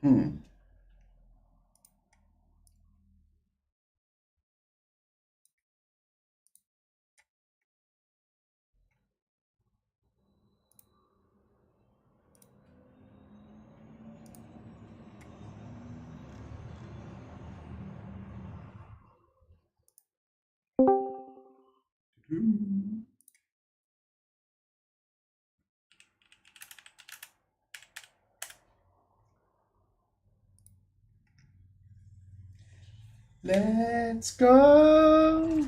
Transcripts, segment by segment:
Hm. Let's go!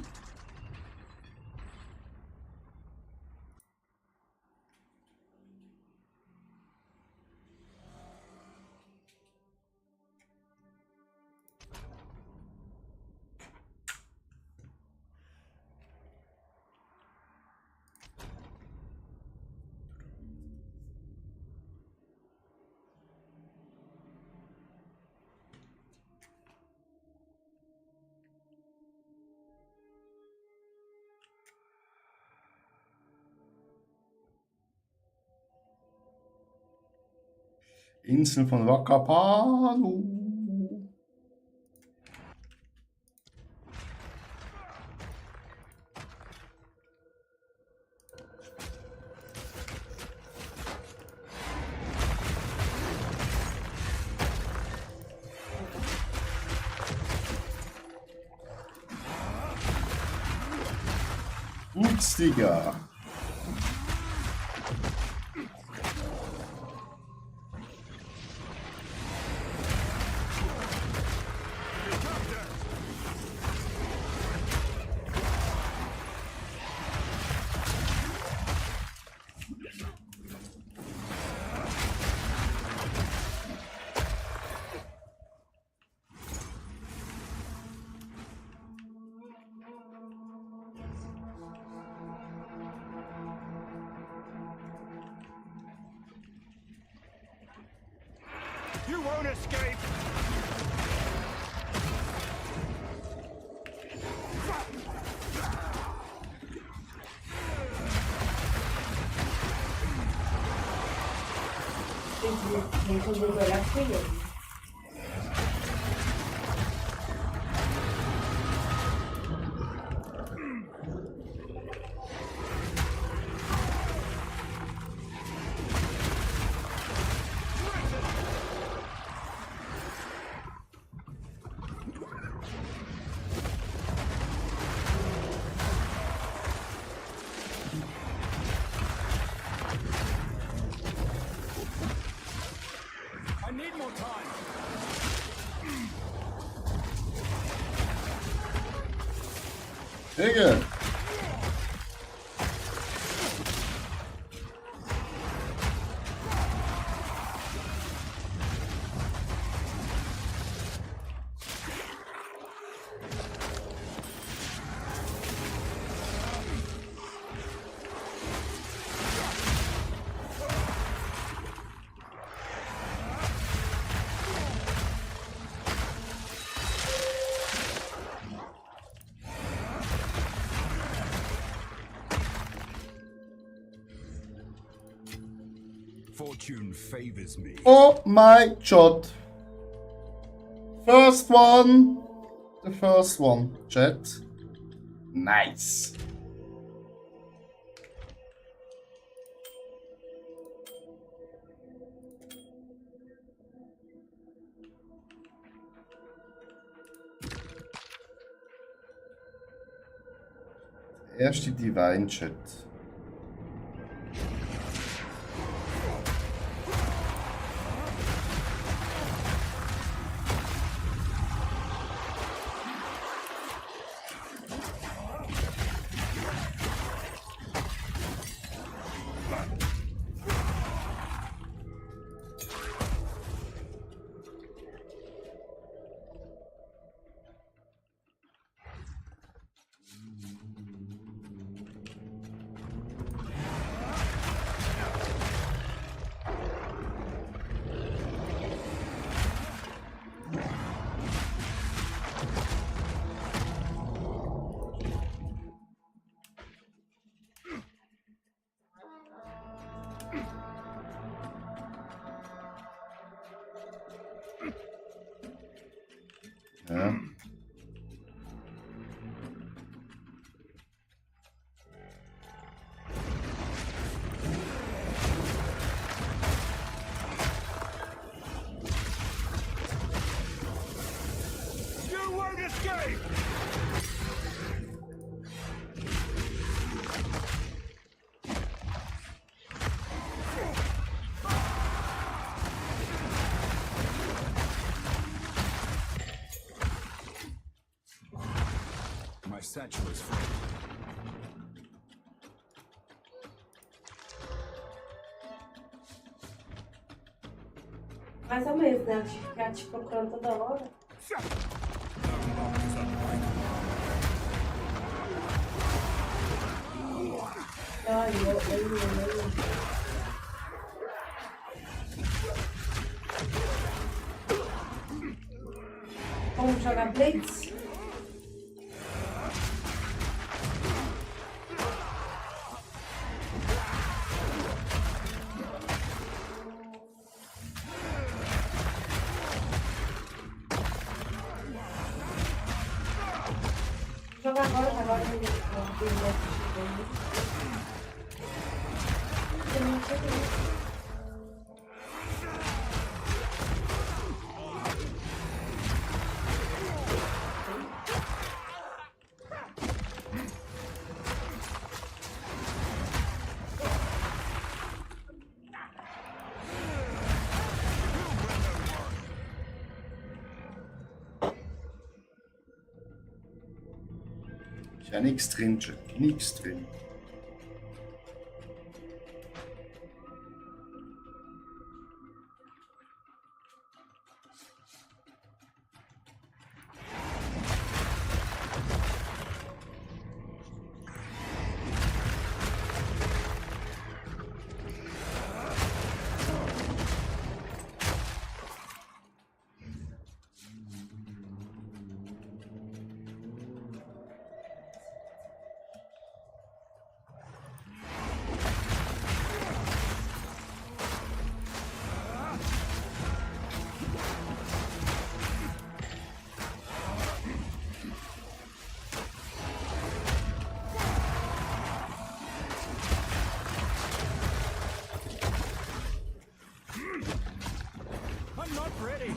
Insel von Wakapanu. Ups, Digga. You won't escape! Non so dove la qui. I need more time! Digga. Fortune favors me. Oh my god. First one. The first one, chat. Nice. Erste Divine Chat. Ja. You won't escape! My satchel is full. Mais ou menos, né? De ficar te procurando toda hora. Ai, eu. Vamos jogar Blitz? Jogar agora ele Ja, nichts drin, Jack. Nichts drin. I'm not ready!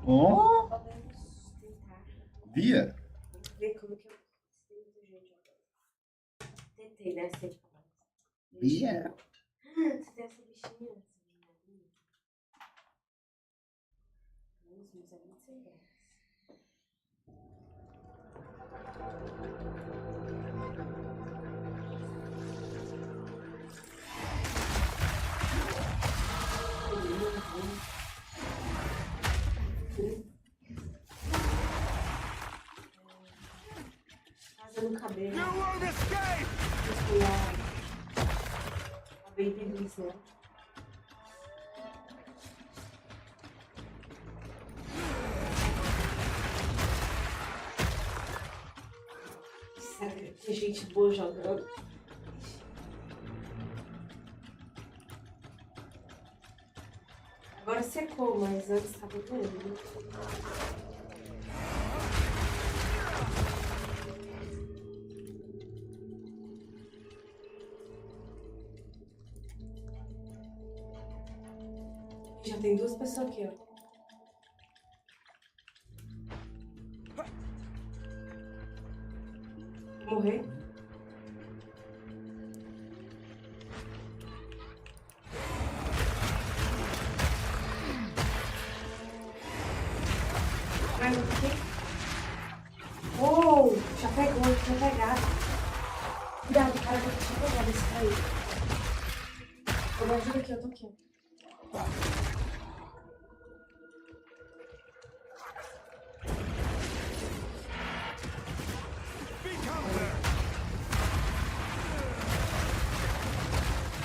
Oh, podemos tentar wir. ver como que eu gostei do jeito de jogar. Tentei, né? Ser Wir. Você tem essa bichinha, essa vingadinha. Vamos, meus amigos, sem graça. Fazendo cabelo. You won't escape! Muscular. A Babyliss, né? Sério, tem gente boa jogando. Agora secou, mas antes tava doendo. Já tem duas pessoas aqui, ó. Morrer? Mais um aqui. Oh, já pegou, já pegaram. Cuidado, cara, deixa eu pegar desse aí. Eu me ajuda aqui, eu tô aqui, ó.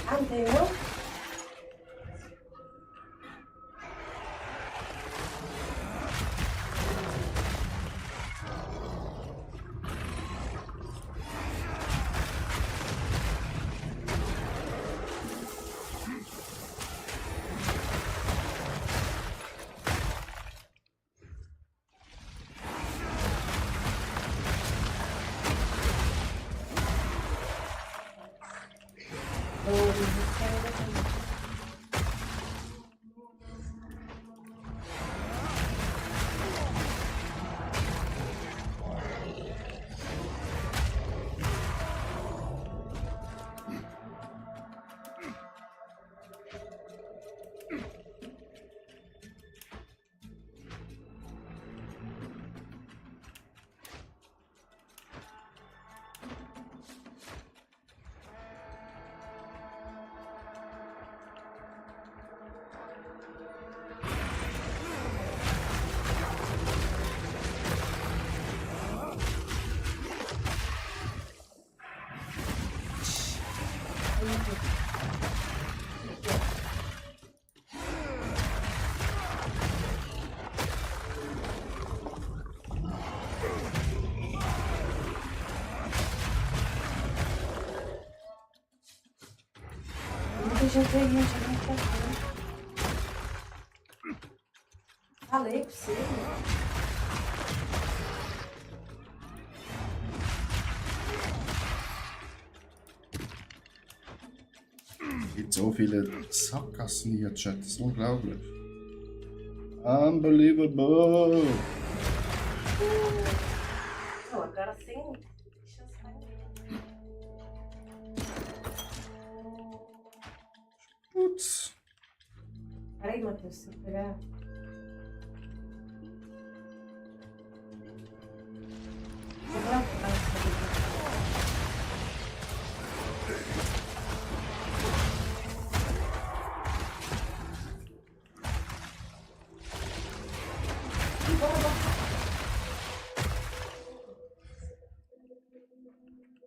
Ah, não tem não? jantei, gente, eu não tô falei pra você, mano. Es gibt so viele Sackgassen hier, Chat. Das ist unglaublich. Unbelievable. Não, agora sem chance mais. Putz. Peraí, Matheus, se eu pegar. Vou lá pra essa.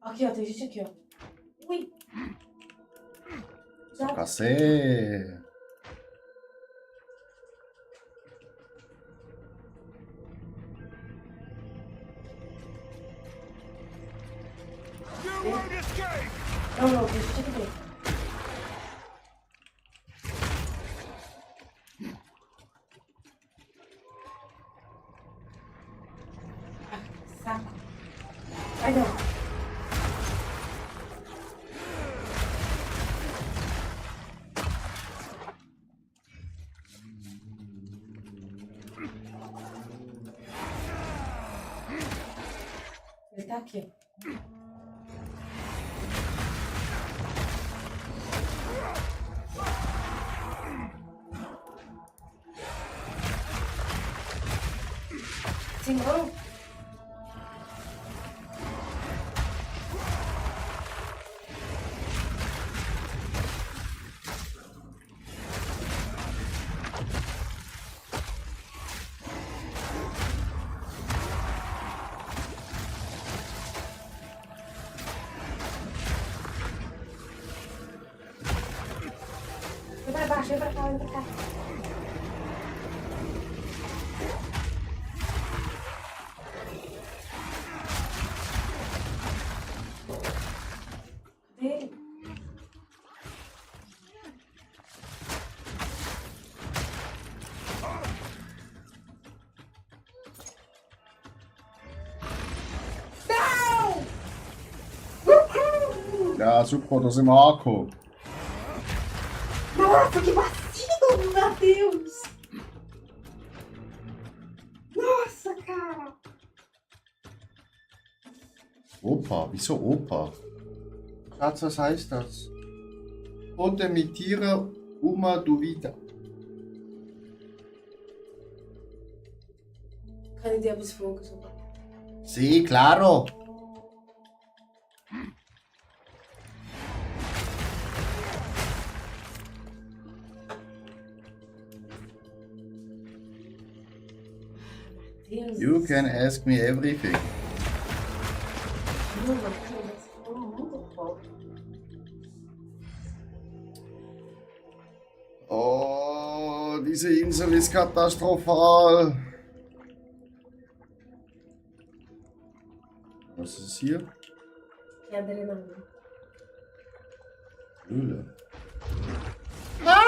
Aqui, ó, tem gente aqui, ó. Ui! Já. Cacê. You won't escape! Não, tem gente aqui dentro. Ah, saco. Ai, não. Ele tá aqui. Senhor? Vem pra baixo, vem pra cá, vem pra cá. Cadê? Não! Ja, super, da sind wir angekommen. Nossa, que vacilo, meu Deus! Nossa, cara! Opa, wieso Opa? Schatz, was heißt das? Ponte mit Tira uma duvida. Kann ich dir bis Funke so? Sí, claro. Deus. You can ask me everything. Meu Deus, das ficou muito forte. Oh, diese Insel ist katastrophal. Was ist hier? Que adrenalina. Höhle. Na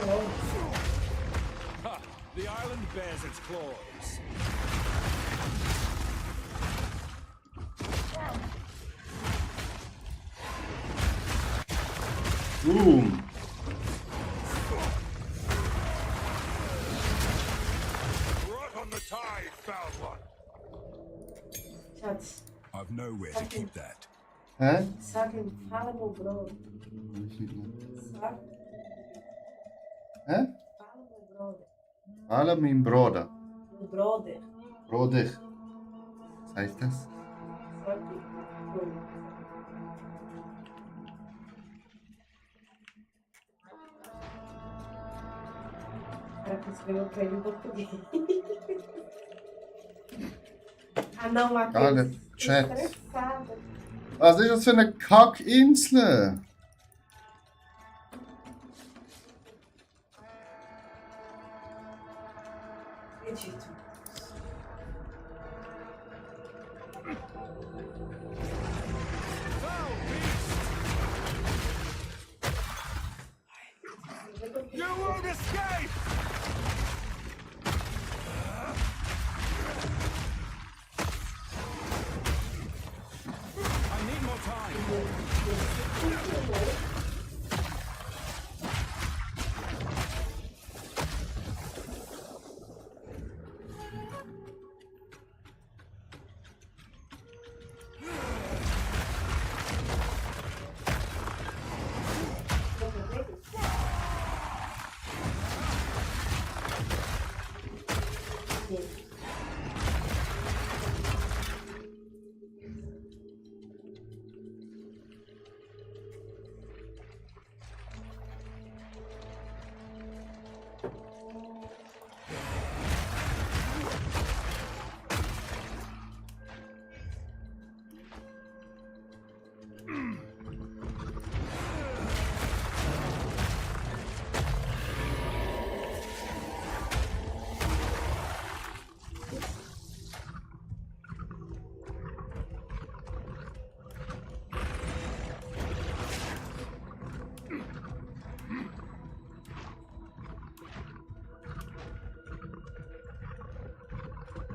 longe. Ha! The island bears its claws. Boom. Right on the tide, foul one. Schatz, I've nowhere to keep that. Hä? sabe, fala meu brother. Sabe? Hä? Fala meu brother. Hallo, mein Bruder. Meu brother. Bruder. Was heißt das? Sabe? Cara, que escreveu pra ele em português. Ah, não, Matheus. Olha, Chat. Estressada. Was ist das für eine Kackinsel? Acredito. Foul beast! You won't escape! I need more time.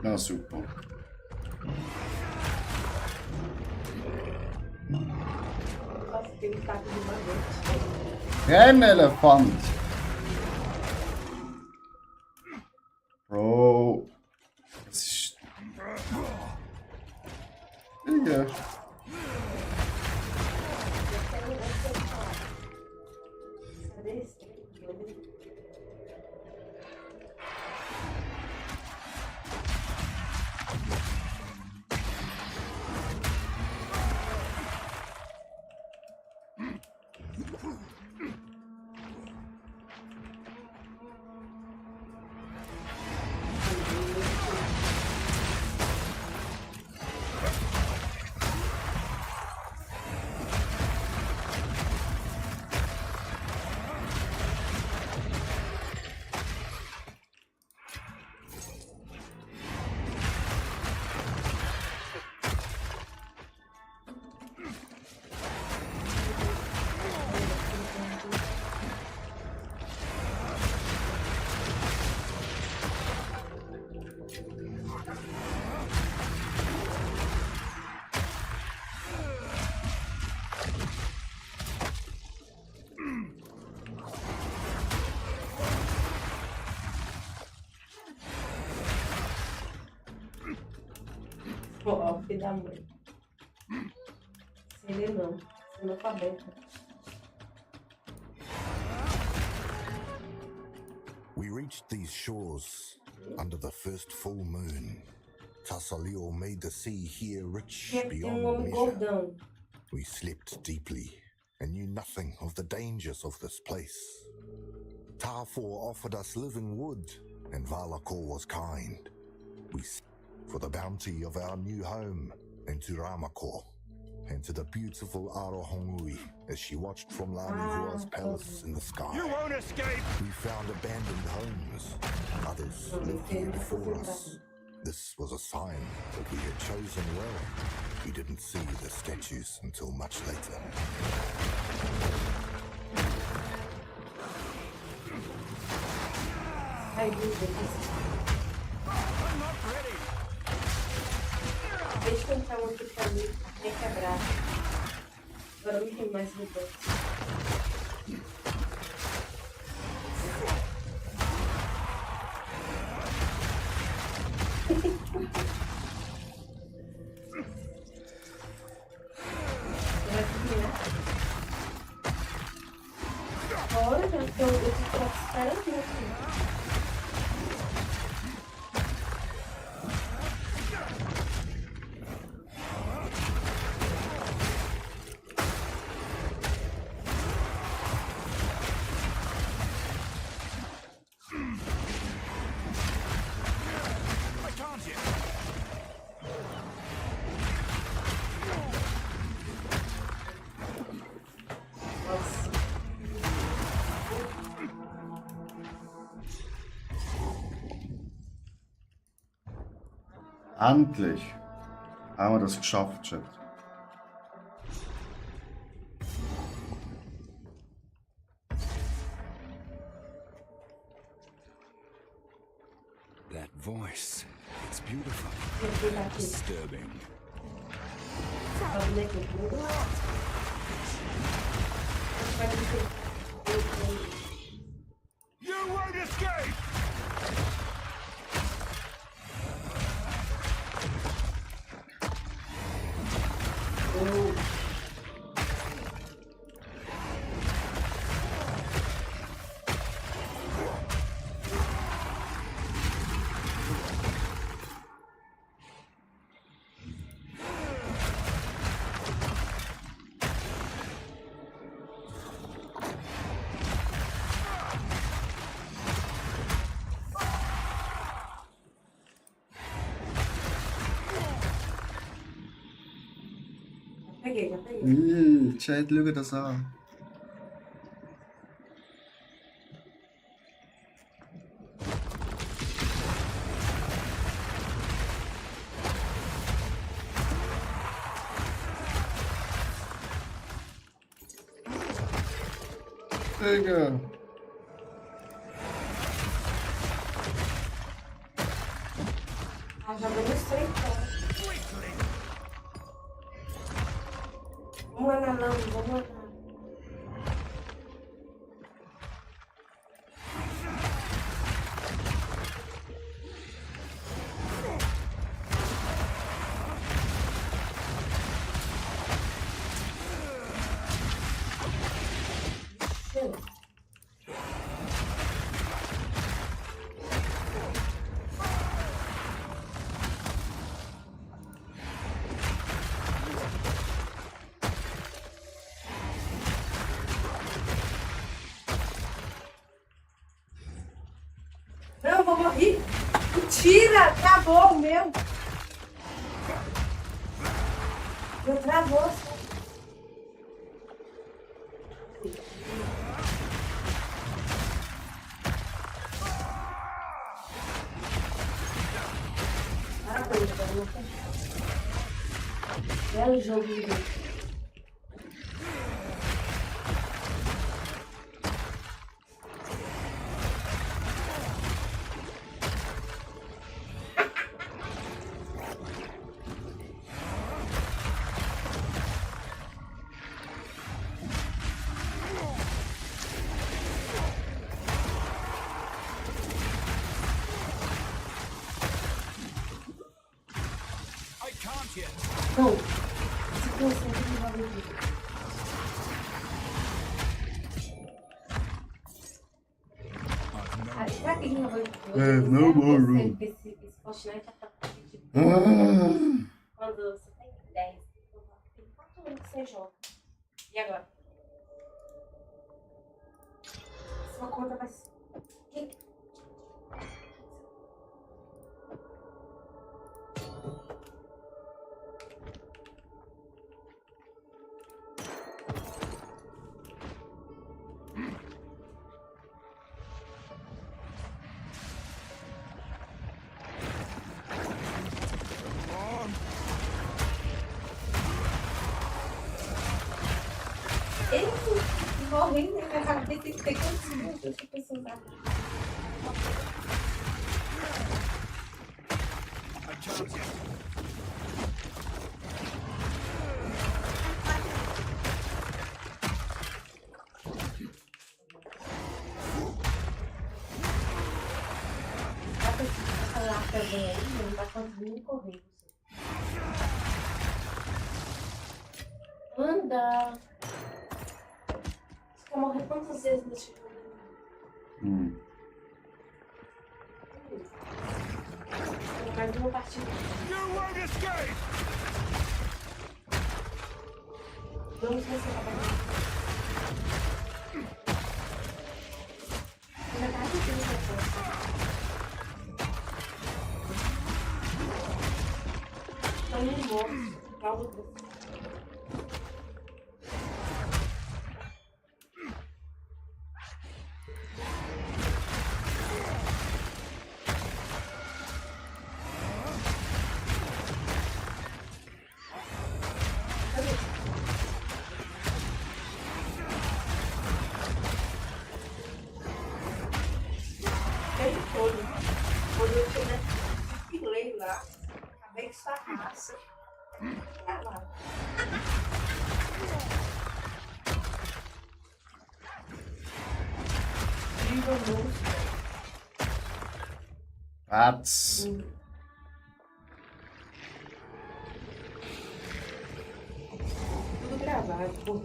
Na super. Nossa, tem um taco de bagulho. Rennelefant. Bro. Das ist... Digga. Cadê esse? Ó, filho da mãe. Sem ler não. Analfabeta. We reached these shores under the first full moon. Tassalio made the sea here rich Tem um beyond homem measure. gordão. We slept deeply and knew nothing of the dangers of this place. Tarfor offered us living wood, and Valakor was kind. We for the bounty of our new home, and to Ramakor, and to the beautiful Arohongui as she watched from Lamihua's palace in the sky. You won't escape! We found abandoned homes. Others lived here before us. This was a sign that we had chosen well. We didn't see the statues until much later. Ai, delícia. I'm not ready! Deixa eu entrar um aqui pra mim. Tem que quebrar. Agora não tem mais roupa. Agora já que eu tô esperando aqui. I can't yet! Nossa. Endlich haben wir das geschafft, Chat. voice. It's beautiful. Vou pegar aqui. Disturbing. Ó, o bonequinho. Vai descer. You won't escape! Peguei, já peguei. Ih, Chat, look at this out. Pega. Ah, já vou nos 3 pontos. Vamos lá, não, vamos lá. Não, eu vou morrer. Mentira! Travou o meu. Meu travou. Para com isso, eu não sei. Belo jogo de Deus. I can't yet. Não. Se concentra no bagulho. Será que a gente não vai... no more room. Esse Fortnite já tá competitivo. Ah, Quando você tem 10, tem 4 anos que você joga. E agora? Sua conta vai ser... Quem? Ele morrendo na minha cabeça e tem quantos minutos de pessoas lá. I can't yet. A pessoa lá também aí, não tá conseguindo correr. Anda! Você quer morrer quantas vezes nesse jogo? Mais uma partida. You won't escape! Vamos ver se ela vai. Ainda tá difícil essa coisa. Estamos mortos. Calma, você. Todo. Quando eu tiver sua raça. Vai lá. Viva monstro. Ratz. Tudo gravado, pô.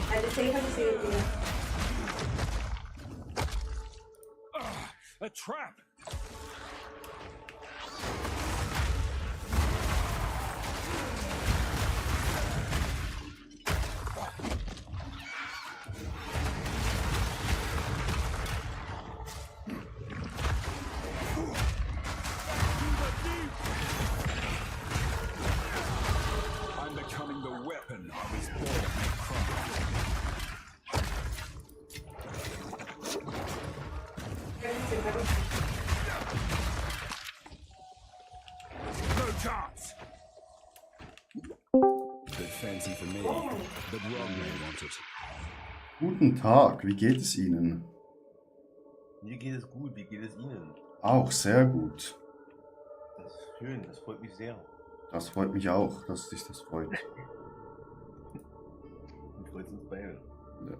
Vai descer aqui, né? A trap! I'm becoming the weapon I was born to craft. Vai descer, vai descer. No chance! Bit fancy for me, but Ron may want it. Guten Tag, wie geht es Ihnen? Mir geht es gut, wie geht es Ihnen? Auch sehr gut. Das ist schön, das freut mich sehr. Das freut mich auch, dass dich das freut. Und freut uns beide. Ja.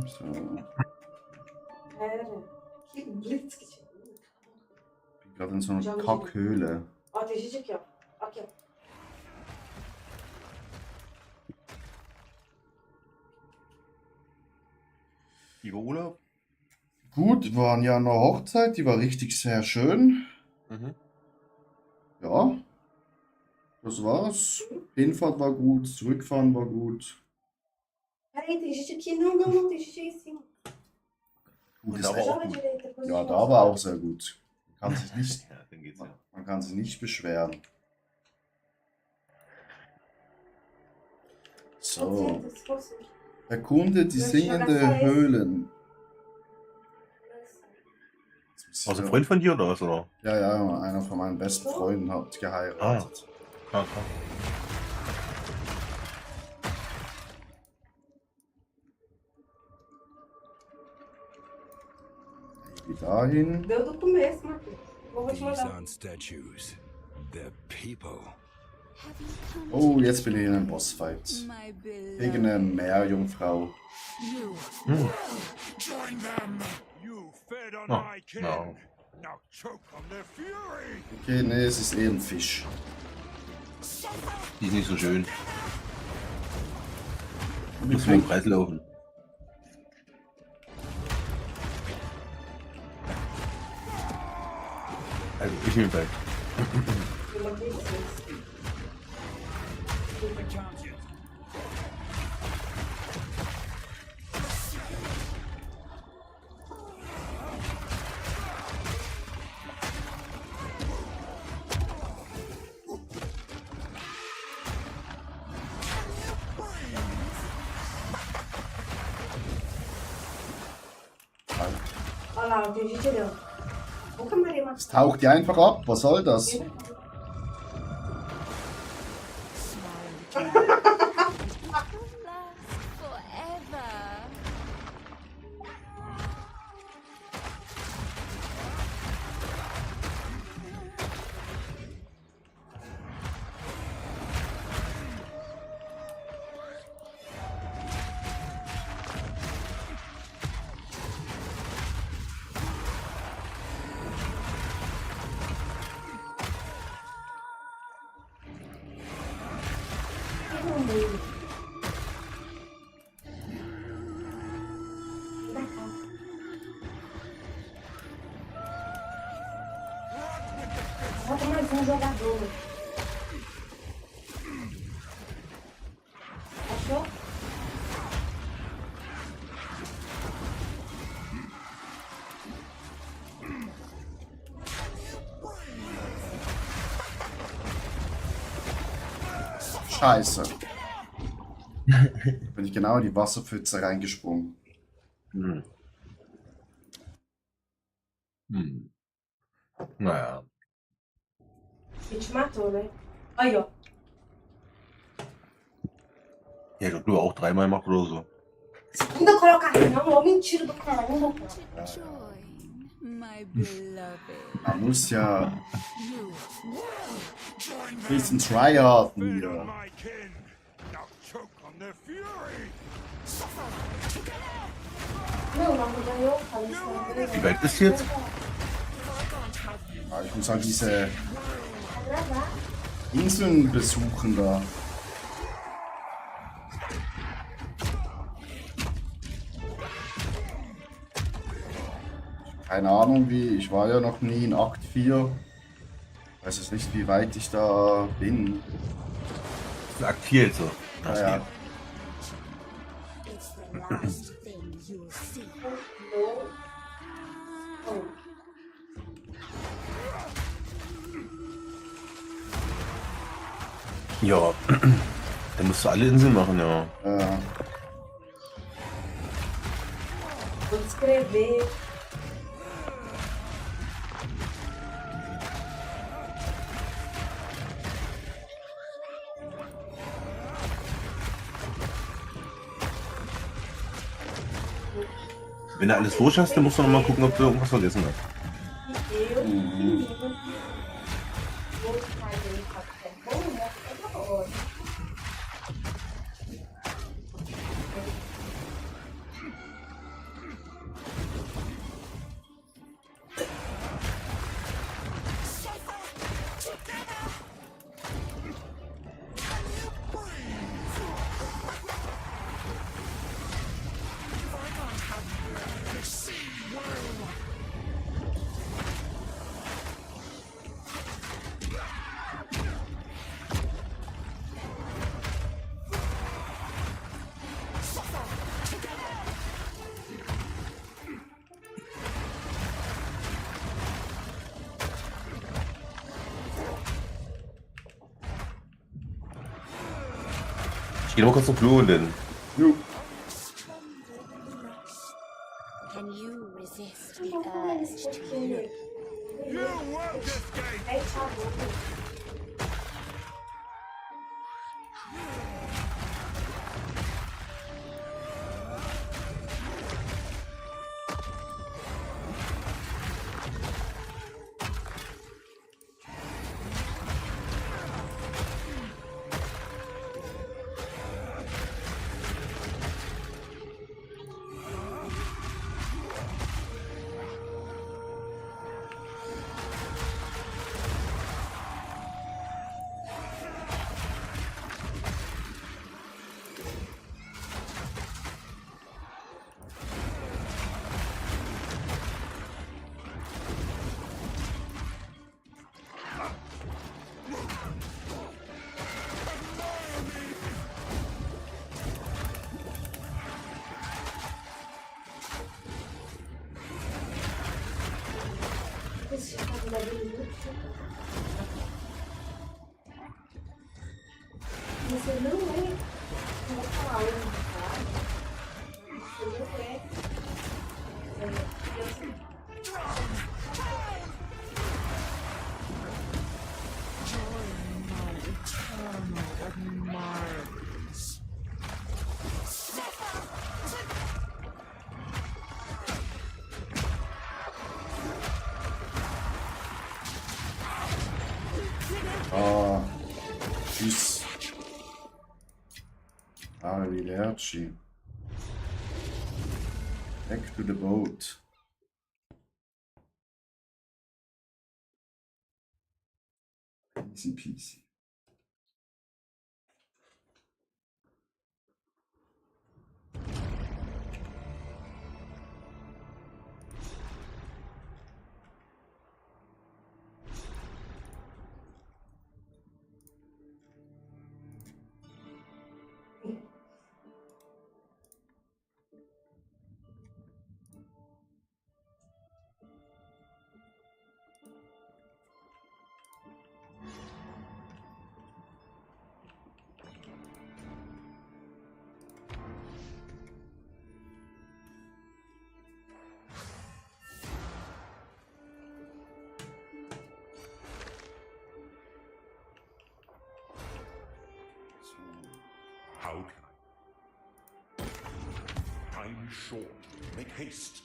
So. Pera. Que blitz que tinha. Ich bin gerade in so einer Kackhöhle. Ó, tem gente aqui, ó. Aqui, ó. Lieber Urlaub? Gut, wir waren ja an einer Hochzeit, die war richtig sehr schön. Mhm. Ja, das war's. Hinfahrt war gut, Zurückfahren war gut. Peraí, tem gente aqui. Não, não, não. Tem gente aí em cima. Gutes Da war Essen. auch Joga gut. direita. Depois Ja, eu da mostro. war auch sehr gut. Man kann sich nicht, Ja, dann geht's ja. man kann sich nicht beschweren. So, Senta, se fosse. erkunde die singende Höhlen. Jetzt muss ich Aus ein wieder- Freund von dir oder was, oder? Ja, ja, einer von meinen besten Freunden hat geheiratet. Ah, klar. Ich geh dahin. Deu do começo, Matheus. Vou te These mandar. aren't statues. They're people. Oh, jetzt bin ich in einem Bossfight. My Gegen eine Meerjungfrau. You. Join them! You fed on Oh, my kin! no. Now choke on their fury! Okay, nee, es ist eh ein Fisch. Die ist nicht so schön. Muss nur im Kreis laufen. Also, ich nehme bei. Uma aqui. I can't yet. Olha lá, tem gente ali, ó. O camarim, Es taucht die einfach ab. Was soll das? Last forever. Bota mais um jogador. Achou? Scheiße. Bin ich genau in die Wasserpfütze reingesprungen. Hm. Hm. Naja. Ultimator, aí, ó. Ja, ich glaube, du auch dreimal gemacht oder so. Segunda colocação, ó, mentira do caralho. Não vou To join, my beloved. Man muss ja You ein bisschen tryharden Feed hier. on my kin. Now choke on their fury. Não, não ganhou. Falei isso uma vez. Wie weit ist sie jetzt? Ja, ich muss halt diese Vai gravar. Inseln besuchen da. Keine Ahnung wie, ich war ja noch nie in Akt 4. Weiß jetzt nicht, wie weit ich da bin. Das ist Akt 4 jetzt so. Naja, It's the last thing you'll see. No. Oh. Ja, dann musst du alle Inseln machen, ja. Vou descrever. Wenn du alles durch hast, dann musst du noch mal gucken, ob du irgendwas vergessen hast. Eu, menino. Vou fazer um café bom, né? Toda hora. Ich geh noch mal kurz zum Klo und dann. jo. Can you resist the Não vou fazer urge isso to porque... look? You won't escape. É chato. Esse chato da vida. Você não é. Eu vou falar hoje, tá? Você não é. Ah, tschüss. Arrivederci. Back to the boat. Easy peasy. How can I? Time is short. Make haste.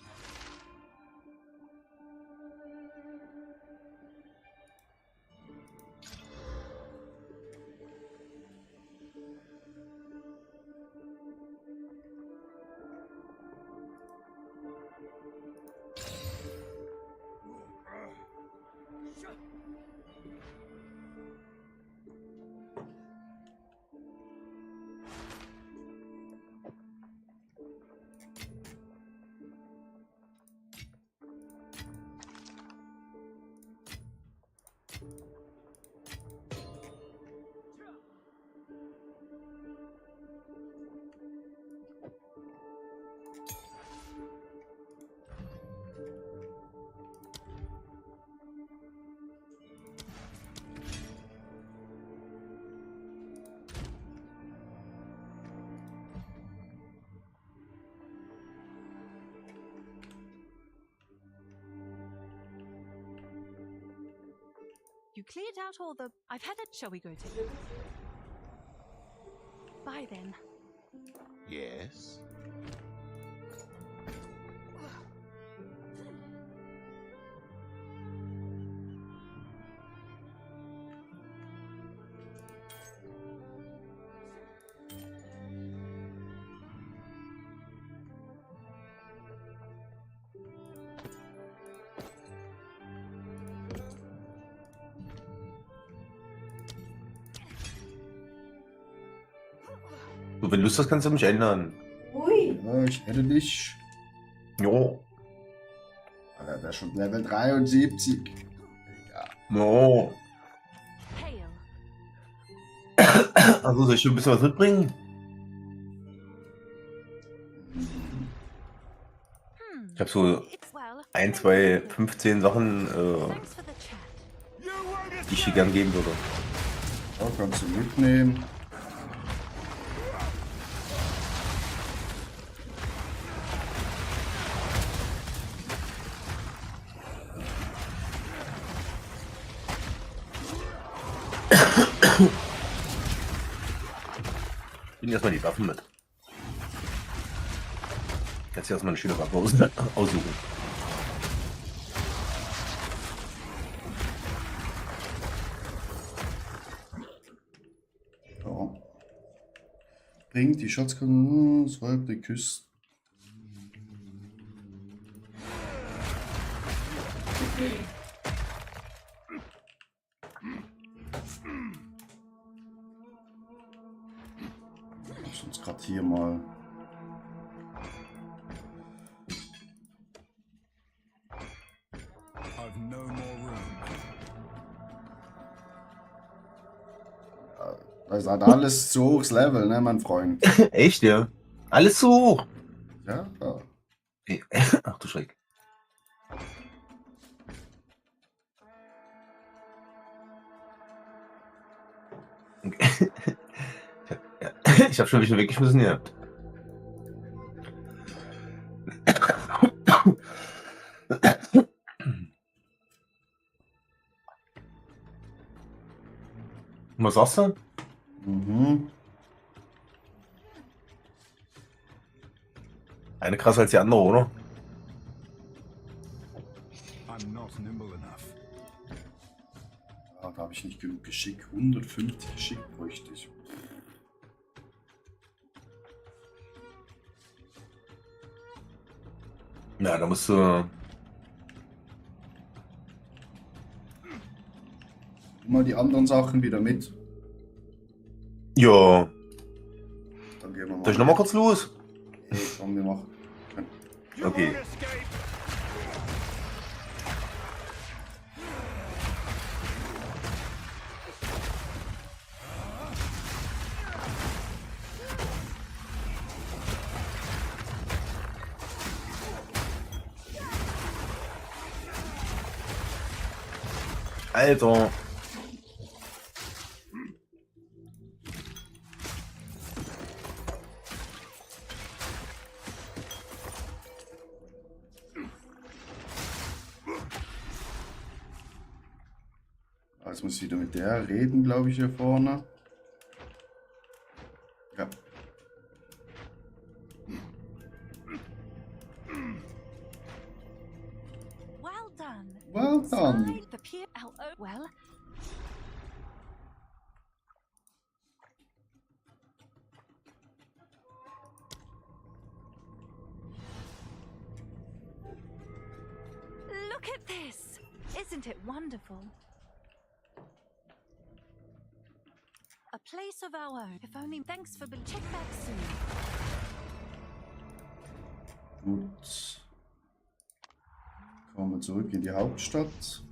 You cleared out all the... I've had it. Shall we go to... Bye then. Yes. Du, wenn du Lust hast, kannst du mich ändern. Ui. Ja, ich hätte dich. Jo. Alter, der ist schon Level 73. Egal. Jo. Hail. Also soll ich schon ein bisschen was mitbringen? Ich habe so It's well. 1, 2, 15 Sachen, Thanks for the chat. die ich dir gern geben würde. Ja, kannst du mitnehmen. Bring erstmal die Waffen mit. Jetzt erstmal eine schöne Waffe aussuchen. Ja. Bringt die Schatzkanone, säubt die Küste. Lass uns gerade hier mal. I've no more room. Das ist halt alles zu hochs Level, ne, mein Freund? Echt, ja? Alles zu hoch. Ja, ja. Ach du Schreck. Okay. Ich hab schon wieder weggeschmissen gehabt. Was sagst du? Mhm. Eine krasser als die andere, oder? I'm not nimble enough. Ja, da habe ich nicht genug Geschick. 150 Geschick bräuchte ich. Ja, da musst du. Mal die anderen Sachen wieder mit. Ja. Dann gehen wir mal. Soll ich noch mal kurz los? Okay, komm, wir machen. Okay. Alter. Jetzt muss ich wieder mit der reden, glaube ich, hier vorne. Ja, done. Well done. Slide the pier out. Oh, well. Look at this! Isn't it wonderful? A place of our own. If only. Thanks for. Check back soon. Gut. Kommen wir zurück in die Hauptstadt.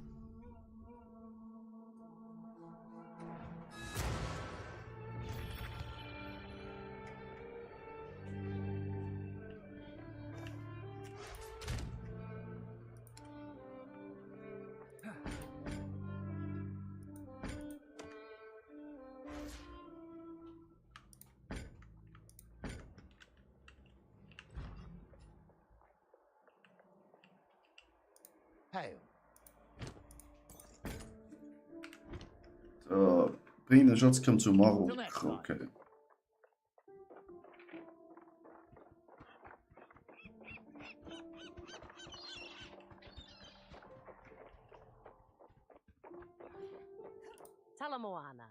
Bring den Schatzkern zu Marok. Okay. Talamoana.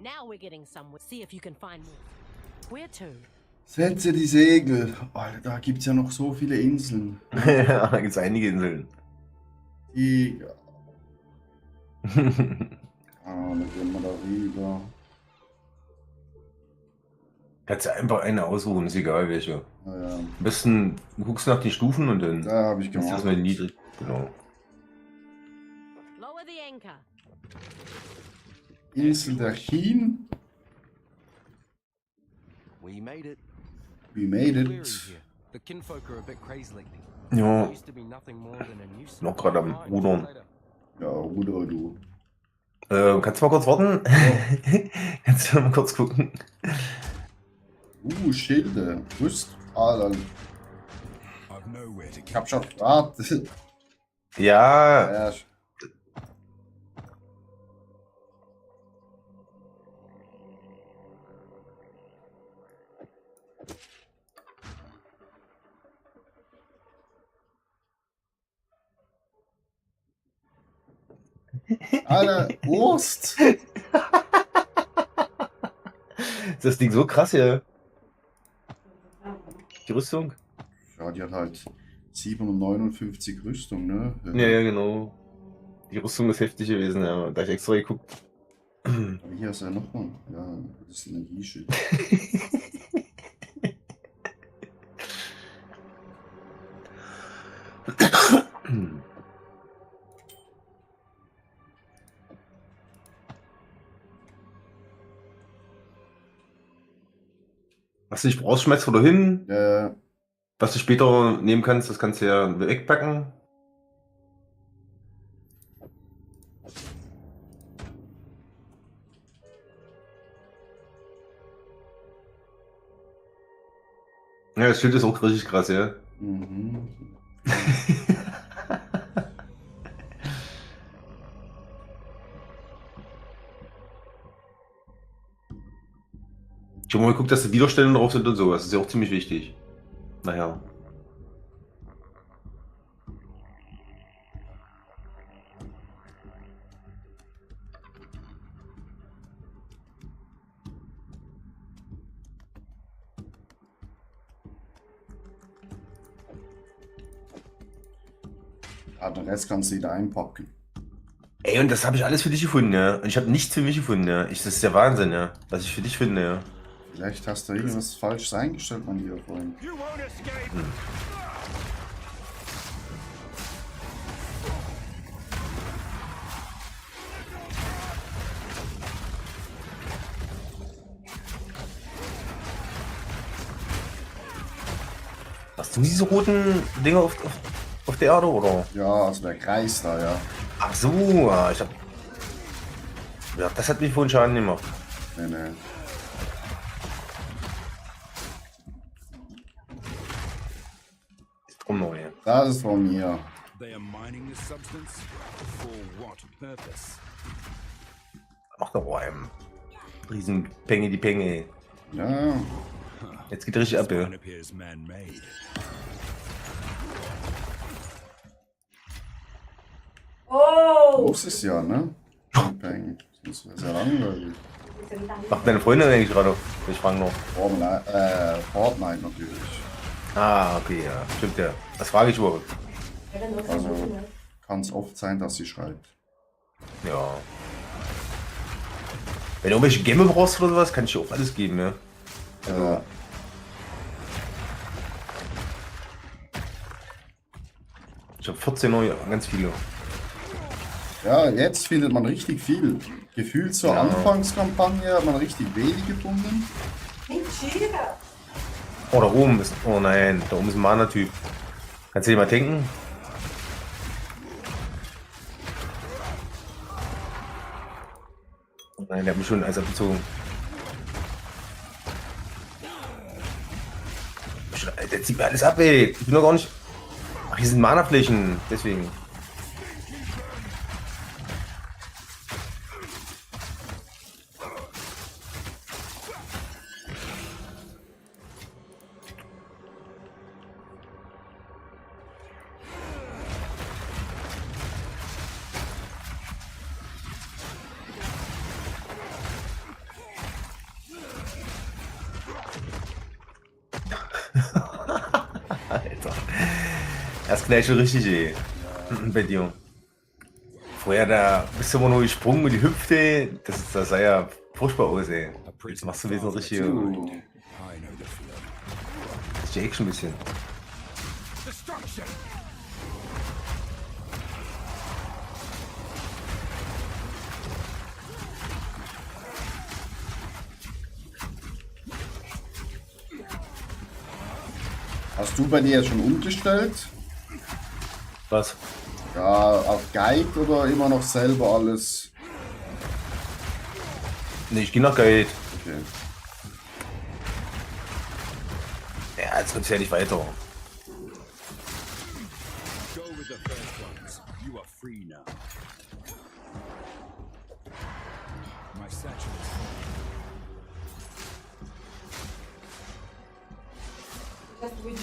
Now we're getting somewhere. See if you can find more. Where to? Setze die Segel. Alter, da gibt es ja noch so viele Inseln. Ja, da gibt es einige Inseln. Die. Dann gehen wir da rüber. Kannst du einfach eine aussuchen, ist egal welche. Naja, Am besten du guckst nach den Stufen und dann da habe ich ist das gemacht. mal niedrig. Genau. Lower the anchor. Insel der Chin. We made it. We made Weary it. here. The kinfolk are a bit crazy lately. Ja, Used to be nothing more than a nuisance. noch gerade am Rudern. Ja, Ruder, du. Kannst du mal kurz warten? Kannst du mal kurz gucken? Schilde. Rüst. Alter, I've nowhere to ich hab schon gewartet. Ja, Ja, Alter, Ost! das Ding so krass hier. Die Rüstung? Ja, die hat halt 759 Rüstung, ne? Ja, ja, genau. Die Rüstung ist heftig gewesen, ja. Da hab ich extra geguckt. Aber hier ist ja nochmal. Ja, das ist Energieschild. Was du nicht brauchst, schmeißt du da hin. Ja, Was du später nehmen kannst, das kannst du ja wegpacken. Ja, das Schild ist auch richtig krass, ja. mhm. Ich habe mal geguckt, dass die Widerstände drauf sind und sowas. Das ist ja auch ziemlich wichtig. Naja. Ja, den Rest kannst du wieder einpacken. Ey, und das habe ich alles für dich gefunden, ja. Und ich habe nichts für mich gefunden, ja. Das ist der Wahnsinn, ja. Was ich für dich finde, ja. Vielleicht hast du irgendwas Falsches eingestellt, mein lieber Freund. You won't escape! Hast du diese roten Dinge auf der Erde, oder? Ja, also der Kreis da, ja. Ach so, ja, ich hab... Ja, das hat mich vorhin Schaden gemacht. Nee, nee. Drum noch, ja. Das ist von mir. They are mining this substance? For what purpose? Mach doch mal einen. Riesen Penge die Penge. Ja, Jetzt geht richtig ab, ja. Mine appears man-made. los ist ja, ne? Peng. Das ist ja langweilig. Macht deine Freundin eigentlich gerade? Ich frage noch. Fortnite natürlich. Ah, okay, ja. Stimmt ja. Das frage ich überhaupt. Also kann es oft sein, dass sie schreibt. Ja. Wenn du irgendwelche Game brauchst oder sowas, kann ich dir auch alles geben, ja. Also, ich habe 14 neue, ganz viele. Ja, jetzt findet man richtig viel. Gefühlt zur Ja. Anfangskampagne hat man richtig wenig gefunden. Mentira! Oh, da oben ist. Oh nein, da oben ist ein Mana-Typ. Kannst du dir mal denken? Oh nein, der hat mich schon alles abgezogen. Der zieht mir alles ab, ey. Ich bin doch gar nicht. Ach, hier sind Mana-Flächen, deswegen. Alter. Das knallt schon richtig, ey. Bei dir. Vorher da bist du immer nur gesprungen und die hüpfte. Das sah ja furchtbar aus, ey. Jetzt machst du wieder richtig. I know the feeling. Das ist ja echt schon ein bisschen. Destruction! Hast du bei dir jetzt schon umgestellt? Was? Ja, auf Guide oder immer noch selber alles? Nee, ich geh nach Guide. Okay. Ja, jetzt kommt's ja nicht weiter. Go with the first ones. You are free now. My satchel is full. Hast du die?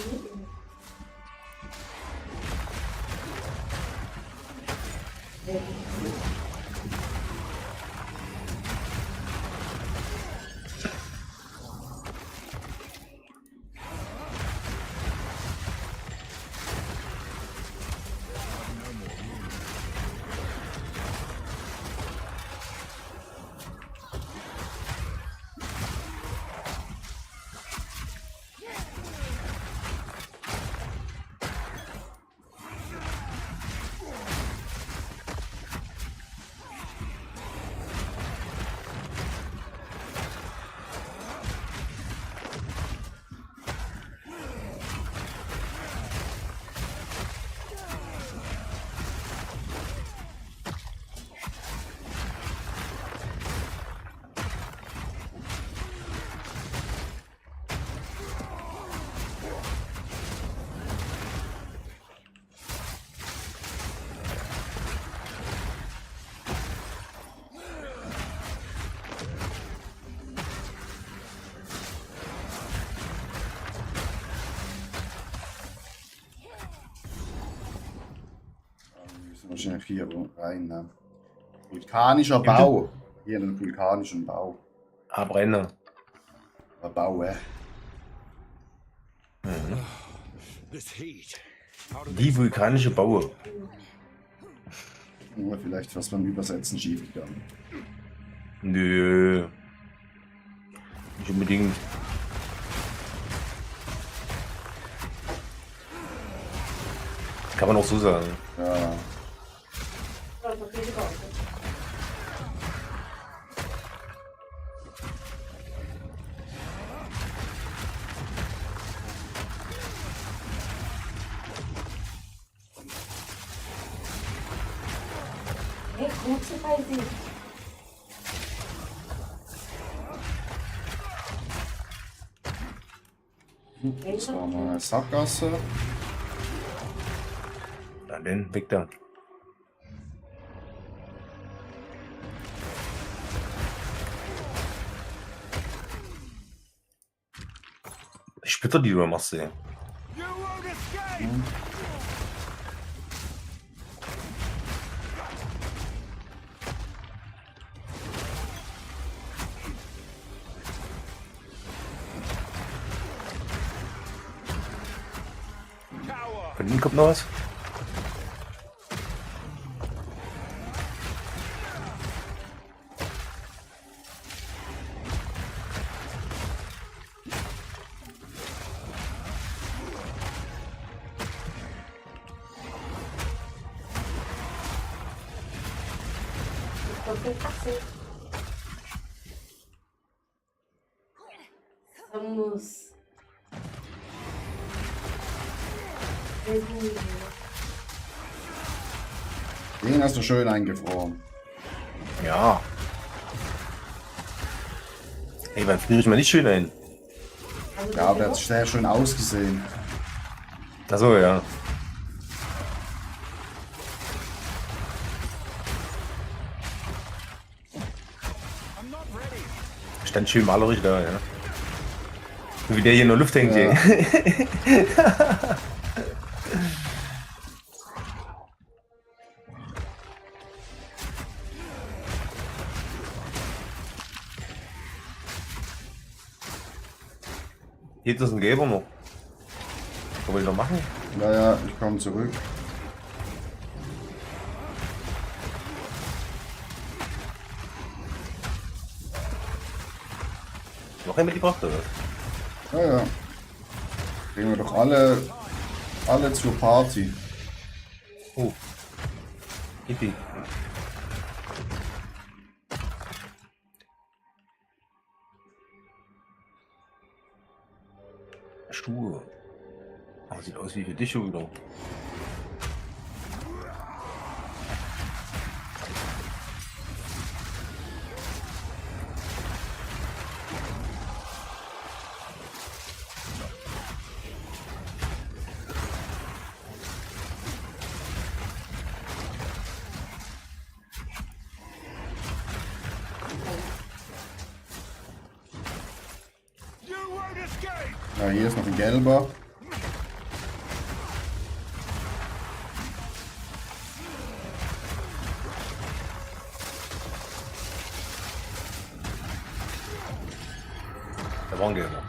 Wir müssen wahrscheinlich hier rein. Ne? Vulkanischer Bau. Hier einen vulkanischen Bau. Abbrenner. Bau, This heat. Die vulkanische Baue. Nur vielleicht was beim Übersetzen schief gegangen. Nö. Nicht unbedingt. Kann man auch so sagen. Ja. Hey, como você faz isso? Das war mal eine Sackgasse. Na denn, weg da. Splitter, die du machst, ey. You won't escape! Von ihm kommt noch was. Vamos. Den hast du schön eingefroren. Ja. Ey, wann friere ich mal nicht schön ein? Ja, aber der hat sehr schön ausgesehen. Achso, ja. Stand schön malerisch da, ja. Und wie der hier in der Luft hängt, Ja. ey. Hier ist ein Gelber noch. Was will ich noch machen? Naja, ich komme zurück. Noch ein mitgebracht, oder was? Naja. Kriegen wir doch alle zur Party. Oh. Yippie. Schuhe. Ah, sieht aus wie für dich schon wieder. Ja, hier ist noch ein gelber. Da war ein Gelber.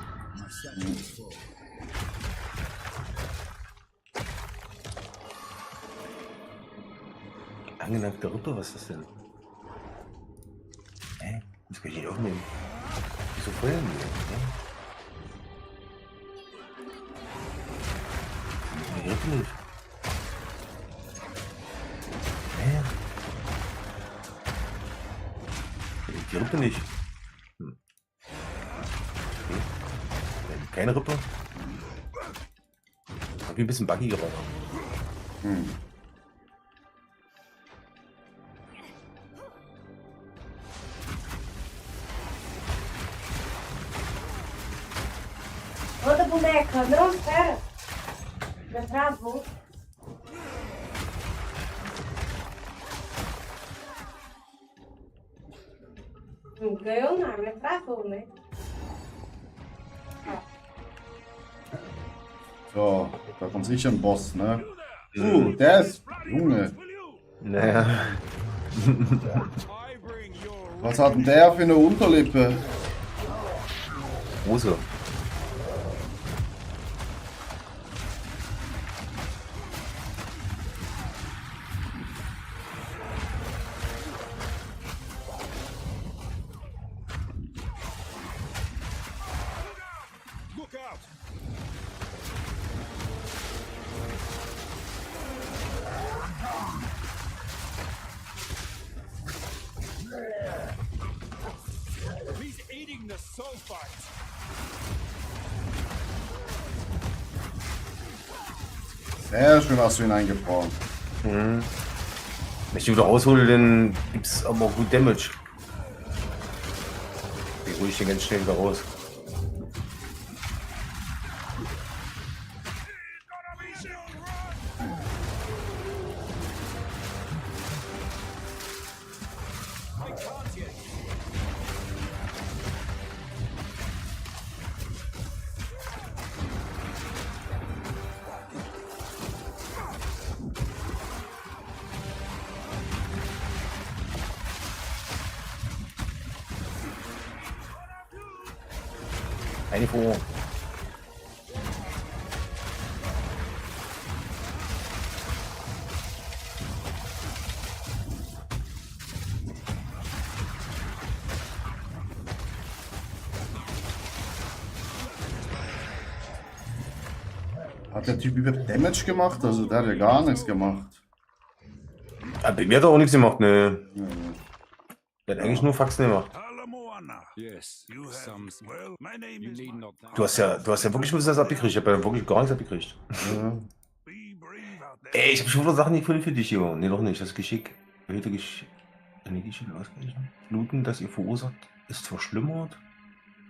Angenagte Rippe, was ist das denn? Hä? Das kann ich nicht aufnehmen. Wieso feuern die? Die Rippe nicht. Hä? Die Rippe nicht. Hm. Okay. Keine Rippe. Hab ich ein bisschen buggy gerade. Hm. Outra boneca, não, espera. Já travou. Não ganhou nada, já travou, né? So, da kommt sicher ein Boss, ne? Der ist... Junge. Naja. Was hat denn der für eine Unterlippe? Hose. Look out! He's eating the sulfites. Sehr schön hast du ihn eingefroren. Mhm. Wenn ich die wieder raushole, dann gibt's aber auch gut Damage. Die hole ich den ganz schnell wieder raus. Eine vor. Hat der Typ überhaupt Damage gemacht? Also der hat ja gar nichts gemacht. Ah, bei mir hat er auch nichts gemacht, ne. Ja. Der hat eigentlich nur Faxen gemacht. Yes, some. Well, my name you need not. Du hast ja wirklich ein bisschen was abgekriegt. Ich habe ja wirklich gar nichts abgekriegt. Ja. Ey, ich habe schon wieder Sachen gefunden für dich hier. Ne, doch nicht. Das Geschick. Erhöhte Geschick. Geschick ausgleichen. Bluten, das ihr verursacht, ist verschlimmert.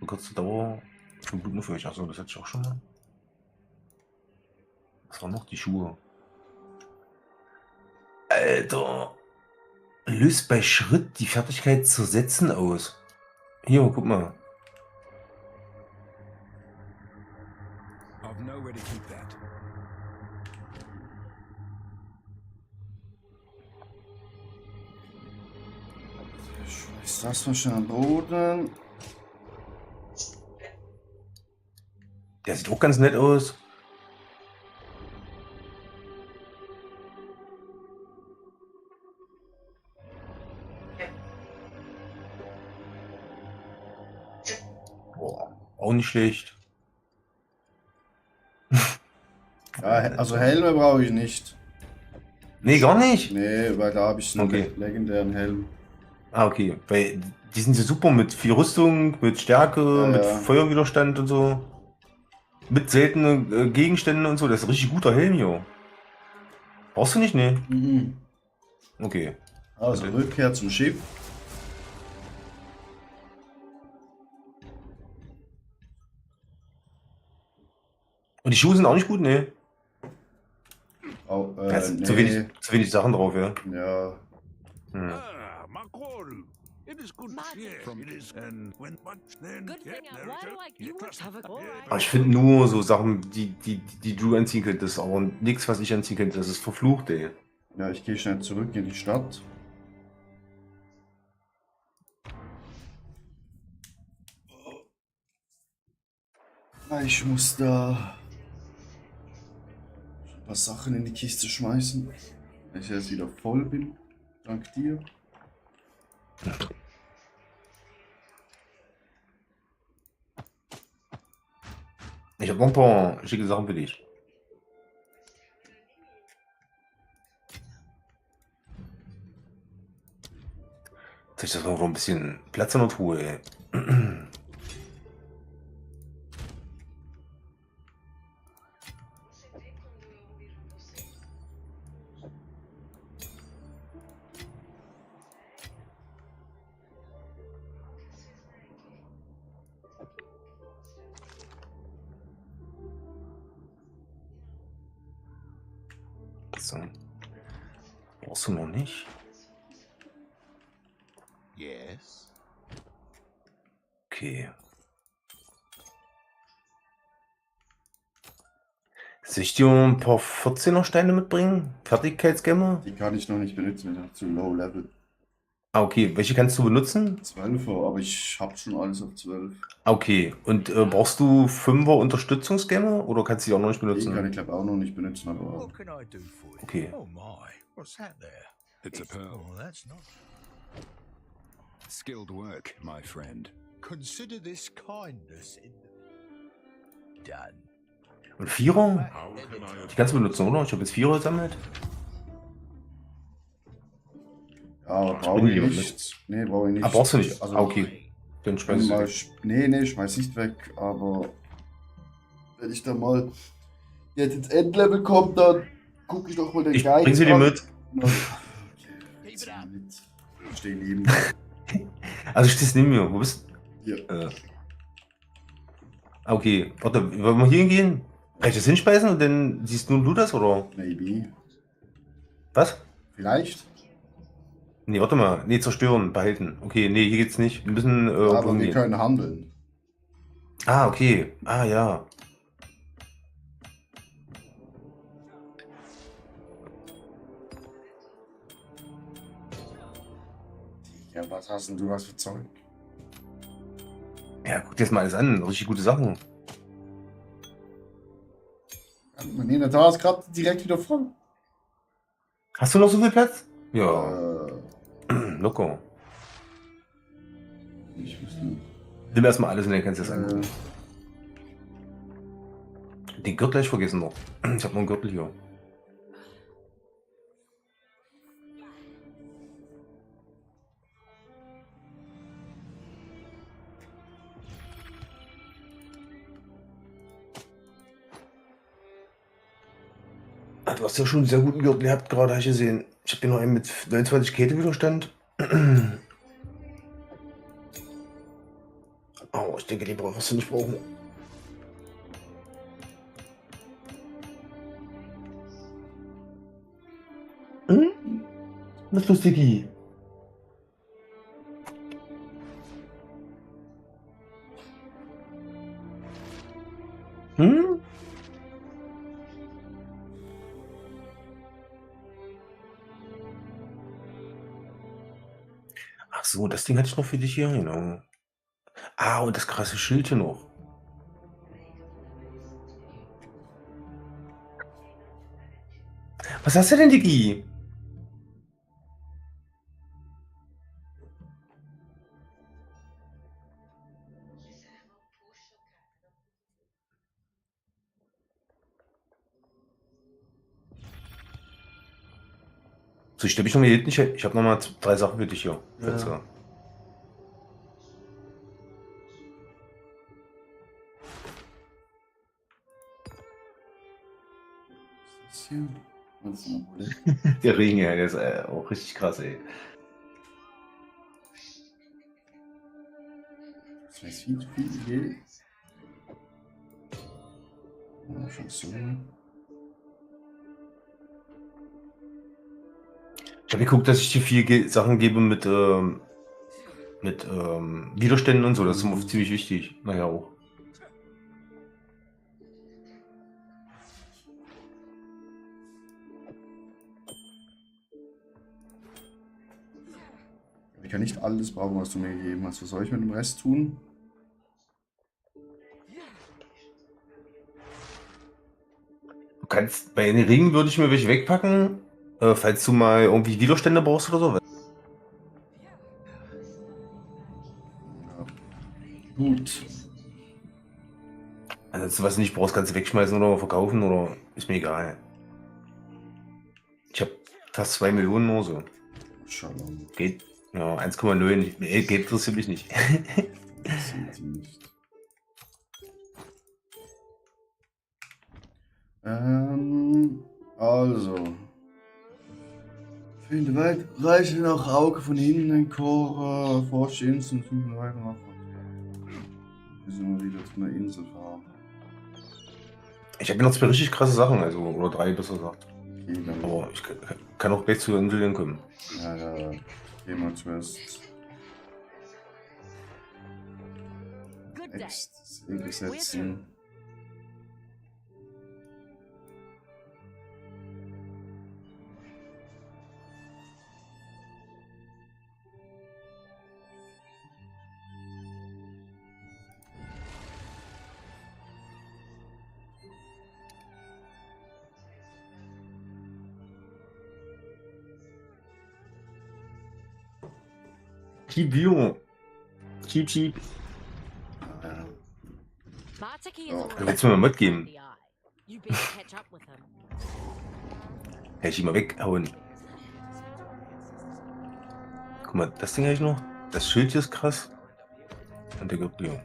So kurze Dauer. Schon Blut nur für euch. Achso, das hatte ich auch schon mal. Was waren noch die Schuhe? Alter. Löst bei Schritt die Fertigkeit zu setzen aus. Hier, guck mal. I've nowhere to keep that. Ist das noch schon am Boden? Der sieht auch ganz nett aus. Boah, auch nicht schlecht. Ja, also Helme brauche ich nicht. Nee, gar nicht. Nee, weil da habe ich einen Okay. legendären Helm. Ah, okay. Weil die sind ja super mit viel Rüstung, mit Stärke, Ja, mit ja. Feuerwiderstand und so. Mit seltenen Gegenständen und so. Das ist ein richtig guter Helm hier. Brauchst du nicht? Nee. Mhm. Okay. Also Rückkehr zum Schiff. Und die Schuhe sind auch nicht gut? Nee. Oh, Da sind nee. zu wenig Sachen drauf, ja. Ja. Hm. Ah, Makol. It is good cheer. From- It is, and when much then Good get thing I why do I you would have a alright. Aber ich finde nur so Sachen, die du anziehen könntest, aber nichts, was ich anziehen könnte. Das ist verflucht, ey. Ja, ich gehe schnell zurück in die Stadt. Ich muss da ein paar Sachen in die Kiste schmeißen, weil ich jetzt wieder voll bin. Dank dir. Ich habe noch ein paar schicke Sachen für dich. Jetzt ist das noch ein bisschen Platz in der Truhe, ey. So. Brauchst du noch nicht? Yes. Okay. Soll ich dir ein paar 14er Steine mitbringen? Fertigkeitsgämme? Die kann ich noch nicht benutzen, wir sind zu low level. Ah, okay. Welche kannst du benutzen? 12er, aber ich habe schon alles auf 12. Ah, okay. Und brauchst du 5er Unterstützungsgämme oder kannst du die auch noch nicht Die kann benutzen? ich glaube auch noch nicht benutzen, aber What can I do for you? Okay. Oh my, what's that there? It's a pearl. Oh, that's not. Skilled work, my friend. Consider this kindness in. Done. Und Vierer? How can I Die kannst du benutzen, oder? Ich habe jetzt Vierer gesammelt. ja, aber brauche ich die nicht. Nee, brauche ich nicht. Ah, brauchst du nicht? Also, Ah, okay. Dann schmeiß mal, ich. nee, schmeiß nicht weg, aber wenn ich dann mal jetzt ins Endlevel komme, dann gucke ich doch mal den Ich Guide bring sie dir an. mit. Okay, mit. Ich stehe neben dir. Also ich stehst neben mir. Wo bist Hier. du? Okay, warte, wollen wir hier hingehen? Kann ich das hinspeisen und dann siehst nur du das, oder? Maybe. Was? Vielleicht. Nee, warte mal. Nee, zerstören, behalten. Okay, nee, hier geht's nicht. Wir müssen Aber irgendwo wir hingehen. können handeln. Ah, okay. Ah, ja. Ja, was hast denn du was für Zeug? Ja, guck dir das mal alles an. Richtig gute Sachen. Nee, da ist gerade direkt wieder voll. Hast du noch so viel Platz? Ja, locker. Ich wüsste nicht. Nimm erstmal alles und dann kannst du das angucken. Den Gürtel hab ich vergessen noch. Ich habe noch einen Gürtel hier. Ah, du hast ja schon einen sehr guten Gürtel gehabt, gerade habe ich gesehen. Ich habe hier noch einen mit 29 Kältewiderstand. Oh, ich denke, die brauchst du nicht brauchen. Hm? Was ist lustig? Hm? Ach so, das Ding hatte ich noch für dich hier, genau. Ah, und das krasse Schild hier noch. Was hast du denn, Diggi? So, ich glaube, ich noch mal hinten. Ich habe noch mal 3 Sachen für dich hier. Ja. So. Was ist hier? Was ist denn wohl? Der Regen, ja, der ist auch richtig krass, ey. Das wäre viel zu viel Idee. Ja, schon so. Ich habe geguckt, dass ich dir 4 Sachen gebe mit Widerständen und so. Das ist immer ziemlich wichtig. Naja, auch. Ich kann nicht alles brauchen, was du mir gegeben hast. Was soll ich mit dem Rest tun? Du kannst, bei den Ringen würde ich mir welche wegpacken, falls du mal irgendwie Widerstände brauchst oder so. Ja. Gut. Also, was du nicht brauchst, kannst du wegschmeißen oder verkaufen oder ist mir egal. Ich habe fast 2 Millionen nur so. Shalom. Geht. Ja, 1,9. Nee, geht interessiert mich nicht. Das sieht sie nicht. Also. Finde weit, reiche nach Auge von hinten in Chor, forsche und suchen weiter nach. Wir sind mal wieder zu einer Insel fahren. Ich habe hier noch 2 richtig krasse Sachen, also, oder 3 besser gesagt. Okay, dann. Aber ich kann auch gleich zur Insel kommen. Ja, gehen wir zuerst. Good day. Ex setzen. Keep View. Cheap. Barteki is Oh, already willst du mir mal mitgeben? the eye. You better catch up with him. Hätte ich ihn mal weghauen. Guck mal, das Ding habe ich noch. Das Schild hier ist krass. Und der Gürtel.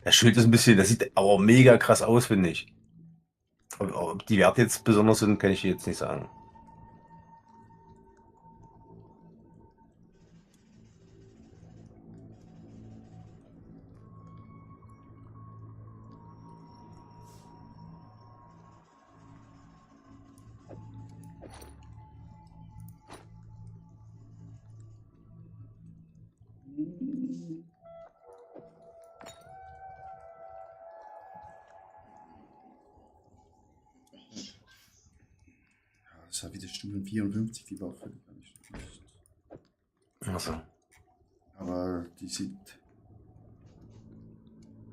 Das Schild ist ein bisschen, das sieht aber mega krass aus, finde ich. Ob die Werte jetzt besonders sind, kann ich jetzt nicht sagen. Das war wieder Stufen 54, die Waffe. Die kann ich nicht. Also. Aber die sieht.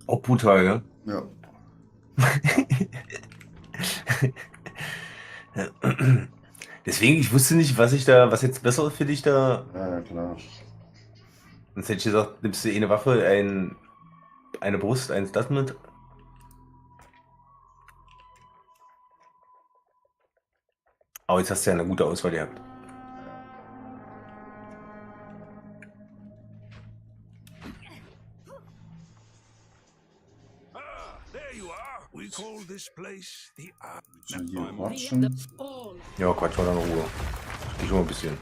Auch brutal, ja? Ja. Deswegen, ich wusste nicht, was jetzt besser für dich da. Ja, klar. Sonst hätte ich gesagt, nimmst du eine Waffe, eine Brust, eins das mit. Aber jetzt hast du ja eine gute Auswahl gehabt. There you are. We call this place the Schon hier quatschen. Ja, Quatsch, mal in Ruhe. Ich schon mal ein bisschen.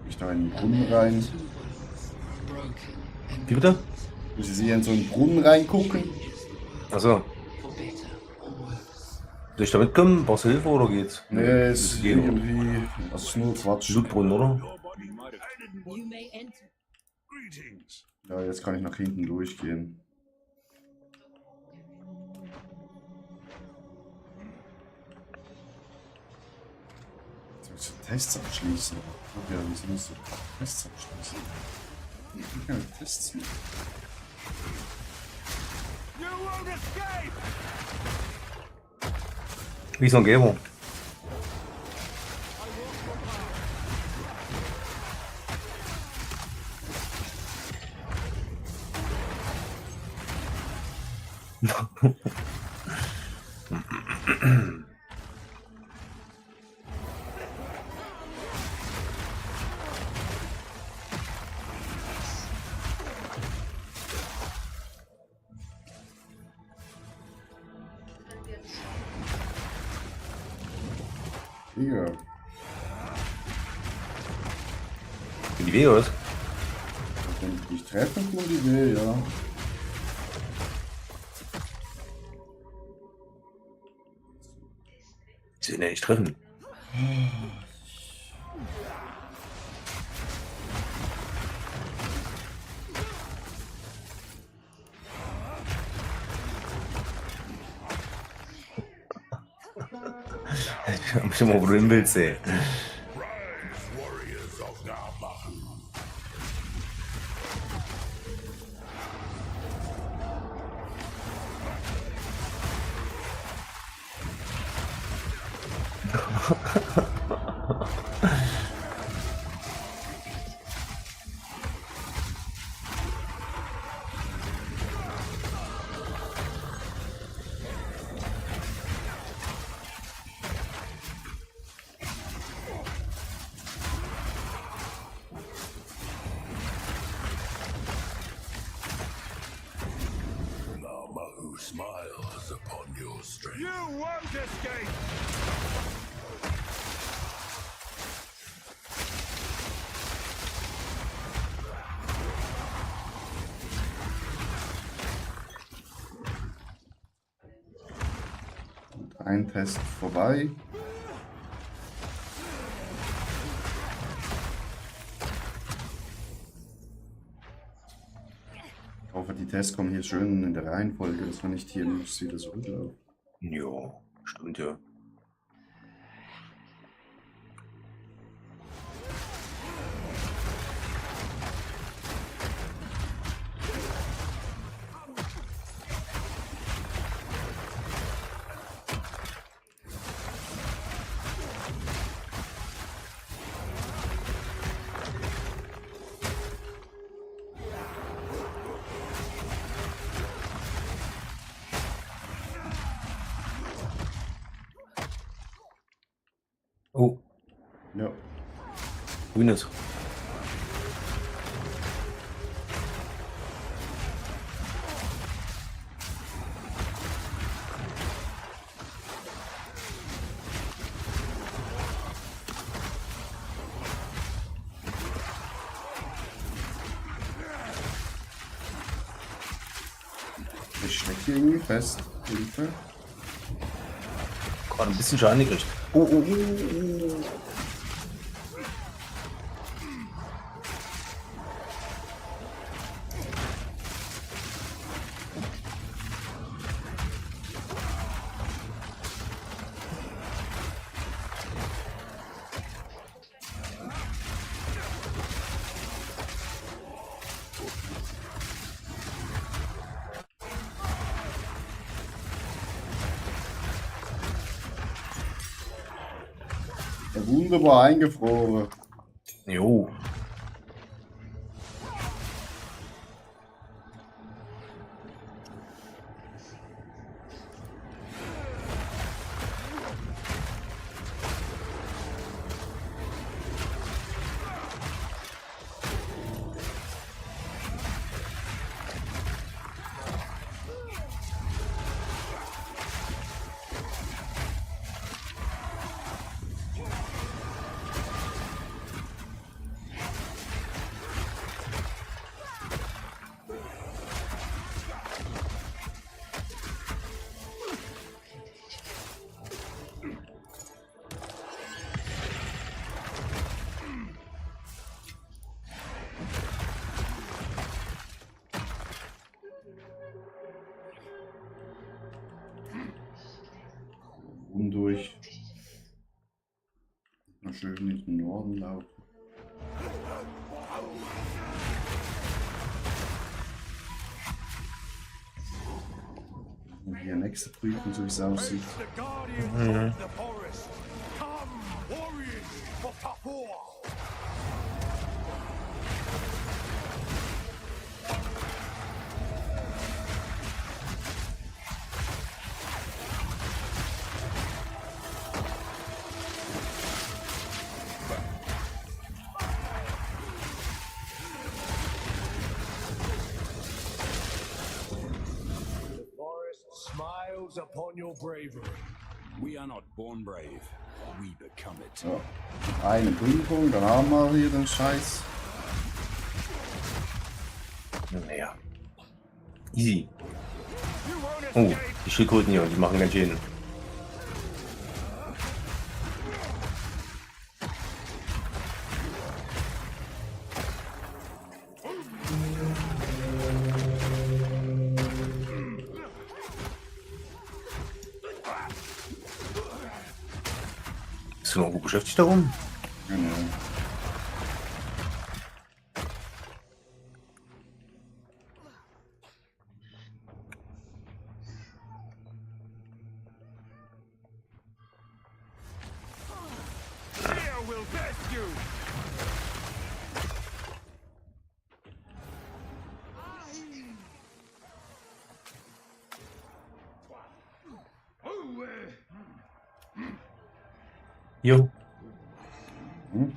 Ich da in den Brunnen rein. Wie bitte? Muss ich hier in so einen Brunnen reingucken? Achso. Soll ich da mitkommen? Brauchst du Hilfe oder geht's? Nee, ist Das geht, oder? irgendwie. Das ist nur Quatsch. Blutbrunnen, oder? Your body might have. Greetings. Ja, jetzt kann ich nach hinten durchgehen. Soll ich so Tests abschließen? Ja, wieso musst du Tests abschließen? Ich will keine Tests mehr. You won't escape. Wie ist noch Gebo? Digga. Für die Wege, oder? Wenn ich dich treffe, tun die weh, ja. Sie sind ja nicht treffen. Ich hab schon mal, wo du hin willst, ey. Warriors of Narbahu. Narbahu smiles upon your strength. You won't escape. Ein Test vorbei. Ich hoffe, die Tests kommen hier schön in der Reihenfolge, dass man nicht hier nicht wieder so rüberläuft. Jo, stimmt ja. Oh, Ja. grünes. Ich stecke hier irgendwie fest. Hilfe. Gerade ein bisschen Schaden gekriegt. Oh. Ja, wunderbar eingefroren. Jo. oben durch. Mal schön in den Norden laufen. Und hier nächste prüfen, so wie es aussieht. The guardian of the forest. Come, warriors for Tapor. Smiles upon your bravery. We are not born brave. We become it. So, eine Prüfung, dann haben wir hier den Scheiß. Naja. Easy. Oh, die Schildkröten hier, die machen ganz schön. Bist du noch gut beschäftigt darum? Genau. Fear will best you. Jo. Hm?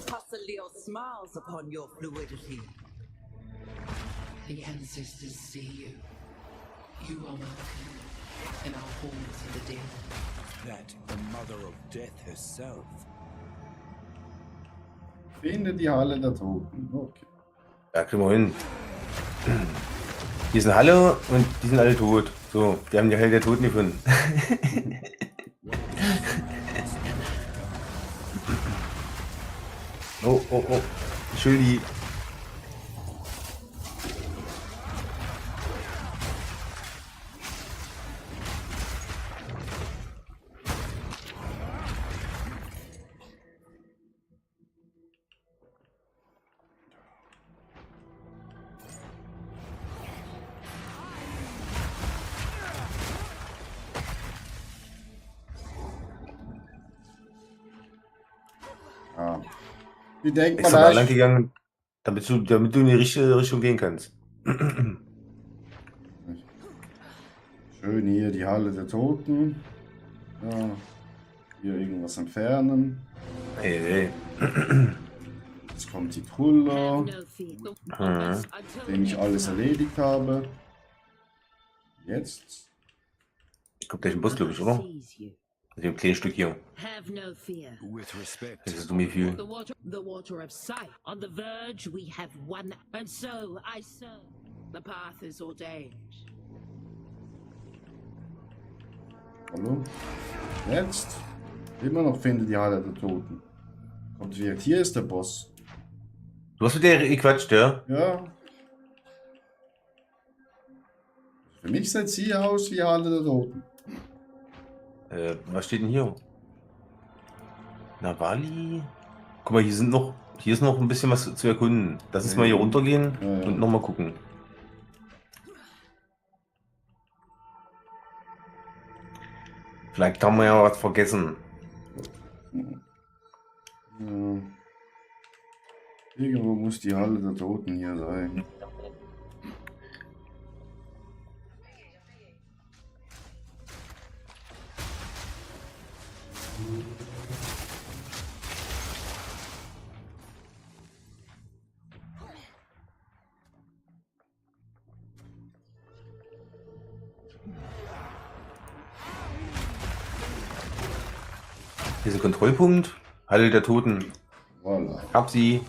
Tassalio smiles upon your fluidity. The ancestors see you. You are welcome in our halls of the dead. That the mother of death herself. Finde die Halle der Toten. Okay. Ja, kriegen wir hin. Hier ist eine Halle und die sind alle tot. So, wir haben die Halle der Toten gefunden. Oh, oh, oh. Schuldi. Ja. Wie denkt Ist man aber da? lang gegangen, damit du in die richtige Richtung gehen kannst. Schön hier die Halle der Toten. Ja. Hier irgendwas entfernen. Hey, hey. Jetzt kommt die Trulla, dem ich alles erledigt habe. Jetzt. Kommt gleich ein Bus, glaube ich, oder? Mit dem kleinen Stück hier. Have no fear. With respect. Das ist dumm Gefühl. The water of sight. On the verge, we have one, and so I serve. The path is ordained. Hallo? Jetzt. Immer noch finde die Halle der Toten. Kommt direkt. Hier ist der Boss. Du hast mit der gequatscht, ja? Ja. Für mich sieht sie aus wie Halle der Toten. Was steht denn hier? Navali? Guck mal, hier ist noch ein bisschen was zu erkunden. Lass uns mal hier runtergehen und nochmal gucken. Vielleicht haben wir ja was vergessen. Ja. Irgendwo muss die Halle der Toten hier sein. Hier ist ein Kontrollpunkt. Halle der Toten. Voilà. Hab sie.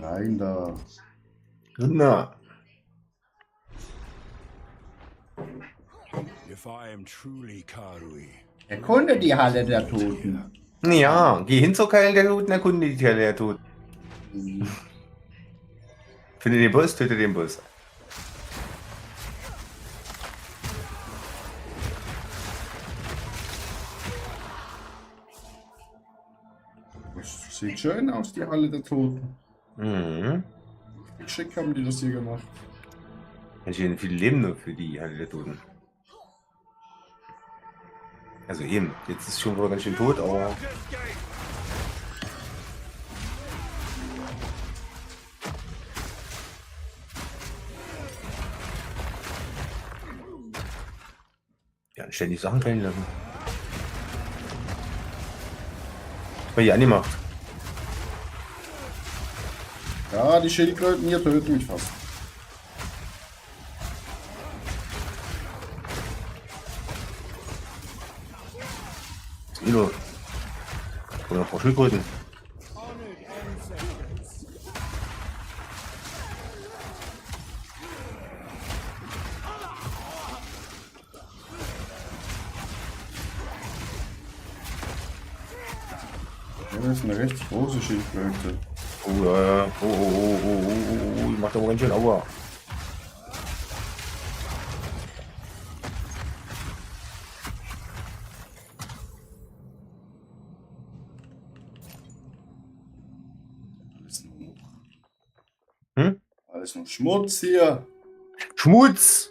Rein da. Na. If I am truly Karui, Erkunde die Halle der Toten. Ja, geh hin zur Keil der Toten, erkunde die Halle der Toten. Finde den Boss, töte den Boss. Das sieht schön aus, die Halle der Toten. Mhm. Schick haben die das hier gemacht. Entstehen viele Leben nur für die Halle der Toten. Also eben, jetzt ist schon wohl ganz schön tot, aber... Ja, ständig Sachen fallen lassen. Das war ja angemacht. Ja, die Schildkröten hier töten mich fast. Was ist denn los? Oder Frau Schildkröten? Ja, das ist eine recht große Schildkröte. Oh, ja. Oh, ich mach da mal ganz schön Aua. Alles noch Schmutz hier. Schmutz!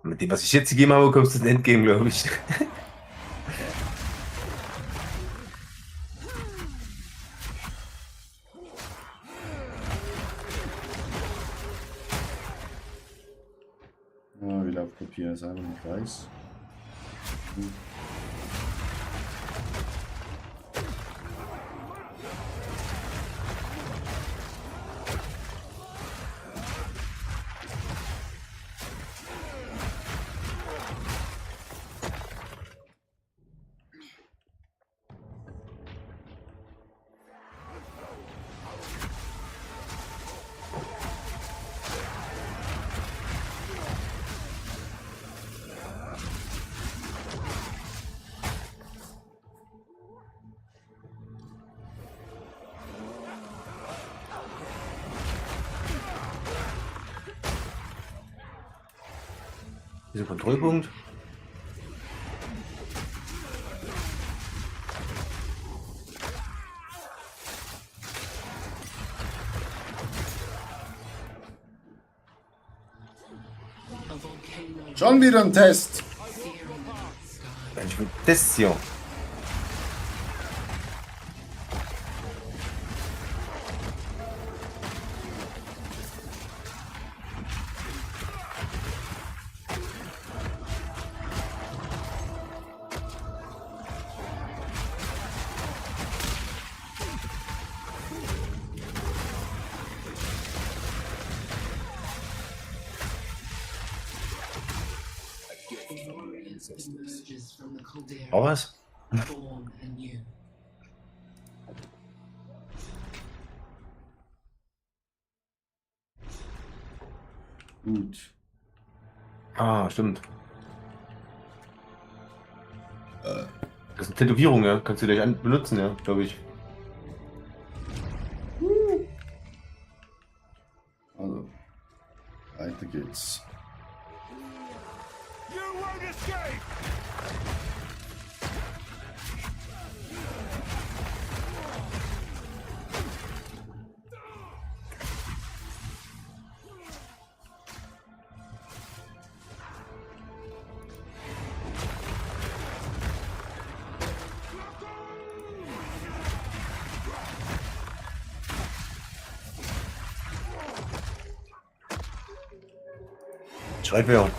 Mit dem, was ich jetzt gegeben habe, kommst du ins Endgame, glaube ich. Ja, wieder auf Papier ist einfach nicht weiß. Dieser Kontrollpunkt. Schon wieder ein Test. Mensch, mit das hier. Emerges from the caldera, Auch was? born anew. Gut. Ah, stimmt. Das ist eine Tätowierung, ja. Kannst du gleich benutzen, ja, glaube ich. Also, weiter geht's. you won't escape! Schreibwehr.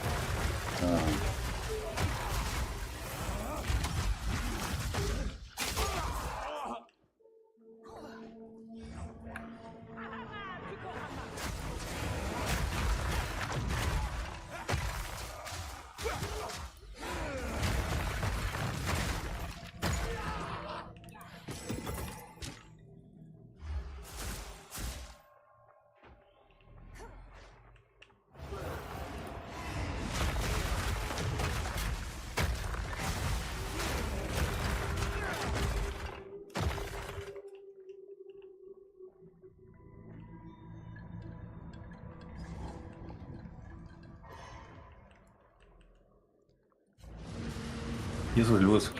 Hier ist was los.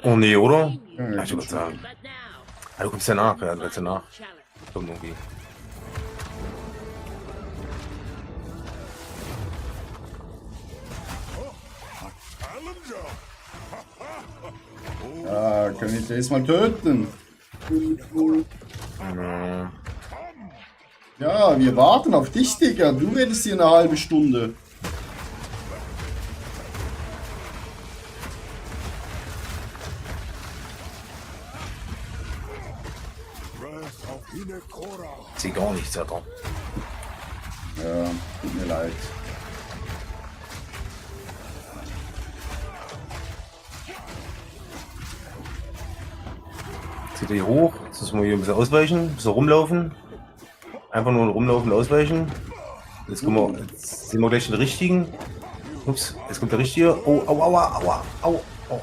Oh nee, oder? Ja, Ja, ich würde sagen. Ah, du kommst ja nach, ja, du kommst ja nach. Kommt irgendwie. Ja, kann ich das mal töten? Ja. Ja, wir warten auf dich, Digga. Du redest hier eine halbe Stunde. Ich sehe gar nichts, Alter. Ja, tut mir leid. Zieht er hier hoch. Jetzt müssen wir hier ein bisschen ausweichen, ein bisschen rumlaufen. Einfach nur rumlaufen, ausweichen. Jetzt sehen wir gleich den richtigen. Ups, jetzt kommt der richtige. Oh, aua, aua, aua, au, au.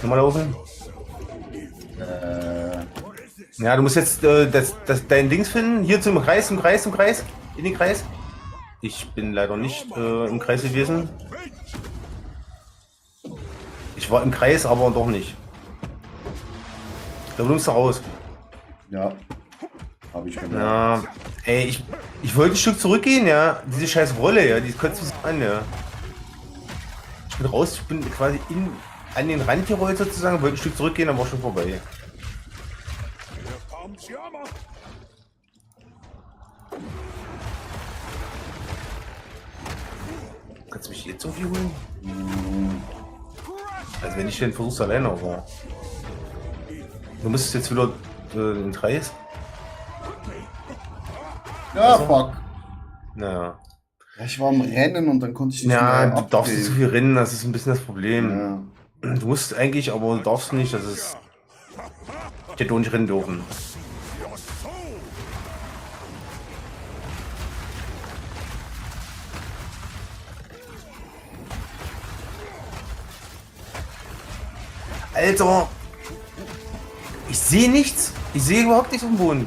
Nochmal laufen. Ja, du musst jetzt dein Dings finden. Hier zum Kreis, im Kreis. In den Kreis. Ich bin leider nicht im Kreis gewesen. Ich war im Kreis, aber doch nicht. Da kommst du raus. Ja. Habe ich gemerkt. Ja. Ey, ich wollte ein Stück zurückgehen, ja. Diese scheiß Rolle, ja. Die kotzt mich an, ja. Ich bin raus, ich bin quasi an den Rand gerollt sozusagen, wollte ein Stück zurückgehen, dann war schon vorbei. Kannst du mich jetzt irgendwie holen? Also wenn ich den versuch's alleine, aber... Du müsstest jetzt wieder den Kreis. Ja, fuck. Naja. Ja, ich war am Rennen und dann konnte ich nicht Ja, mehr du darfst nicht abdrehen. so viel rennen, das ist ein bisschen das Problem. Ja. Du musst eigentlich, aber du darfst nicht, das ist... Ich hätte auch nicht rennen dürfen. Alter! Ich sehe nichts! Ich sehe überhaupt nichts auf dem Boden.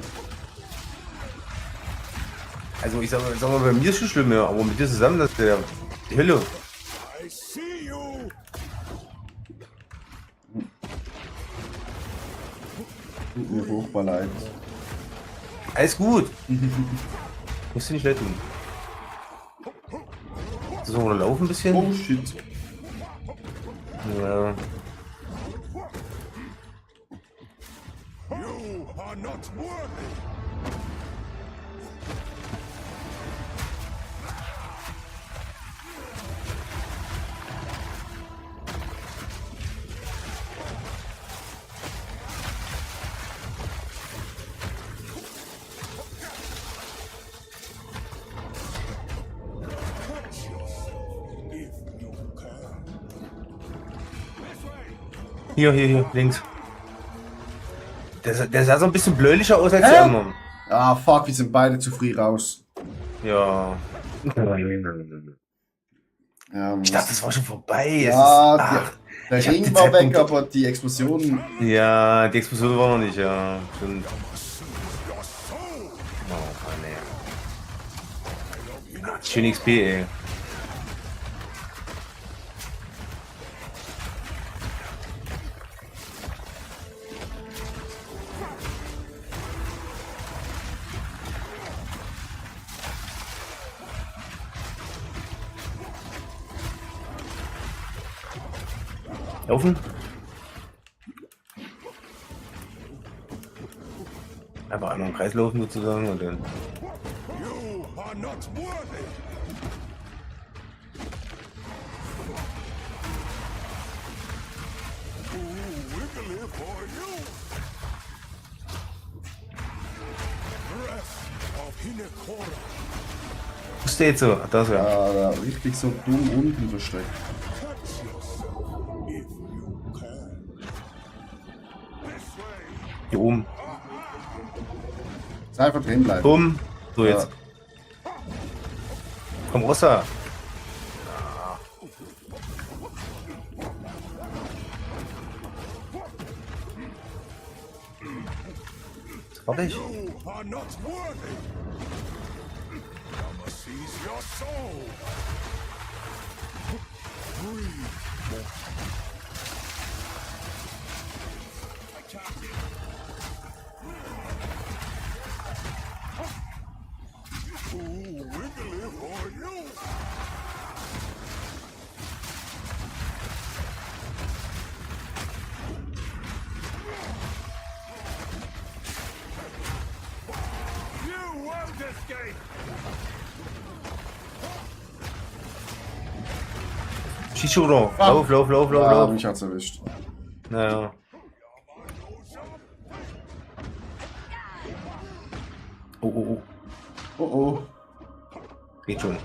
Also ich sag mal, bei mir ist schon schlimm, ja, aber mit dir zusammen, das ist der die Hölle. Tut mir furchtbar leid. Alles gut. Musst du nicht leid tun. So, oder laufen ein bisschen? Oh shit. Ja. You are not worthy. Hier, links. Der sah so ein bisschen bläulicher aus als die anderen. Ah, fuck, wir sind beide zu früh raus. Ja. Ja, Ich dachte, das war schon vorbei. Ja, der ich hab Ring die war weg, Zeitpunkte- aber die Explosion. Ja, die Explosion war noch nicht, ja. Stimmt. Oh Mann, ey. Schön XP, ey. Laufen. Einfach einmal im Kreis laufen sozusagen und dann. You are not worthy. Wiggly for you. Breath of Hinekora. Wo ist der jetzt so? Ach, da ist er. Ja, da richtig so dumm unten versteckt. Hier oben. Sei einfach drin bleiben. Bumm. So jetzt. Komm raus da. Fertig. You are not worthy. I must seize your soul. Breathe, mortal. I can't get Ooh, wiggly for you. You won't escape. Schieß schon drauf. Lauf, lauf, lauf, lauf, Ja, lauf. mich hat's erwischt. Naja. Oh, oh, oh. Oh oh. Geht schon.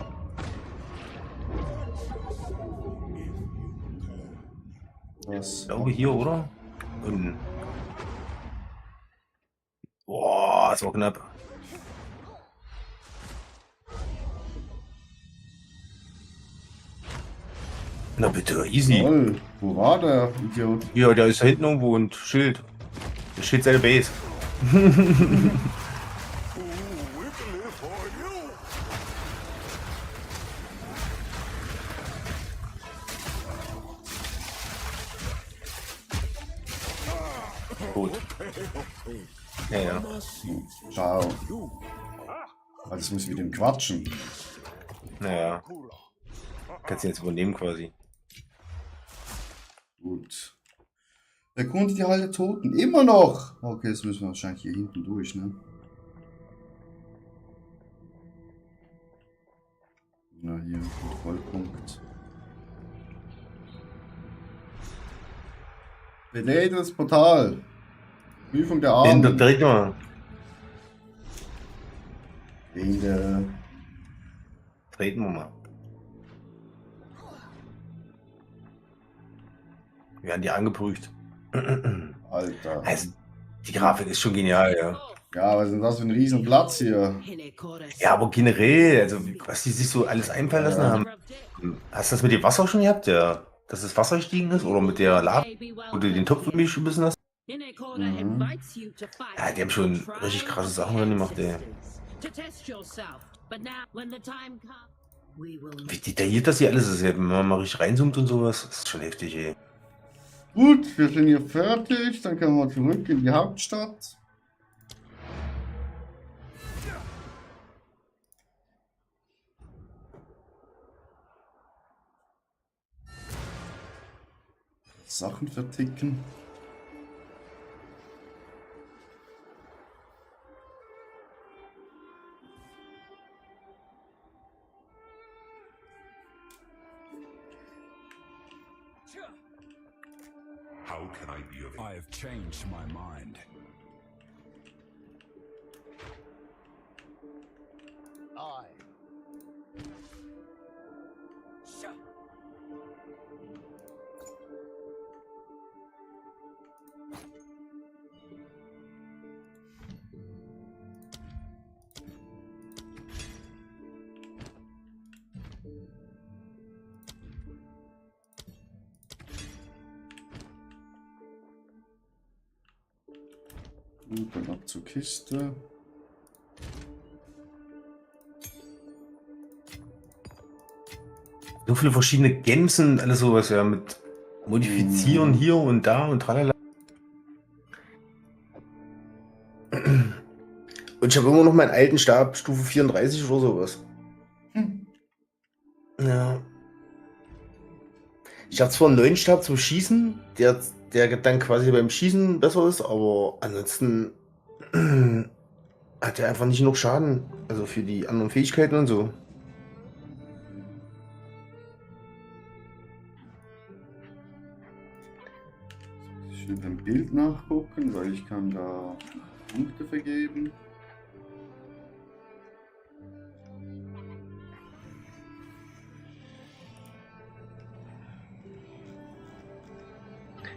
Was? Ich glaube hier, oder? Unten. Boah, das war knapp. Na bitte, easy. Toll. Wo war der Idiot? Ja, der ist da hinten irgendwo und Schild. Der steht seine Base. Gut. Ja, ja. Ciao. Also muss ich mit dem quatschen. Naja. Kannst du jetzt übernehmen quasi. Gut. Erkundet die Halle der Toten. Immer noch! Okay, jetzt müssen wir wahrscheinlich hier hinten durch, ne? Na, hier, Vollpunkt. Benete das Portal. Prüfung der Den Armen. dritten mal. Treten wir mal. Wir werden die angeprüft. Alter. Also, die Grafik ist schon genial, ja. Ja, was ist denn das für ein Riesenplatz hier? Ja, aber generell, also was die sich so alles einfallen lassen haben. Hast du das mit dem Wasser schon gehabt, ja? Dass das Wasser gestiegen ist? Oder mit der Lava, wo du den Topf irgendwie geschmissen hast? Mhm. Ja, die haben schon richtig krasse Sachen drin gemacht, ey. Wie detailliert das hier alles ist, wenn man mal richtig reinzoomt und sowas, das ist schon heftig, ey. Gut, wir sind hier fertig. Dann können wir zurück in die Hauptstadt. Sachen verticken. How can I be of I have changed my mind. Gut, dann ab zur Kiste. So viele verschiedene Games und alles sowas, ja, mit Modifizieren hier und da und tralala. Und ich habe immer noch meinen alten Stab, Stufe 34 oder sowas. Ja. Ich habe zwar einen neuen Stab zum Schießen, der dann quasi beim Schießen besser ist, aber ansonsten hat er einfach nicht genug Schaden. Also für die anderen Fähigkeiten und so. Ich will beim Bild nachgucken, weil ich kann da Punkte vergeben.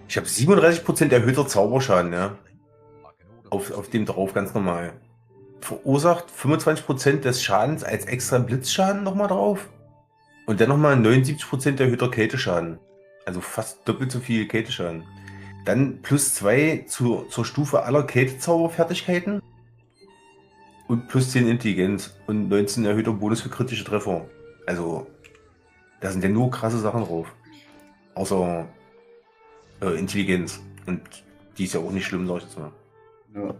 Ich habe 37% erhöhter Zauberschaden, ja. Auf dem drauf, ganz normal. verursacht 25% des Schadens als extra Blitzschaden nochmal drauf. Und dann nochmal 79% erhöhter Kälteschaden. Also fast doppelt so viel Kälteschaden. Dann +2 zur Stufe aller Kältezauberfertigkeiten. Und +10 Intelligenz. Und 19 erhöhter Bonus für kritische Treffer. Also, da sind ja nur krasse Sachen drauf. Außer Intelligenz. Und die ist ja auch nicht schlimm, sag ich jetzt mal. Ja.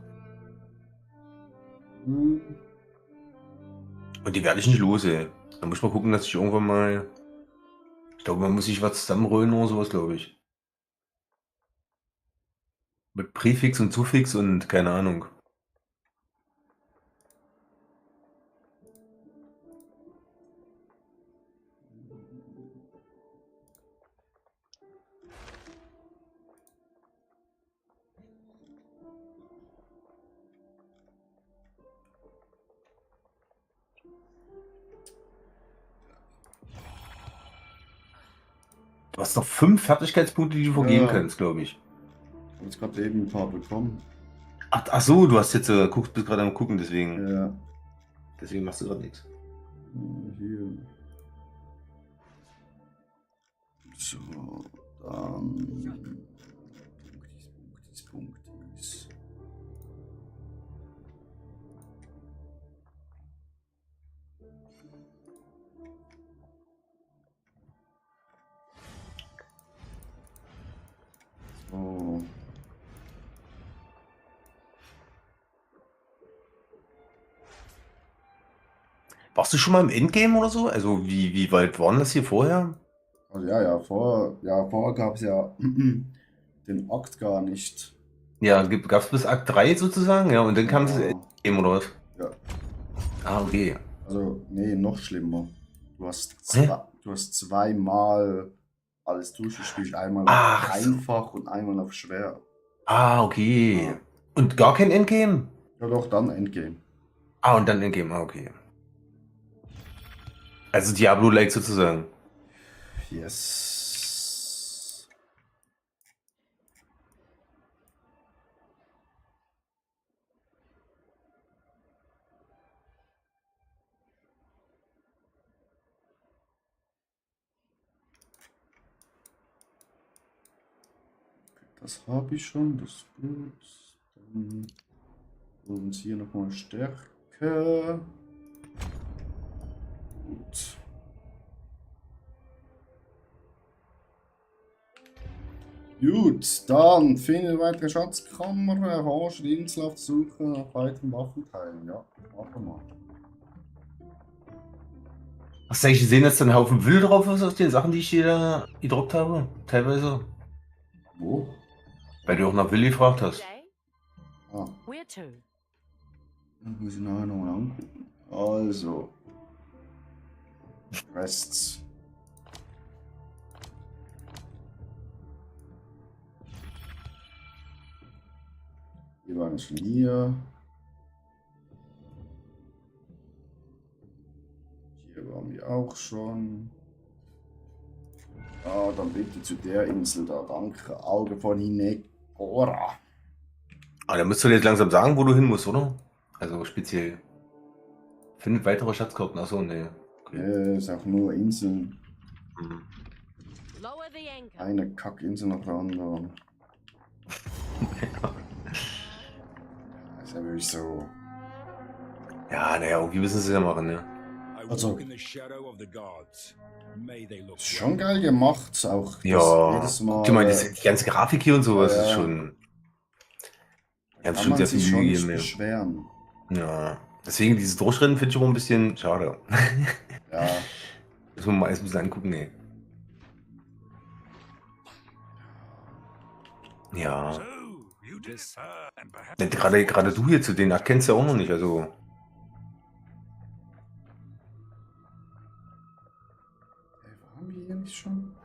Und die werde ich nicht los, ey. Da muss ich mal gucken, dass ich irgendwann mal... Ich glaube, man muss sich was zusammenrollen oder sowas, glaube ich. Mit Präfix und Suffix und keine Ahnung. Du hast noch 5 Fertigkeitspunkte, die du vergeben kannst, glaube ich. Ich habe jetzt gerade eben ein paar bekommen. Ach so, du hast jetzt bist gerade am gucken, deswegen. Ja. Deswegen machst du gerade nichts. Hier. So, dann. Punktis. So. Warst du schon mal im Endgame oder so? Also wie weit waren das hier vorher? Also ja, vorher gab es ja den Akt gar nicht. Ja, gab es bis Akt 3 sozusagen? Ja, und dann kam das Endgame oder was? Ja. Ah, okay. Also, nee, noch schlimmer. Du hast zweimal alles durchgespielt. Einmal auf einfach und einmal auf schwer. Ah, okay. Ja. Und gar kein Endgame? Ja doch, dann Endgame. Ah, und dann Endgame, okay. Also Diablo-like sozusagen. Yes. Das habe ich schon, das ist gut. Dann holen wir uns hier nochmal Stärke. Gut. Gut, dann finde weitere Schatzkammer, erforsche die Insel auf der Suche nach weiteren Waffenteilen. Ja, machen wir. Hast du eigentlich gesehen, dass da ein Haufen Müll drauf ist aus den Sachen, die ich hier da gedroppt habe? Teilweise. Wo? Weil du auch nach Will gefragt hast. Ah, Where to? dann muss ich nachher nochmal angucken. Also. Rests. Wir waren schon hier. Hier waren wir auch schon. Ja, dann bitte zu der Insel da. Danke. Auge von Hinekora. Ah, dann müsst du jetzt langsam sagen, wo du hin musst, oder? Also speziell. Findet weitere Schatzkarten. Achso, nee. Okay. Ist auch nur Inseln. Mhm. Lower the anchor. Eine Kackinsel nach der anderen. Das ist ja wirklich so. Ja, naja, irgendwie müssen sie es ja machen, ne? Also, In the shadow of the gods. May they look ist schon geil gemacht. Auch das Ja, jedes Mal. guck mal, die ganze Grafik hier und sowas Ja, ist ja. schon. Ja, kann schon man sehr sich viel schon Mühe nicht gegeben, beschweren. ja. Deswegen dieses Durchrennen finde ich auch ein bisschen schade. Ja. Müssen wir mal alles ein bisschen angucken, ey. Ja. Gerade du hier zu denen erkennst du ja auch noch nicht, also. Waren wir hier nicht schon?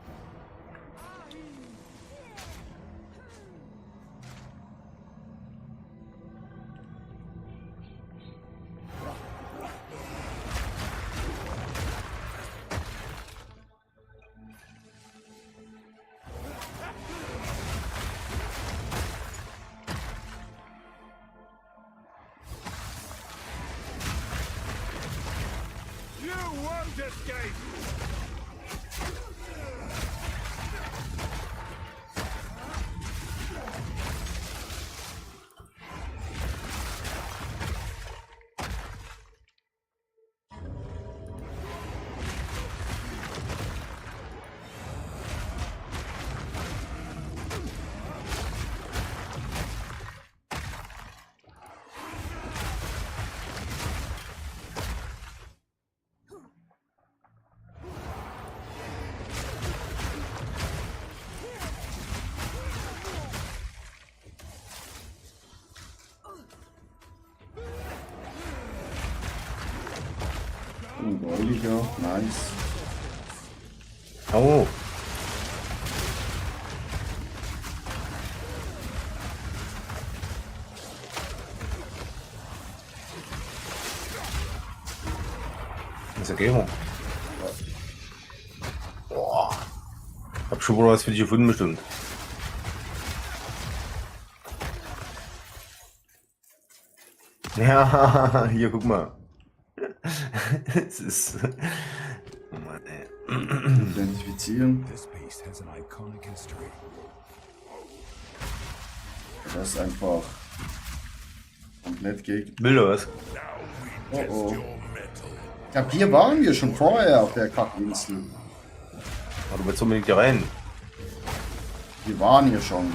Won't escape! Goldiger, nice. Oh. Das ist ja Gero. Boah. Hab schon wohl was für dich gefunden, bestimmt. Ja, hier, guck mal. Es ist. Oh Mann, ey. Identifizieren. This beast has an iconic history. Das ist einfach komplett gegen. Will er was? Oh oh. Ich glaube, hier waren wir schon vorher auf der Kackinsel. Aber du willst unbedingt hier rein. Wir waren hier schon.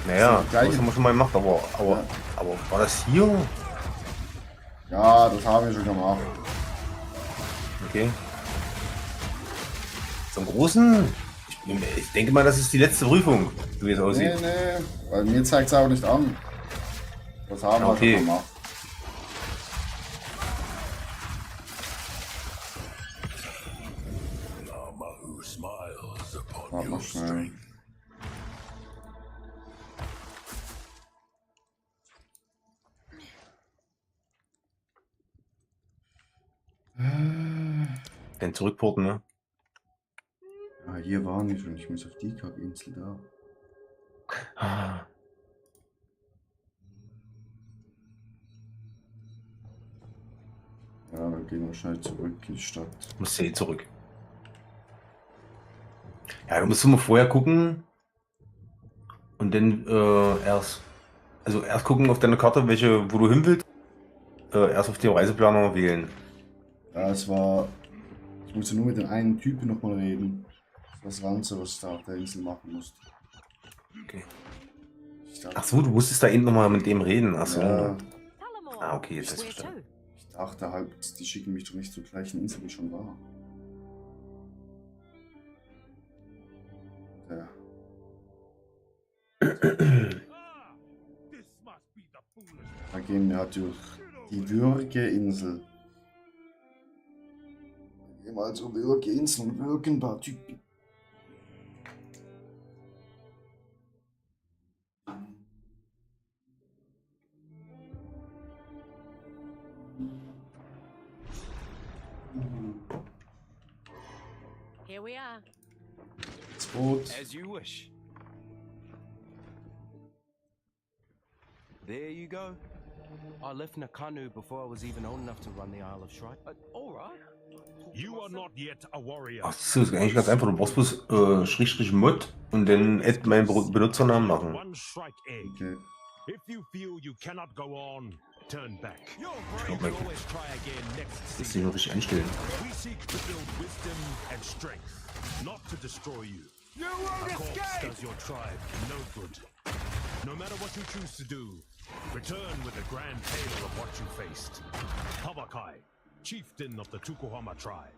Naja, Das das haben wir schon mal gemacht, aber war das hier? Ja, das haben wir schon gemacht. Okay. Zum Großen? Ich denke mal, das ist die letzte Prüfung, so wie es aussieht. Nee, weil mir zeigt es auch nicht an. Das haben wir Okay. schon gemacht. Namahu smiles upon Warte mal your schnell. strength. Den zurückporten, ne? Ja, hier waren wir schon. Ich muss auf die Kackinsel da. Ah. Ja, dann gehen wir schnell zurück in die Stadt. Musst du eh zurück. Ja, du musst immer vorher gucken und dann erst gucken auf deine Karte, wo du hin willst. Erst auf den Reiseplaner wählen. Ja, es war. Ich musste nur mit den einen Typen nochmal reden. Das Ganze, was ich da auf der Insel machen musste. Okay. Ich dachte, Ach so, du musstest da eben nochmal mit dem reden. Ach so. Ja. Ah, okay, jetzt ist Where verstanden. to? ich dachte halt, die schicken mich doch nicht zur gleichen Insel, wie ich schon war. Ja. Da gehen wir halt durch die Würgeinsel. Da gehen wir also Würgeinsel und würgen ein paar Typen. Here we are. Das Boot. As you wish. There you go. I left Nakanu before I was even old enough to run the Isle of Shrike. All right. You are not yet a warrior. Ach so, ist eigentlich ganz einfach. Du brauchst bloß /mod und dann meinen Benutzernamen machen. One Shrike egg. Okay. If you feel you cannot go on, turn back. Your Ich brain glaub, will man always try again next muss season. den nur richtig einstellen. We seek to build wisdom and strength, not to destroy you. You A won't corpse escape! does your tribe no good. No matter what you choose to do, return with a grand tale of what you faced. Habakai, chieftain of the Tukuhama tribe.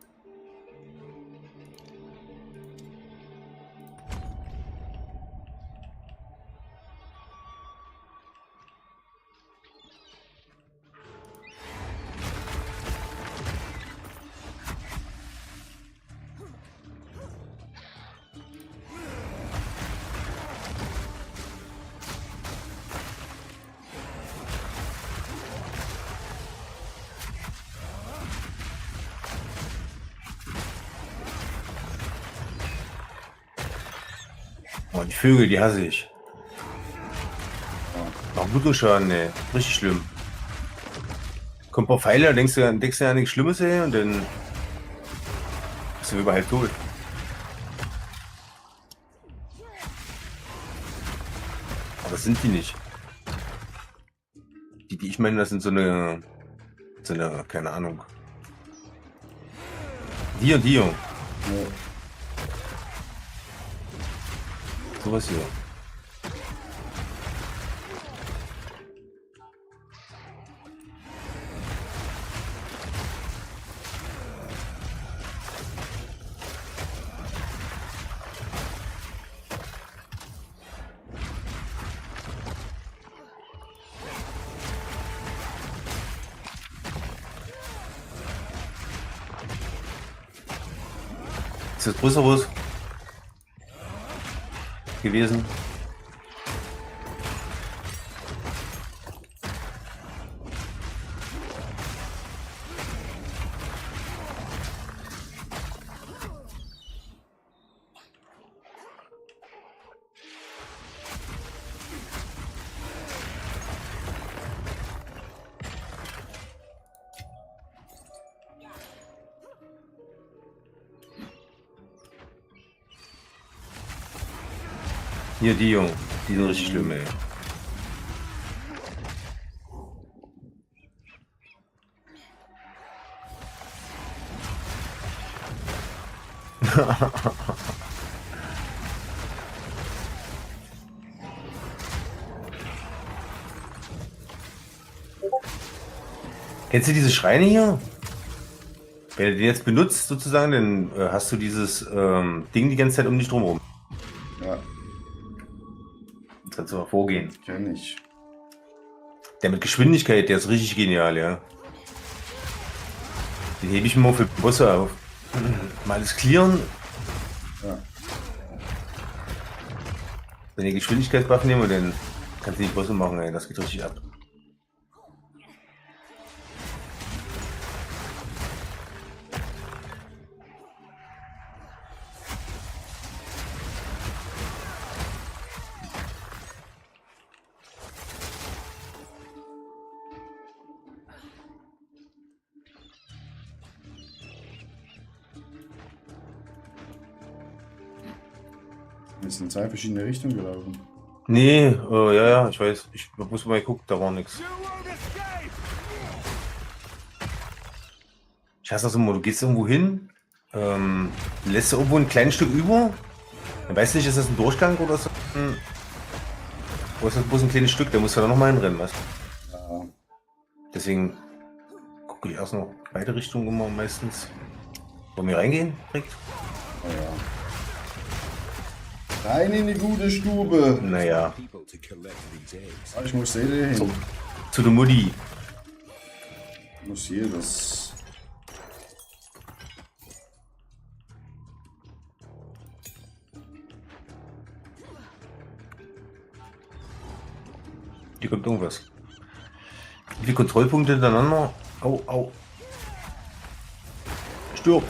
Oh, die Vögel, die hasse ich. Nach Blutschaden, ey. Richtig schlimm. Kommt ein paar Pfeile, denkst du ja nichts Schlimmes, ey, und dann sind wir überall tot. Aber das sind die nicht. Die ich meine, das sind so eine, keine Ahnung. Die und die, Junge. Ja. Sowas hier. Ist das Größeres gewesen? Hier, die Jungen, die sind richtig schlimm, ey. Kennst du diese Schreine hier? Wenn du den jetzt benutzt, sozusagen, dann hast du dieses Ding die ganze Zeit um dich drumherum. Ja. Jetzt kannst du mal vorgehen. Kenn ich. Der mit Geschwindigkeit, der ist richtig genial, ja. Den hebe ich mir mal für Bosse auf. Mal alles clearen. Ja. Wenn ich Geschwindigkeitsbuff nehme, dann kannst du die Bosse machen, ey. Das geht richtig ab. Wir sind in zwei verschiedene Richtungen gelaufen. Nee, ja, ich weiß. Ich muss mal gucken, da war nichts. Ich hasse das immer, du gehst irgendwo hin, lässt du irgendwo ein kleines Stück über, dann weißt du nicht, ist das ein Durchgang oder so? Oder ist das bloß ein kleines Stück, da musst du dann nochmal hinrennen, weißt du? Ja. Deswegen gucke ich erst noch beide Richtungen immer meistens. Wollen wir reingehen direkt? Oh ja. Rein in die gute Stube. Naja. Ah, ich muss hier hin. Zu der Mutti. Ich muss hier das. Hier kommt irgendwas. Wie viele Kontrollpunkte hintereinander? Au, au. Stirb.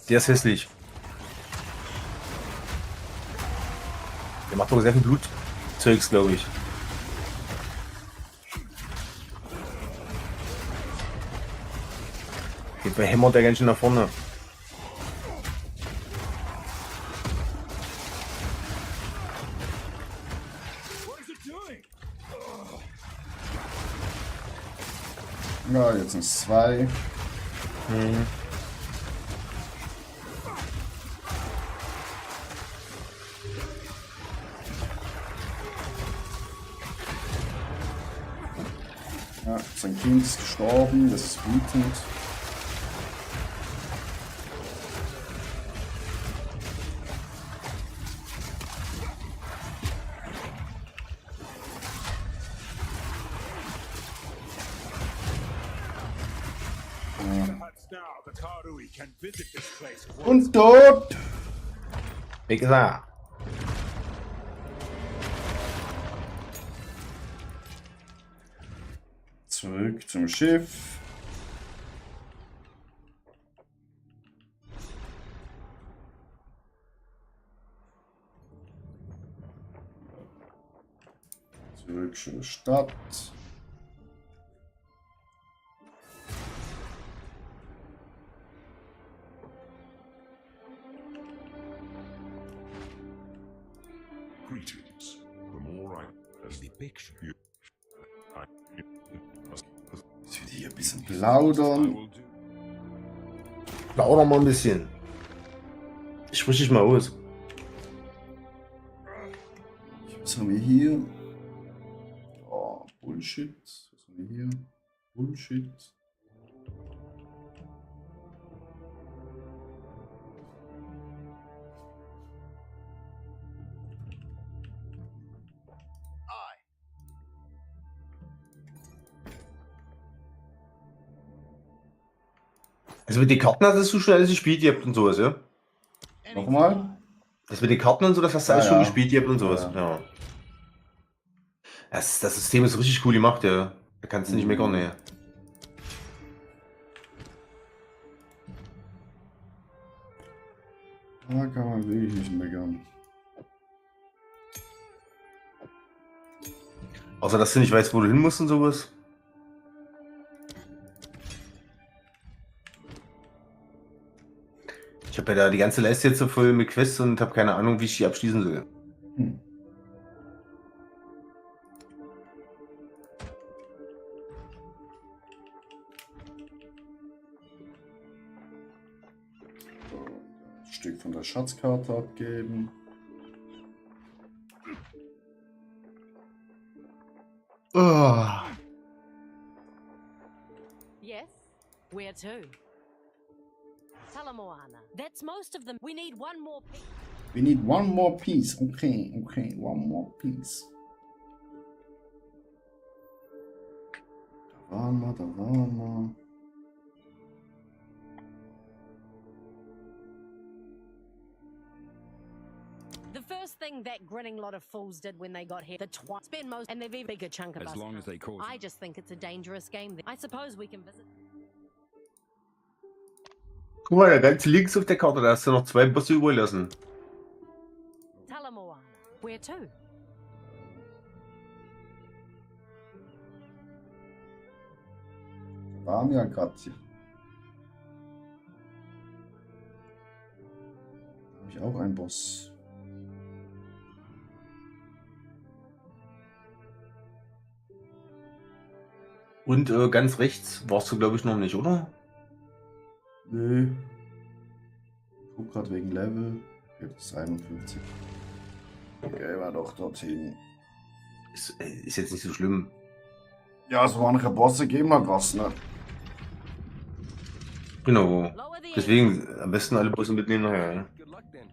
Der ist hässlich. Der macht doch sehr viel Blutzeugs, glaube ich. Geht bei hämmert der ganz schön nach vorne. Ja, jetzt sind es zwei. Mhm. Ja, sein Kind ist gestorben, das ist wütend. Now the Karui can visit this place. Und tot! Wie gesagt. Zurück zum Schiff. Zurück zur Stadt. Greetings. From all right as the picture. Jetzt will ich hier ein bisschen plaudern. Plauder mal ein bisschen. Sprich dich mal aus. Was haben wir hier? Oh, Bullshit. Was haben wir hier? Bullshit. Also mit den Karten hast du schon alles gespielt gehabt und sowas, ja? Nochmal? Das mit den Karten und so, das hast du alles Ja, schon ja. gespielt gehabt und sowas. Ja. Das System ist richtig cool gemacht, ja. Da kannst du nicht meckern, ne. Da kann man wirklich nicht meckern. Außer dass du nicht weißt, wo du hin musst und sowas. Ich habe ja da die ganze Leiste jetzt so voll mit Quests und habe keine Ahnung, wie ich die abschließen soll. Hm. Ein Stück von der Schatzkarte abgeben. Oh. Yes, where to? Talamoana. That's most of them. We need one more piece. We need one more piece. Okay, okay, one more piece. Da waren wir, da waren wir. The first thing that grinning lot of fools did when they got here, the spend most, and they've even bigger chunk of As us. long as they cause I just think it's a dangerous game. I suppose we can visit. Guck mal, ganz links auf der Karte, da hast du noch 2 Bosse überlassen. Talamoana. Where to? Da waren wir ja gerade hier. Da habe ich auch einen Boss. Und ganz rechts warst du, glaube ich, noch nicht, oder? Nö. Ich guck gerade wegen Level. Jetzt 51. Okay, war doch dorthin. Ist jetzt nicht so schlimm. Ja, so manche Bosse geben halt was, ne? Genau. Deswegen am besten alle Bosse mitnehmen nachher. Ja. Good luck then.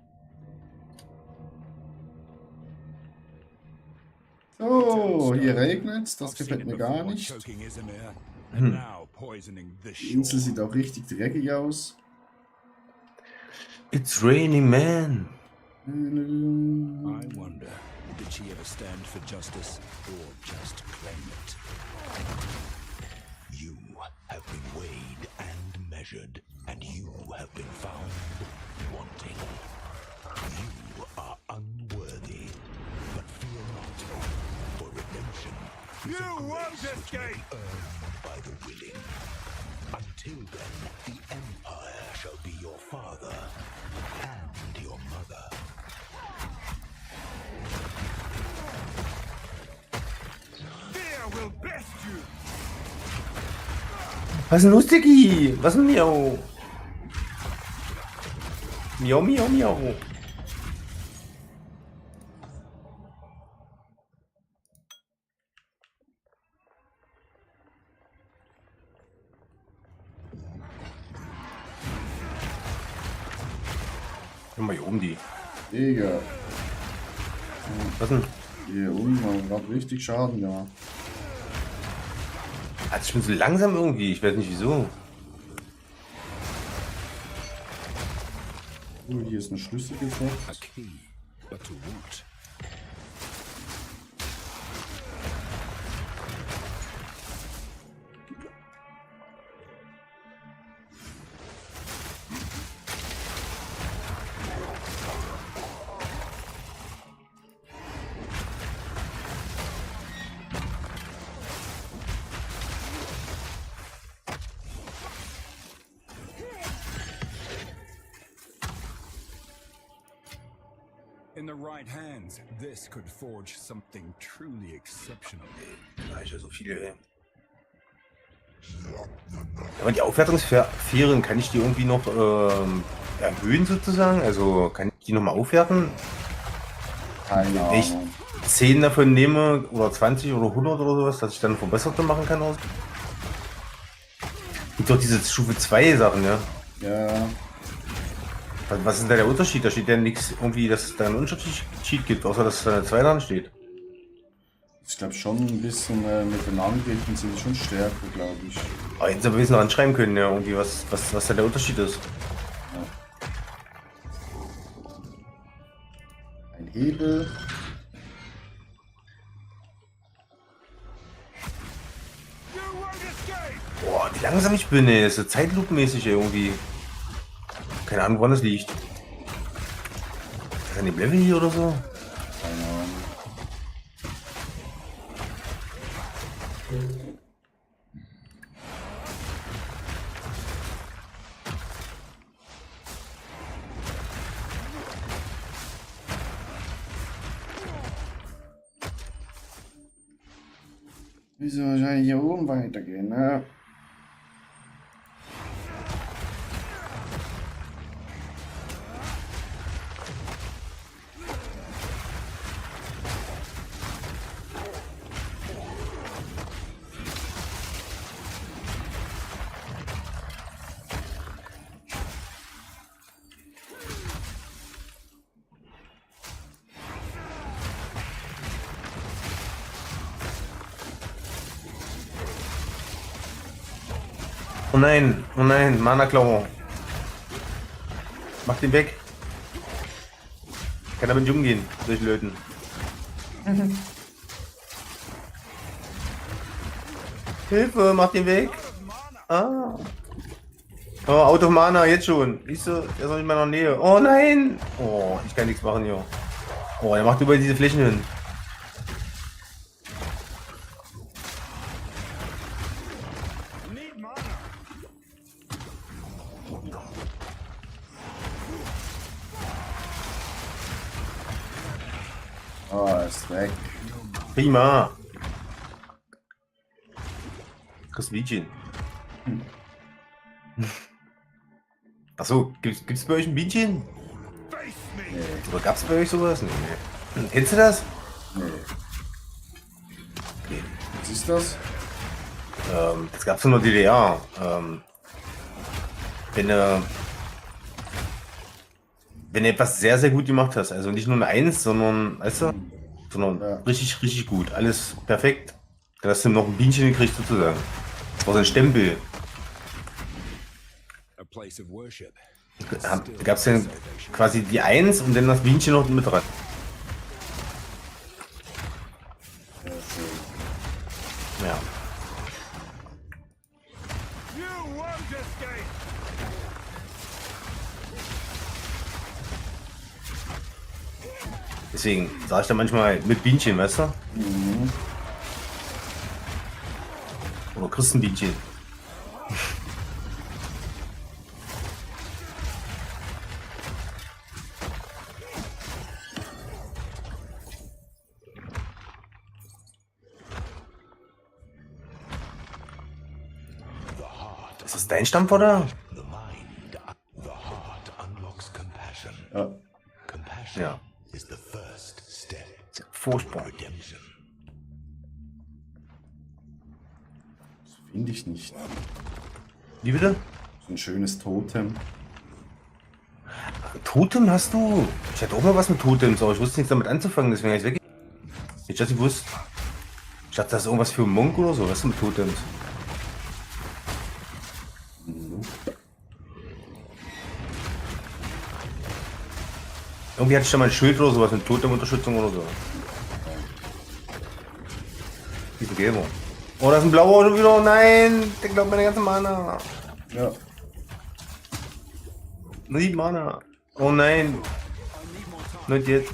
So, hier regnet's. Das gefällt mir gar nicht. Choking Izmir, Hm. and now poisoning the Die Insel shore. sieht auch richtig dreckig aus. It's raining, man. I wonder, did she ever stand for justice or just claim it? You have been weighed and measured, and you have been found wanting. You are unworthy, but fear not, for redemption is You a won't grace which may escape! be earned by the willing. Until then, the Empire shall be your father and your mother. Fear will best you! Was ist denn los, Diggi? Was ist denn Miau? Miau, miau, miau. Guck mal hier oben die. Digga. Was denn? Hier unten haben wir gerade richtig Schaden gemacht. Also ich bin so langsam irgendwie, ich weiß nicht wieso. Oh, hier ist ein Schlüssel A gesetzt. key, but to what? In the right hands, this could forge something truly exceptional. Da ist ja so viele, ey. Aber die Aufwertungssphären, kann ich die irgendwie noch erhöhen sozusagen? Also kann ich die nochmal aufwerten? Keine Wenn ich Ahnung. 10 davon nehme oder 20 oder 100 oder sowas, dass ich dann verbesserte machen kann aus. Gibt doch diese Stufe 2 Sachen, ja? Ja. Was ist denn da der Unterschied? Da steht ja nichts irgendwie, dass es da einen Unterschied gibt, außer dass da eine 2 dran steht. Ich glaube schon ein bisschen mit den Angriffen sind die schon stärker, glaube ich. Aber hätten sie aber ein bisschen ranschreiben können, ja, irgendwie, was da der Unterschied ist. Ein Hebel. Boah, wie langsam ich bin, ey. Das ist so zeitlupenmäßig irgendwie. Keine Ahnung, woran das liegt. Ist das an dem Level hier oder so? Keine Ahnung. Wieso wahrscheinlich hier oben weitergehen, ne? Oh nein, Mana-Klaue. Mach den weg. Kann aber mit Jungen gehen, durchlöten. Hilfe, mach den weg. Ah. Oh, out of Mana, jetzt schon. Siehst du, der ist noch in meiner Nähe. Oh nein. Oh, ich kann nichts machen hier. Oh, er macht über diese Flächen hin. Oh, er ist weg. Prima. Kriegst ein Bienchen. Achso, gibt's bei euch ein Bienchen? Nee. Oder gab's bei euch sowas? Nee. Kennst du das? Nee. Was ist das? Das gab's in der DDR. Wenn du etwas sehr, sehr gut gemacht hast, also nicht nur eine 1, sondern, weißt du, sondern Ja. richtig, richtig gut, alles perfekt, dann hast du noch ein Bienchen gekriegt sozusagen. Das war so ein Stempel. A place of worship. Da gab's dann quasi die 1 und dann das Bienchen noch mit dran. Ja. Deswegen sage ich da manchmal mit Bienchen, weißt du? Mhm. Oder Christenbienchen. Ist das dein Stammvater? Ja. Ja. Is the first step. Furchtbar. Redemption. Das finde ich nicht. Wie bitte? So ein schönes Totem. Totem hast du? Ich hatte auch mal was mit Totems, aber ich wusste nichts damit anzufangen, deswegen habe ich weg. Ich hatte gewusst. Ich dachte, das ist irgendwas für einen Monk oder so, was ist mit Totems? Irgendwie hatte ich da mal ein Schild oder sowas, eine Totem-Unterstützung oder so. Diesen gelber. Oh, das ist ein blauer schon wieder. Nein, der glaubt meine ganze Mana. Ja. 7 Mana. Oh nein. Nicht jetzt.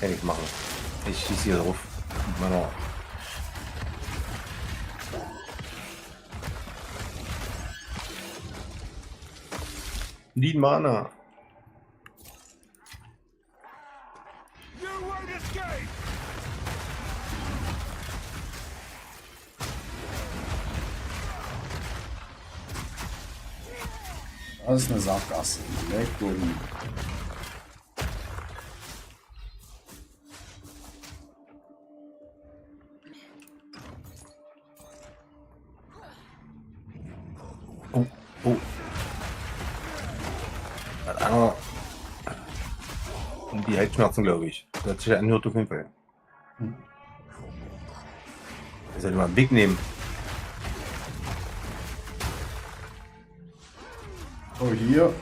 Kann ich machen. Ich schieße hier drauf. Mit meiner Need Mana. Das ist eine Sackgasse. Weg oben. Oh, oh. Und die Halsschmerzen, glaube ich. Das hat sich anhört auf jeden Fall. Ich sollte mal einen Blick nehmen. Oh, hier.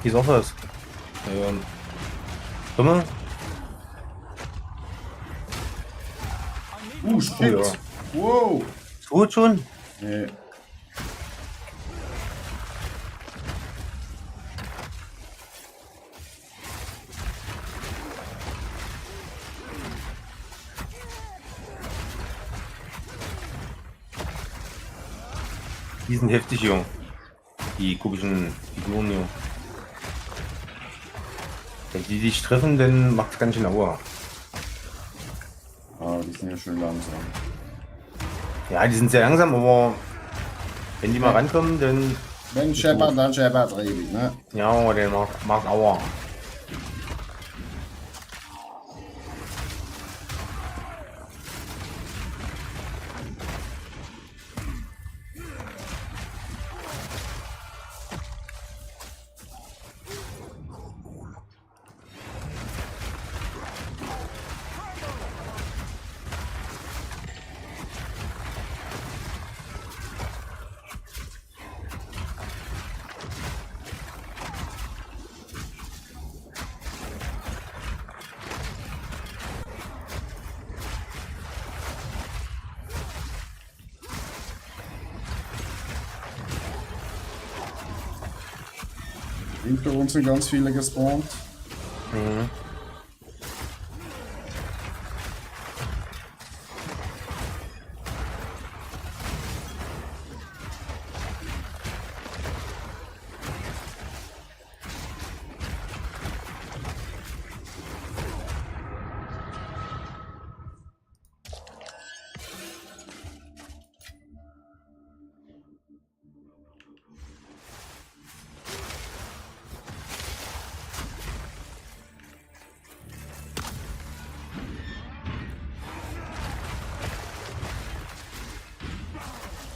Hier ist auch was. Guck mal. Shit. Oh, ja. Wow. Tot schon? Nee. Die sind heftig, Junge. Die komischen Figuren hier. Wenn die dich treffen, dann macht es ganz schön Aua. Ah, die sind ja schön langsam. Ja, die sind sehr langsam, aber wenn die mal rankommen, dann... Wenn scheppert, dann scheppert ewig, ne? Ja, der macht Aua. Hinter uns sind ganz viele gespawnt. Mhm.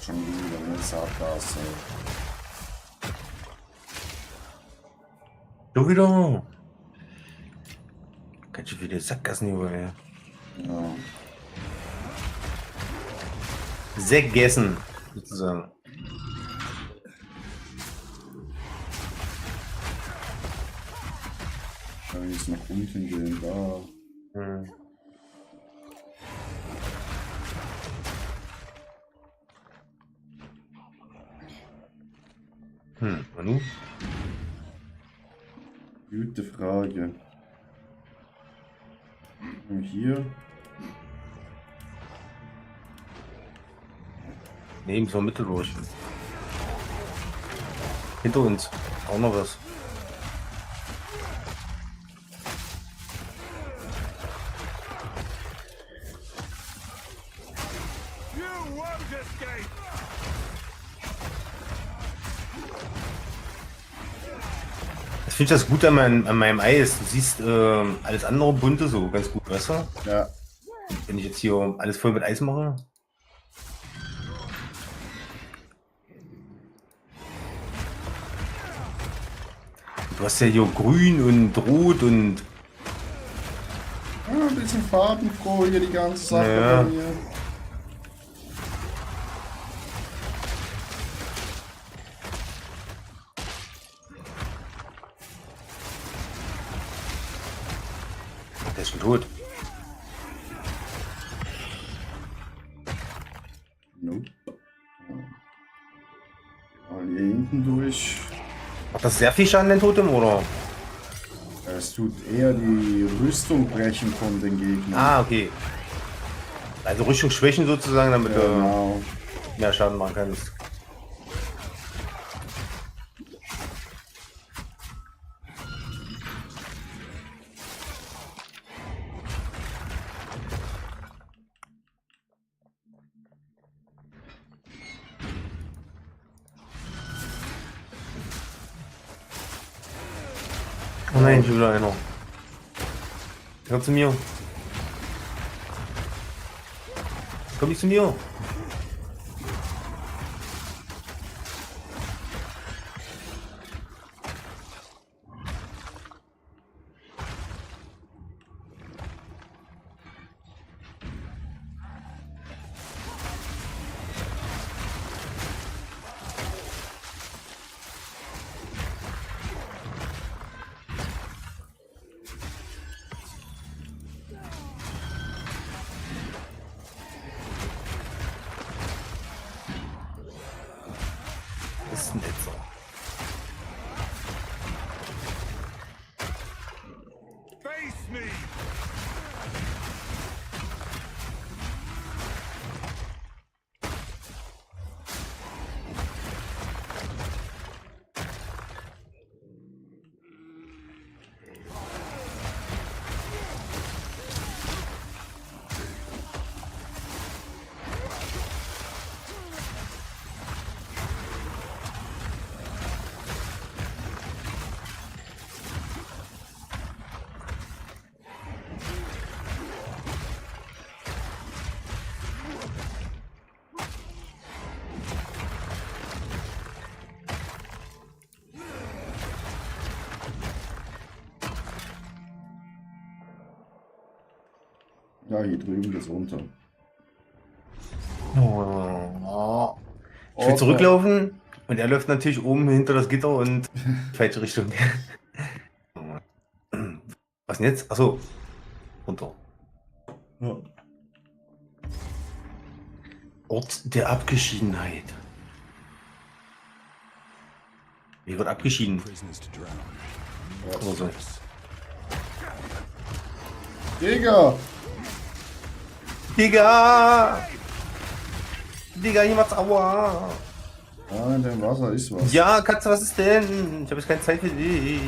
Schon wieder eine Sackgasse. Du wieder. Ganz schön viele Sackgassen überall. Ja. Sägessen, sozusagen. Kann ich jetzt nach unten gehen? Da. Hm. Manu? Gute Frage. Und hier. Nee, so Mitte durch. Hinter uns. Auch noch was. Ich finde das gut an meinem Eis. Du siehst alles andere bunte so ganz gut, weißt du? Ja. Wenn ich jetzt hier alles voll mit Eis mache. Du hast ja hier grün und rot und... Ja, ein bisschen farbenfroh hier die ganze Sache Ja. bei mir. tot. Nope. Mal hier hinten durch. Macht das sehr viel Schaden, den Totem, oder? Es tut eher die Rüstung brechen von den Gegnern. Ah, okay. Also Rüstung schwächen sozusagen, damit Genau. du mehr Schaden machen kannst. Oh nein, schon wieder einer. Komm zu mir. Komm nicht zu mir. Ist ein Netzer. Face me! Ja, hier drüben geht's runter. Oh. Ich will zurücklaufen und er läuft natürlich oben hinter das Gitter und falsche Richtung. Was denn jetzt? Achso. Runter. Ja. Ort der Abgeschiedenheit. Wie wird abgeschieden? Oder so. Digga! Digga! Digga, hier macht's aua! Ah, in dem Wasser ist was. Ja, Katze, was ist denn? Ich habe jetzt keine Zeit für dich.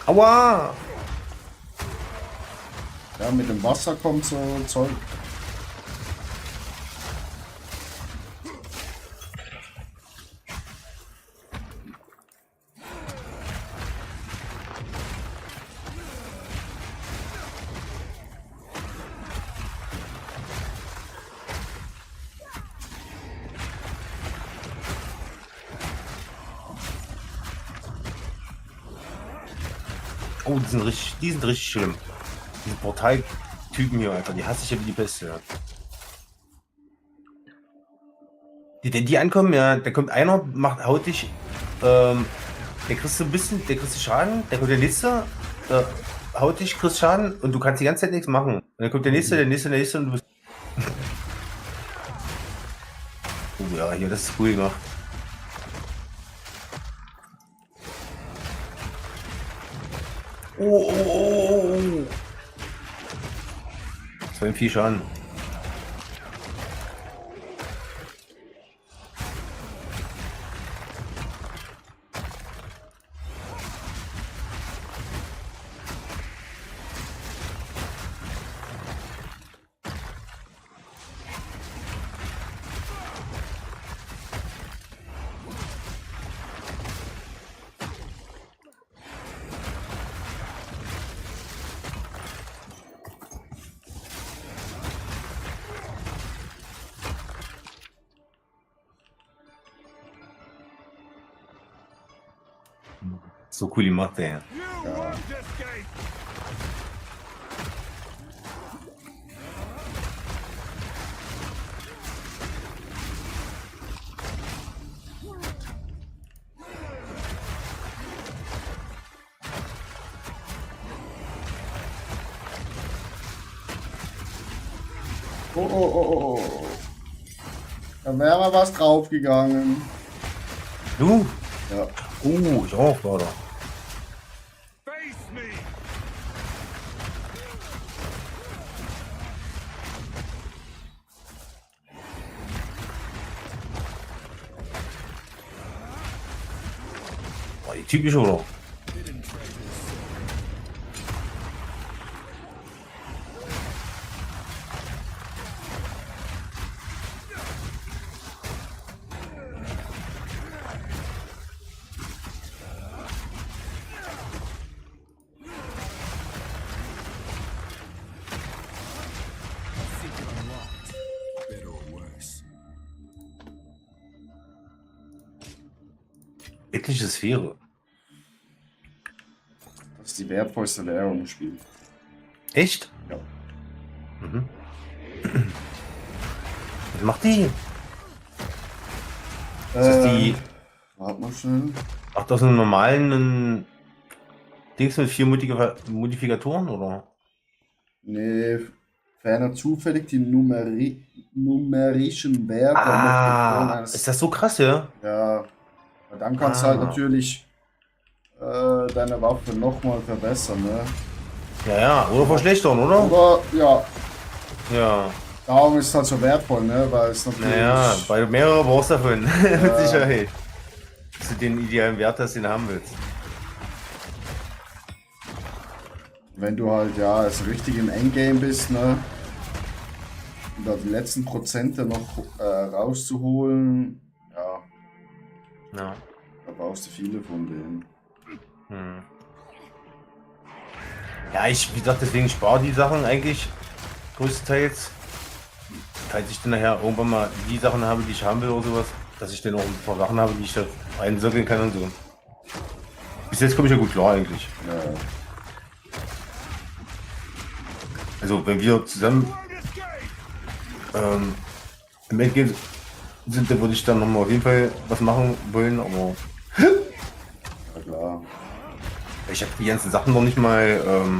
Aua! Ja, mit dem Wasser kommt so Zeug. Oh, die sind richtig schlimm. Diese Portal-Typen hier, Alter, die hasse ich ja wie die Peste. Ja. Wenn die ankommen, ja, da kommt einer, haut dich, der kriegst du ein bisschen, der kriegst du Schaden, der kommt der nächste, haut dich, kriegst Schaden und du kannst die ganze Zeit nichts machen. Und dann kommt der nächste und du bist. Oh ja, hier, das ist cool gemacht. Oh. Das war viel Schaden. So cool gemacht, ey. You won't escape! Oh, oh, oh, oh, oh. Da wäre mal was draufgegangen. Du? Ja. Oh, ich auch, Bruder. Oh, die typische, oder? Better or worse. Etliche Sphäre. Das ist die wertvollste Währung im Spiel. Echt? Ja. Mhm. Was macht die? Das ist die. Warte mal schnell. Macht aus einem normalen Dings mit 4 Modifikatoren, oder? Nee, ferner zufällig die numerischen Werte. Ah, ist das so krass, ja? Ja. Und dann kannst du halt natürlich deine Waffe nochmal verbessern, ne? Ja, ja, oder verschlechtern, oder? Aber ja, Ja. darum ist es halt so wertvoll, ne? Weil es natürlich. Naja, weil du mehrere brauchst davon. Mit Ja. Sicherheit. Dass du den idealen Wert hast, den du haben willst. Wenn du halt ja also richtig im Endgame bist, ne? Und da die letzten Prozente noch rauszuholen, ja, Ja. da brauchst du viele von denen. Hm. Ja, wie gesagt, deswegen spare die Sachen eigentlich größtenteils. Falls ich dann nachher irgendwann mal die Sachen habe, die ich haben will oder sowas, dass ich dann auch ein paar Sachen habe, die ich da einsöckeln kann und so. Bis jetzt komme ich ja gut klar eigentlich. Ja. Also wenn wir zusammen im Endgame sind, dann würde ich dann nochmal auf jeden Fall was machen wollen, aber Ja klar. ich habe die ganzen Sachen noch nicht mal,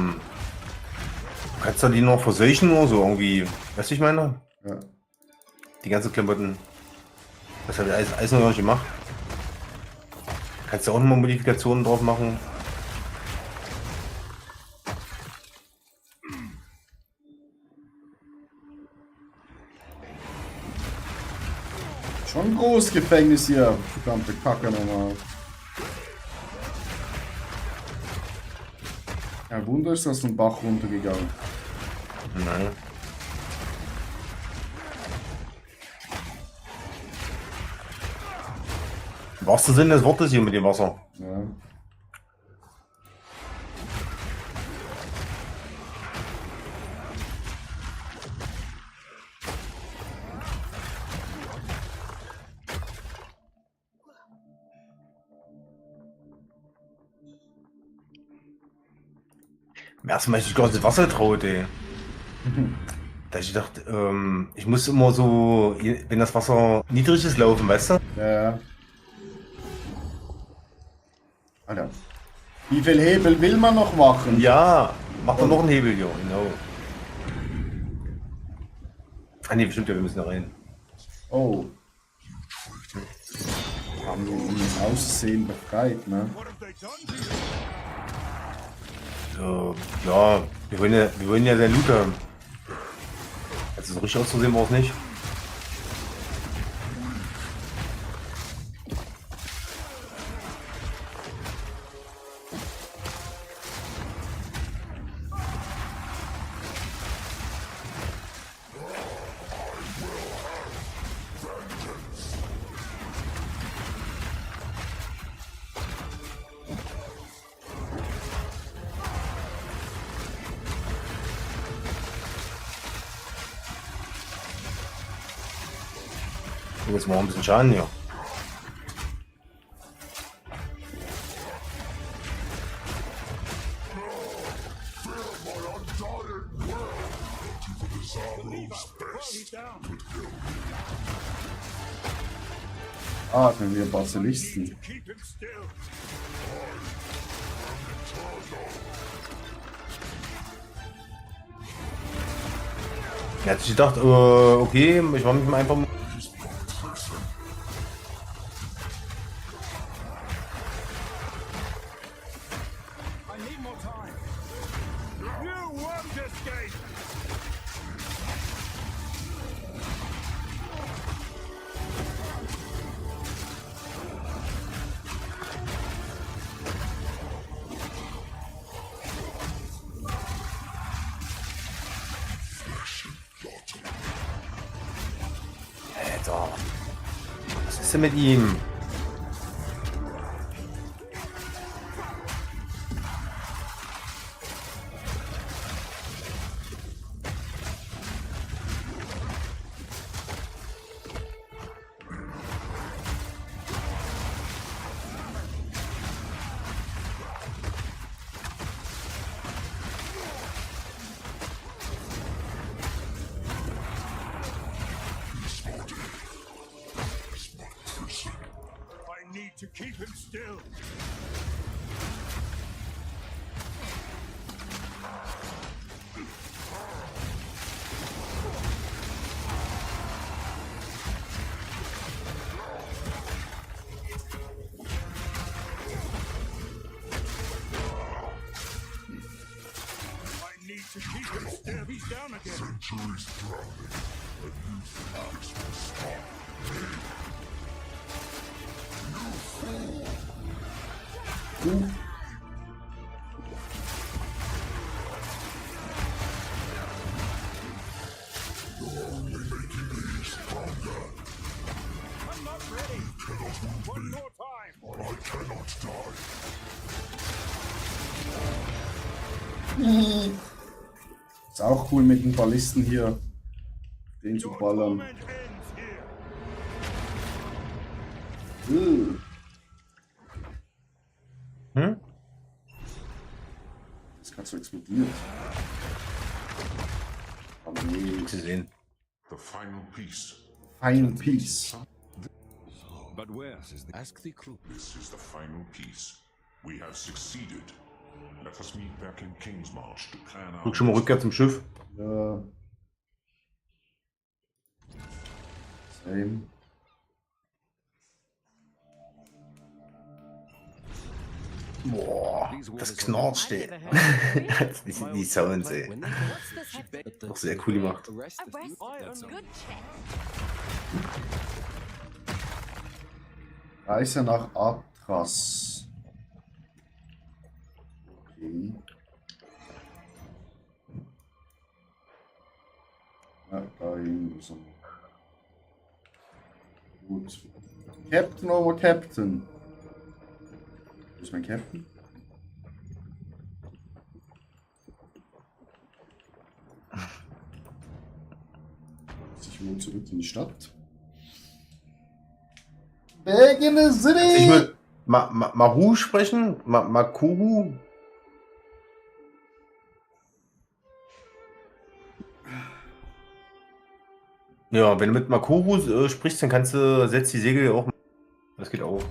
kannst du die noch verseuchen oder so irgendwie, weißt du, ich meine? Ja. Die ganzen Klamotten, das habe ich alles noch gar nicht gemacht. Kannst du auch nochmal Modifikationen drauf machen. Schon ein großes Gefängnis hier, verdammte Kacke nochmal. Kein Wunder ist das ein Bach runtergegangen. Nein. Im wahrsten Sinne des Wortes hier mit dem Wasser. Ja. Im ersten Mal, ich gar nicht das Wasser traut, ey. Da ich dachte, ich muss immer so, wenn das Wasser niedrig ist, laufen, weißt du? Ja, ja. Alter. Wie viel Hebel will man noch machen? Ja, mach doch noch einen Hebel hier, genau. Ah ne, bestimmt, ja, wir müssen da rein. Oh. Haben wir uns Aussehen befreit, ne? Ja, wir wollen ja den Loot haben. Also so richtig auszusehen braucht es nicht. Jetzt mal ein bisschen Schaden hier. Ah, können wir Basilisten. Er hat sich gedacht, okay, ich war mit ihm einfach. Alter, was ist denn mit ihm? To keep him still. I need to keep him still. He's down again. Centuries drowning. A new phoenix will stop. Ist auch cool mit den Ballisten hier, den zu ballern. Das kannst du explodieren. Aber nee. Zu sehen. The final piece. Final piece. But where is the ask the crew? This is the final piece. We have succeeded. Let us meet back in Kingsmarch to plan our. Guck schon mal Rückkehr zum Schiff. Ja. Same. Boah, das knatscht, ey. die Sounds, ey. Auch sehr cool gemacht. Reise nach Atras. Okay. Ja, da irgendwo so. Gut. Captain over Captain. Wo ist mein Captain? Ich will zurück in die Stadt. Back in the city! Ich würde Maru sprechen? Makuru? Ja, wenn du mit Makuru sprichst, dann kannst du, setzt die Segel auch. Das geht auch.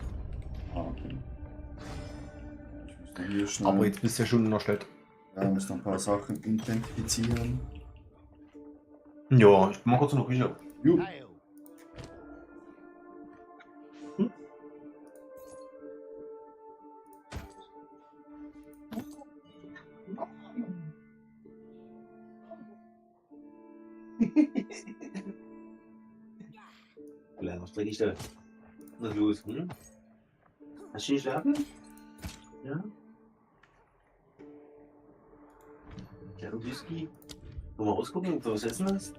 Ah, okay. Ich muss hier schnell. Aber jetzt bist du ja schon in der Stadt. Ja, ich muss noch ein paar Sachen identifizieren. Ja, ich mach kurz noch Küche. Jo. Was trinke ich da? Was ist los? Hast du nicht schlafen? Ja? Ja, du Whisky. Wollen wir ausgucken, ob du was essen hast?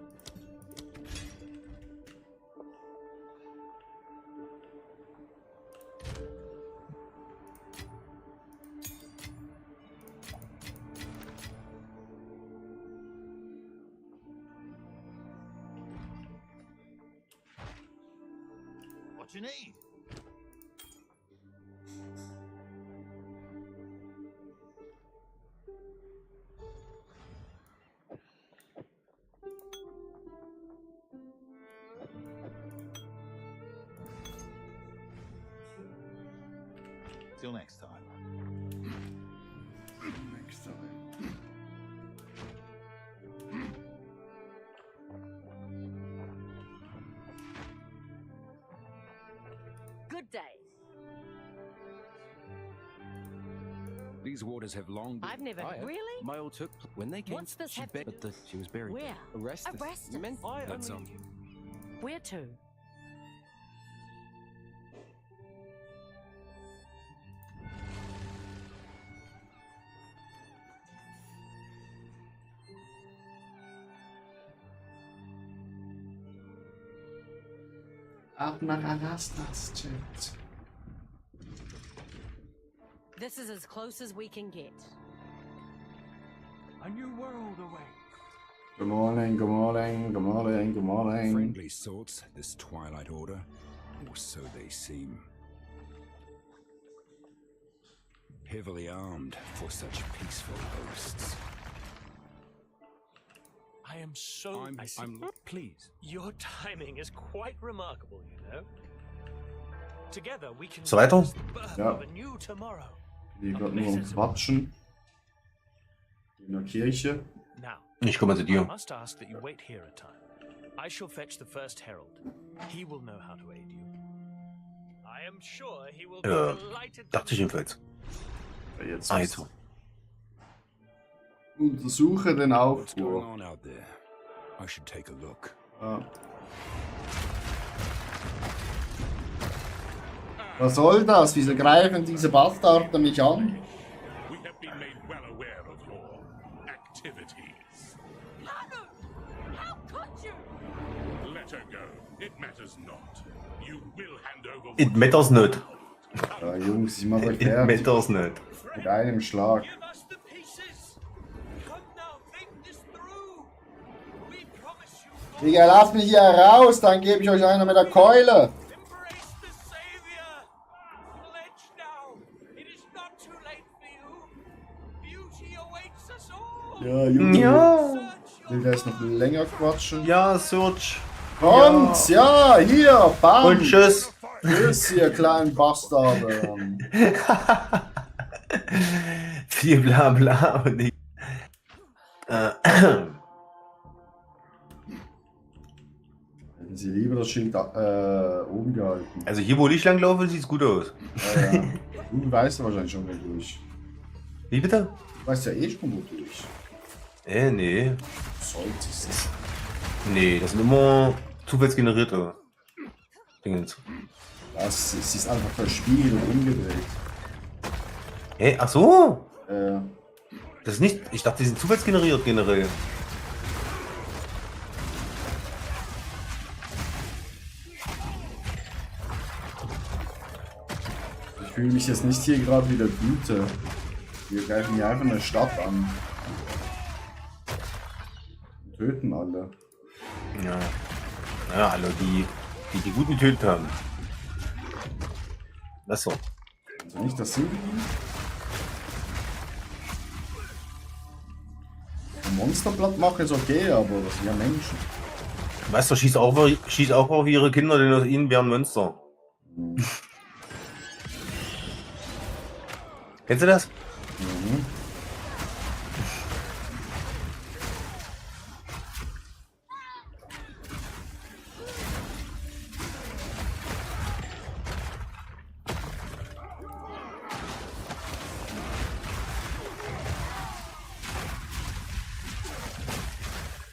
What you need? Till next time. Next time. These waters have long been... I've never... I have. Really? My old took when they came. What's this she have begged, to- but she was buried. Where? Arrested. Arrested? Men, I That's only- Where to? Ab nach Arastas, Chat. This is as close as we can get. A new world awaits. Good morning, good morning, good morning, good morning. Friendly sorts, this Twilight Order, or so they seem. Heavily armed for such peaceful hosts. I am so... Please. Your timing is quite remarkable, you know. Together we can... So weiter? witness the birth Ja. of a new tomorrow. Die gerade nur am Quatschen. In der Kirche. Now, Ich komme zu I dir. must ask that you wait here a time. I shall fetch the first herald. He will know how to aid you. I am sure he will be delighted to... Dachte ich jedenfalls. Jetzt Also. untersuche den What's going Aufruhr. on out there? I should take a look. Ja. Was soll das? Wieso greifen diese Bastarde mich an? We have been made well aware of your activities. How could you? Let her go. It matters not. You will hand over It matters not. Ja, Jungs, ich mach euch It fertig. matters not. Mit einem Schlag. Digga, lasst mich hier raus, dann gebe ich euch einer mit der Keule. Ja, Junge. Ja. Will der jetzt noch länger quatschen? Ja, Search. Kommt, ja, hier, bam. Und tschüss. Tschüss, ihr kleinen Bastarde. Viel bla bla. Und ich, Hätten sie lieber das Schild oben gehalten. also hier, wo ich lang laufe, sieht's gut aus. Ja, ja. Du weißt ja wahrscheinlich schon, wo durch. Wie bitte? Du weißt ja eh schon, wo durch. Nee. Solltest. Nee, das sind immer zufallsgenerierte Dingens. Das ist einfach verspielt und umgedreht. Hä? Ach so? Äh, Das ist nicht. Ich dachte, die sind zufallsgeneriert generell. ich fühle mich jetzt nicht hier gerade wie der Gute. Wir greifen hier einfach eine Stadt an. Und töten alle. Ja. Ja, alle, die Guten getötet haben. Das so. Also nicht das Sinn. Ein Monsterblatt machen ist okay, aber das sind ja Menschen. Weißt du, schießt auch auf ihre Kinder, denn aus ihnen wären Monster. Kennst du das? Mhm.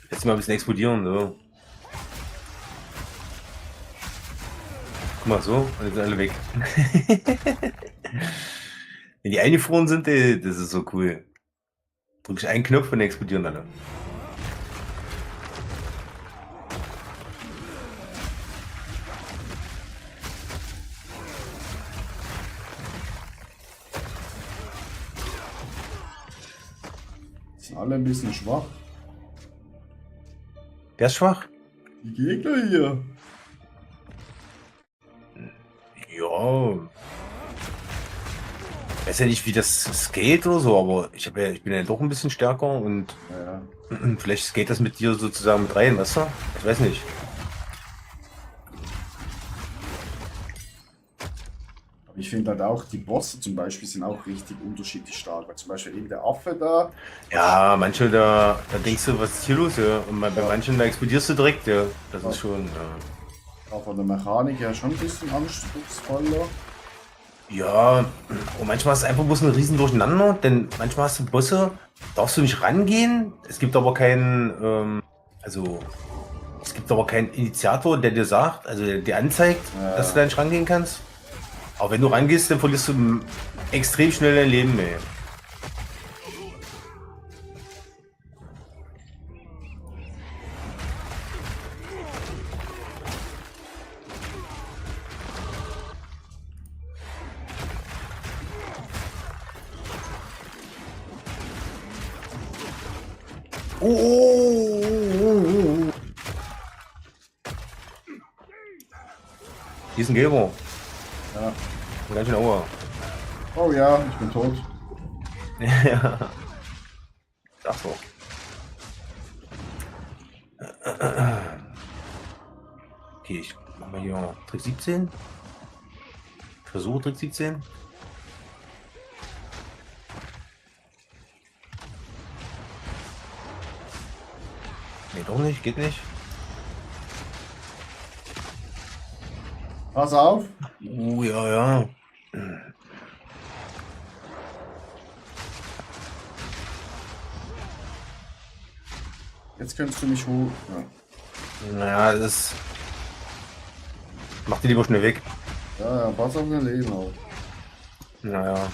Jetzt mal ein bisschen explodieren, so. Guck mal, so, und jetzt sind alle weg. Wenn die eingefroren sind, das ist so cool. Drück ich einen Knopf und dann explodieren alle. Sind alle ein bisschen schwach. Wer ist schwach? Die Gegner hier. Ja. Ich weiß ja nicht, wie das geht oder so, aber ich bin ja doch ein bisschen stärker und Ja. vielleicht geht das mit dir sozusagen mit rein, weißt du? Ich weiß nicht. Aber ich finde halt auch, die Bosse zum Beispiel sind auch richtig unterschiedlich stark. Weil zum Beispiel eben der Affe da. Ja, manche da denkst du, was ist hier los? Ja? Und bei manchen da explodierst du direkt, ja. Das ist schon. Auch von der Mechanik her schon ein bisschen anspruchsvoller. Ja, und manchmal ist es einfach bloß ein riesen Durcheinander, denn manchmal hast du Bosse, darfst du nicht rangehen. Es gibt aber keinen, es gibt aber keinen Initiator, der dir sagt, also der dir anzeigt, dass du da nicht rangehen kannst. Aber wenn du rangehst, dann verlierst du extrem schnell dein Leben, ey. Oh. Hier ist ein Gelber. Ja. Ganz schön Aua. Oh ja, ich bin tot. Ja. Ach so. Okay, ich mach mal hier Trick 17. Versuche Trick 17. Nee, doch nicht, geht nicht. Pass auf. Ja, ja. Jetzt könntest du mich holen. Ja. Naja, das macht die lieber schnell weg. Ja, pass auf dein Leben auf. Naja.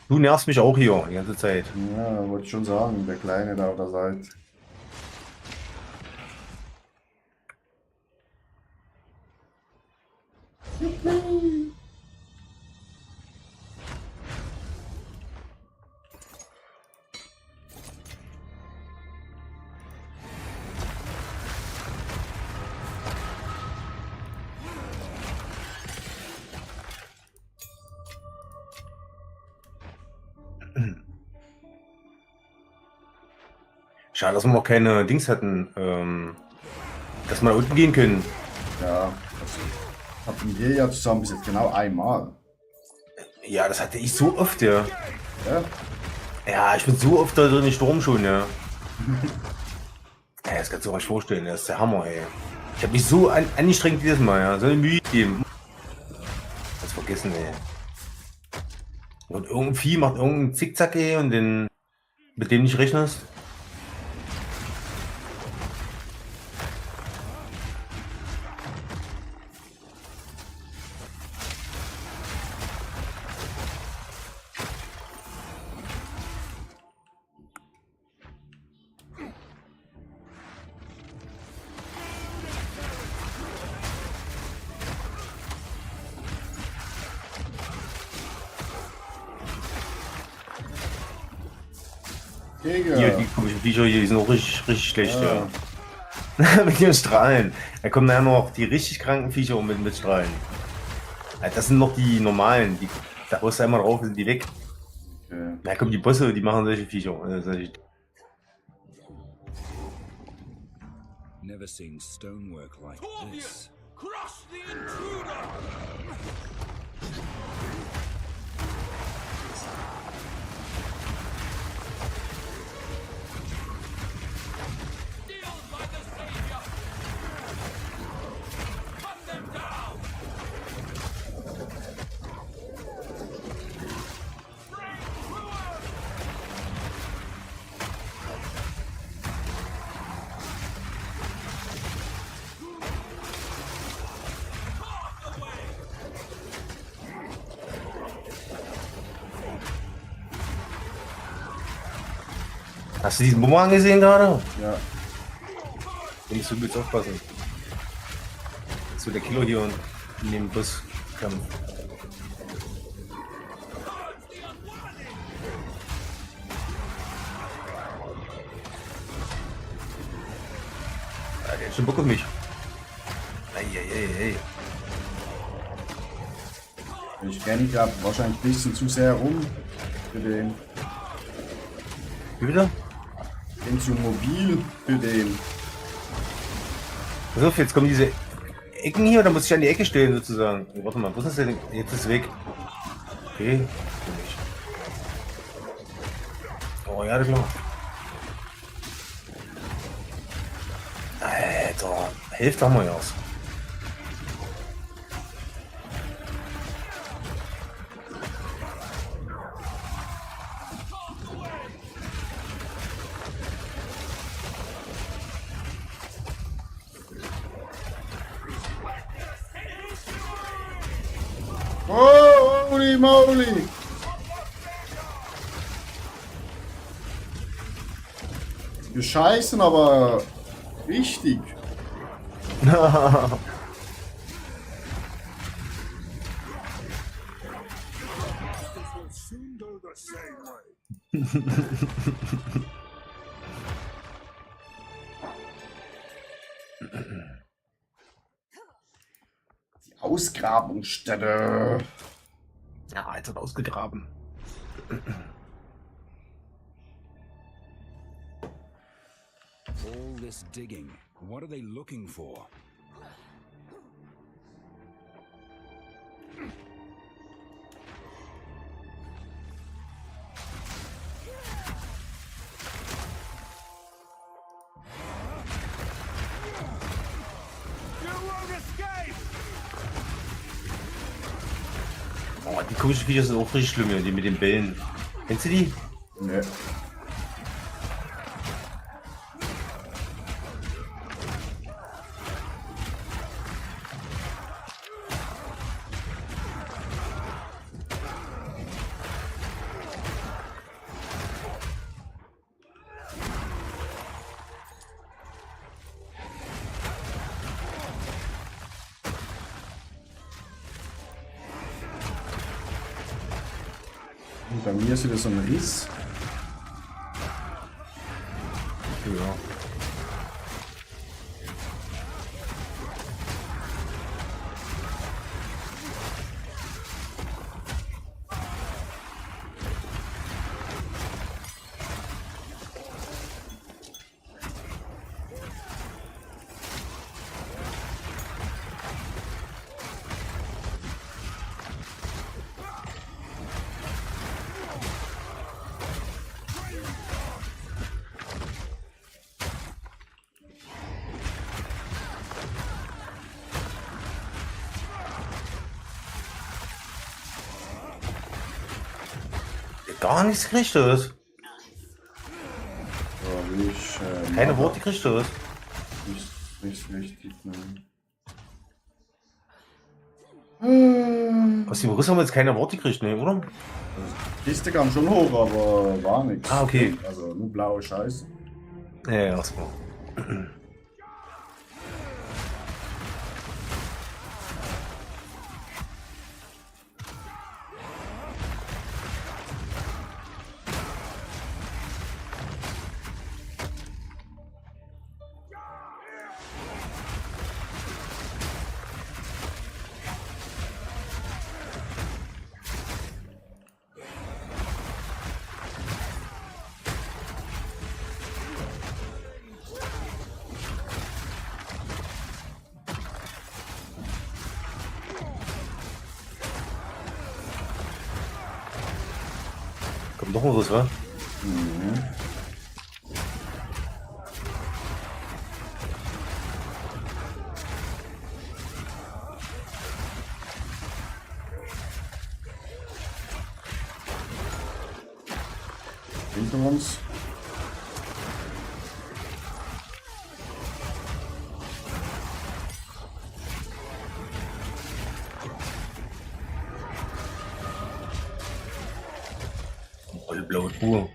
Du nervst mich auch hier die ganze Zeit. Ja, wollte ich schon sagen, der Kleine da auf der Seite. Schade, dass wir noch keine Dings hatten, dass wir da unten gehen können. Ja, das hatten wir ja zusammen bis jetzt genau einmal. Ja, das hatte ich so oft, ja. Ja? Ja, ich bin so oft da drin im Sturm schon, ja. Ja, das kannst du dir nicht vorstellen, das ist der Hammer, ey. Ich habe mich so angestrengt jedes Mal, ja. So eine Mühe gegeben. Das vergessen, ey. Und irgendein Vieh macht irgendeinen Zickzack, ey, und den mit dem nicht rechnest. Hier, die komischen Viecher hier, die sind auch richtig schlecht, ja. Mit ihren Strahlen. Da kommen dann noch die richtig kranken Viecher mit Strahlen. Das sind noch die normalen, da haust du einmal drauf, sind die weg. Okay. Da kommen die Bosse, die machen solche Viecher. Never seen stonework like this. Crush the intruder! Hast du diesen Bumerang gesehen gerade? Ja. Wenn ich so gut aufpassen. So der Kilo hier und in dem Busskampf. Ah, der hat schon Bock auf mich. Ei. Ich renne gerade wahrscheinlich ein bisschen zu sehr rum für den. Wie wieder? Ich bin zu mobil für den. Pass auf, jetzt kommen diese Ecken hier, da muss ich an die Ecke stellen sozusagen. Warte mal, wo ist das denn? Jetzt ist es weg. Okay. Oh ja, klar. Alter, Hälfte haben wir erst. Oh, holy moly! Wir scheißen aber richtig. Die Ausgrabungsstätte. Ja, jetzt hat ausgegraben. All this digging. What are they looking for? Oh, die komischen Viecher sind auch richtig schlimm, die mit den Bällen. Kennst du die? Ne. Bei mir ist wieder so ein Riss. Ja. Gar nichts gekriegt hast. Keine Worte gekriegt hast. Nicht richtig, nein. Aus dem Riss haben wir jetzt keine Worte gekriegt, ne, oder? Die Kiste kam schon hoch, aber war nichts. Ah, okay. Also nur blaue Scheiße. Ja, erstmal. Kommt noch mal was, wa? Mhm. Hinter uns. Blaue Truhe.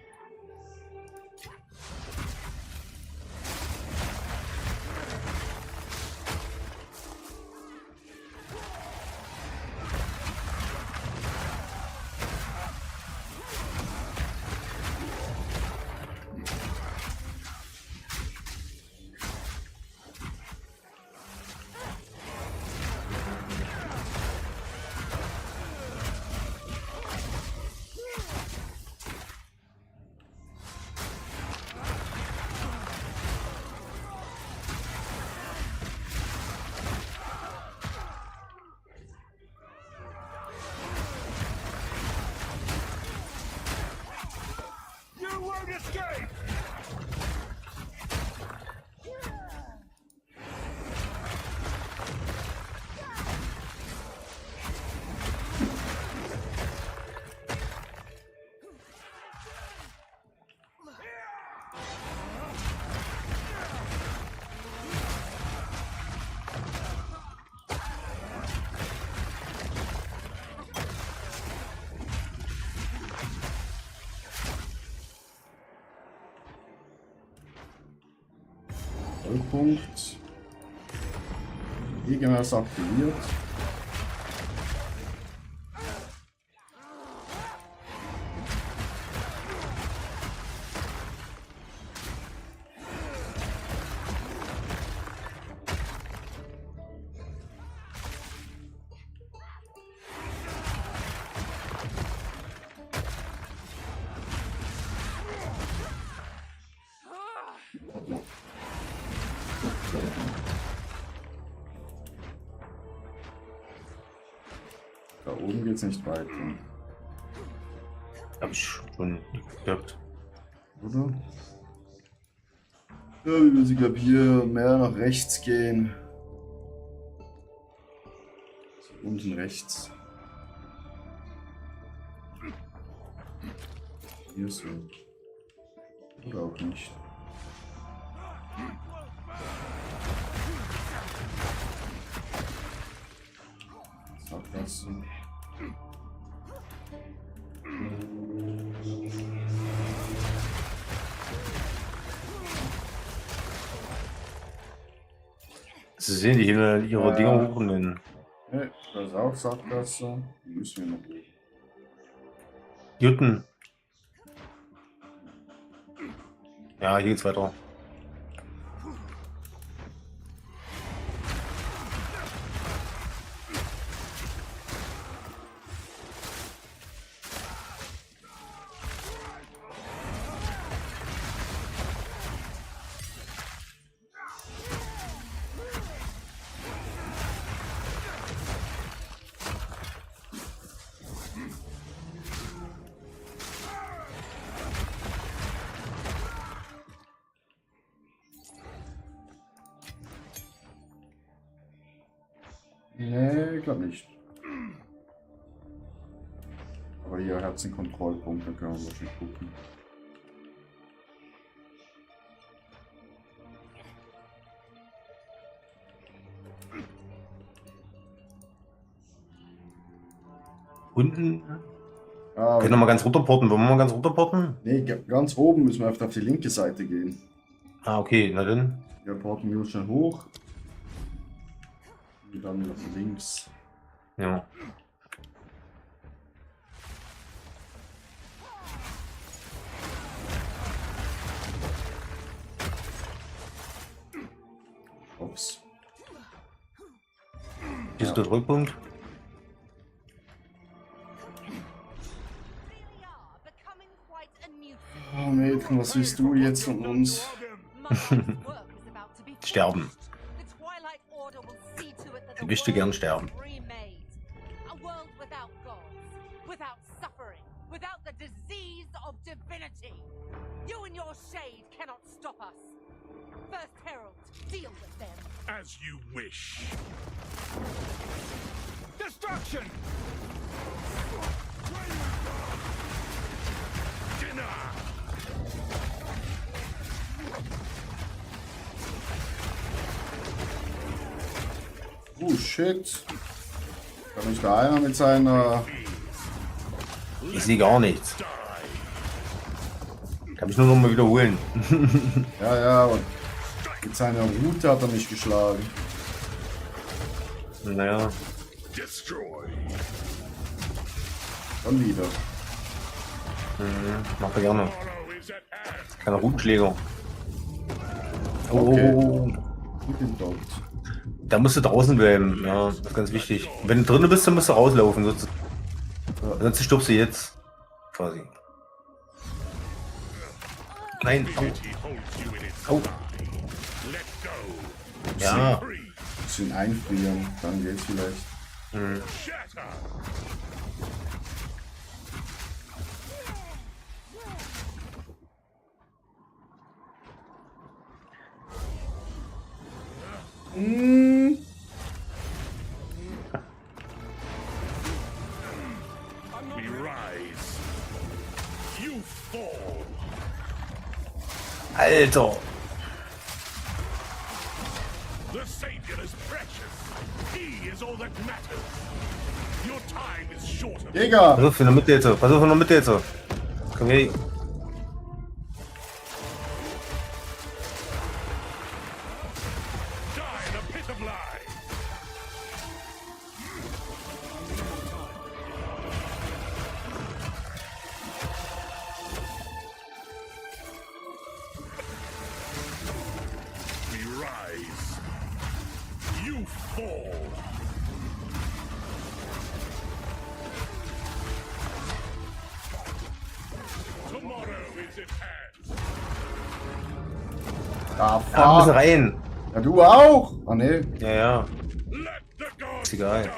Nullpunkt. Gegenmaß aktiviert. Da oben geht's nicht weiter. Hab ich schon gehabt. Oder? Ja, wir müssen, glaube hier mehr nach rechts gehen. Unten rechts. Hier so. Oder auch nicht. Sackgasse. Sie sehen die hier ihre Dinger hochnehmen. Ne, da ist auch Sackgasse. Die müssen wir noch hoch. Jutten. Ja, hier geht's weiter. Nee, ich glaube nicht. Aber hier hat es einen Kontrollpunkt, da können wir mal schon gucken. Unten? Ah, Können wir mal ganz runterporten? Wollen wir mal ganz runterporten? Nee, ganz oben müssen wir auf die linke Seite gehen. Ah, okay, na dann. Wir porten wir uns schon hoch. Und dann nach links. Ja. Ups. Hier ist der Druckpunkt. Oh Mädchen, was willst du jetzt von uns? Sterben. Ich möchte gern sterben. A world without gods, without suffering, without the disease of divinity. You and your shade cannot stop us. First Herald, deal with them. As you wish. Destruction! Dinner! Oh shit. Kann mich da einer mit seiner... Ich sehe gar nichts. Kann mich nur noch mal wiederholen. Ja, und mit seiner Route hat er mich geschlagen. Naja. Schon wieder. Macht er gerne. Kleiner Routenschläger. Oh, Okay. oh, oh. Da musst du draußen bleiben. Ja, das ist ganz wichtig. Wenn du drinnen bist, dann musst du rauslaufen. Sonst stirbst du jetzt. Quasi. Nein. Au. Au. Ja. Bisschen einfrieren, dann geht's vielleicht. Hm. We rise. You fall. Alter. The Savior is precious. He is all that matters. Your time is short. Digga! Pass auf in der Mitte jetzt. Pass auf in der Mitte jetzt. Komm her. Ah, Ah, wir müssen fuck. rein. Ja, du auch. Ah, ne. Ja. Ist egal.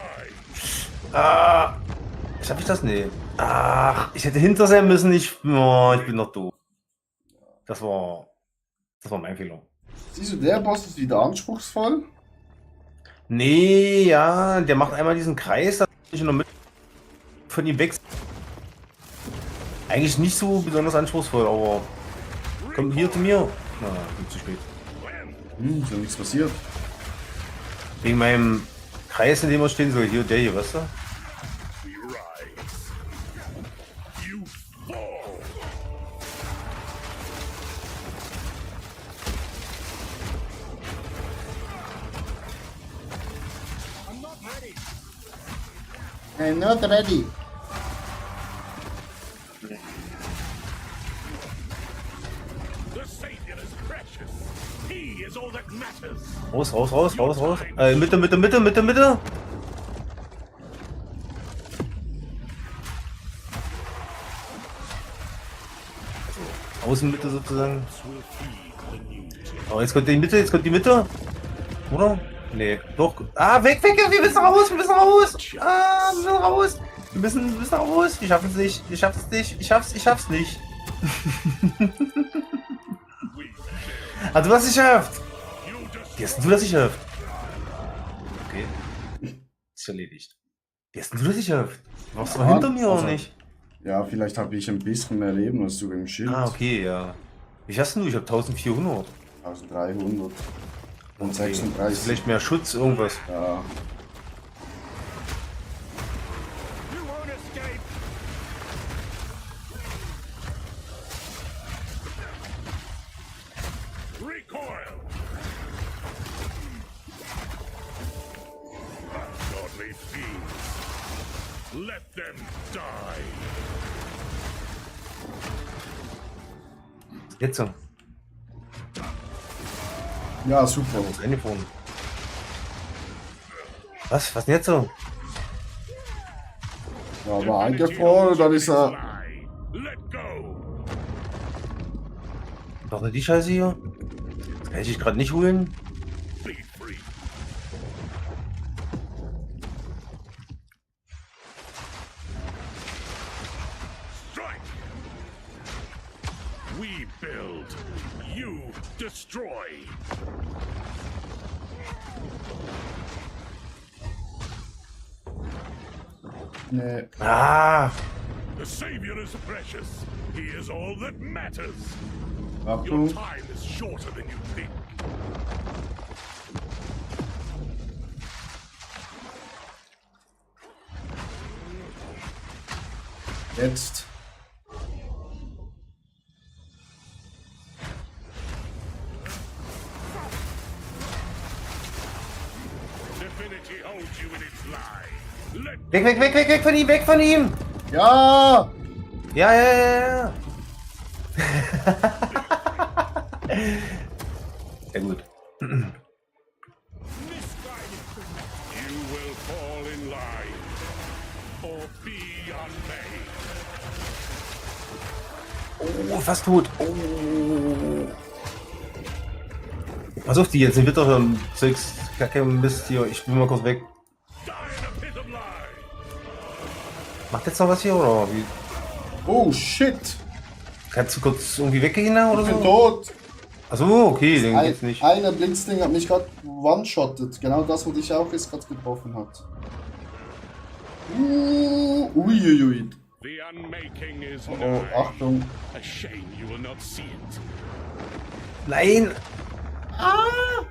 Ah, schaff ich das? Nee. Ach, ich hätte hinter sein müssen. Ich bin noch doof. Das war mein Fehler. Siehst du, der Boss ist wieder anspruchsvoll. Nee, ja, der macht einmal diesen Kreis, dass ich in der Mitte von ihm weg. Eigentlich nicht so besonders anspruchsvoll, aber komm hier zu mir. Na, bin zu spät. Ist ja nichts passiert. Wegen meinem Kreis, in dem wir stehen soll. Hier, der hier, weißt du? I'm not ready. The Savior is precious. He is all that matters. Raus. Mitte. Außenmitte sozusagen. Oh, jetzt kommt die Mitte. Oder? Nee, doch. Ah, weg, wir müssen raus. Ah, wir müssen raus. Wir müssen raus. Ich schaff's nicht. Also, du hast es geschafft. Wie hast du das geschafft? Okay. Ist erledigt. Wie hast du das geschafft? Warst du hinter mir oder nicht? Ja, vielleicht habe ich ein bisschen mehr Leben als du im Schild. Ah, okay, ja. Wie hast du? Ich habe 1400. 1300. Und Okay. 36. Vielleicht mehr Schutz, irgendwas. Ja. Recoil. Ungodly fiends. Let them die. Jetzt so. Ja, super. Das Telefon. Was denn jetzt so? Ja, war eingefroren, dann ist er. Doch die Scheiße hier? Das kann ich dich gerade nicht holen. We build. You destroy. Nee. Ah! The Savior is precious. He is all that matters. Achtung. Your time is shorter than you think. Jetzt. Divinity holds you in its lie. Let Weg von ihm! Ja! Ja. Sehr gut. You will fall in line or be unmade. Oh, fast tot. Oh. Pass auf die jetzt, den Witter Zeugs, Kacke, Mist hier. Ich bin mal kurz weg. Macht jetzt noch was hier oder wie? Oh shit! Kannst du kurz irgendwie weggehen oder Ich so? bin tot! Achso, okay, dann geht's nicht. Einer Blitzding hat mich gerade one-shottet. Genau das, was dich auch jetzt gerade getroffen hat. Uiuiui. The unmaking is Oh, nigh. Achtung. A shame you will not see it. Nein! Ah!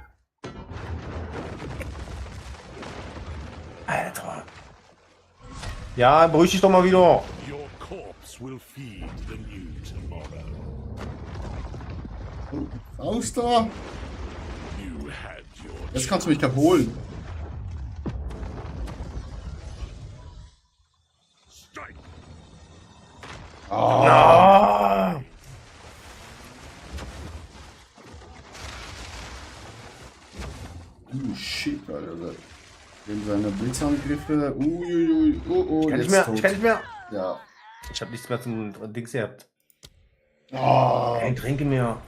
Alter. Ja, beruhig dich doch mal wieder. Your corpse will feed the new tomorrow. Raus da! You had your Jetzt kannst du mich gerade holen. strike. Ah. Shit, Alter. Wegen seiner Blitzangriffe. Uiuiui. Oh, Ich kann jetzt nicht mehr, tot. ich kann nicht mehr. Ja. Ich hab nichts mehr zum Dings gehabt. Ah. Kein Tränke mehr.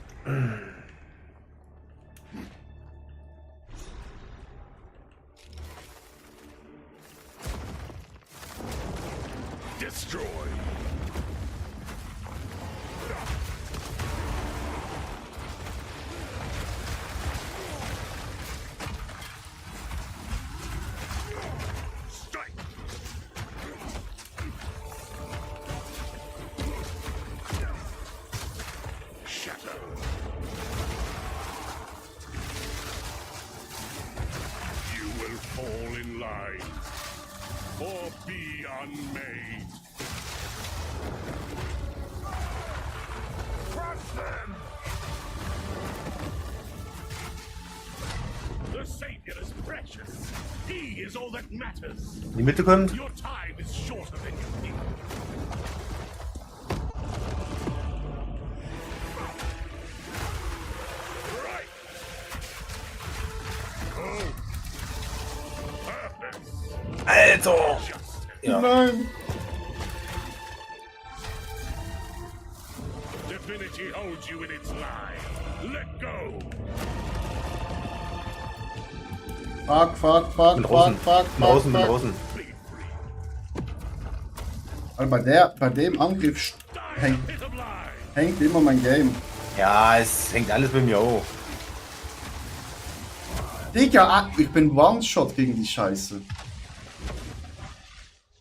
Destroy. Fall in line, or be unmade. Crush them! The Savior is precious. He is all that matters. In die Mitte kommt. Your time is shorter than you think. Right. Oh. Alter! Ja. Nein! Divinity holds you in its line. Let go! Fuck. Bin draußen. Also bei dem Angriff hängt immer mein Game. Ja, es hängt alles bei mir auf. Digga, ich bin One-Shot gegen die Scheiße.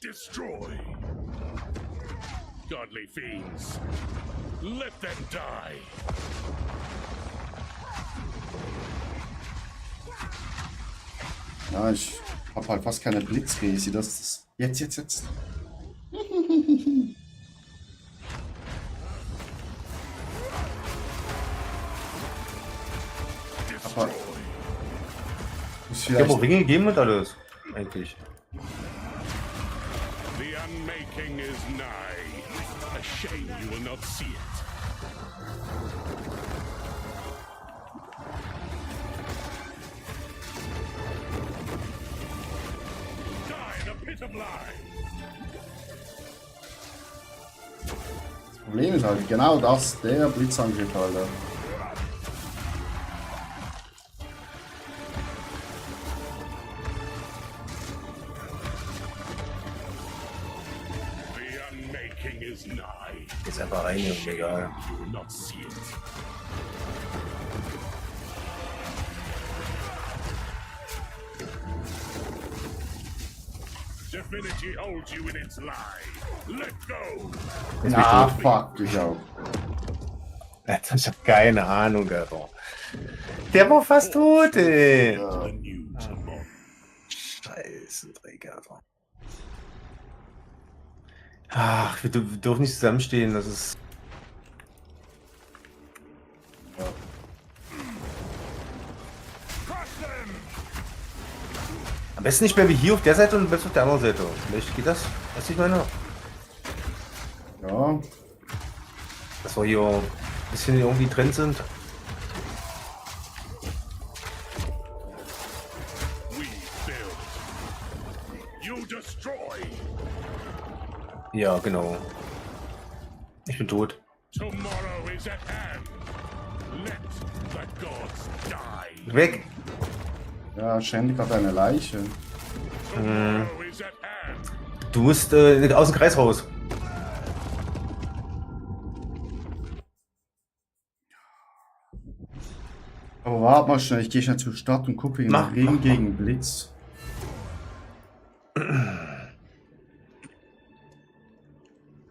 Destroy. Godly fiends. Let them die. Ja, ich hab halt fast keine Blitzresi. Das ist. Jetzt. Aber. Muss Ich habe auch vielleicht. Ringe gegeben und alles. Eigentlich. The unmaking is nigh. A shame you will not see it. Die in a pit of lies. Das Problem ist halt genau das, der Blitzangriff, Alter. Ist einfach rein, Junge, egal. You will not see it. Divinity holds you in its lie. Let go. Na, fuck, ich auch. Alter, ich hab keine Ahnung, Alter. Der war fast tot, ey. Scheiße, Dreck, Alter. Ach, wir dürfen nicht zusammenstehen, das ist... Ja. Am besten nicht mehr wie hier auf der Seite und am besten auf der anderen Seite. Vielleicht geht das? Was ich meine? Ja. Dass wir hier ein bisschen irgendwie drin sind. Ja, genau. Ich bin tot. Tomorrow is at hand. Let the gods die. Weg! Ja, Shandy hat eine Leiche. Du musst aus dem Kreis raus. Aber warte mal schnell, ich gehe schnell zur Stadt und gucke wegen Ring gegen Blitz.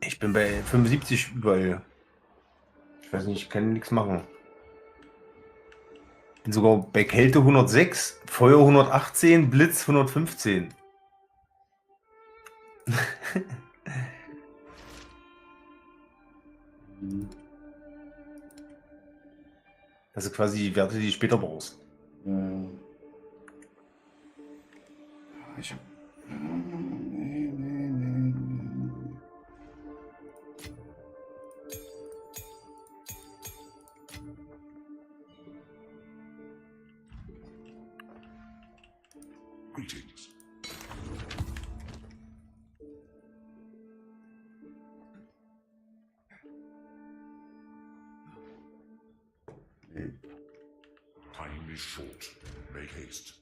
Ich bin bei 75 überall. Ich weiß nicht, ich kann nichts machen. Bin sogar bei Kälte 106, Feuer 118, Blitz 115. Das ist quasi die Werte, die du später brauchst. Ich hab... Greetings. Time is short. Make haste.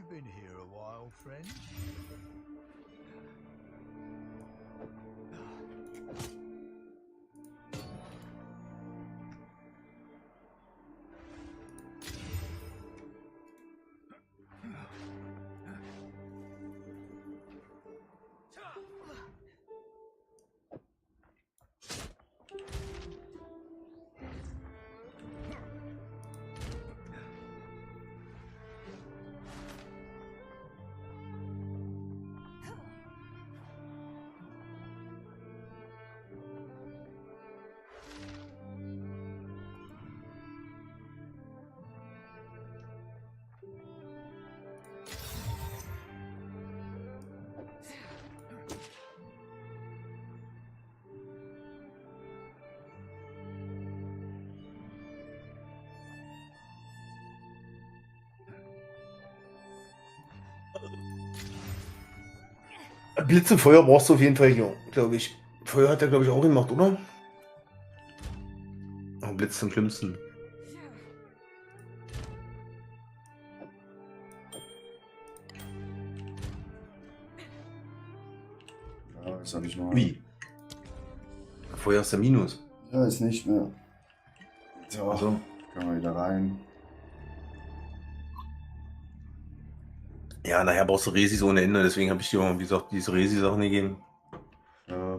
been here a while, friend? Blitz und Feuer brauchst du auf jeden Fall hier, glaube ich. Feuer hat er, glaube ich, auch gemacht, oder? Oh, Blitz zum Schlimmsten. Ja, das habe ich noch. Wie? Feuer ist der Minus. Ja, ist nicht mehr. So, Also. können wir wieder rein. Ja, nachher brauchst du Resis ohne Ende, deswegen habe ich dir, wie gesagt, diese Resi-Sachen gegeben. Ja.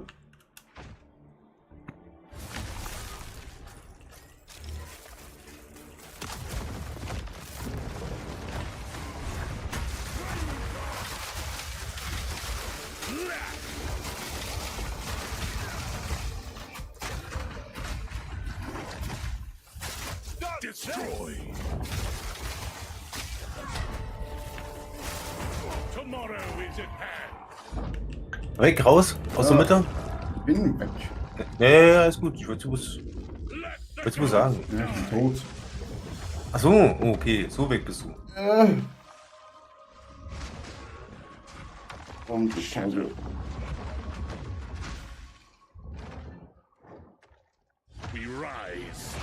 Destroy. Tomorrow is at hand. Weg, raus, aus der Mitte. Ich bin weg. Ja, ist gut. Ich wollte du sagen. Ja, ich bin tot. Achso, okay, so weg bist du. Und ich kann We rise.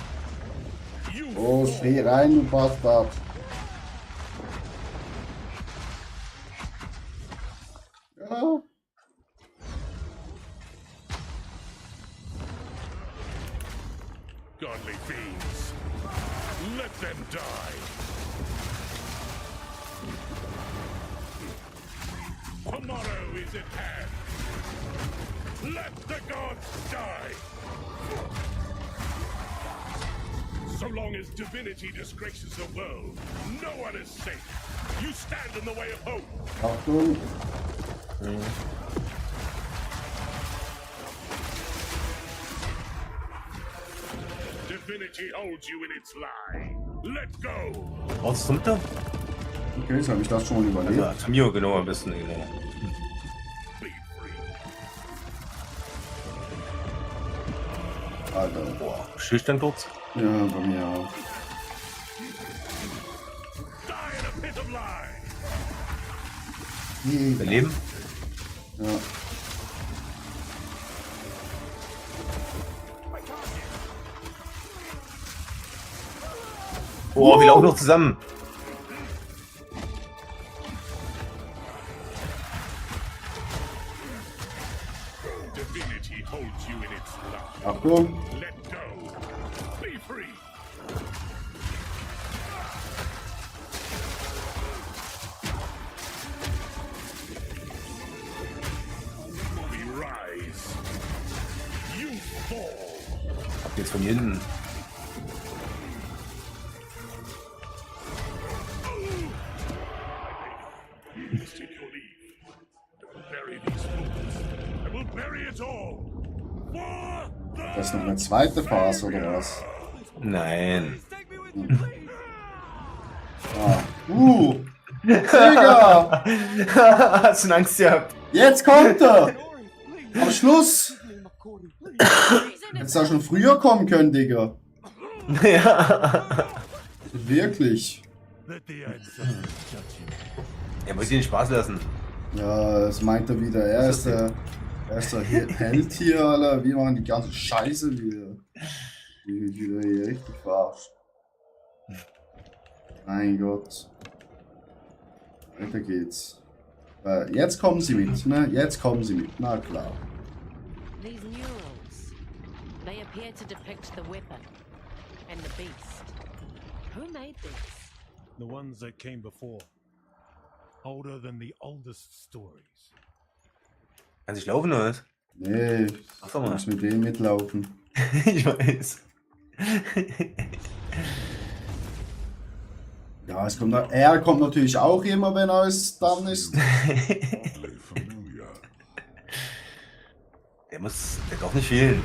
Oh, steh rein, du Bastard. Ja. Godly fiends. Let them die. Tomorrow is at hand. Let the gods die. So long as divinity disgraces the world, no one is safe. You stand in the way of hope. Achtung. Divinity holds you in its lie. Let go. Raus zum Mitte? Okay, jetzt habe ich das schon überlebt. Also, zu mir genau am besten, genau. Alter. Boah, Stillstand kurz. Ja, bei mir auch. Wir leben. Ja. Boah, wir laufen noch zusammen. Divinity holds you in its lie. Achtung. Let go. Be free. We rise. You fall. Ab jetzt von hier hinten. Take your leave. I will bury these fools. I will bury it all. For the Das ist noch eine zweite Phase oder was? Nein. Ah. Digga! Hast du Angst gehabt? Jetzt kommt er! Am Schluss! Hättest du schon früher kommen können, Digga. Ja. Wirklich. Er muss ihn Spaß lassen. Ja, das meint er wieder. Er ist der Held hier, Alter. Wir machen die ganze Scheiße wieder. Die wieder hier richtig verarscht. Mein Gott. Weiter geht's. Jetzt kommen sie mit, ne? Jetzt kommen sie mit, na klar. These murals, they appear to depict the weapon and the beast. Who made these? The ones that came before. Older than the oldest stories. Kann ich laufen oder was? Nee, Ach ich so, mal. muss mit denen mitlaufen. Ich weiß. Ja, er kommt natürlich auch immer, wenn alles dann ist. Der darf nicht fehlen.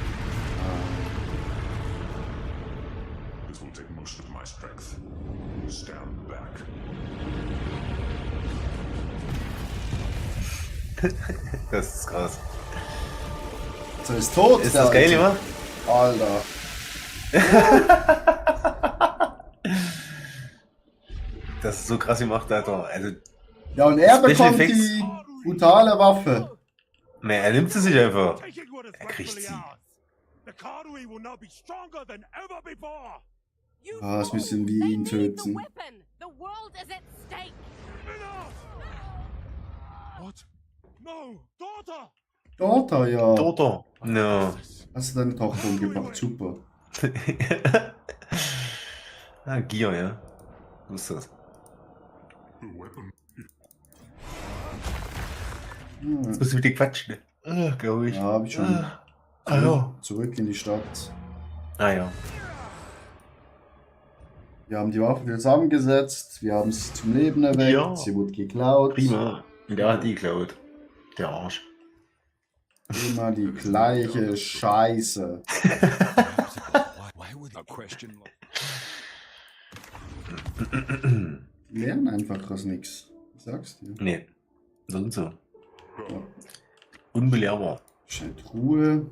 This will take most of my strength. Stand back. Das ist krass. So ist tot. Ist das geil, Junge? Alter. Das ist so krass gemacht, Alter. Also, Ja, und er Special bekommt Effects. die brutale Waffe. Ne, er nimmt sie sich einfach. Er kriegt sie. The Karui will now be stronger than ever before. Ah, das müssen wir ihn töten. Weapon! The world is at stake! What? No, daughter! Tochter, ja. Toter. No. Hast du deine Tochter umgebracht? Super. Ah, Gier, ja. So ist das. Jetzt musst du mit dir quatschen. Glaube ich. Ja, hab ich schon. Hallo. Zurück in die Stadt. Ah ja. Wir haben die Waffe zusammengesetzt, wir haben sie zum Leben erweckt, Ja. sie wurde geklaut. Prima. Der hat die geklaut. Der Arsch. Immer die gleiche Scheiße. A question like Die lernen einfach aus nix. Ich sag's dir. Nee. So und so. Ja. Unbelehrbar. Schnell Ruhe.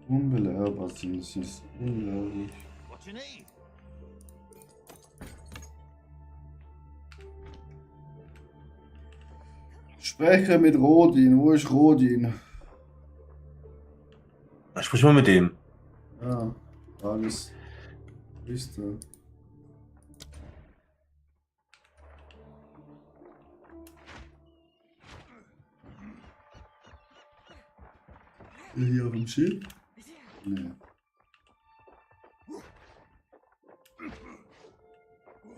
Unbelehrbar sind sie. Ist unglaublich. What you need? Spreche mit Rodin. Wo ist Rodin? Sprich mal mit dem. Ja, alles. Ist er. Hier auf dem Schiff? Nee.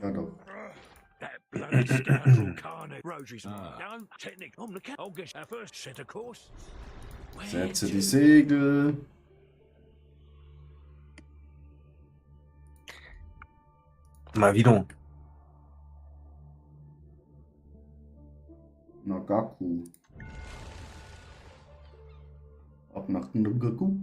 Ja doch. That bloody scoundrel Carnage. Rosary's down. Technic on the cat. I'll get our first set of course. Setze die Segel. Mal wieder. Nagaku. Ab nach Nagaku.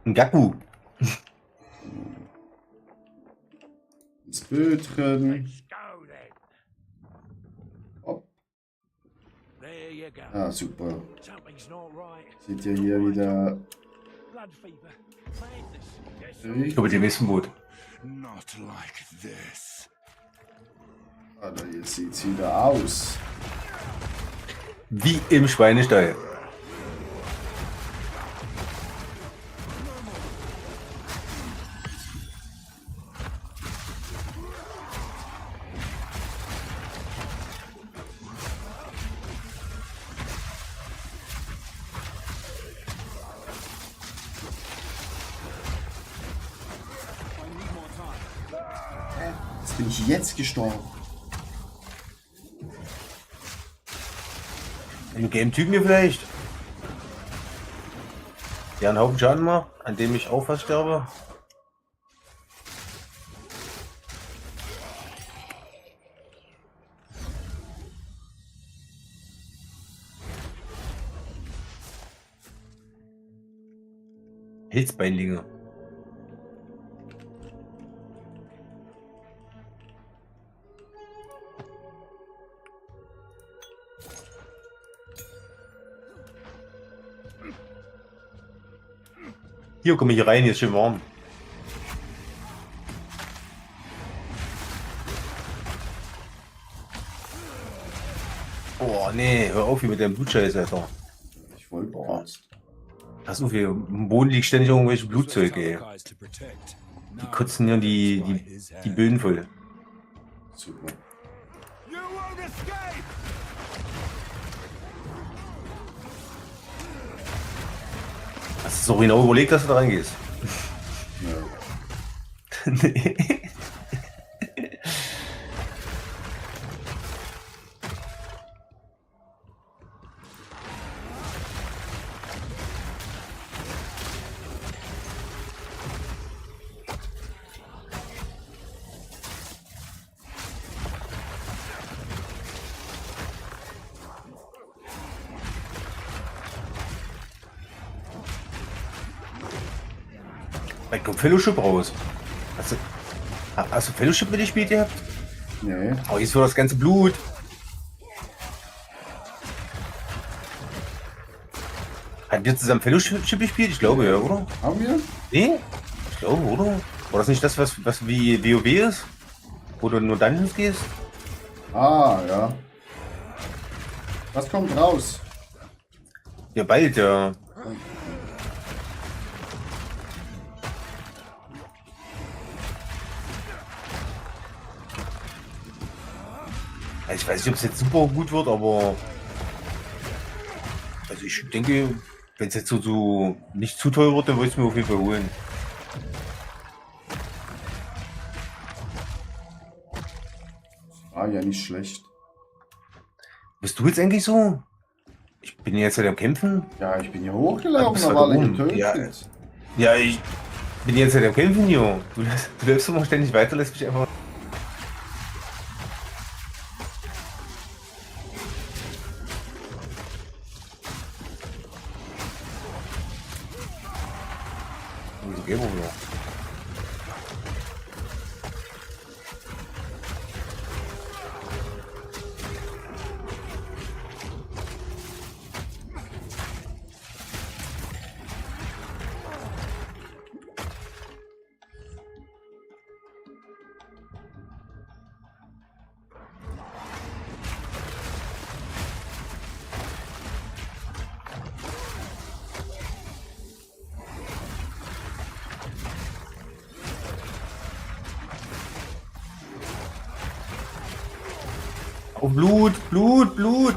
Ein Gaku. Ins Bötchen. Hopp. There you go. Ah, super. Something's not right. Seht ihr hier wieder. Blood fever. Madness. Yes, Ich glaube, die wissen gut. Not like this. Alter, jetzt sieht's wieder aus. Wie im Schweinestall. Jetzt bin ich jetzt gestorben. Ein Game-Typ mir vielleicht. Ja, einen Haufen Schaden macht, an dem ich auch fast sterbe. Hilfsbeinlinge. Hier, komm hier rein, hier ist schön warm. nee, hör auf hier mit deinem Blutscheiß, Alter. Ich wollte gerade. Pass auf, hier im Boden liegt ständig irgendwelche Blutzeug, ey. Die kotzen hier die Böden voll. Super. You won't escape! Hast du so genau überlegt, dass du da reingehst? Ja. Nee. Da kommt Fellowship raus. Hast du Fellowship mitgespielt gehabt? Nee. Oh, jetzt so das ganze Blut. Hatten wir zusammen Fellowship gespielt? Ich glaube ja, oder? Haben wir? Nee? Ich glaube, oder? War das nicht das, was wie WoW ist? Wo du nur Dungeons gehst? Ah, ja. Was kommt raus? Ja, bald, ja. Ich weiß nicht, ob es jetzt super gut wird, aber also ich denke, wenn es jetzt so nicht zu teuer wird, dann würde ich es mir auf jeden Fall holen. Ah, ja, nicht schlecht. Bist du jetzt eigentlich so? Ich bin jetzt halt am Kämpfen. Ja, ich bin hier Du hochgelaufen, bist da halt war alle oben. getötet. Ja, ich bin jetzt halt am Kämpfen, jo. Du läufst immer ständig weiter, lässt mich einfach. Oh, Blut, Blut, Blut!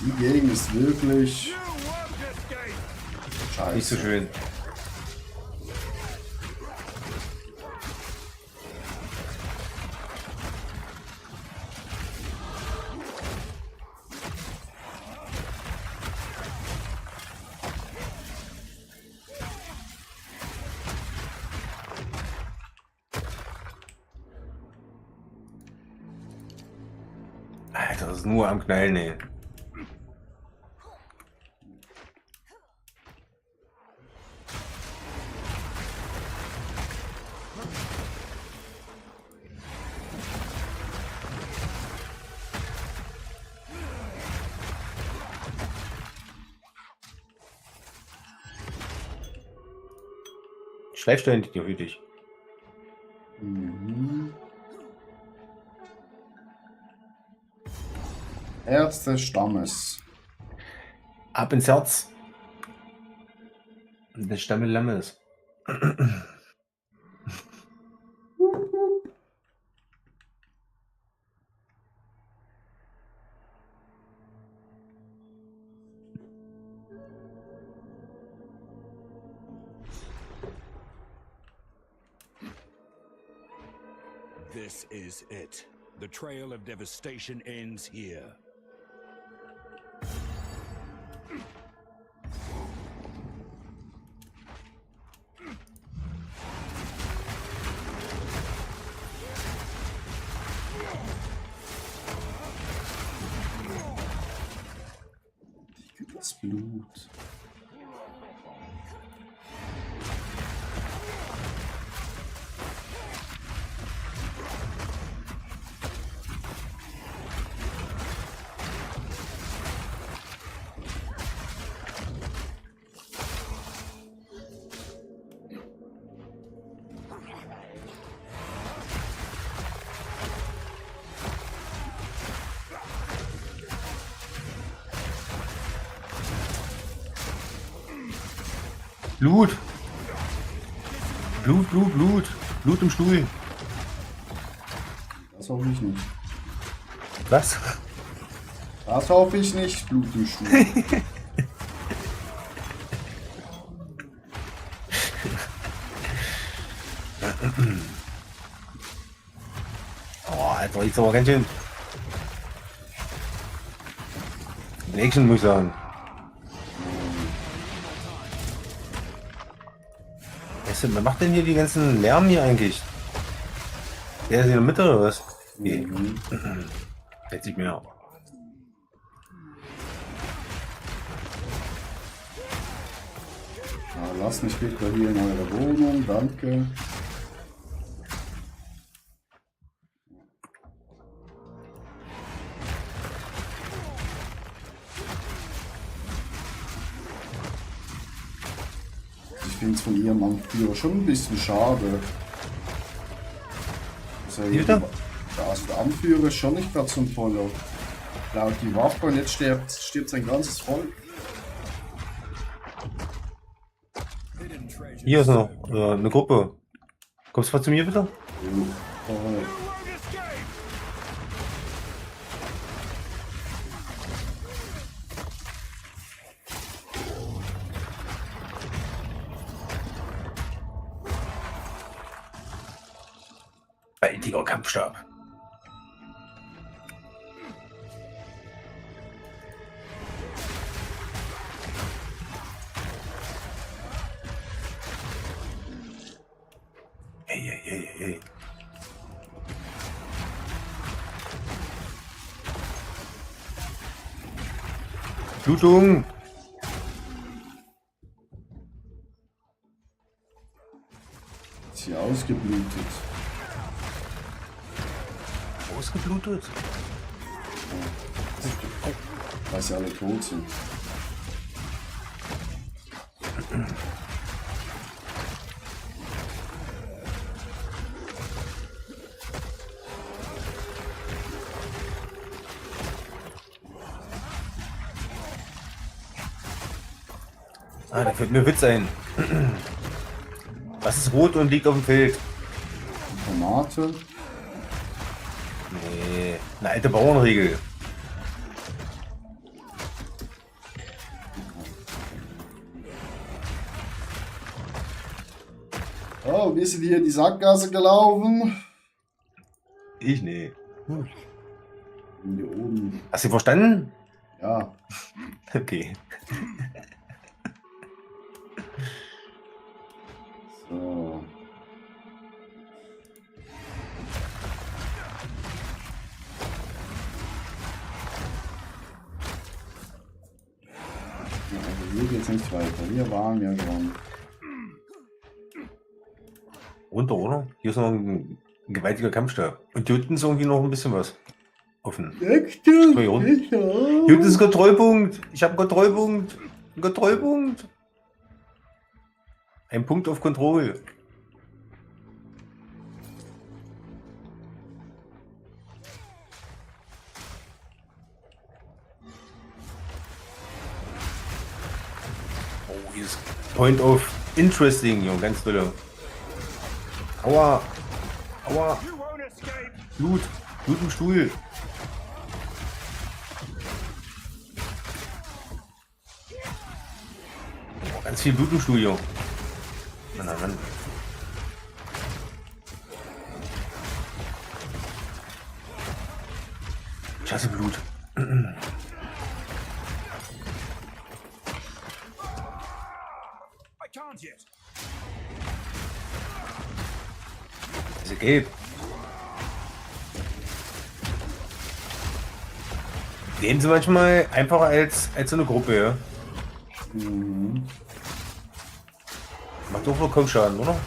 Die Gegend ist wirklich scheiße. Nicht so schön. Alter, das ist nur am Knallen, ey. Schleifst du hinter dir für dich? Mhm. Herz des Stammes. Ab ins Herz. Der Stamme Lammes. This is it. The trail of devastation ends here. Das Blut. Blut. Blut, Blut, Blut. Blut im Stuhl. Das hoffe ich nicht. Was? Das hoffe ich nicht, Blut im Stuhl. Oh, Alter, jetzt aber ganz schön. Action, muss ich sagen. Wer macht denn hier die ganzen Lärm hier eigentlich? Der ist in der Mitte oder was? Nee. Jetzt nicht mehr. Ja, lass mich bitte hier in eure Wohnung, danke. Ich finde es von ihrem Anführer schon ein bisschen schade. Also, der Anführer ist schon nicht gerade so ein toller. Laut die Waffe und jetzt stirbt sein ganzes Volk. Hier ist noch eine Gruppe. Kommst du mal zu mir bitte? Baldiger Kampfstab. Hey. Blutung! Ist sie ausgeblutet? Ausgeblutet? Weil sie alle tot sind. Ah, da fällt mir Witz ein. Was ist rot und liegt auf dem Feld? Tomate. Nee, eine alte Bauernregel. Oh, wir sind hier in die Sackgasse gelaufen. Ich nee. Hier oben. Hast du verstanden? Ja. Okay. So. Ja, also hier geht's nicht weiter. Hier waren wir schon. Runter, oder? Hier ist noch ein gewaltiger Kampfstab. Und hier unten ist irgendwie noch ein bisschen was offen. Hier unten ist ein Kontrollpunkt. Ich habe einen Kontrollpunkt. Ein Kontrollpunkt. Ein Punkt auf Kontrolle. Oh, hier ist Point of Interesting, Junge, ganz toll. Aua! Aua! Blut! Blut im Stuhl! Oh, ganz viel Blut im Stuhl, Junge. Mann. Ich hasse Blut. Diese Gelb. Gehen sie manchmal einfacher als so eine Gruppe, ja? Mhm. Macht doch wohl kaum Schaden, oder?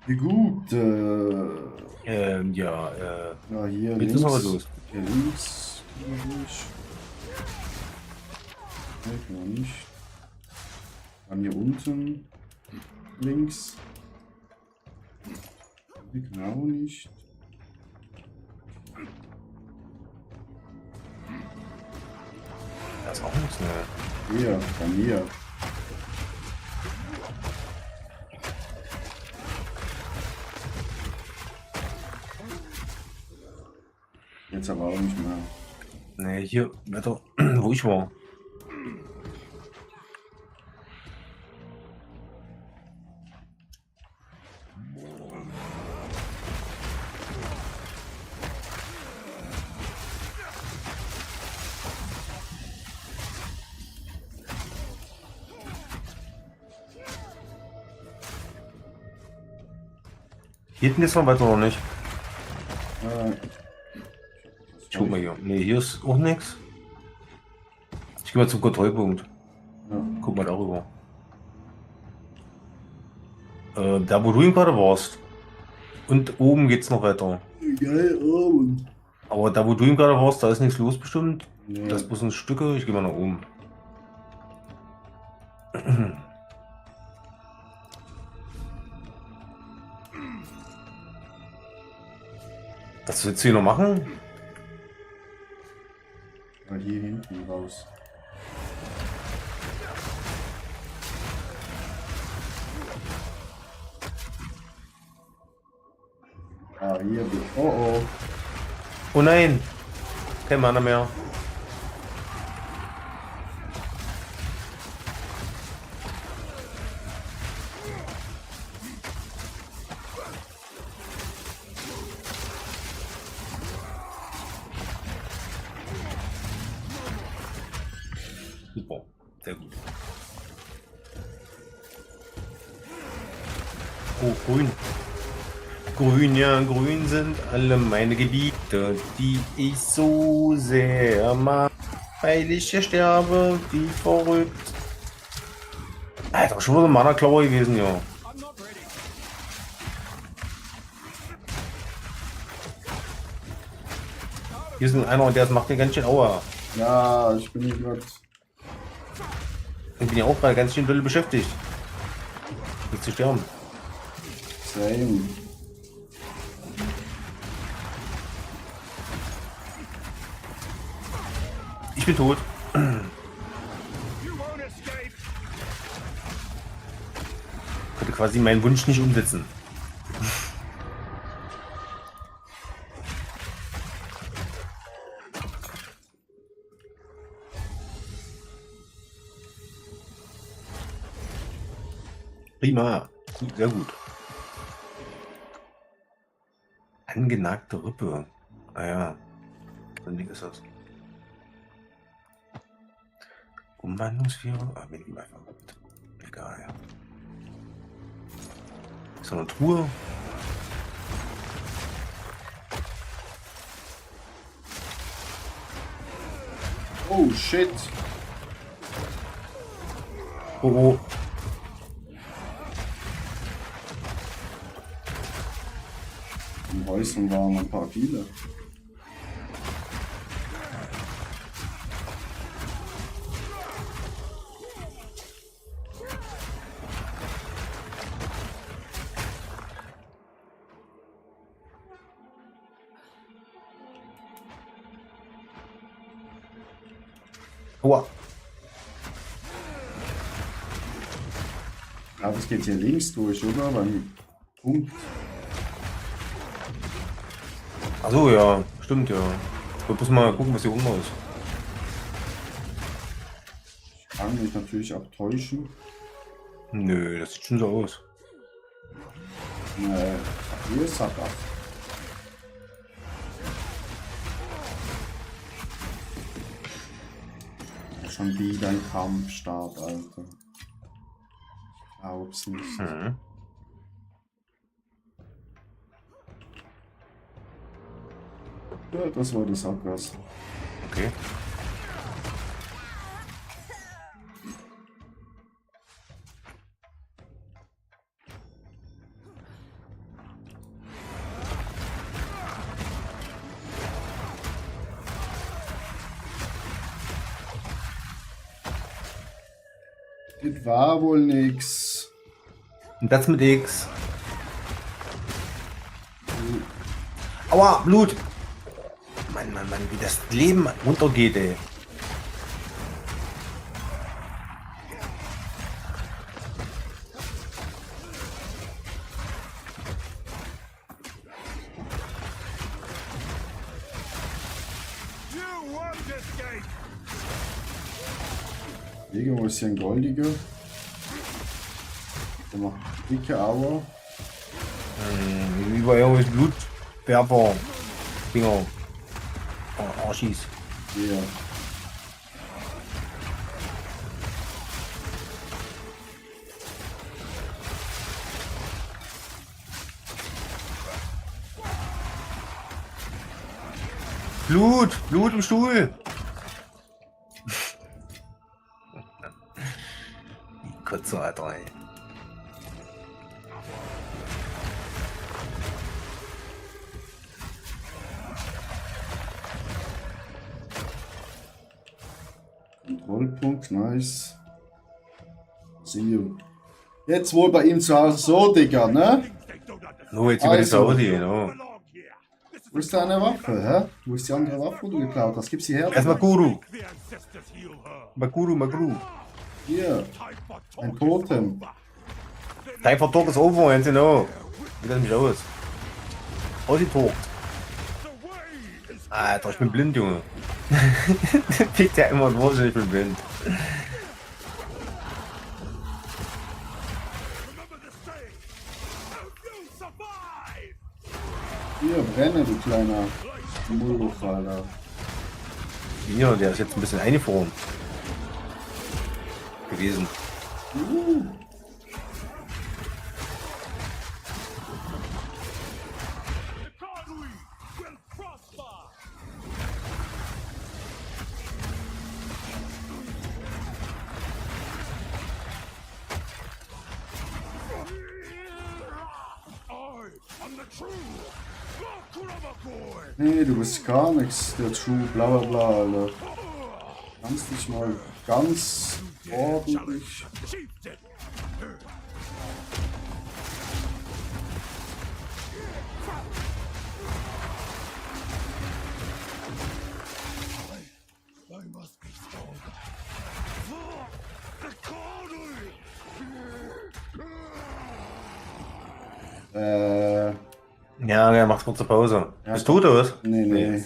Wie gut. Ja, ja, hier jetzt links. ist noch was los. Hier links. Hier nicht. Nee, noch nicht. Kann hier unten links. Genau nicht. Da ist auch nichts mehr. Hier, bei mir. Jetzt aber auch nicht mehr. Ne, hier, Wetter, wo ich war. Hier hinten ist noch weiter noch nicht. Ich guck mal hier. Ne, hier ist auch nichts. Ich gehe mal zum Kontrollpunkt. Ja. Guck mal darüber. Da wo du eben gerade warst. Und oben geht's noch weiter. Geil, oben. Aber da wo du eben gerade warst, da ist nichts los bestimmt. Nee. Das ist bloß ein Stücke. Ich gehe mal nach oben. Was willst du hier noch machen? Mal hier hinten raus. Ah, hier. Oh oh. Oh nein! Kein Mana mehr. Super, sehr gut. Oh, grün. Grün, ja, grün sind alle meine Gebiete, die ich so sehr mag, weil ich hier sterbe, wie verrückt. Alter, schon wieder ein Mana-Klauer gewesen, ja. Hier ist einer und der macht mir ganz schön Aua. Ja, ich bin hier gerade. Ich bin ja auch gerade ganz schön doll beschäftigt. Nicht zu sterben. Same. Ich bin tot. Könnte quasi meinen Wunsch nicht umsetzen. Prima. Gut, sehr gut. Angenagte Rippe. Ah ja. So ein Ding ist das. Umwandlungsführer? Ah, bin ich ihm einfach mit. Egal, ja. Ist noch eine Truhe? Oh shit. Oh oh. In Häusern waren ein paar viele. Aua. Ja, das geht hier links durch, oder? Beim Punkt. Achso, ja. Stimmt, ja. Ich muss mal gucken, was hier unten ist. Ich kann mich natürlich auch täuschen. Nö, das sieht schon so aus. Nee, hier ist Sackgasse. Schon wieder ein Kampfstart, Alter. Ich glaub's nicht. Mhm. Ja, das war das Sackgasse. Okay. Das war wohl nix. Und das mit X. Aua, Blut! Mann, wie das Leben runtergeht, ey. Wo ist hier ein goldiger? Der macht dicke Aua. Über irgendwelche Blutwerfer. Finger. Oh, Arschis. Ja. Blut im Stuhl. Die Kotze, Alter, ey. Kontrollpunkt, nice. Sind wir jetzt wohl bei ihm zu Hause so, Digga, ne? No, jetzt über die Hause gehen, oh. Wo ist deine Waffe, hä? Wo ist die andere Waffe, die du geklaut hast? Gib's sie her. Erstmal Guru. Maguru. Hier. Ein Totem. Time for talk is over, and you know. Wie das mich aus? Ausgetaucht. Alter, ich bin blind, Junge. Pickt ja immer durch, ich bin blind. Hier, brenne, du kleiner Mulluch, Alter. Ja, der ist jetzt ein bisschen eingefroren gewesen. Nee, du bist gar nichts, der True, bla bla bla, Alter. Kannst dich mal ganz ordentlich. Ja, er macht kurze Pause. Bist du oder was? Nee.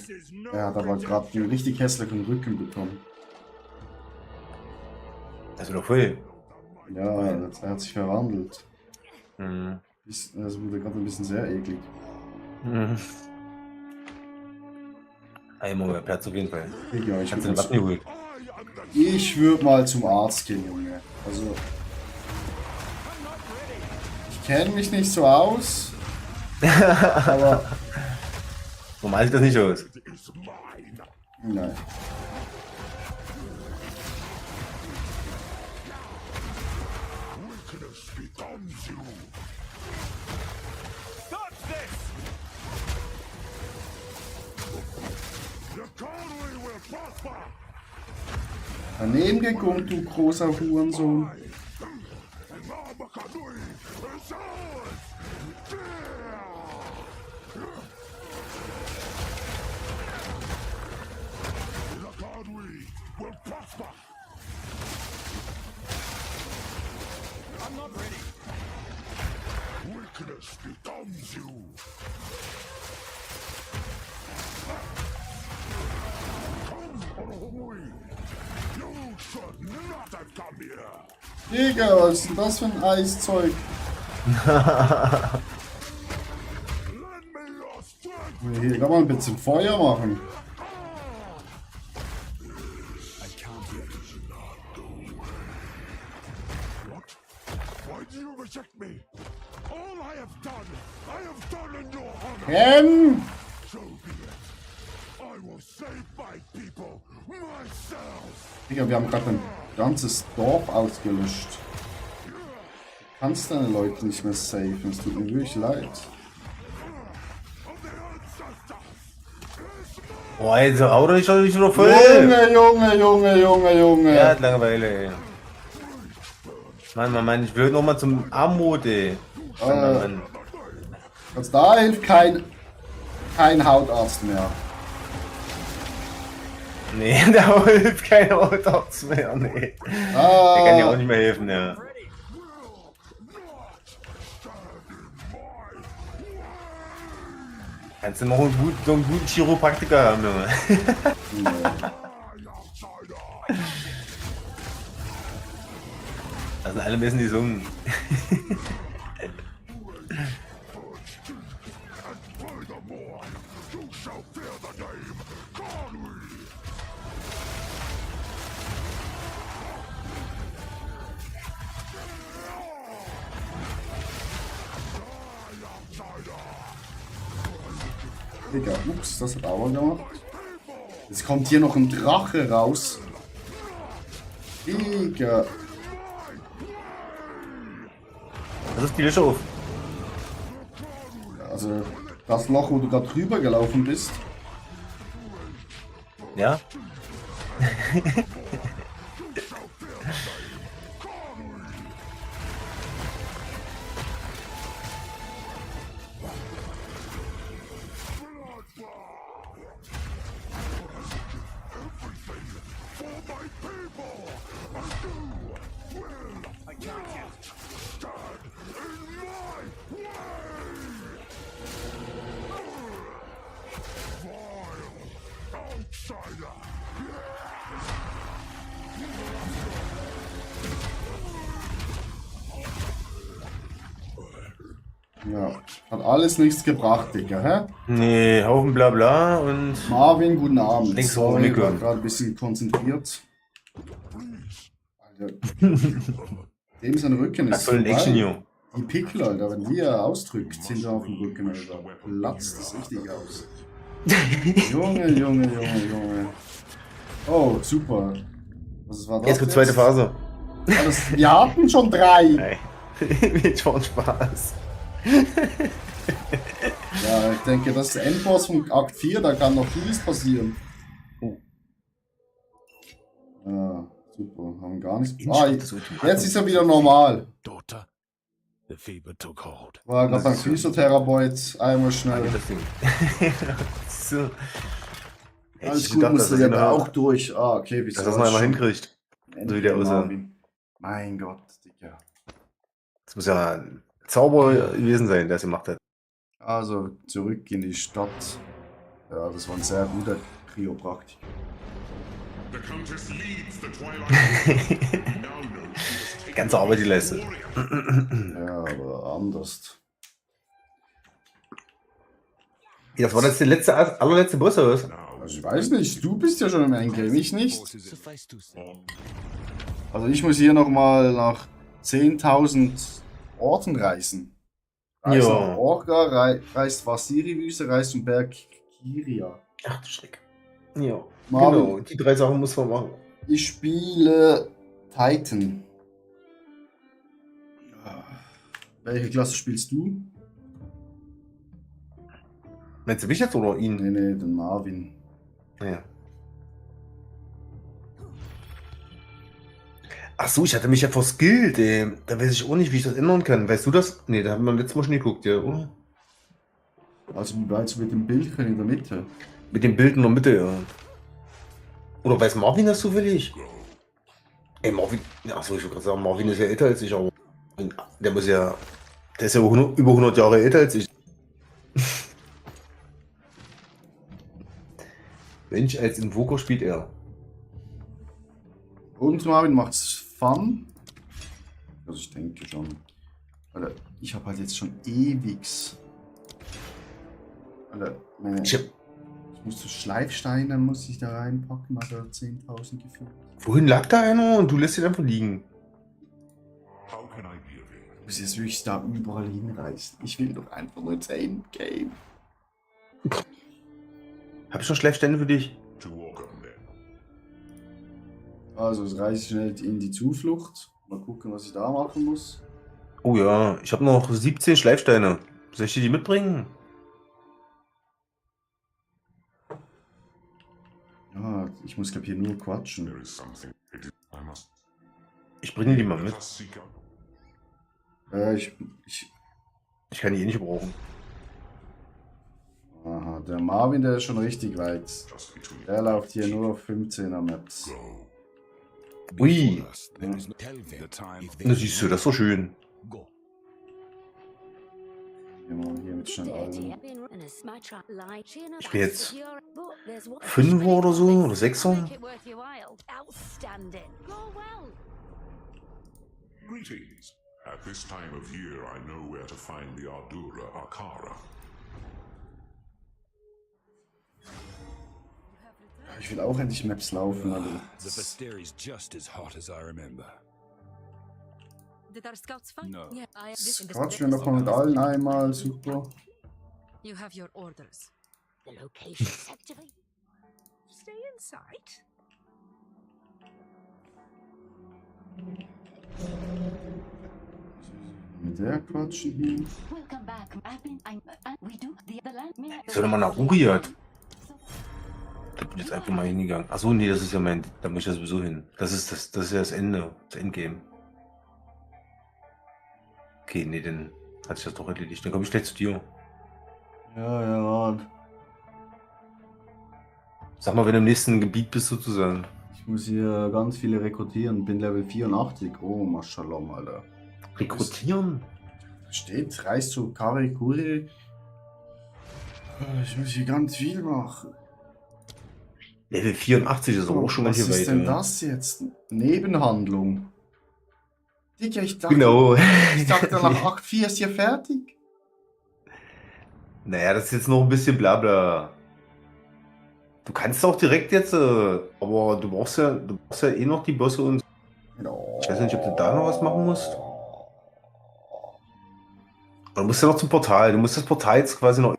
Er hat aber gerade einen richtig hässlichen Rücken bekommen. Das ist doch voll. Ja, er hat sich verwandelt. Mhm. Das wurde gerade ein bisschen sehr eklig. Mhm. Einmal mehr Platz auf jeden Fall. Ja, ich würde mal zum Arzt gehen, Junge. Also. Ich kenne mich nicht so aus. Aber. Normal sieht das nicht aus. Nein. Daneben gekommen, du großer Hurensohn. I'm not ready. Weakness becomes you. Come away. You should not have come here. Digga, was ist denn das für ein Eiszeug? Hier kann man ein bisschen Feuer machen. Ken! Digga, wir haben gerade ein ganzes Dorf ausgelöscht. Du kannst deine Leute nicht mehr safen, es tut mir wirklich leid. Boah, jetzt hau doch nicht so voll! Junge! Ja, hat Langeweile, ey. Mann, ich will noch mal zum Armut, ey. Mann. Also da hilft kein Hautarzt mehr. Nee, da hilft kein Hautarzt mehr, nee. Ah. Der kann ja auch nicht mehr helfen, ja. Kannst du noch so einen guten Chiropraktiker haben, Junge. Das sind alle ein bisschen die Summen. Digga, ups, das hat Aua gemacht. Jetzt kommt hier noch ein Drache raus. Digga. Das ist die Lösche auf. Also, das Loch, wo du gerade drüber gelaufen bist. Ja? Ja, hat alles nichts gebracht, Digga, hä? Nee, Haufen Blabla und... Marvin, guten Abend. Links Sorry, ich war rum. gerade ein bisschen konzentriert. Alter. Dem sein Rücken ist Aktuellen Action, vorbei. Junge. Die Pickel, Alter, wenn die er ausdrückt, sind da auf dem Rücken, Alter. Platzt das richtig aus. Junge. Oh, super. Was war das Jetzt kommt zweite Phase. Wir hatten schon 3. Nein. Mit schon Spaß. Ja, ich denke, das ist der Endboss von Akt 4, da kann noch vieles passieren. Ja, super, haben gar nichts. Jetzt ist er wieder normal. The fever took hold. War gerade beim Physiotherapeut, einmal schnell. So. Alles gut, musst du ja da auch durch. Ah, okay, wie dass das mal einmal hinkriegt. So wie der aussah. Mein Gott, Digga. Das muss ja ein Zauber gewesen sein, der es gemacht hat. Also, zurück in die Stadt. Ja, das war ein sehr guter Chiropraktiker. The Countess leads the Twilight. Ganze Arbeit, die leistet. Ja, aber anders. Das war jetzt der allerletzte Boss, oder was? Also ich weiß nicht, du bist ja schon im Endgame, ich nicht. Also ich muss hier nochmal nach 10.000 Orten reisen. Reist nach Orga, reist Vasiri-Wüste, reist zum Berg Kiria. Ach du Schreck. Ja, Marvin, genau, die 3 Sachen muss man machen. ich spiele Titan. Welche Klasse spielst du? Meinst du mich jetzt oder ihn? Nee, den Marvin. Ja. Ach so, ich hatte mich ja verskillt, ey. Da weiß ich auch nicht, wie ich das ändern kann. Weißt du das? Nee, da haben wir letztes Mal schon geguckt, ja, oder? Also wie weit mit dem Bild in der Mitte? Mit dem Bild in der Mitte, ja. Oder weiß Marvin das zufällig? Ey, Marvin, achso, ich würde gerade sagen, Marvin ist ja älter als ich, aber der muss ja, der ist ja über 100 Jahre älter als ich. Mensch, als Invoker spielt er. Und Marvin macht's Fun. Also ich denke schon. Alter, ich habe halt jetzt schon ewig. Alter, ich muss so Schleifsteine muss ich da reinpacken, also 10.000 gefühlt. Wohin lag da einer und du lässt ihn einfach liegen? Ich muss jetzt wirklich da überall hinreißen. Ich will doch einfach nur ins Endgame. Hab ich schon Schleifsteine für dich? Also jetzt reise ich schnell in die Zuflucht. Mal gucken, was ich da machen muss. Oh ja, ich habe noch 17 Schleifsteine. Soll ich dir die mitbringen? Ja, ich muss glaube hier nur quatschen. Ich bringe die mal mit. Ich Ich kann die eh nicht brauchen. Aha, der Marvin, der ist schon richtig weit. Der läuft hier nur auf 15er Maps. Ui. There is no telling the time if Na siehst du, das ist doch schön. go. Hier mit schnell allen. Ich bin jetzt 5 oder so, oder 6er. Outstanding. Go well. Greetings. At this time of year, I know where to find the Ardura Akara. Ich will auch endlich Maps laufen, aber The Bastari's just as hot as I remember. Did our scouts find? No. Yeah, quatschen wir nochmal mit allen einmal, super. You have your orders. The location set to be. Stay inside. Mit der quatschen hier. Welcome back. We do the other land. Ich soll mal nach Uriat. Da bin ich jetzt einfach mal hingegangen. Achso, nee, das ist ja mein. Da muss ich ja sowieso hin. Das ist ja das Ende. Das Endgame. Okay, nee, dann hat sich das doch erledigt. Dann komme ich gleich zu dir. Ja. Sag mal, wenn du im nächsten Gebiet bist, sozusagen. Ich muss hier ganz viele rekrutieren. Bin Level 84. Oh, Mashallah, Alter. Rekrutieren? Steht, reist zu Karikuri. Ich muss hier ganz viel machen. Level 84 ist auch schon ganz Was hier weit. ist denn ja. das jetzt? Nebenhandlung. Digga, ich dachte, Genau. ich dachte nach 8.4 ist hier fertig. Naja, das ist jetzt noch ein bisschen Blabla. Du kannst auch direkt jetzt, aber du brauchst ja eh noch die Bosse und. Ich weiß nicht, ob du da noch was machen musst. Du musst ja noch zum Portal. Du musst das Portal jetzt quasi noch.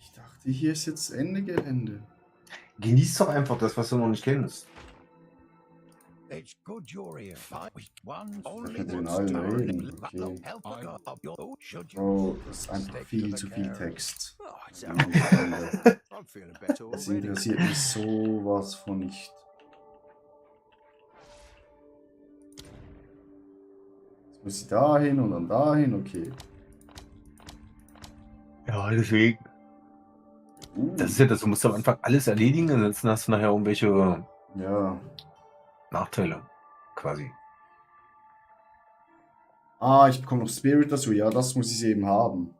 Ich dachte, hier ist jetzt Ende Gelände. Genieß doch einfach das, was du noch nicht kennst. It's good you're here. One Ich mit den allen reden. Okay. Oh, das ist einfach viel zu viel Text. Das interessiert mich sowas von nicht. Jetzt muss ich dahin und dann dahin, okay. Ja, deswegen. Das ist ja das, du musst am Anfang alles erledigen, ansonsten hast du nachher irgendwelche Nachteile, quasi. Ah, ich bekomme noch Spirit dazu. Ja, das muss ich eben haben.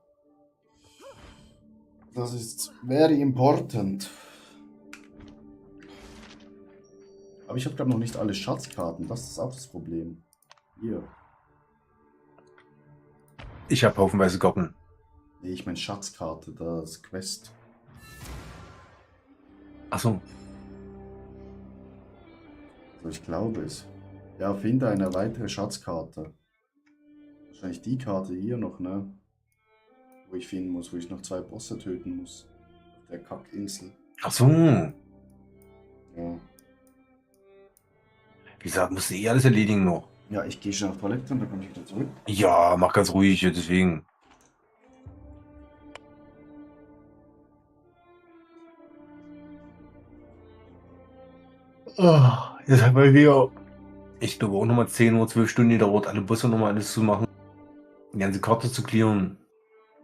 Das ist very important. Aber ich habe glaube noch nicht alle Schatzkarten. Das ist auch das Problem. Hier. Ich habe haufenweise Glocken. Nee, ich meine Schatzkarte, das Quest. Achso. Also ich glaube es. Ja, finde eine weitere Schatzkarte. Wahrscheinlich die Karte hier noch, ne? Wo ich finden muss, wo ich noch 2 Bosse töten muss. Auf der Kackinsel. Achso. Ja. Wie gesagt, musst du eh alles erledigen noch. Ja, ich gehe schon auf Toilette und dann komme ich wieder zurück. Ja, mach ganz ruhig, deswegen. Jetzt haben wir hier. Ich glaube auch nochmal 10 oder 12 Stunden gedauert, alle Bosse nochmal alles zu machen. Die ganze Karte zu clearen.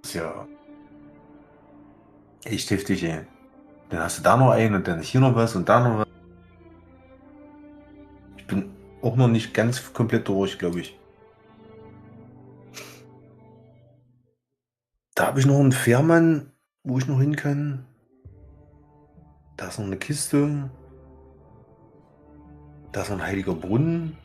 Ist ja echt heftig, ey. Dann hast du da noch einen und dann ist hier noch was und da noch was. Ich bin auch noch nicht ganz komplett durch, glaube ich. Da habe ich noch einen Fährmann, wo ich noch hin kann. Da ist noch eine Kiste. Da ist noch ein heiliger Brunnen.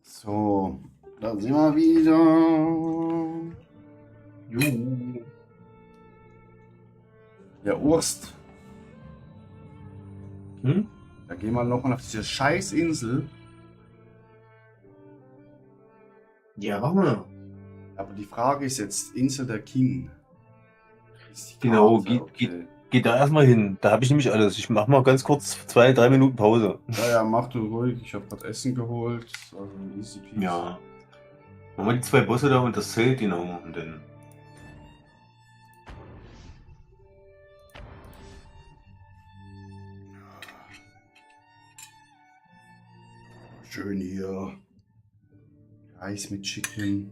So, da sind wir wieder. Juhu. Ja, Urst. Hm? Da gehen wir noch auf diese Scheißinsel. Ja, machen wir. Aber die Frage ist jetzt, Insel der King. Ist die Genau, Karte, geht da erstmal hin. Da habe ich nämlich alles. Ich mache mal ganz kurz 2-3 Minuten Pause. Ja, mach du ruhig. Ich habe gerade Essen geholt. Also easy peasy. Ja. Machen wir die 2 Bosse da und das Zelt, genau. Und dann. Schön hier. Reis mit Chicken.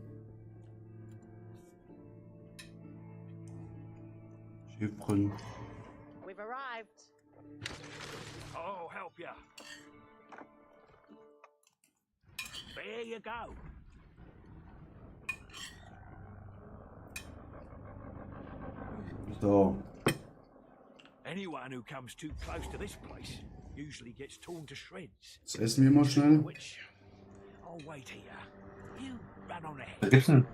Schiffchen. We've arrived. I'll help ya. There you go. So. Anyone who comes too close to this place usually gets torn to shreds. Das essen wir mal schnell. Which I'll wait here. You run on ahead. Was gibt's denn?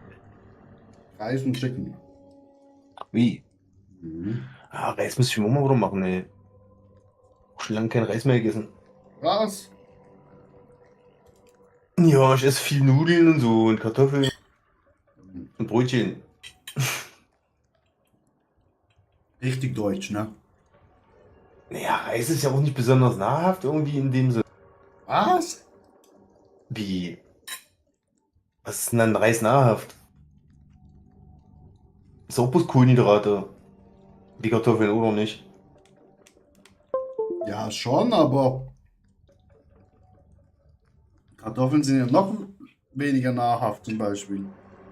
Reis und Chicken. Wie? Mhm. Ah, Reis muss ich mir auch mal wieder machen, ey. Schon lange kein Reis mehr gegessen. Was? Ja, ich esse viel Nudeln und so und Kartoffeln und Brötchen. Richtig deutsch, ne? Naja, Reis ist ja auch nicht besonders nahrhaft irgendwie in dem Sinne. Was? Wie? Was ist denn dann Reis nahrhaft? Ist auch bloß Kohlenhydrate. Die Kartoffeln oder nicht? Ja, schon, aber Kartoffeln sind ja noch weniger nahrhaft zum Beispiel.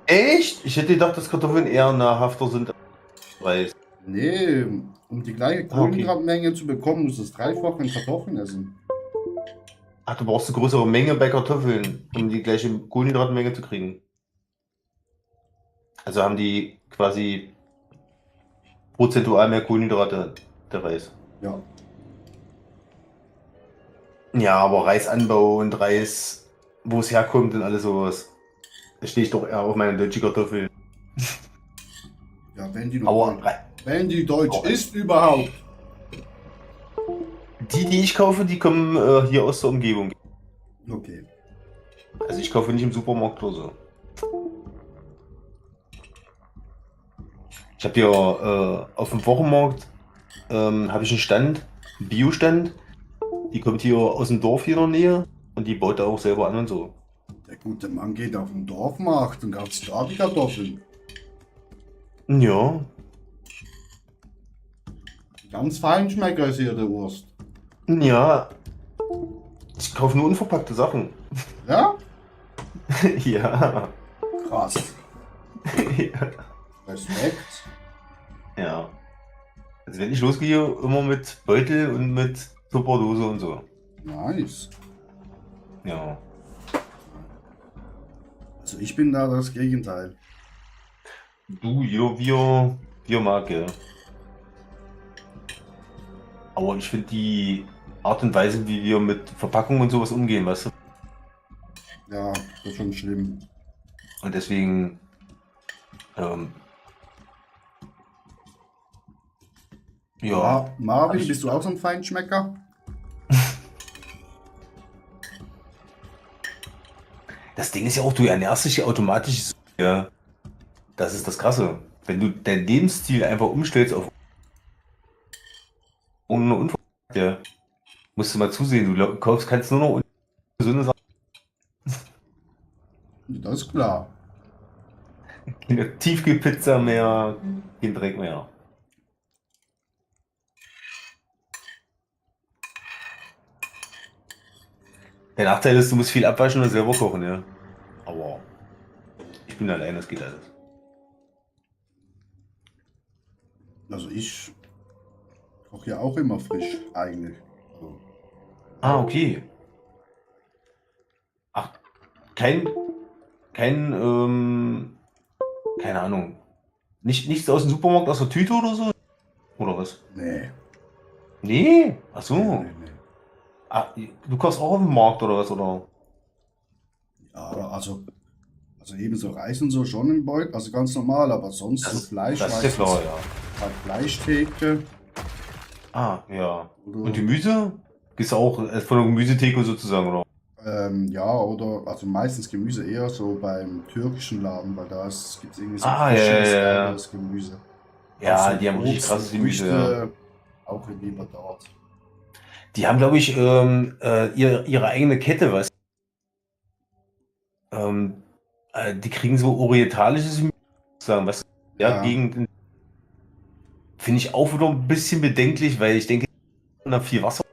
Echt? Ich hätte gedacht, dass Kartoffeln eher nahrhafter sind als Reis. Nee, um die gleiche Okay. Kohlenhydratmenge zu bekommen, musst du das Dreifache an Kartoffeln essen. Ach, du brauchst eine größere Menge bei Kartoffeln, um die gleiche Kohlenhydratmenge zu kriegen. Also haben die quasi prozentual mehr Kohlenhydrate, der Reis. Ja. Ja, aber Reisanbau und Reis, wo es herkommt und alles sowas, da stehe ich doch eher auf meine deutsche Kartoffel. Ja, wenn die noch Aber wenn die deutsch ist überhaupt. die ich kaufe, die kommen hier aus der Umgebung. Okay. Also ich kaufe nicht im Supermarkt oder so. Ich habe hier auf dem Wochenmarkt habe ich einen Stand, einen Biostand. Die kommt hier aus dem Dorf hier in der Nähe und die baut da auch selber an und so. Der gute Mann geht auf den Dorfmarkt und kauft da die Kartoffeln. Ja, Ganz Feinschmecker ist hier der Wurst. ja. Ich kaufe nur unverpackte Sachen. Ja? Ja. Krass. Ja. Respekt. Ja. Also wenn ich losgehe, immer mit Beutel und mit Tupperdose und so. Nice. Ja. Also ich bin da das Gegenteil. Du, ja, wir mag, ja. Aber ich finde die Art und Weise, wie wir mit Verpackung und sowas umgehen, weißt du? Ja, das ist schon schlimm. Und deswegen, ja. Marvin, bist du auch so ein Feinschmecker? Das Ding ist ja auch, du ernährst dich ja automatisch. Ja. Das ist das Krasse. Wenn du deinen Lebensstil einfach umstellst auf ohne Unverpackt, ja, musst du mal zusehen, du kannst nur noch gesunde Sachen. Das ist klar. Keine Tiefkühlpizza mehr, kein Dreck mehr. Der Nachteil ist, du musst viel abwaschen und selber kochen, ja. Aber ich bin allein, das geht alles. Also ich koche ja auch immer frisch, eigentlich. Also, Ah, okay. Ach, keine Ahnung. Nichts aus dem Supermarkt, aus der Tüte oder so? Oder was? nee. Nee? Ach so. Nee. Ah, du kochst auch auf dem Markt oder was? Oder? Ja, also eben so Reis und so schon im Beutel, also ganz normal, aber sonst so Fleisch. Das ist ja klar, ja. Halt Fleischtheke. Ah, ja. Oder- Und Gemüse? Gehst du auch von der Gemüsetheke sozusagen, oder? Ja, oder also meistens Gemüse eher so beim türkischen Laden, weil da gibt es irgendwie so Ah, ja, frisches, ja, ja. geiles Gemüse. Ja, Also die haben richtig Obst krasses und Gemüse. Früchte, auch lieber dort. Die haben, glaube ich, ihre eigene Kette, weißt du? Die kriegen so orientalisches Gemüse, sagen, weißt du? Ja, Ja. finde ich auch wieder ein bisschen bedenklich, weil ich denke, da viel Wasser.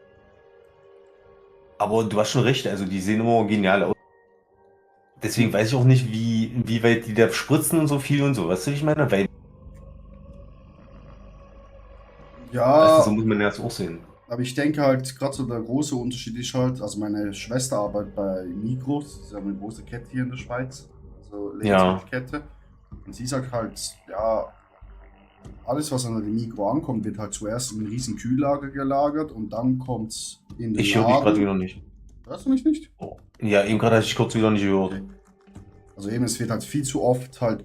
Aber du hast schon recht, also die sehen immer genial aus. Deswegen weiß ich auch nicht, wie weit die da spritzen und so viel und so, weißt du, wie ich meine? Weil, Ja, so muss man das auch sehen. aber ich denke halt, gerade so der große Unterschied ist halt, also meine Schwester arbeitet bei Migros, das ist ja eine große Kette hier in der Schweiz, also Lebensmittelkette. Und sie sagt halt, ja, alles, was an der Migros ankommt, wird halt zuerst in einem riesen Kühllager gelagert und dann kommt es in den Ich höre dich gerade Laden. wieder nicht. Hörst du mich nicht? Oh. Ja, eben gerade hatte ich kurz wieder nicht gehört. Also eben, es wird halt viel zu oft halt,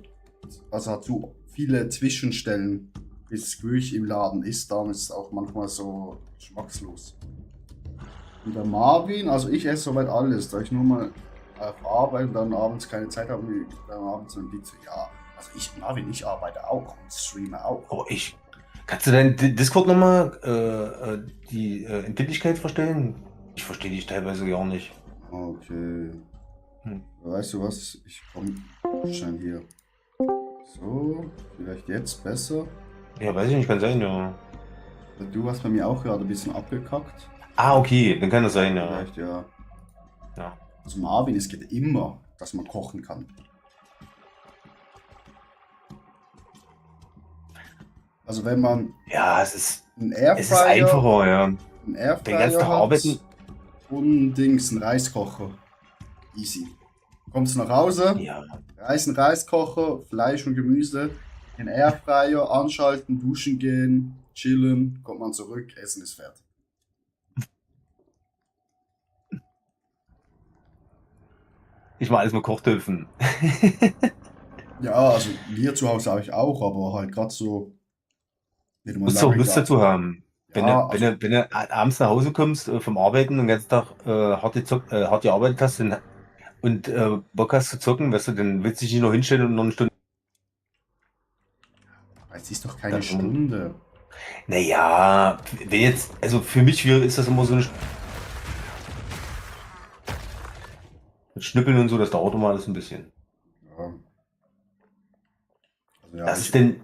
also hat zu viele Zwischenstellen, bis es wirklich im Laden ist, dann ist es auch manchmal so geschmackslos. Und der Marvin, also ich esse soweit alles, da ich nur mal auf Arbeit und dann abends keine Zeit habe, dann abends eine Pizza. Ja, also ich arbeite auch und streame auch. Oh, kannst du deinen Discord nochmal die Empfindlichkeit verstellen? Ich verstehe dich teilweise gar nicht. Okay. Weißt du was? Ich komme schnell hier. So, vielleicht jetzt besser. Ja, weiß ich nicht, kann sein, ja. Du hast bei mir auch gerade ein bisschen abgekackt. Ah, okay, dann kann das sein, ja. Vielleicht, ja. Ja. Also Marvin, es geht immer, dass man kochen kann. Also wenn man Ja, es ist Airfryer, einfacher, ja. einen Den Airfryer ganzen Tag hat arbeiten. und einen Reiskocher. Easy. Kommst nach Hause, Ja. Reiskocher, Fleisch und Gemüse, den Airfryer anschalten, duschen gehen, chillen, kommt man zurück, Essen ist fertig. Ich mache alles mit Kochtöpfen. Ja, also wir zu Hause habe ich auch, aber halt gerade so. Wenn man Musst du auch lange Lust da- dazu haben. Wenn, Ja, wenn du abends nach Hause kommst vom Arbeiten und den ganzen Tag hart gearbeitet hast und Bock hast zu zocken, weißt du, dann willst du dich nicht noch hinstellen und noch eine Stunde. Es ist doch keine Dann- Stunde. Naja, wenn jetzt, also für mich ist das immer so eine. Mit Schnippeln und so, das dauert immer alles ein bisschen. Ja. Also ja, Das ist denn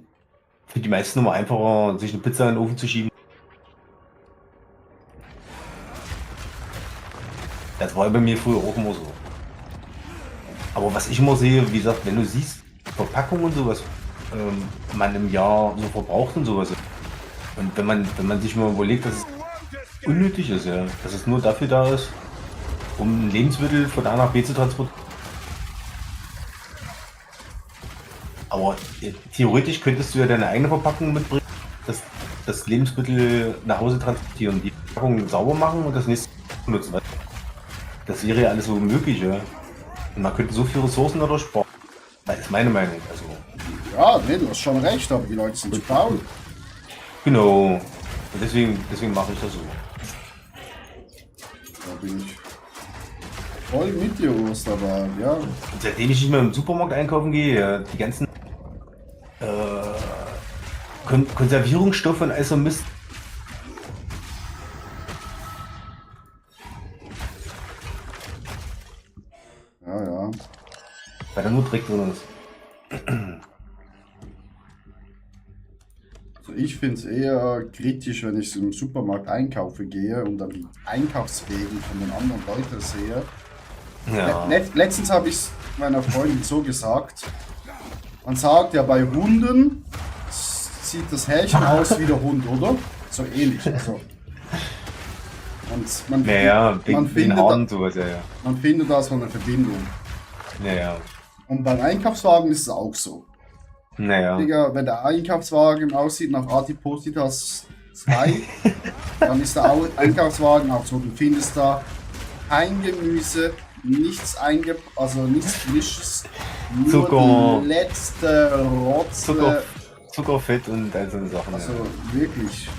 für die meisten immer einfacher, sich eine Pizza in den Ofen zu schieben. Das war bei mir früher auch immer so. Aber was ich immer sehe, wie gesagt, wenn du siehst, Verpackung und sowas, man im Jahr so verbraucht und sowas. Und wenn man sich mal überlegt, dass es unnötig ist, ja, dass es nur dafür da ist, um ein Lebensmittel von A nach B zu transportieren. Aber theoretisch könntest du ja deine eigene Verpackung mitbringen, das Lebensmittel nach Hause transportieren, die Verpackung sauber machen und das nächste benutzen. Das wäre ja alles so möglich, ja. Und man könnte so viele Ressourcen dadurch sparen. Das ist meine Meinung. Also, Ja, nee, du hast schon recht, aber die Leute sind zu faul. genau. Und deswegen mache ich das so. Da bin ich voll mit dir, Urs, aber ja. Und seitdem ich nicht mehr im Supermarkt einkaufen gehe, ja, die ganzen Konservierungsstoffe und all so Mist. Ja, ja. Weil da nur Dreck drin ist. Ich finde es eher kritisch, wenn ich im Supermarkt einkaufe gehe und dann die Einkaufswegen von den anderen Leuten sehe. Ja. Letztens habe ich es meiner Freundin so gesagt. Man sagt ja, bei Hunden sieht das Härchen aus wie der Hund, oder? So ähnlich. Also. Und man findet da so eine Verbindung. Naja. Und beim Einkaufswagen ist es auch so. Naja. Digga, wenn der Einkaufswagen aussieht nach Adipositas 2, dann ist der Einkaufswagen auch so. Du findest da kein Gemüse, nichts nichts Frisches, nur Zucker, die letzte Rotze. Zuckerfett und all so Sachen. Also wirklich.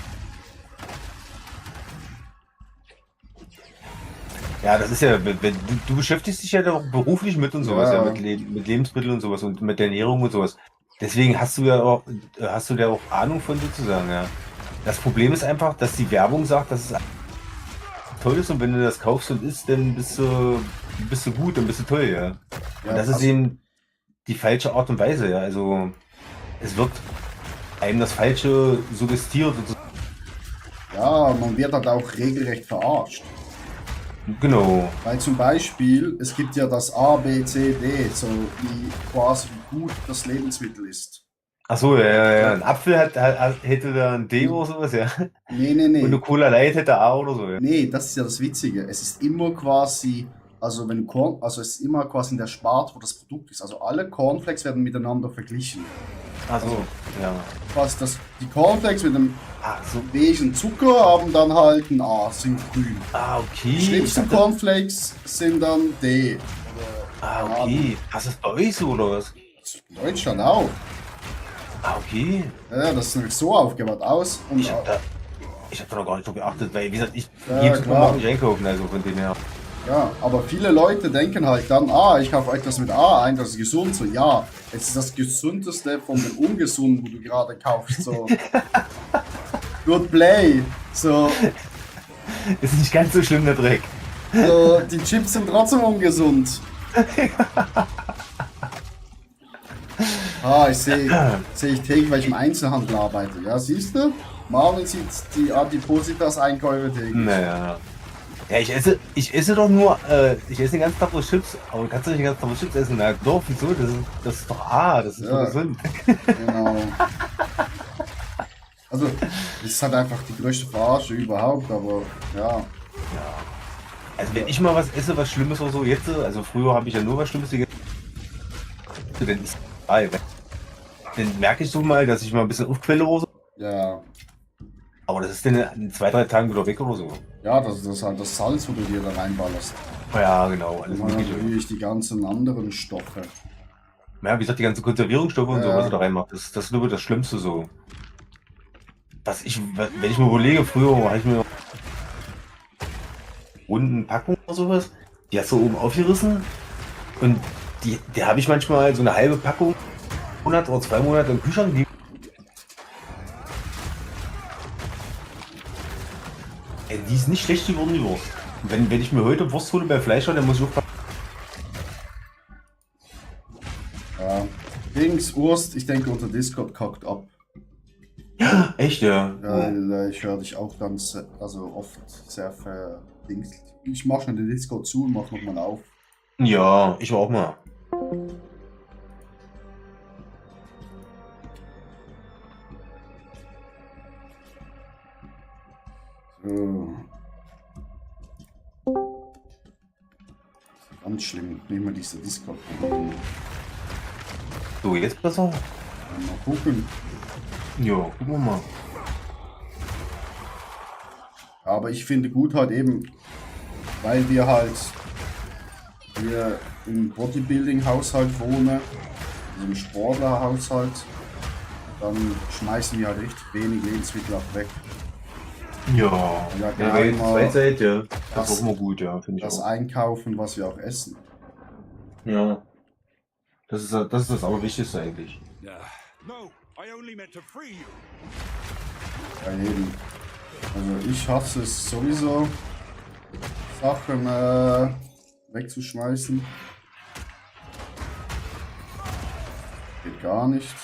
Ja, das ist ja, du beschäftigst dich ja doch beruflich mit und sowas, Ja. ja, mit Lebensmitteln und sowas und mit der Ernährung und sowas. Deswegen hast du da auch Ahnung von sozusagen, ja. Das Problem ist einfach, dass die Werbung sagt, dass es toll ist und wenn du das kaufst und isst, dann bist du gut, dann bist du toll, ja. Ja, und das ist eben die falsche Art und Weise, ja. Also es wird einem das Falsche suggestiert. Ja, man wird halt auch regelrecht verarscht. Genau. Weil zum Beispiel, es gibt ja das A, B, C, D, so wie quasi gut das Lebensmittel ist. Achso, ja. Ein Apfel hätte da ein D oder sowas, ja. Nee. Und eine Cola Light hätte A oder so, ja. Nee, das ist ja das Witzige. Es ist immer quasi, es ist immer quasi in der Sparte, wo das Produkt ist. Also alle Cornflakes werden miteinander verglichen. Achso, ja. Quasi die Cornflakes mit dem beigen Zucker haben dann halt ein A, sind grün. Ah, okay. Die schlimmsten Cornflakes sind dann D. Ah, okay. Hast du das bei euch so oder was? In Deutschland auch. Ah, okay. Ja, das ist nämlich so aufgebaut aus. Und Ich hab da noch gar nicht so geachtet, weil, wie gesagt, ich Ja, gehe super klar. nicht einkaufen, also von dem her. Ja, aber viele Leute denken halt dann, ich kaufe etwas mit A ein, das ist gesund. So, ja, es ist das Gesündeste von den Ungesunden, wo du gerade kaufst. So. Good play. So, Ist nicht ganz so schlimm, der Dreck. so die Chips sind trotzdem ungesund. Ich sehe ich täglich, weil ich im Einzelhandel arbeite. Ja, siehst du? Marvin sieht die Adipositas-Einkäufe täglich. Naja. Ja, ich esse doch nur, ich esse den ganzen Tag nur Chips, aber du kannst doch nicht den ganzen Tag nur Chips essen. Na doch, wieso? Das ist doch A, das ist doch gesund. Genau. Also, das ist halt einfach die größte Verarsche überhaupt, aber ja. Also wenn ich mal was esse, was Schlimmes oder so jetzt, also früher habe ich ja nur was Schlimmes gegessen, dann merke ich so mal, dass ich mal ein bisschen aufquelle oder so. Ja. Aber das ist dann in 2-3 Tagen wieder weg oder so. Ja, das ist halt das Salz, wo du dir da reinballerst. Ja, genau. Alles Und dann Mögliche. natürlich die ganzen anderen Stoffe. Ja, wie gesagt, die ganzen Konservierungsstoffe und so, Ja. was er da reinmacht, das ist nur das Schlimmste so. Wenn ich mir überlege, früher habe ich mir runden Packung oder sowas, die hast du oben aufgerissen und die habe ich manchmal so eine halbe Packung, 100 oder 2 Monate im Kühlschrank liegen. Ey, die ist nicht schlecht geworden, die Wurst. Wenn ich mir heute Wurst hole bei Fleischer, dann muss ich auch... Ja. Dings, Wurst, ich denke unser Discord kackt ab. Echt, ja? Ja, ich höre dich auch ganz, also oft sehr verdingst. Ich mach schon den Discord zu und mach nochmal auf. Ja, ich war auch mal. So. Ganz schlimm, nehmen wir diese Discord. So, jetzt besser? Mal gucken. Ja, gucken wir mal. Aber ich finde gut halt eben, weil wir halt hier im Bodybuilding-Haushalt wohnen, im Sportler-Haushalt, dann schmeißen wir halt richtig wenig Lebensmittel auch weg. Ja, ja, weil mal zwei Zeit, ja. Das das- ist auch immer gut, ja, finde ich Das auch. einkaufen, was wir auch essen. Ja. Das ist das Allerwichtigste eigentlich. No, I only meant to free you. Ja, eben. Also ich hasse es sowieso, Sachen wegzuschmeißen. Geht gar nicht.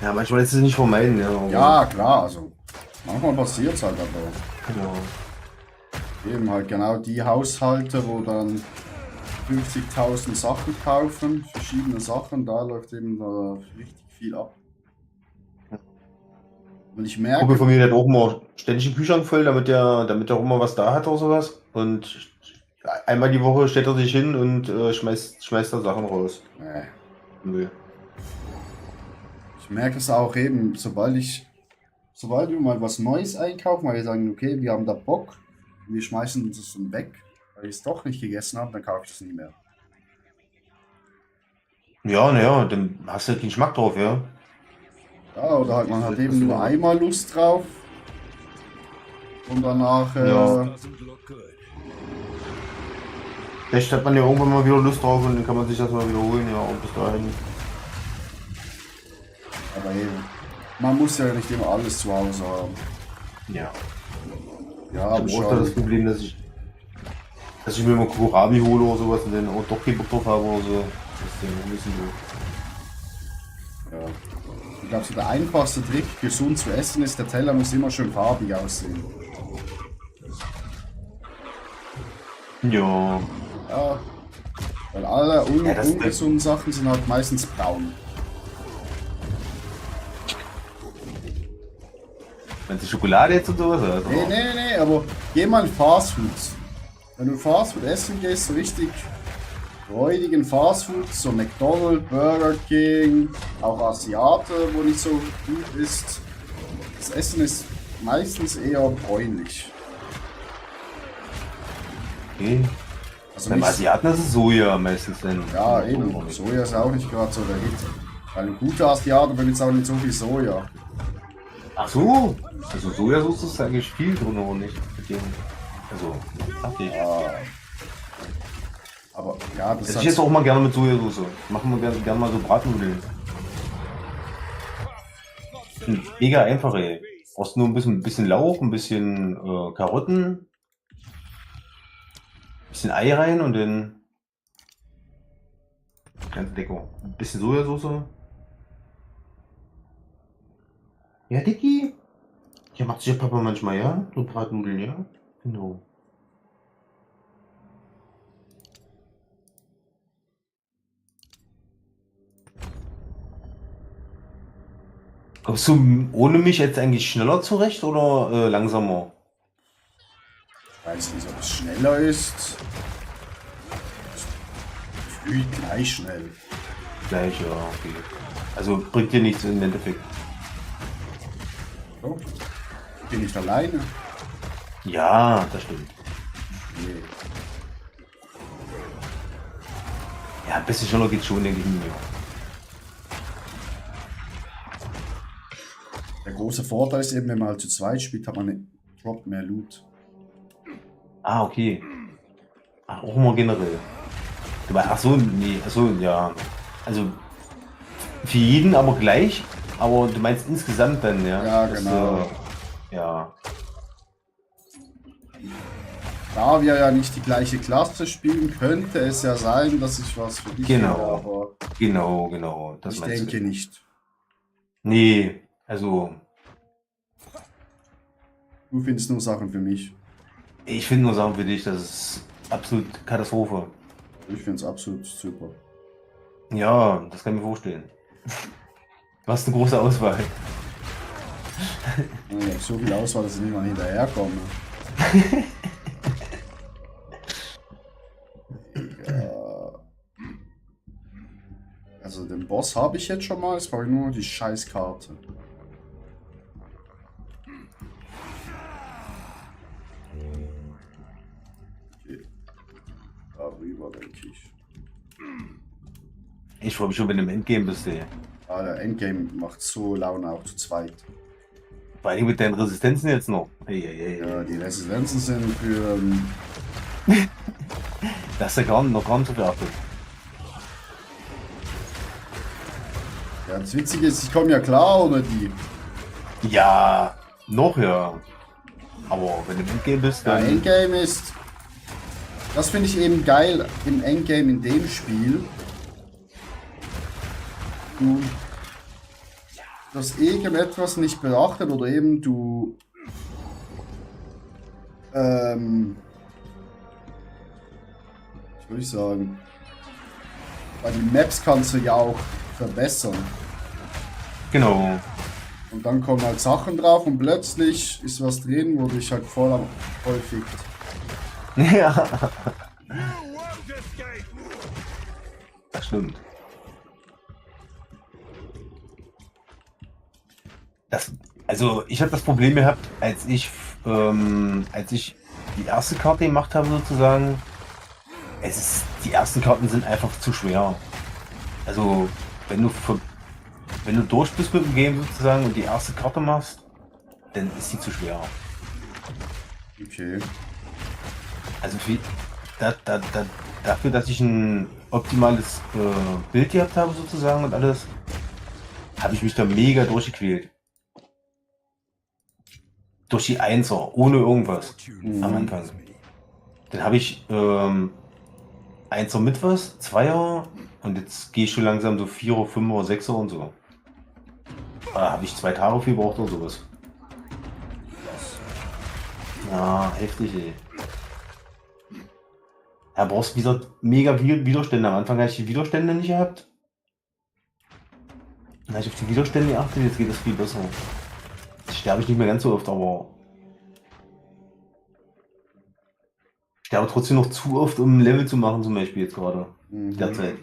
Ja, manchmal ist es nicht vermeiden, ja. aber- Ja, klar, also manchmal passiert es halt, aber Genau. eben halt genau die Haushalte, wo dann 50.000 Sachen kaufen, verschiedene Sachen, da läuft eben da richtig viel ab. Und ich merke, Kumpel von mir, der hat auch immer ständig den Kühlschrank voll, damit der auch immer was da hat oder sowas. Und einmal die Woche stellt er sich hin und schmeißt da Sachen raus. nee. Nö. Ich merke es auch eben, sobald wir mal was Neues einkaufen, weil wir sagen, okay, wir haben da Bock, wir schmeißen das dann weg, weil wir es doch nicht gegessen haben, dann kaufe ich das nie mehr. Ja, naja, dann hast du halt den Geschmack drauf, ja. Ja, oder halt man hat eben nur einmal Lust drauf und danach, Ja. Vielleicht hat man ja irgendwann mal wieder Lust drauf und dann kann man sich das mal wiederholen, ja, und bis dahin. aber eben, man muss ja nicht immer alles zu Hause haben. Ja. Ja, aber Ich habe auch das schon. Problem, dass ich mir mal Kohlrabi hole oder sowas und dann auch doch keinen Bock drauf habe oder so. Das ist ja ein bisschen so. Ja. Ich glaube, so der einfachste Trick, gesund zu essen, ist, der Teller muss immer schön farbig aussehen. Ja. Ja. Weil alle Ja, das- ungesunden Sachen sind halt meistens braun. Meinst du Schokolade jetzt und sowas? Also, Nee, aber geh mal in Fast Food. Wenn du Fast Food essen gehst, so richtig räudigen Fast Food, so McDonald's, Burger King, auch Asiate, wo nicht so gut ist. Das Essen ist meistens eher bräunlich. Okay. Also Beim nicht- Asiaten ist es Soja meistens dann. Ja, eben. Soja ist auch nicht gerade so der Hit. Weil ein guter Asiate benutzt auch nicht so viel Soja. Ach so. Also Sojasauce ist eigentlich viel drin, oder nicht? Mit dem, also, dachte ich. Ja. Aber ja, das Ich esse auch mal gerne mit Sojasauce. Machen wir gerne mal so Bratnudeln. Mega einfach, ey. Brauchst nur ein bisschen Lauch, ein bisschen Karotten, ein bisschen Ei rein und dann ganz lecker. Ein bisschen Sojasauce. Ja, Dicky? Ja, macht sich der Papa manchmal, ja? So Bratnudeln, ja? Genau. Kommst du ohne mich jetzt eigentlich schneller zurecht oder langsamer? Ich weiß nicht, ob es schneller ist. Gefühlt gleich schnell. Gleich, ja, okay. Also bringt dir nichts im Endeffekt. So. Bin ich alleine? Ja, das stimmt. Nee. Ja, ein bisschen schneller geht schon, denke ich mir. Der große Vorteil ist eben, wenn man halt zu zweit spielt, hat man droppt mehr Loot. Ah, okay. Ach, auch immer generell. Ach so, nee, ach so, ja. Also für jeden aber gleich, aber du meinst insgesamt dann, ja? Ja, Das, genau. Ja. Da wir ja nicht die gleiche Klasse spielen, könnte es ja sein, dass ich was für dich Genau. finde, aber Genau. Das ich meinst denke du. nicht. Nee, also Du findest nur Sachen für mich. ich finde nur Sachen für dich, das ist absolut Katastrophe. Ich finde es absolut super. Ja, das kann ich mir vorstellen. Du hast eine große Auswahl. Ich habe so viel Auswahl, dass ich nicht mal hinterherkomme. Ja. Also den Boss habe ich jetzt schon mal, jetzt brauche ich nur noch die Scheißkarte. Okay. Darüber denke ich. Ich freue mich schon, wenn du im Endgame bist, ey. Ah, der Endgame macht so Laune, auch zu zweit. Vor allem mit deinen Resistenzen jetzt noch. Hey. Ja, die Resistenzen sind für... Das ist ja noch gar nicht so beachtet. Ja, das Witzige ist, ich komme ja klar ohne die. Ja, noch ja. Aber wenn du im Endgame bist, Ja, dann... Endgame ist... Das finde ich eben geil im Endgame in dem Spiel. du hast irgendetwas nicht beachtet oder eben du würde ich sagen, weil die Maps kannst du ja auch verbessern. Genau. Und dann kommen halt Sachen drauf und plötzlich ist was drin, wo dich halt voll fickt. Ja. Das stimmt. Also ich habe das Problem gehabt, als ich die erste Karte gemacht habe sozusagen. Die ersten Karten sind einfach zu schwer. Also wenn du durch bist mit dem Game sozusagen und die erste Karte machst, dann ist die zu schwer. Okay. Also dafür, dass ich ein optimales Bild gehabt habe sozusagen und alles, habe ich mich da mega durchgequält. Durch die Einser, ohne irgendwas am Anfang. Dann habe ich Einser mit was, Zweier und jetzt gehe ich schon langsam so 4er, 5er, 6er und so. Da habe ich 2 Tage für gebraucht oder sowas. Ja, heftig, ey. Da brauchst du wieder mega Widerstände. Am Anfang habe ich die Widerstände nicht gehabt. Dann habe ich auf die Widerstände geachtet, jetzt geht es viel besser. Jetzt sterbe ich nicht mehr ganz so oft, aber ich sterbe trotzdem noch zu oft, um ein Level zu machen, zum Beispiel jetzt gerade. Derzeit.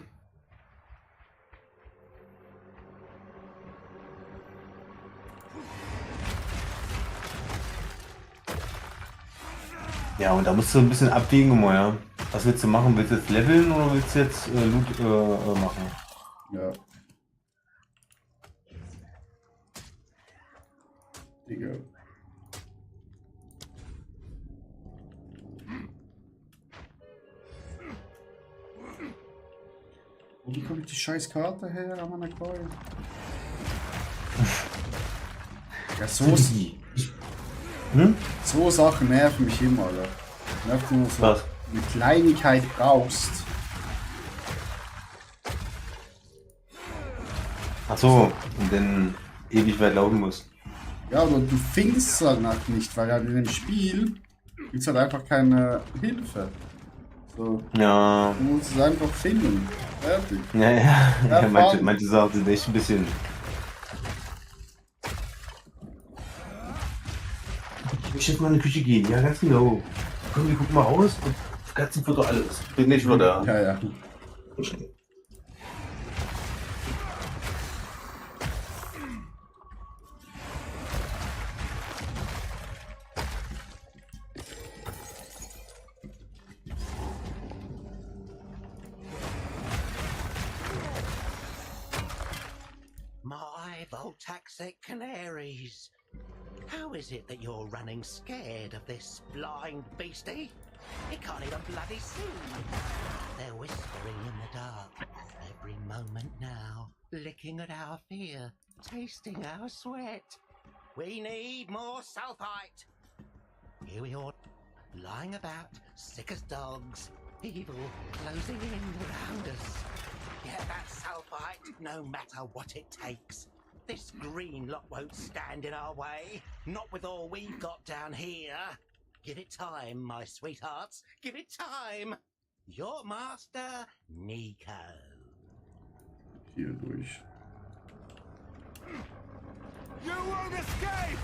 Ja, und da musst du ein bisschen abwägen immer, ja. Was willst du machen? Willst du jetzt leveln oder willst du jetzt Loot machen? Ja. Digga. Wo bekomme ich die scheiß Karte her, Amanakoi? Ja, so Sachen nerven mich immer, Alter. Nervt nur so Was? eine Kleinigkeit brauchst. Achso, und dann ewig weit laufen musst. Ja, aber du findest es halt nicht, weil halt in dem Spiel gibt es halt einfach keine Hilfe. So. Ja. Du musst es einfach finden. Fertig. Ja, manche Sachen sind echt ein bisschen. Ich möchte jetzt mal in die Küche gehen, ja ganz genau. Komm, wir gucken mal raus und Katzenfutter alles. Bin nicht nur da. Ja. My Voltaxic canaries. How is it that you're running scared of this blind beastie? It can't even bloody see. They're whispering in the dark every moment now, licking at our fear, tasting our sweat. We need more sulfite. Here we are, lying about, sick as dogs, evil closing in around us. Get that sulfite, no matter what it takes. This green lot won't stand in our way. Not with all we've got down here. Give it time, my sweethearts. Give it time. Your master, Nico. Hier durch. You won't escape!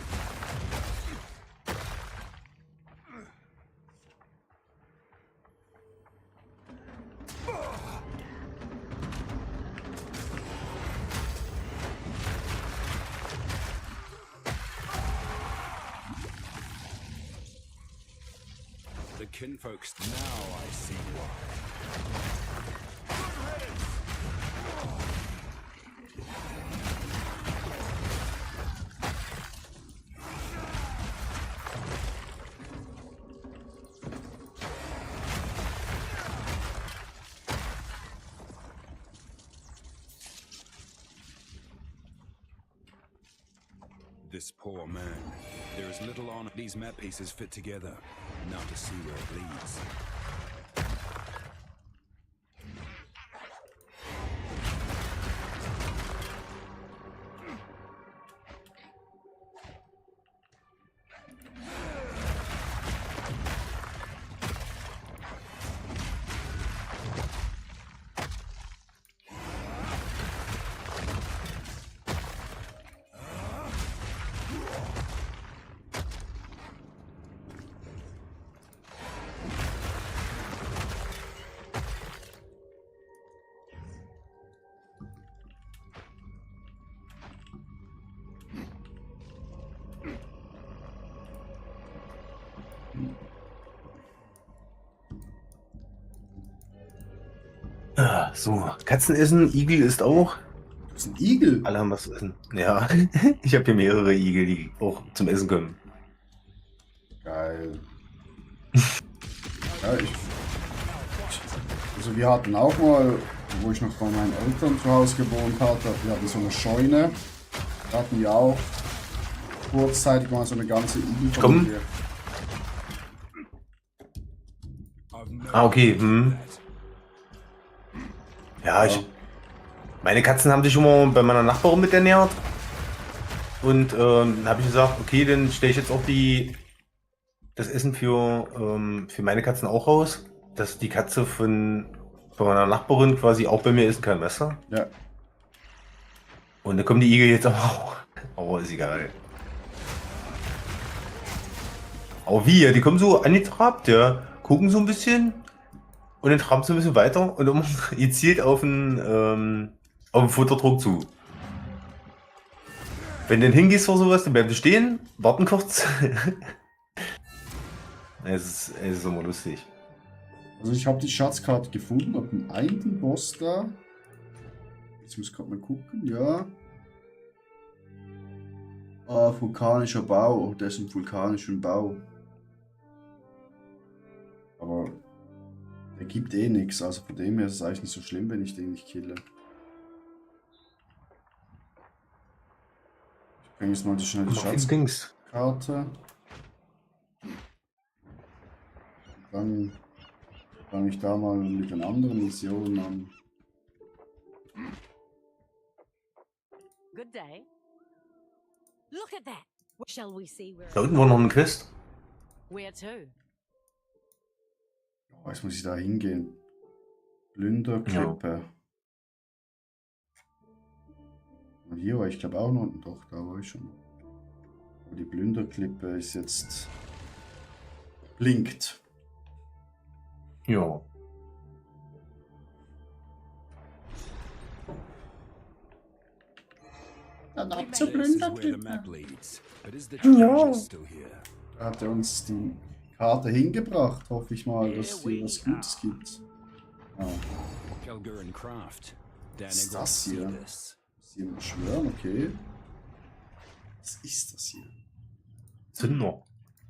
The kinfolks, now I see why. This poor man. There is little on it. These map pieces fit together. Now to see where it leads. So, Katzen essen, Igel ist auch. Das ist ein Igel? Alle haben was zu essen. Ja, ich habe hier mehrere Igel, die auch zum Essen kommen. Geil. Ja, also wir hatten auch mal, wo ich noch bei meinen Eltern zu Hause gewohnt hatte, wir hatten so eine Scheune. Da hatten wir auch kurzzeitig mal so eine ganze Igelfamilie. Ah, okay. Ja, meine Katzen haben sich immer bei meiner Nachbarin mit ernährt. Und dann habe ich gesagt, okay, dann stelle ich jetzt auch das Essen für meine Katzen auch raus, dass die Katze von meiner Nachbarin quasi auch bei mir essen kann, weißt du? Ja. Und dann kommen die Igel jetzt auch. Aber ist egal. Aber wie, ja, die kommen so angetrabt, ja, gucken so ein bisschen und dann traben sie ein bisschen weiter und immer gezielt auf den Futterdruck zu. Wenn du dann hingehst oder sowas, dann bleiben die stehen, warten kurz. Es ist immer lustig. Also ich habe die Schatzkarte gefunden, hab einen einten Boss da. Jetzt muss ich gerade mal gucken, ja. Ah, vulkanischer Bau, der ist im vulkanischen Bau. Aber der gibt eh nichts, also von dem her ist es eigentlich nicht so schlimm, wenn ich den nicht kille. Ich bringe jetzt mal schnell die Schatzkarte. Dann fange ich da mal mit den anderen Missionen an. Good day. Look at that. Shall we see where? Da unten war noch eine Quest. Where to? Oh, jetzt muss ich da hingehen. Plünderklippe. Und hier war ich glaube auch noch. Doch, da war ich schon. Aber die Plünderklippe ist jetzt. Blinkt. Ja. Dann ab zur Plünderklippe. Ja. Da hat er uns die Karte hingebracht. Hoffe ich mal, dass es hier was Gutes gibt. Ah. Was ist das hier? Ist hier ein Beschwören? Okay. Was ist das hier? Zünder.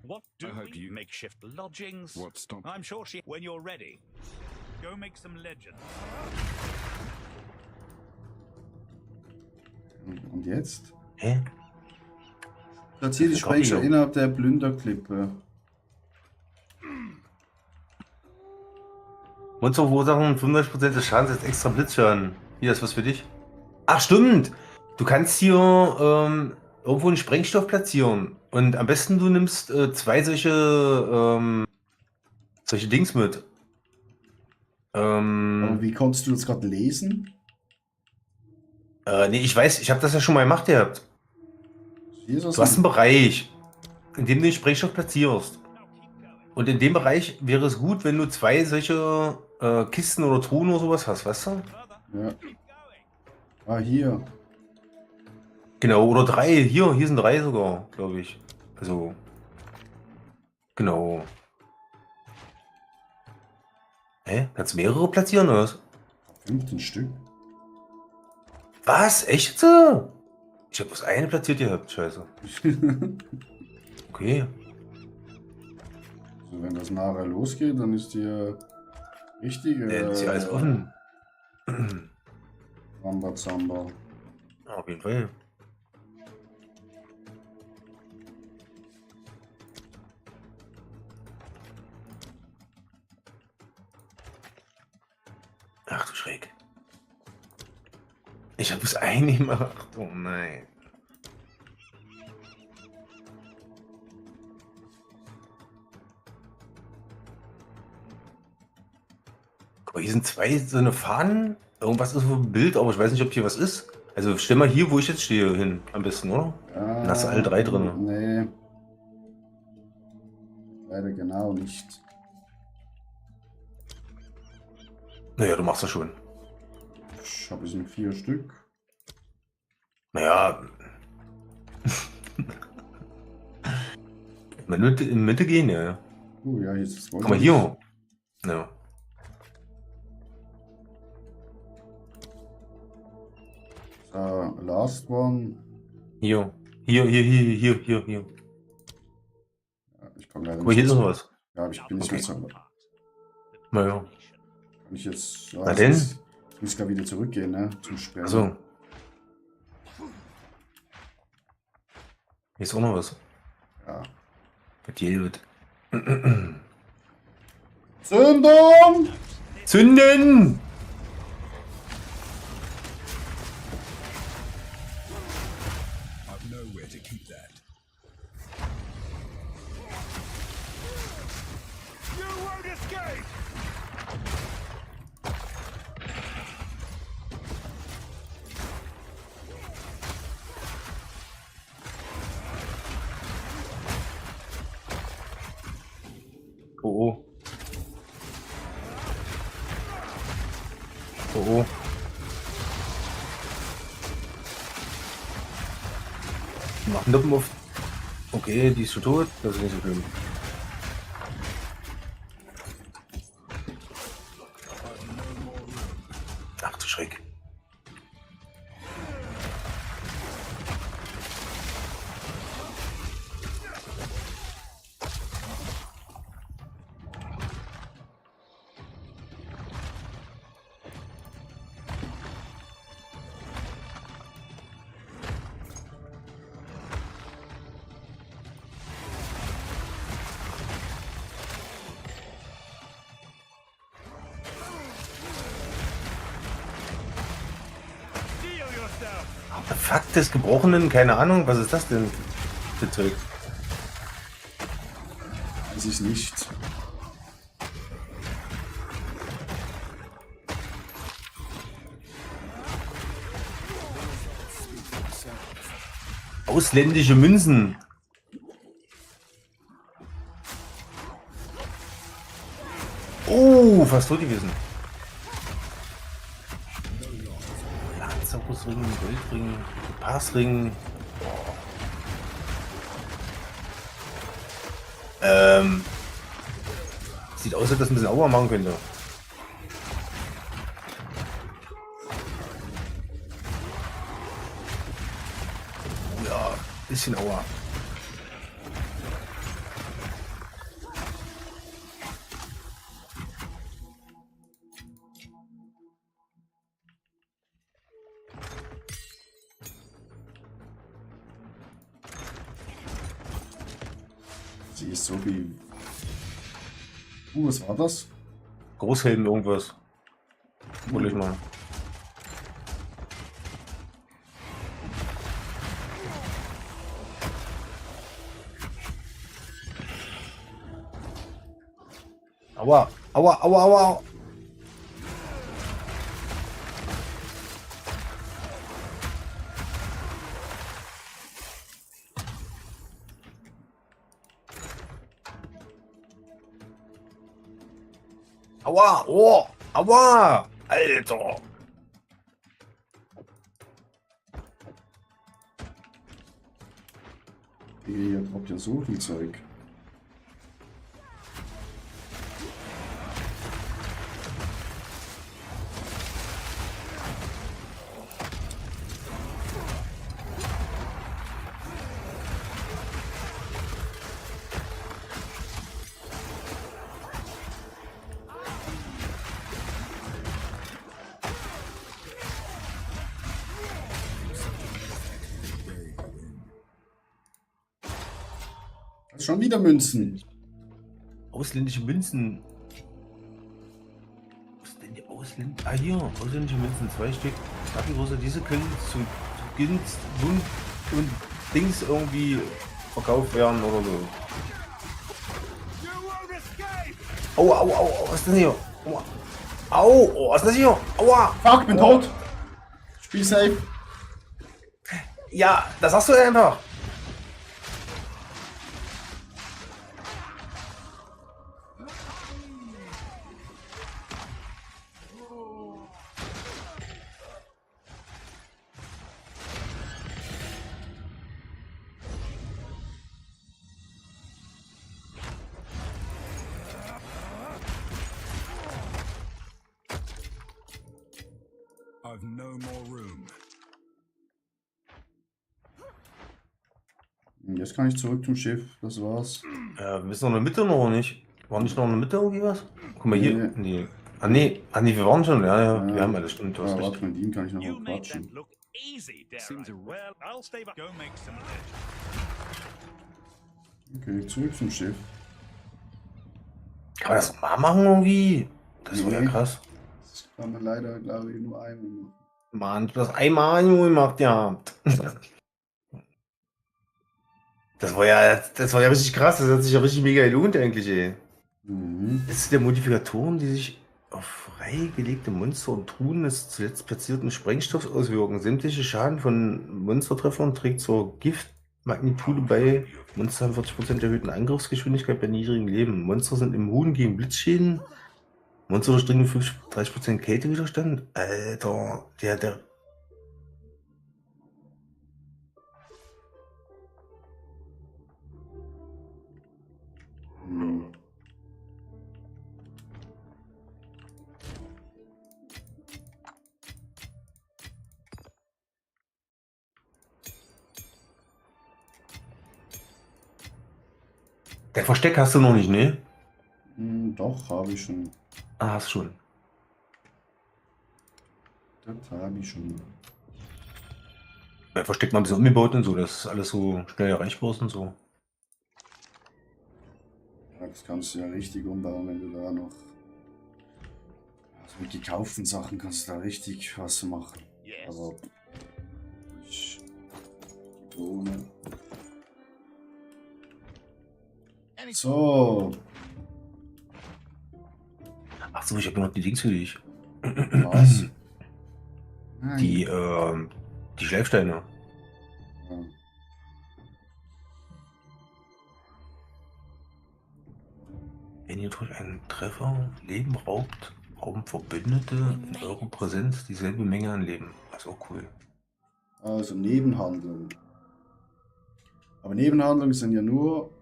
What do we makeshift lodgings? I'm sure she when you're ready. Go make some legends. Und jetzt? Hä? Platziere die Speicher innerhalb der Plünderklippe. Monster verursachen 95% des Schadens als extra Blitzschaden. Hier, ist was für dich. Ach, stimmt! Du kannst hier irgendwo einen Sprengstoff platzieren. Und am besten du nimmst 2 solche Dings mit. Aber wie konntest du das gerade lesen? Nee, ich weiß, ich habe das ja schon mal gemacht gehabt. Du hast einen Bereich, in dem du den Sprengstoff platzierst. Und in dem Bereich wäre es gut, wenn du 2 solche Kisten oder Truhen oder sowas hast, weißt du? Ja. Ah, hier. Genau, oder 3. Hier sind 3 sogar, glaube ich. Also. Genau. Hä? Kannst du mehrere platzieren, oder was? 15 Stück. Was? Echt so? Ich habe bloß eine platziert gehabt, scheiße. Okay. Also wenn das nachher losgeht, dann ist die richtige. Dann ist ja alles offen. Rambazamba. Auf jeden Fall. Ach du Schreck. Ich habe es eine gemacht. Oh nein. Guck mal, hier sind 2 so eine Fahnen. Irgendwas ist auf dem Bild, aber ich weiß nicht, ob hier was ist. Also stell mal hier, wo ich jetzt stehe, hin. Am besten, oder? Dann hast du alle 3 drin. Nee. Leider genau nicht. Naja, du machst das schon. Ich habe es in 4 Stück. Naja. In Mitte gehen, ja. Oh ja, hier ist das Gold. Guck mal hier. Ja. Last one. Hier. Ja, ich komme leider Aber hier ist dazu. noch was. Ja, aber ich bin nicht mehr so. Naja. Kann ich jetzt. Ja, Na denn? Ich muss gar wieder zurückgehen, ne? Zum Sprechen. Achso. Hier ist auch noch was. Ja. Was hier wird. Zündung! Zünden! I've nowhere to keep that. You won't escape! Oh oh. Oh oh. Mach Noppen auf. Okay, die ist schon tot. Das ist nicht so schlimm. Ach du Schreck. Fakt des Gebrochenen, keine Ahnung, was ist das denn für Zeug? Weiß ich nicht. Ausländische Münzen. Oh, fast tot gewesen. Lazarusring, Goldring, Passring. Sieht aus, als ob das ein bisschen Aua machen könnte. Ja, bisschen Aua. Sie ist so wie. Was war das? Großhelden irgendwas. Hol ich mal. Aua, aua, aua, aua. Aua, oh, aua, Alter. Hier braucht ja so viel Zeug. Schon wieder Münzen. Ausländische Münzen. Was ist denn die Ausländische? Ah, hier, ausländische Münzen, 2 Stück. Stapelgröße, diese können zu Gunst und Dings irgendwie verkauft werden oder so. Aua, aua, aua, was ist denn hier? Aua. Au, oh, was ist das hier? Aua. Fuck, bin tot. Spiel safe. Ja, das sagst du einfach. I've no more room. jetzt kann ich zurück zum Schiff. Das war's. Ja, wir müssen noch in der Mitte noch nicht. War nicht noch in der Mitte irgendwie was? Guck mal hier. Nee. Ah nee, wir waren schon. Ja, wir haben alles, stimmt. Du hast recht. Warte, mit ihm kann ich noch mal quatschen. Easy, Seems well, I'll stay back. Go make some ledge. Okay, zurück zum Schiff. Kann man das mal machen irgendwie? Das war ja krass. Das kann man leider, glaube ich, nur einmal machen. Mann, du hast einmal nur gemacht, ja. Das war ja richtig krass. Das hat sich ja richtig mega gelohnt eigentlich, ey. Das ist der Modifikatoren, die sich auf freigelegte Monster und Truhen des zuletzt platzierten Sprengstoffs auswirken. Sämtliche Schaden von Monstertreffern trägt zur Giftmagnitude bei. Monster haben 40% erhöhten Angriffsgeschwindigkeit bei niedrigem Leben. Monster sind immun gegen Blitzschäden. Monster durchdringen 30% Kältewiderstand. Alter, der. Der Versteck hast du noch nicht, ne? Doch, habe ich schon. Ah, hast schon. Das habe ich schon. Ja, Versteck mal ein bisschen umgebaut und so, dass alles so schnell erreichbar ist und so. Ja, das kannst du ja richtig umbauen, wenn du da noch. Also mit gekauften Sachen kannst du da richtig was machen. Aber. Ohne. So. Achso, ich habe noch die Dings für dich. Was? Die Schleifsteine. Ja. Wenn ihr durch einen Treffer Leben raubt, rauben Verbündete in eurer Präsenz dieselbe Menge an Leben. Das ist auch cool. Also Nebenhandlung. Aber Nebenhandlungen sind ja nur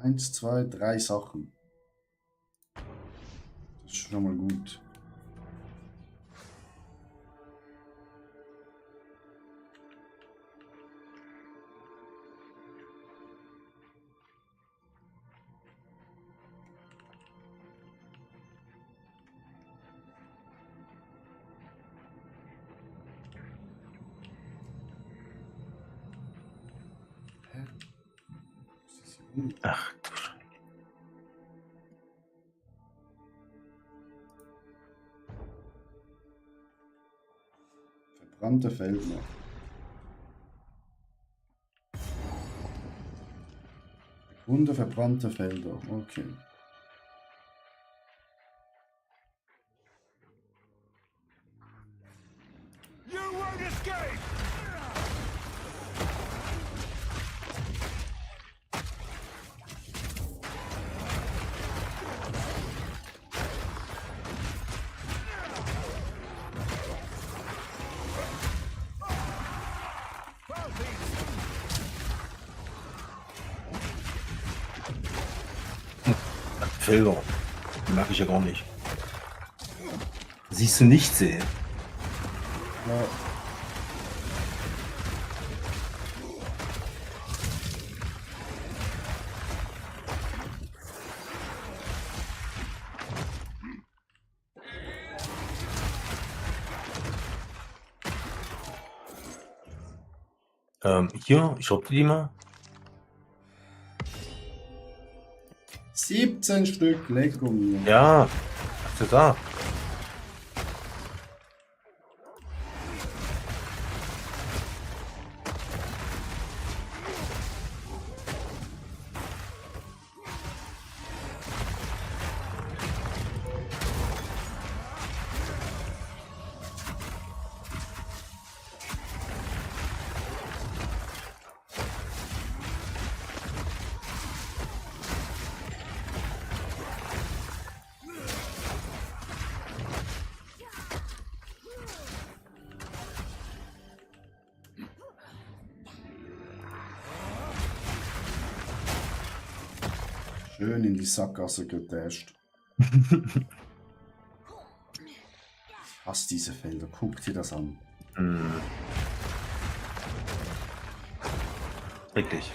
1, 2, 3 Sachen. Das ist schon mal gut. Ach du Scheiße. Verbrannte Felder. Erkunde verbrannte Felder. Okay. You won't escape! Felder. Die mag ich ja gar nicht. Siehst du nicht sehen? Ja. Hier, ich hoffe die mal. 17 Stück, lecker mir. Ja, was ist da? Schön in die Sackgasse gedasht. Ich hasse diese Felder. Guck dir das an. Richtig.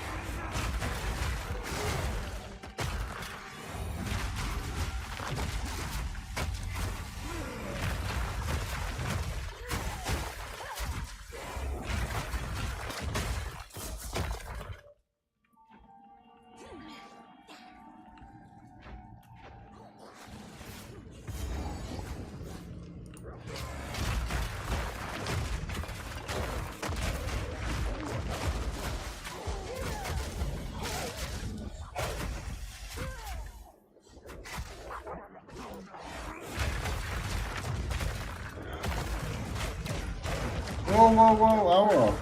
wow, aua.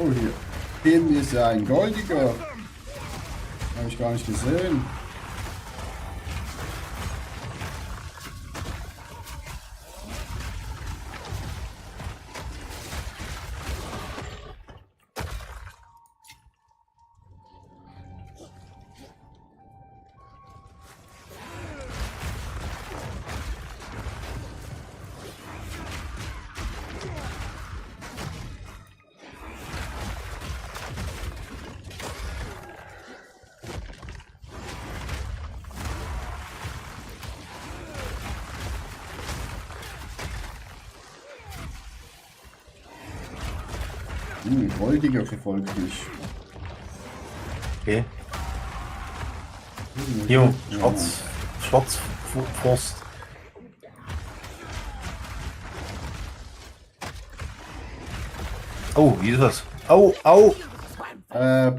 Oh, hier. Hinten ist ja ein goldiger. Habe ich gar nicht gesehen. Goldiger verfolgt mich. Okay. Jo, Schwarzforst. Oh, hier ist was. Au, au!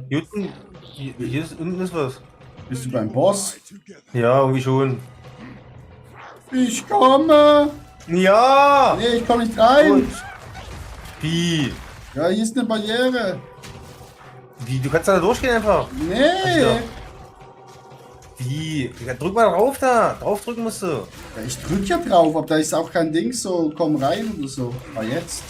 Hier unten ist was. Bist du beim Boss? Ja, irgendwie schon. Ich komme! Ja! Nee, ich komme nicht rein! Wie? Ja, hier ist eine Barriere. Wie? Du kannst da durchgehen einfach? Nee! Wie? Drück mal drauf da! Drauf drücken musst du. Ja, ich drück ja drauf, aber da ist auch kein Ding so, komm rein oder so. Ah, jetzt.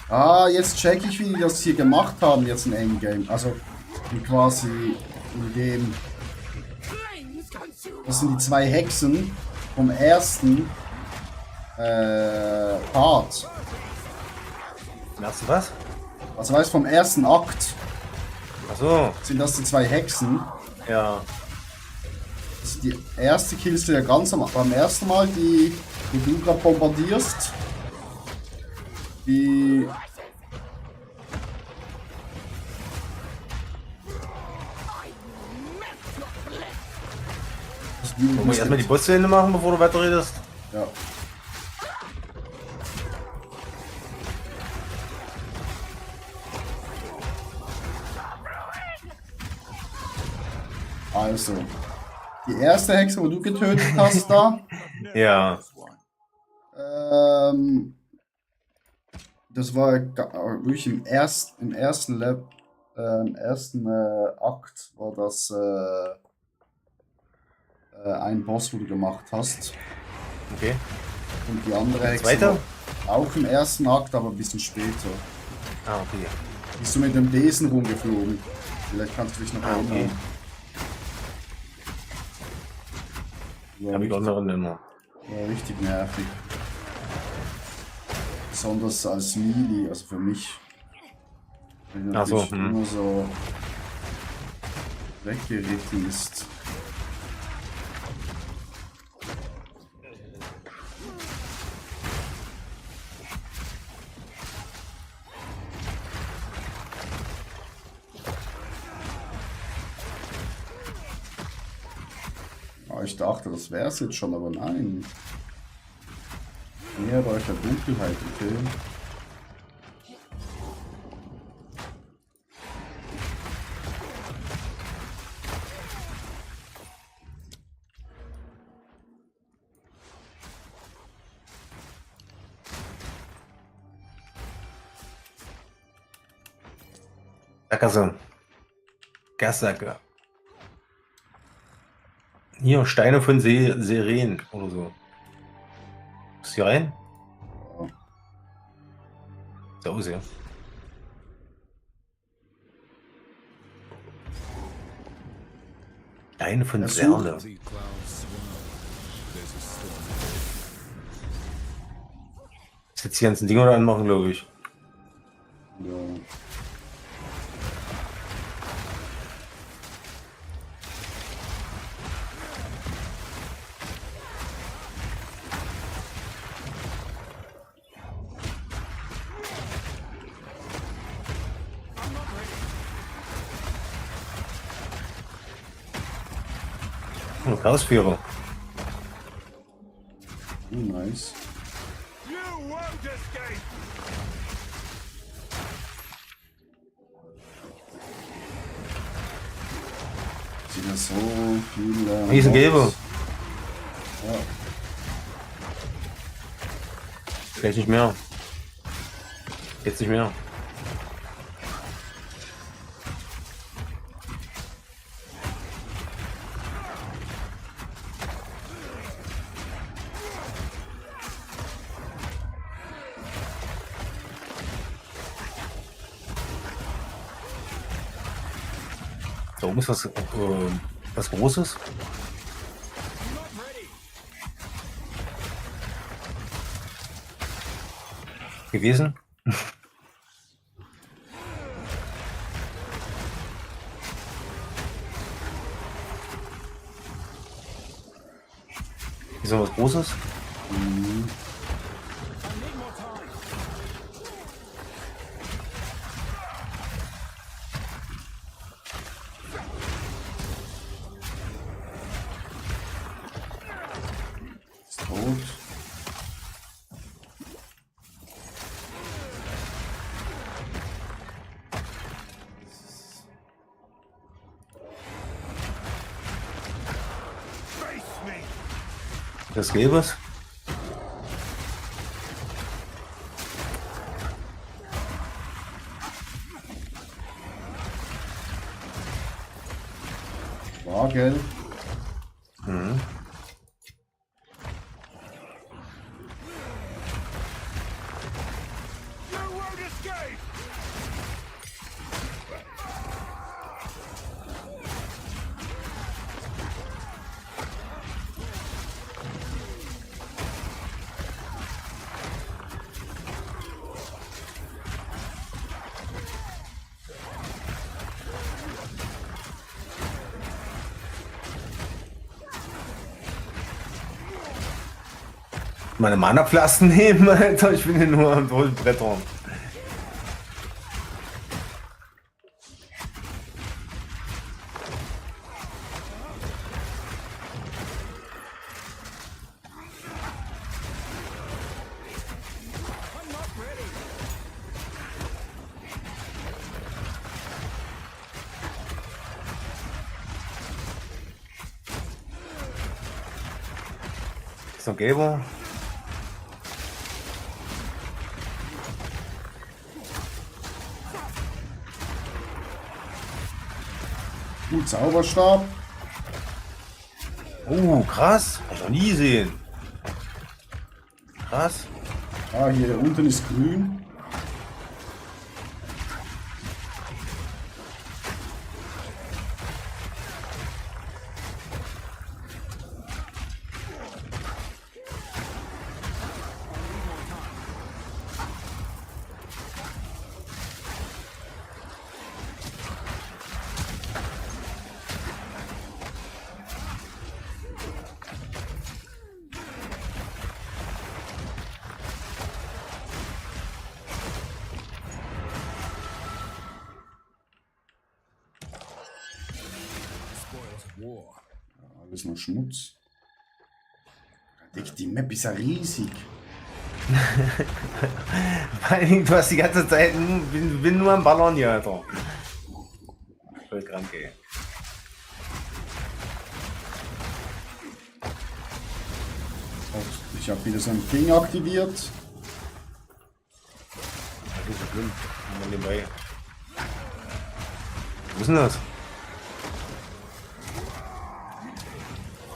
Ah, jetzt check ich, wie die das hier gemacht haben, jetzt im Endgame. Also, quasi in dem... Das sind die zwei Hexen vom ersten Part. Vom ersten was? Also weißt vom ersten Akt. Achso. Sind das die zwei Hexen? Ja. Also die erste killst du ja ganz beim ersten Mal, die du gerade bombardierst. Die... Wollen wir erstmal die Bosszene machen, bevor du weiterredest? Ja. Also, die erste Hexe, wo du getötet hast da. Ja. Das war wirklich im ersten Akt war das ein Boss, wo du gemacht hast. Okay. Und die andere Hexe Weiter? war auch im ersten Akt, aber ein bisschen später. Ah, okay. Bist du mit dem Besen rumgeflogen? Vielleicht kannst du dich noch erinnern. Okay. Ja, Hab ich auch noch in Erinnerung. War richtig nervig. Besonders als Melee, also für mich. Wenn Ach so, natürlich immer so weggeritten ist. Ich dachte, das wäre es jetzt schon, aber nein. Nähert euch der Dunkelheit, okay? Sackgasse. Gassacke. Hier, Steine von Seren oder so. Ist hier rein? So aus, ja. Steine von Serne. Ist jetzt die ganzen Dinger da anmachen, glaube ich. Ja. Chaosführer. Nice. Sieht ja so viel. Riesengelbe. Ja. Vielleicht nicht mehr. Jetzt nicht mehr. Da oben ist was Großes. Gewesen. Ist noch was Großes? Mhm. Ist tot. Das Gelbes. War gelb. Mhm. Meine Mana-Pflasten nehmen, Alter. Ich bin hier nur am Durchbrettern. Ist noch gelber? Gut, Zauberstab. Krass. Hab ich noch nie gesehen. Krass. Ah, hier unten ist grün. Alles nur Schmutz. Dick, die Map ist ja riesig. Vor allem, du hast die ganze Zeit bin nur am Ballern hier, Alter. Voll krank, ey. Ich habe wieder so ein Ding aktiviert. Das ist so schlimm. Mal nebenbei. Wo ist denn das?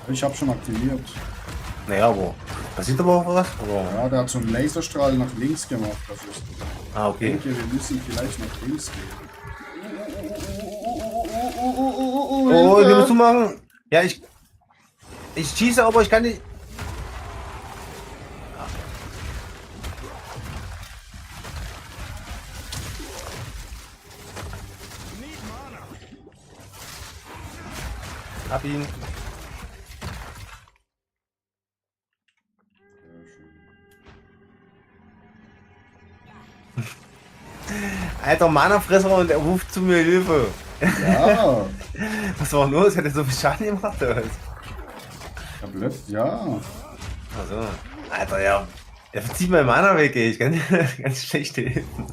Ich habe schon aktiviert. Naja, aber passiert aber auch was? Oder? Ja, der hat so einen Laserstrahl nach links gemacht. Also ich Okay. denke, wir müssen vielleicht nach links gehen. Oh, den musst du machen. Ja, ich schieße, aber ich kann nicht. Hab ihn. Alter, Mana-Fresser und er ruft zu mir Hilfe. Ja. Was war los? Hat er so viel Schaden gemacht oder was? Ja, blöd, ja. Also, Alter, ja. Der verzieht mein Mana weg, ey. Ich kann ganz schlecht helfen.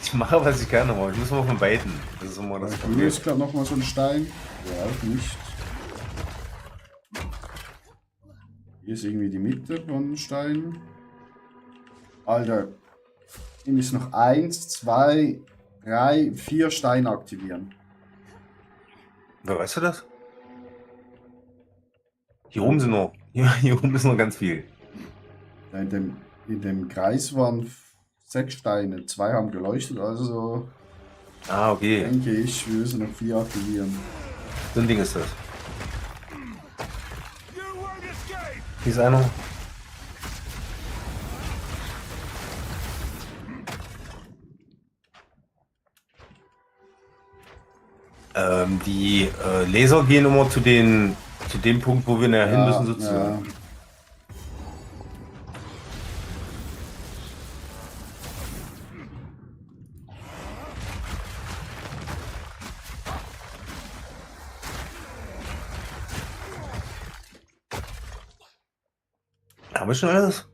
Ich mache, was ich kann, aber ich muss mal von beiden. Das ist immer das Hier Problem. ist gerade noch mal so ein Stein. Ja, auch nicht. Hier ist irgendwie die Mitte von Stein. Alter. Hier müssen noch 1, 2, 3, 4 Steine aktivieren. Wer weißt du das? Hier oben sind noch. Hier oben ist noch ganz viel. Ja, in dem Kreis waren 6 Steine. 2 haben geleuchtet, also Ah, okay. denke ich, wir müssen noch 4 aktivieren. So ein Ding ist das. Hier ist einer. Die Laser gehen immer zu dem Punkt, wo wir nachher hin müssen sozusagen. Ja. Haben wir schon alles?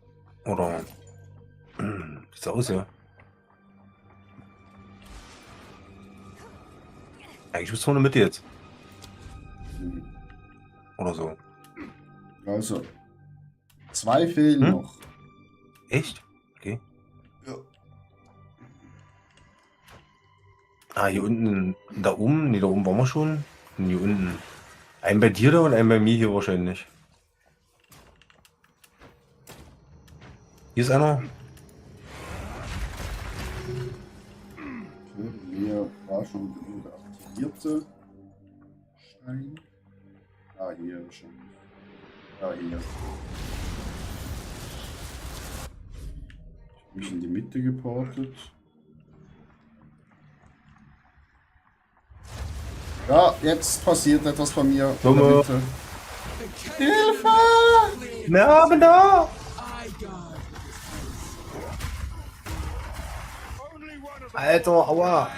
Oder? Sieht's aus, ja. Eigentlich bist du in der Mitte jetzt. Oder so. Also, 2 fehlen noch. Echt? Okay. Ja. Ah, hier unten, da oben? Ne, da oben waren wir schon. Und hier unten. Ein bei dir da und ein bei mir hier wahrscheinlich. Hier ist einer. Okay, hier war schon der aktivierte Stein. Ah, hier schon. Ah, hier. Ich habe mich in die Mitte geportet. Ja, jetzt passiert etwas bei mir. In der Dumme. Mitte. Hilfe! Wir haben da! Alter, aua!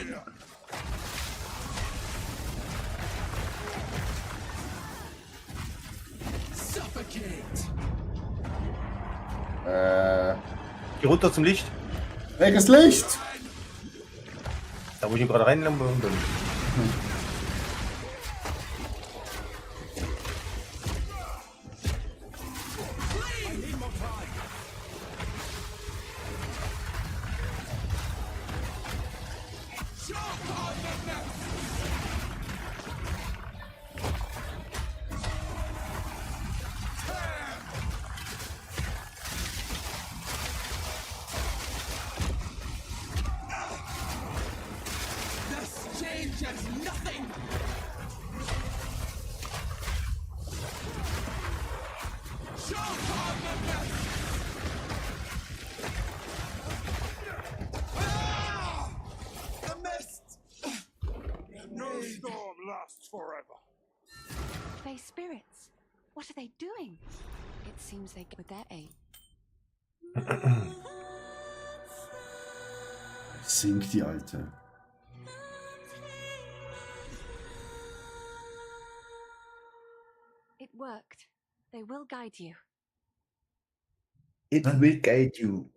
Geh runter zum Licht. Welches Licht? Da wo ich ihn gerade reinlampe und dann. They spirits. What are they doing? It seems they go with their aim. Singt die Alte. worked. They will guide you. It will guide you.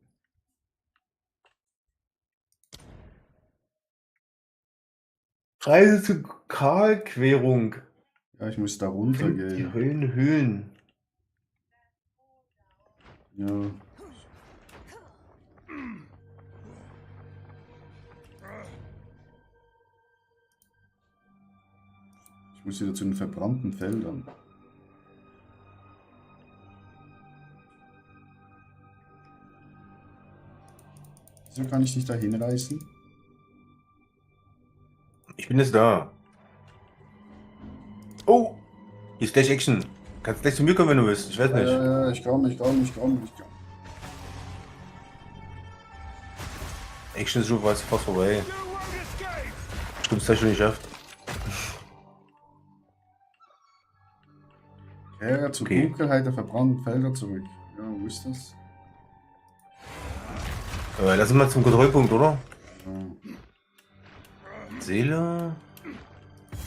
Reise zur Karlquerung. Ja, ich muss da Die runtergehen. Höhlen. Ja. Ich muss wieder zu den verbrannten Feldern. Wieso kann ich dich da hinreißen? Ich bin jetzt da. Oh! Hier ist gleich Action. Kannst gleich zu mir kommen, wenn du willst. Ich weiß nicht. Ja, ich komme. Action ist schon fast vorbei. Stimmt, das hast du nicht geschafft. Kehre zur Okay. Dunkelheit der verbrannten Felder zurück. Ja, wo ist das? Lass uns mal zum Kontrollpunkt, oder? Ja. Seele.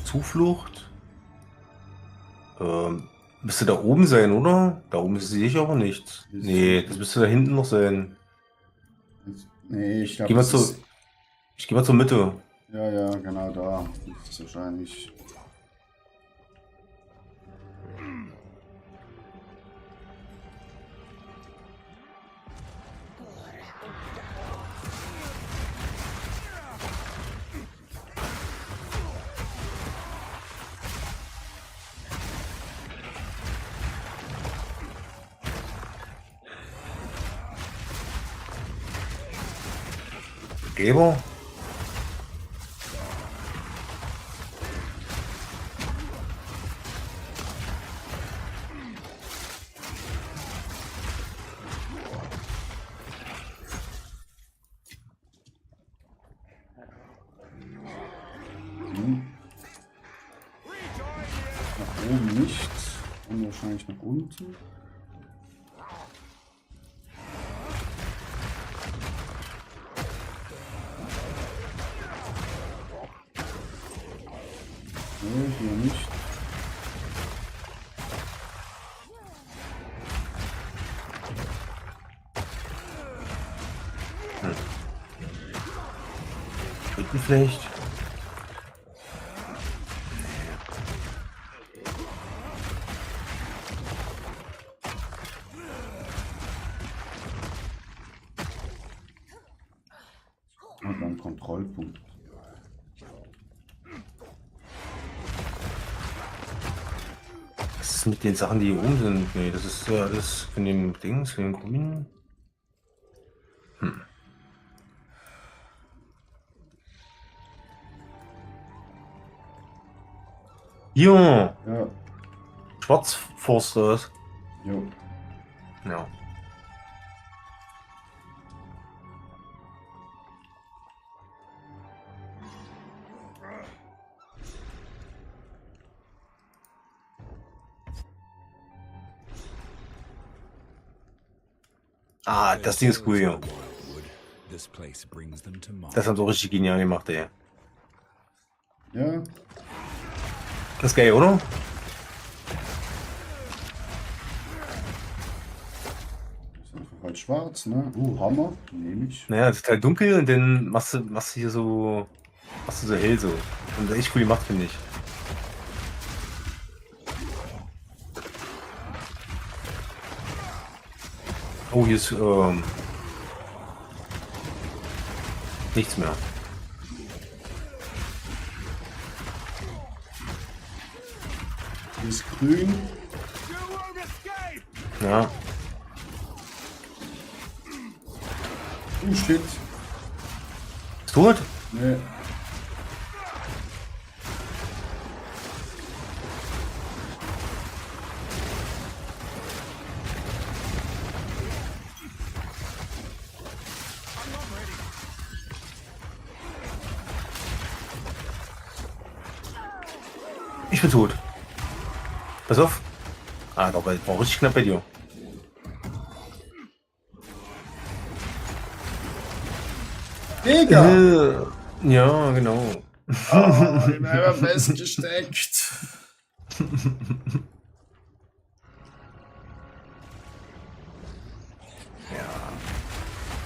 Zuflucht. Müsste da oben sein, oder? Da oben sehe ich aber nichts. Nee, das müsste da hinten noch sein. Nee, ich glaube, Geh mal ich geh mal zur Mitte. Ja, genau da. Das ist wahrscheinlich. Geber? Nach oben nicht. Und wahrscheinlich nach unten. Nee, hier nicht. Dritten vielleicht. Und dann Kontrollpunkt. Was ist mit den Sachen, die hier oben sind? Nee, das ist ja alles von dem Dings, von dem Grünen. Hier! Ja. Schwarzforster. Jo. Ja. Ah, das Ding ist cool, ja. This place brings them to mind. Das haben sie auch richtig genial gemacht, ey. Ja. Das ist geil, oder? Ist einfach halt schwarz, ne? Hammer. Nehme ich. Naja, es ist halt dunkel und dann machst du hier so. Machst du so hell so. Und das ist echt cool gemacht, finde ich. Oh, hier ist nichts mehr. Hier ist grün. Ja. Oh shit. Ist tot? Nee. Ich bin tot. Pass auf. Ah, doch, war richtig knapp bei dir. Digga! Ja, genau. Oh, ich bin festgesteckt.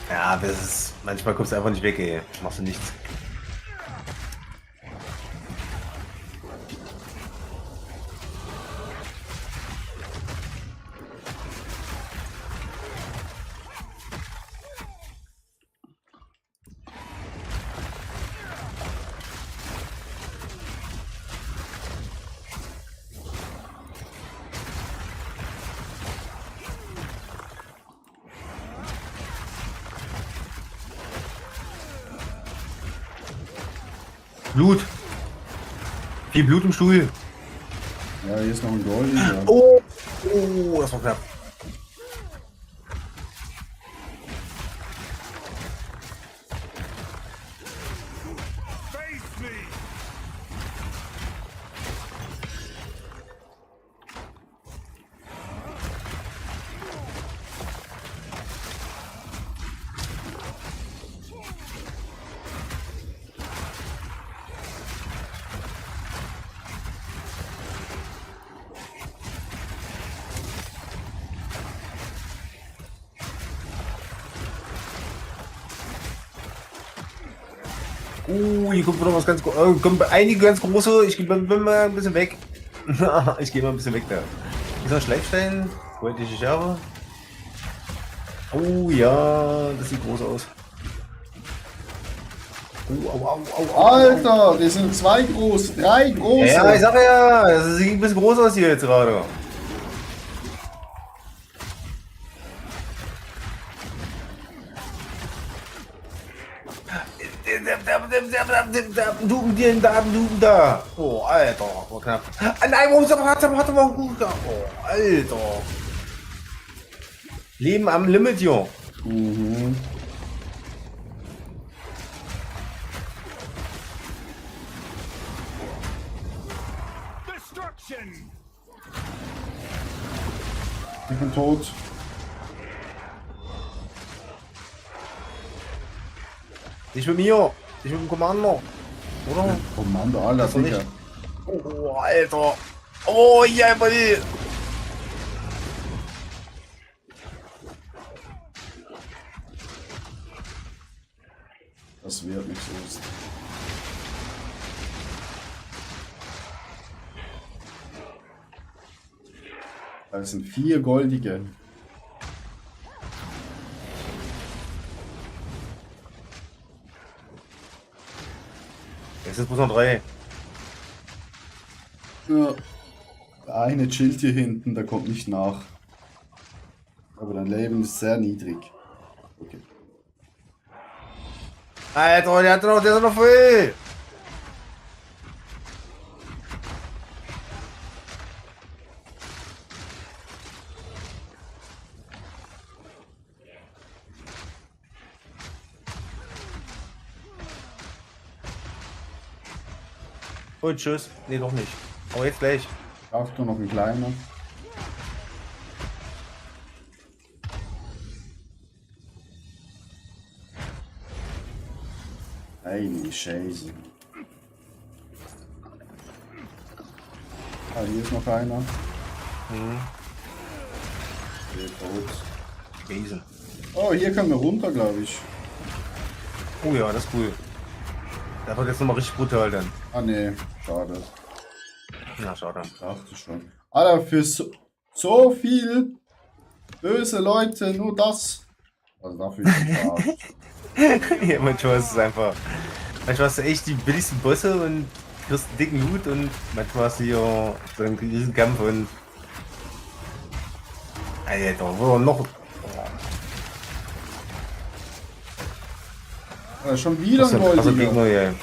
Ja, das ist. Manchmal kommst du einfach nicht weg, ey. Machst du nichts. Blut. Viel Blut im Stuhl. Ja, hier ist noch ein goldiger. Oh, oh, das war knapp. Face me! Hier kommt noch was ganz kommt einige ganz große. Ich bin mal ein bisschen weg. Ich gehe mal ein bisschen weg da. Ist ein Schleifstein? Wollte ich habe. Oh ja, das sieht groß aus. Oh, au, au, au, au, Alter, das sind 2 große, 3 große. Ja, ich sag ja, das sieht ein bisschen groß aus hier jetzt gerade. Da. Oh, Alter, war knapp. Nein, warte mal gut da. Oh, Alter. Leben am Limit, jo. Mhm. Destruction! Ich bin tot. Nicht mit mir. Nicht mit dem Kommando. Oder? Kommando, Alter, Das doch nicht. Digga. Oh, Alter. Oh, ja, buddy. Das wird nichts los. Das sind 4 goldige. Jetzt ist bloß noch 3. Ja. Der eine chillt hier hinten, der kommt nicht nach. Aber dein Leben ist sehr niedrig. Okay. Alter, der ist noch voll. Und tschüss. Nee, doch nicht. Aber jetzt gleich. Achtung, noch ein kleiner. Heilige Scheiße. Ah, hier ist noch einer. Okay, tot. Riesen. Oh, hier können wir runter, glaube ich. Oh ja, das ist cool. Da wird jetzt nochmal richtig brutal dann. Ah, nee. Schade. Na, schade. Ich dachte schon. Alter, für so viel böse Leute nur das. Also dafür ist es verarscht. Ja, manchmal ist es einfach. Manchmal hast du echt die billigsten Bosse und kriegst einen dicken Loot und manchmal hast du hier so einen riesen Kampf und. Alter, wo noch. Schon wieder ein Goldiger. Gegner hier.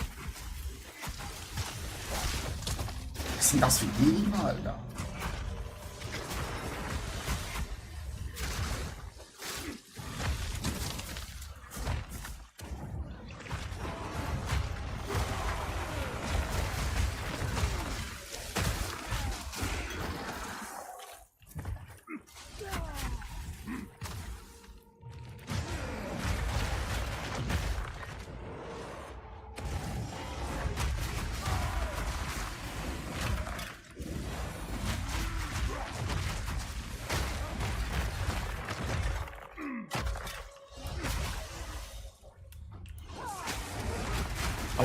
Was sind das für Gegner, Alter?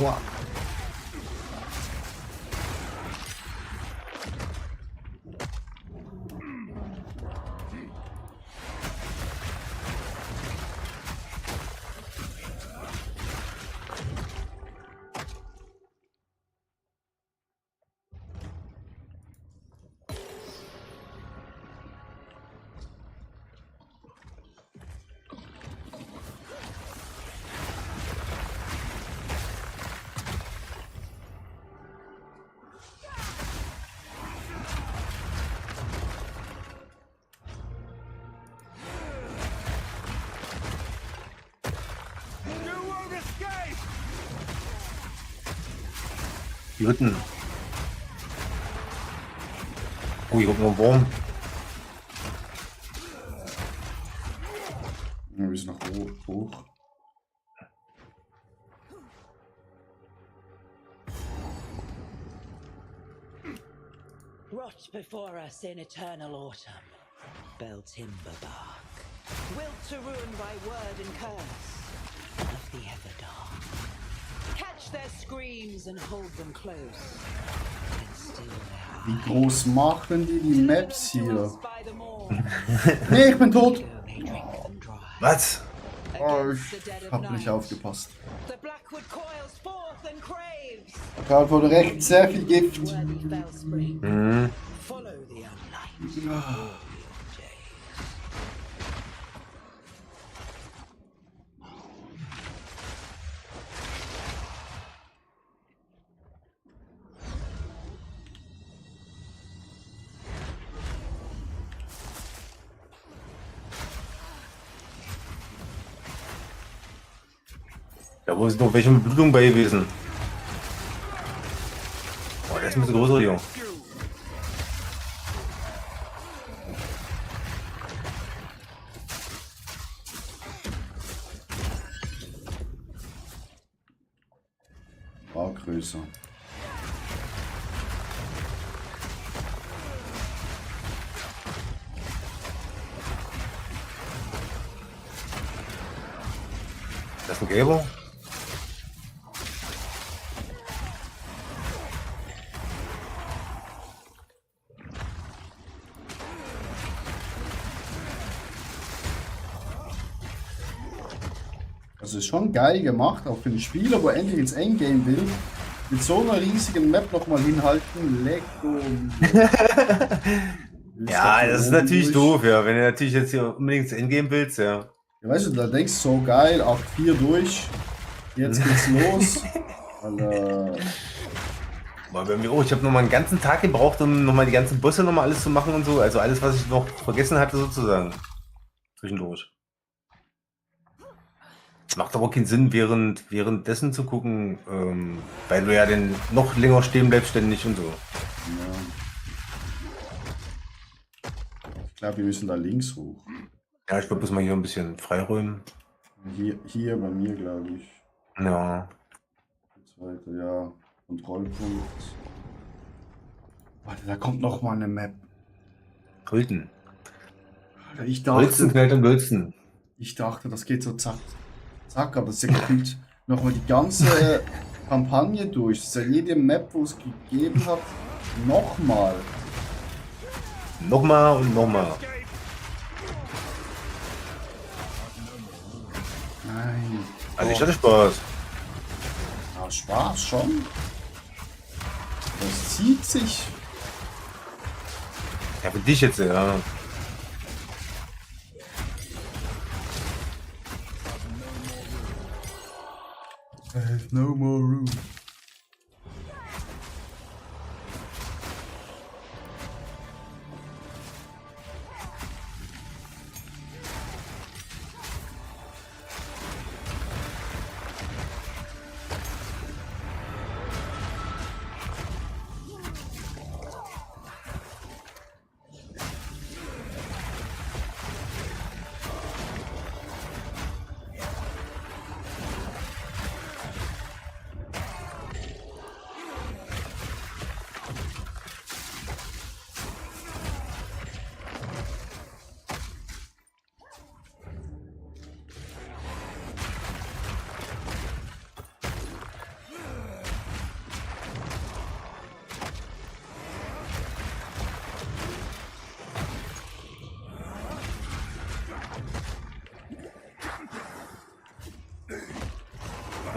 Aua. Die Hütten. Oh, hier kommt noch ein Wurm. Ja, wir müssen noch hoch. Rot before us in eternal autumn, bell timber bark. Wilt to ruin by word and curse of the Everdark. Catch their screams and hold them close. And still their Wie groß machen die Maps hier? Nee, ich bin tot. Was? Oh, ich hab nicht aufgepasst. Da wurde recht sehr viel Gift. Mhm. Da wo ist noch welche mit Blutung bei gewesen? Boah, das ist ein bisschen größer, Junge. War größer. Das ist ein Gelber? Also ist schon geil gemacht, auch für den Spieler, wo er endlich ins Endgame will. Mit so einer riesigen Map nochmal hinhalten. Lecko. Ja, das ist natürlich doof, ja. Wenn du natürlich jetzt hier unbedingt ins Endgame willst, ja. Ja, weißt du, da denkst du so geil, 8-4 durch. Jetzt geht's los. Alter. Aber bei mir auch, ich habe nochmal einen ganzen Tag gebraucht, um nochmal die ganzen Bosse nochmal alles zu machen und so. Also alles, was ich noch vergessen hatte, sozusagen. Zwischendurch. Es macht aber keinen Sinn, währenddessen zu gucken, weil du ja dann noch länger stehen bleibst ständig und so. Ja. Ich glaube, wir müssen da links hoch. Ja, ich würde bloß mal hier ein bisschen freiräumen. Hier bei mir, glaube ich. Ja. Jetzt weiter, ja. Kontrollpunkt. Warte, da kommt noch mal eine Map. Gröten. Alter, ich dachte, Grötzen knallt am Grötzen. Ich dachte, das geht so zack. Zack, aber das ist ja gefühlt nochmal die ganze Kampagne durch. Das ist ja jede Map, wo es gegeben hat, nochmal. Nochmal und nochmal. Nein. Also ich hatte Spaß. Ja, Spaß schon. Das zieht sich. Ja, für dich jetzt, ja. I have no more room.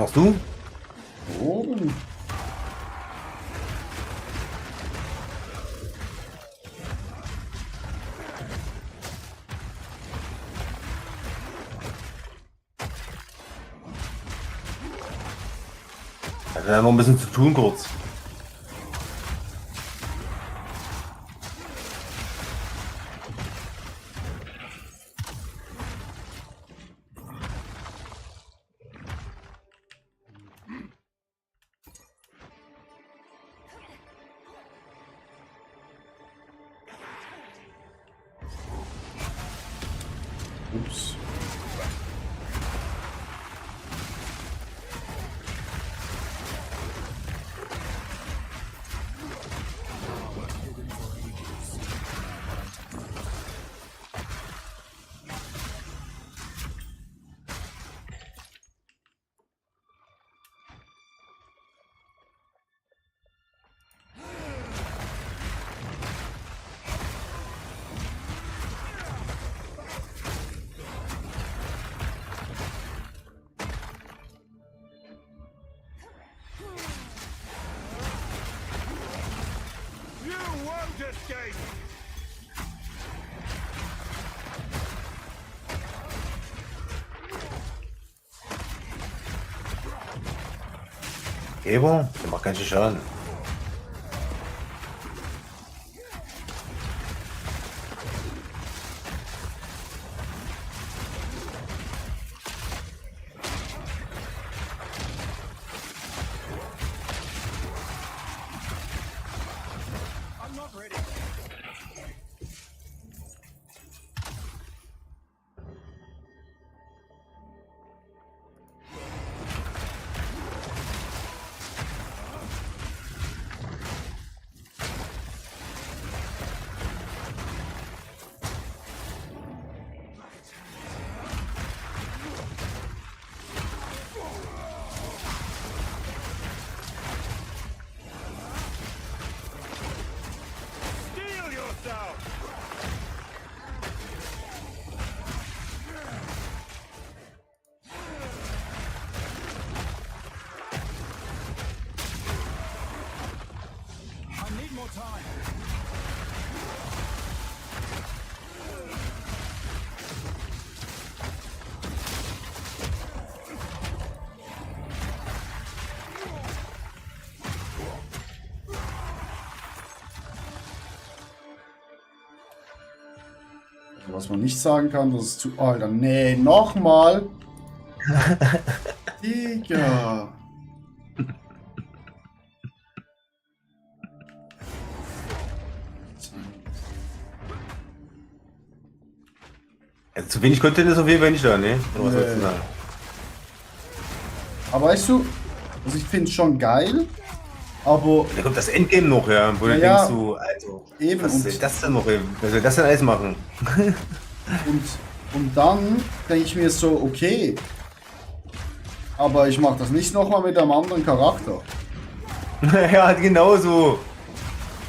machst du? Oben. Da hat noch ein bisschen zu tun kurz. Ups. You won't escape! Eber, der macht ganz schön Schaden. I'm not ready. Steel yourself! I need more time. Was man nicht sagen kann, das ist zu... Alter, nee, nochmal. Digga. Also zu wenig Content ist auf jeden Fall nicht da, ne? Oder was sollst du sagen? Aber weißt du, also ich finde es schon geil, aber... Da kommt das Endgame noch, ja, wo du Ja, denkst, so, also, eben, was und- soll das denn noch, ey? Was soll das denn alles machen? Und dann denke ich mir so, okay, aber ich mache das nicht nochmal mit einem anderen Charakter. Ja, genau so.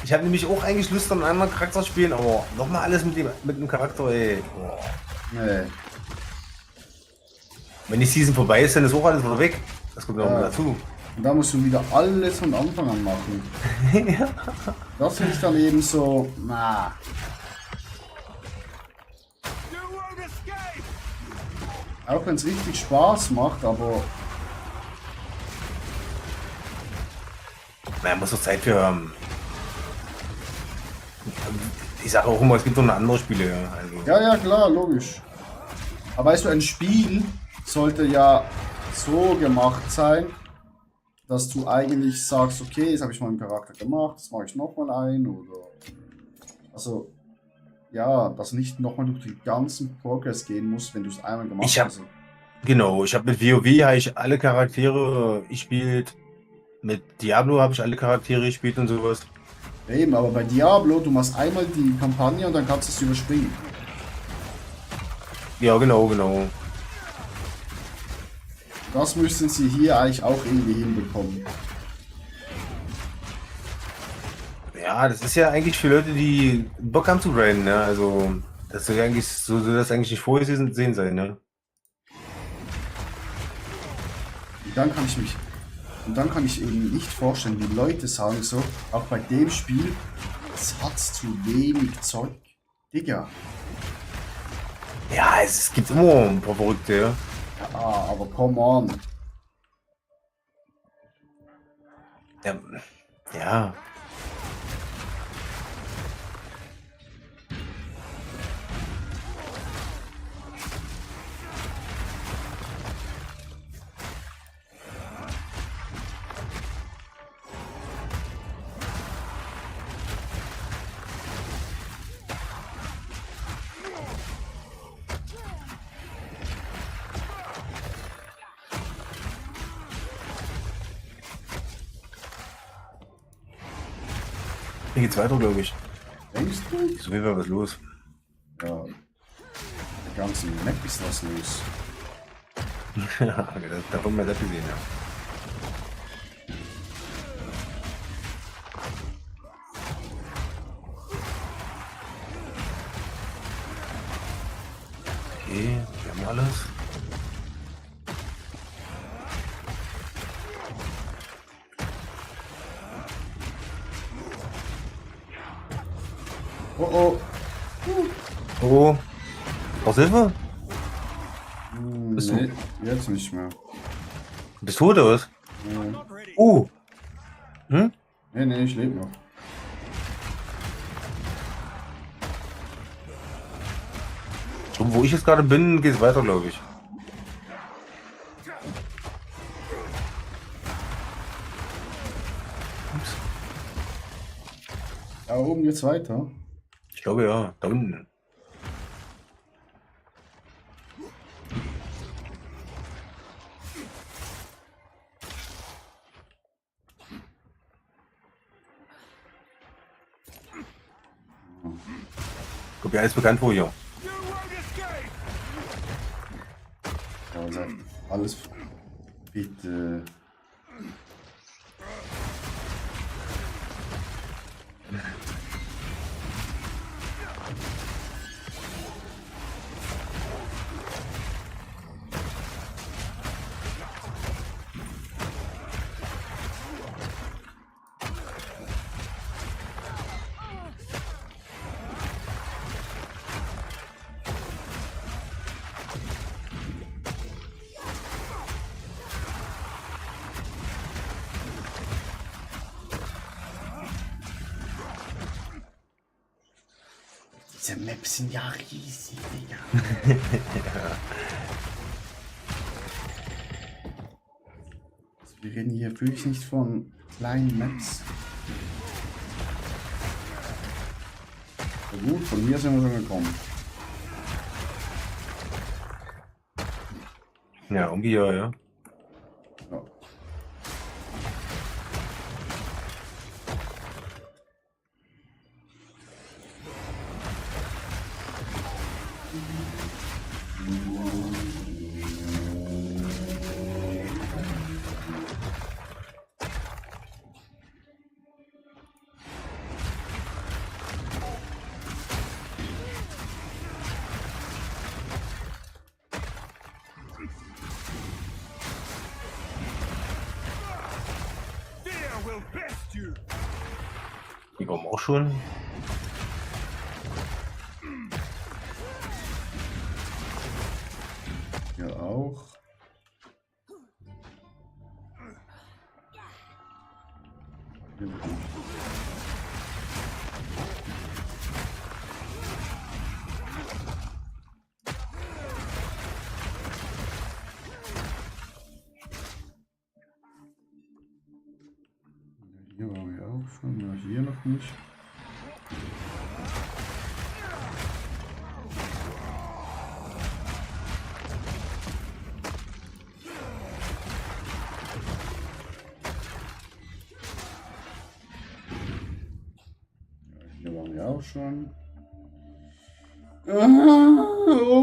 Ich habe nämlich auch eigentlich Lust, einen anderen Charakter zu spielen, aber nochmal alles mit dem Charakter, ey. Boah. Nee. Wenn die Season vorbei ist, dann ist auch alles wieder weg. Das kommt noch Ja. dazu. Und da musst du wieder alles von Anfang an machen. Ja. Das finde ich dann eben so, na. Auch wenn es richtig Spaß macht, aber Man muss doch Zeit für haben. Ich sage auch immer, es gibt noch andere Spiele. Ja, also. ja, klar, logisch. Aber weißt du, ein Spiel sollte ja so gemacht sein, dass du eigentlich sagst, okay, jetzt habe ich mal einen Charakter gemacht, das mache ich nochmal ein oder... Also, ja, dass nicht nochmal durch den ganzen Progress gehen muss, wenn du es einmal gemacht Ich hab- hast. Genau, ich habe mit WoW habe ich alle Charaktere gespielt. Mit Diablo habe ich alle Charaktere gespielt und sowas. Eben, aber bei Diablo, du machst einmal die Kampagne und dann kannst du es überspringen. Ja, genau. Das müssten sie hier eigentlich auch irgendwie hinbekommen. Ja, das ist ja eigentlich für Leute, die Bock haben zu grinden, ne? Also, das soll ja eigentlich, so soll das eigentlich nicht vorgesehen sein, ne? Und dann kann ich eben nicht vorstellen, wie Leute sagen so, auch bei dem Spiel, es hat zu wenig Zeug. Digga. Ja, es gibt immer ein paar Verrückte, ja. Ja, aber come on. Ja. Hier geht's weiter, glaube ich. Denkst du? So wäre was los. Ja. Der ganze Map ist was los. Ja, da haben wir das gesehen, ja. Okay, wir haben alles. Oh oh. Oh. Brauchst du Hilfe? Bist Nee, du? jetzt nicht mehr. Bist du oder was? Nee. Hm? Nee, ich lebe noch. Und wo ich jetzt gerade bin, geht's weiter, glaube ich. Ups. Da oben geht's weiter. Ich glaube ja, da unten. Guck, ja, alles bekannt wo hier. Also, alles bitte. Diese Maps sind ja riesig, Digga. Ja. Wir reden hier wirklich nicht von kleinen Maps. Ja gut, von hier sind wir schon gekommen. Ja, irgendwie ja, ja. Ja. Die kommen auch schon. Hier auch. Hier auch. Hier waren wir auch schon, ja, hier noch nicht. Ja, hier waren wir auch schon.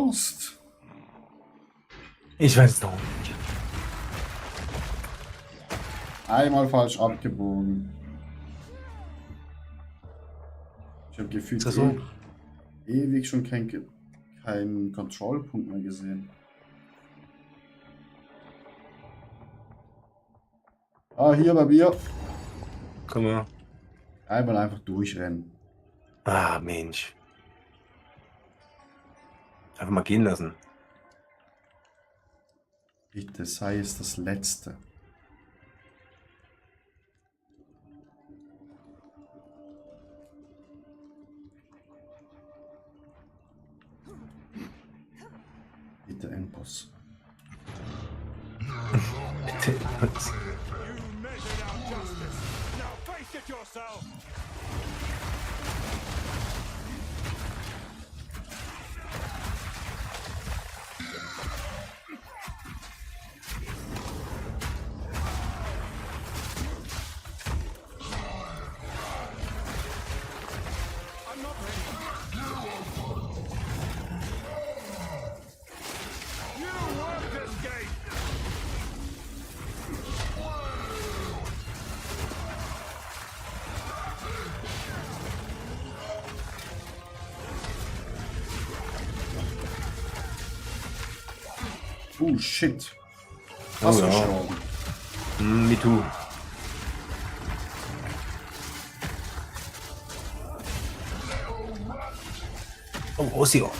Ost. Ich weiß es noch nicht. Einmal falsch abgebogen. Ich habe gefühlt Ist das so? ewig schon keinen Kontrollpunkt mehr gesehen. Ah, hier bei mir. Komm mal. Einmal einfach durchrennen. Ah, Mensch. Einfach mal gehen lassen. Bitte sei es das Letzte. Bitte Endboss. Bitte Endboss. Now face it yourself! I'm not ready. You won't escape! Oh shit. Was Oh, ja. gestorben. Me too. Oh, Osio.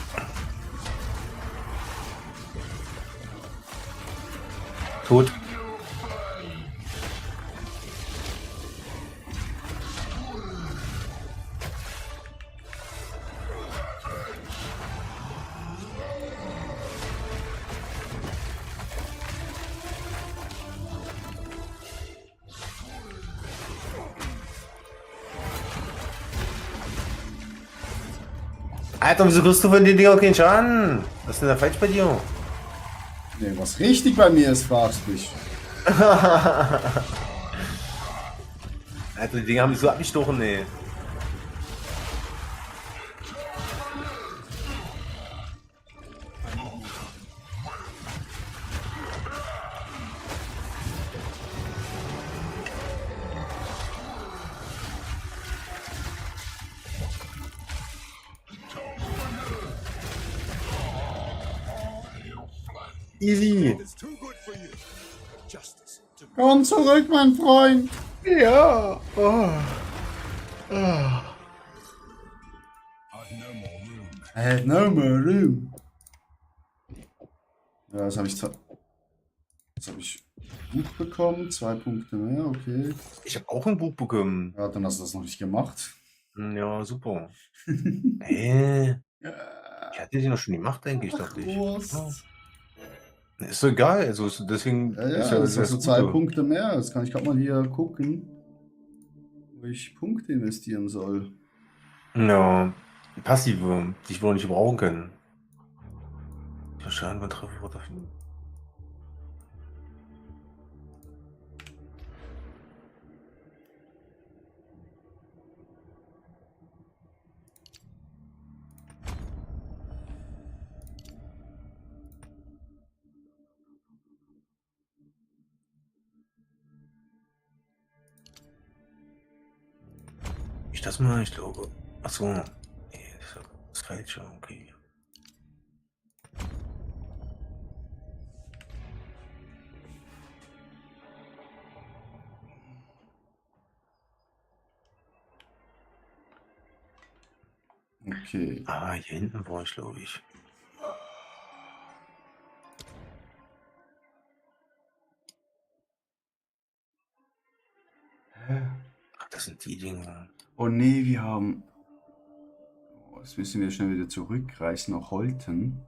Tot. Alter, wieso kriegst du von den Dinger keinen Schaden? Was ist denn da falsch bei dir? Nee, was richtig bei mir ist, fragst du dich. Alter, die Dinger haben mich so abgestochen, ey. Easy. Komm zurück, mein Freund. Ja. Oh. Oh. I have no more room. Ja, das habe ich Buch bekommen, 2 Punkte mehr, okay. Ich habe auch ein Buch bekommen. Ja, dann hast du das noch nicht gemacht. Ja, super. Ich hatte die noch schon gemacht, denke ich, dachte ich. Wurst. Ist so egal, also deswegen Ja, ist das das ist so das 2 Gute. Punkte mehr. Jetzt kann ich gerade mal hier gucken, wo ich Punkte investieren soll. Ja, passive, die ich wohl nicht brauchen können. Der Schaden beim Treffer wird auf ihn. Ich das mal, ich glaube. Achso. Nee, das ist das Falsche, okay. Okay. Ah, hier hinten war ich, glaube ich. Ach, das sind die Dinge. Oh nee, wir haben... Oh, jetzt müssen wir schnell wieder zurückreisen nach Holten.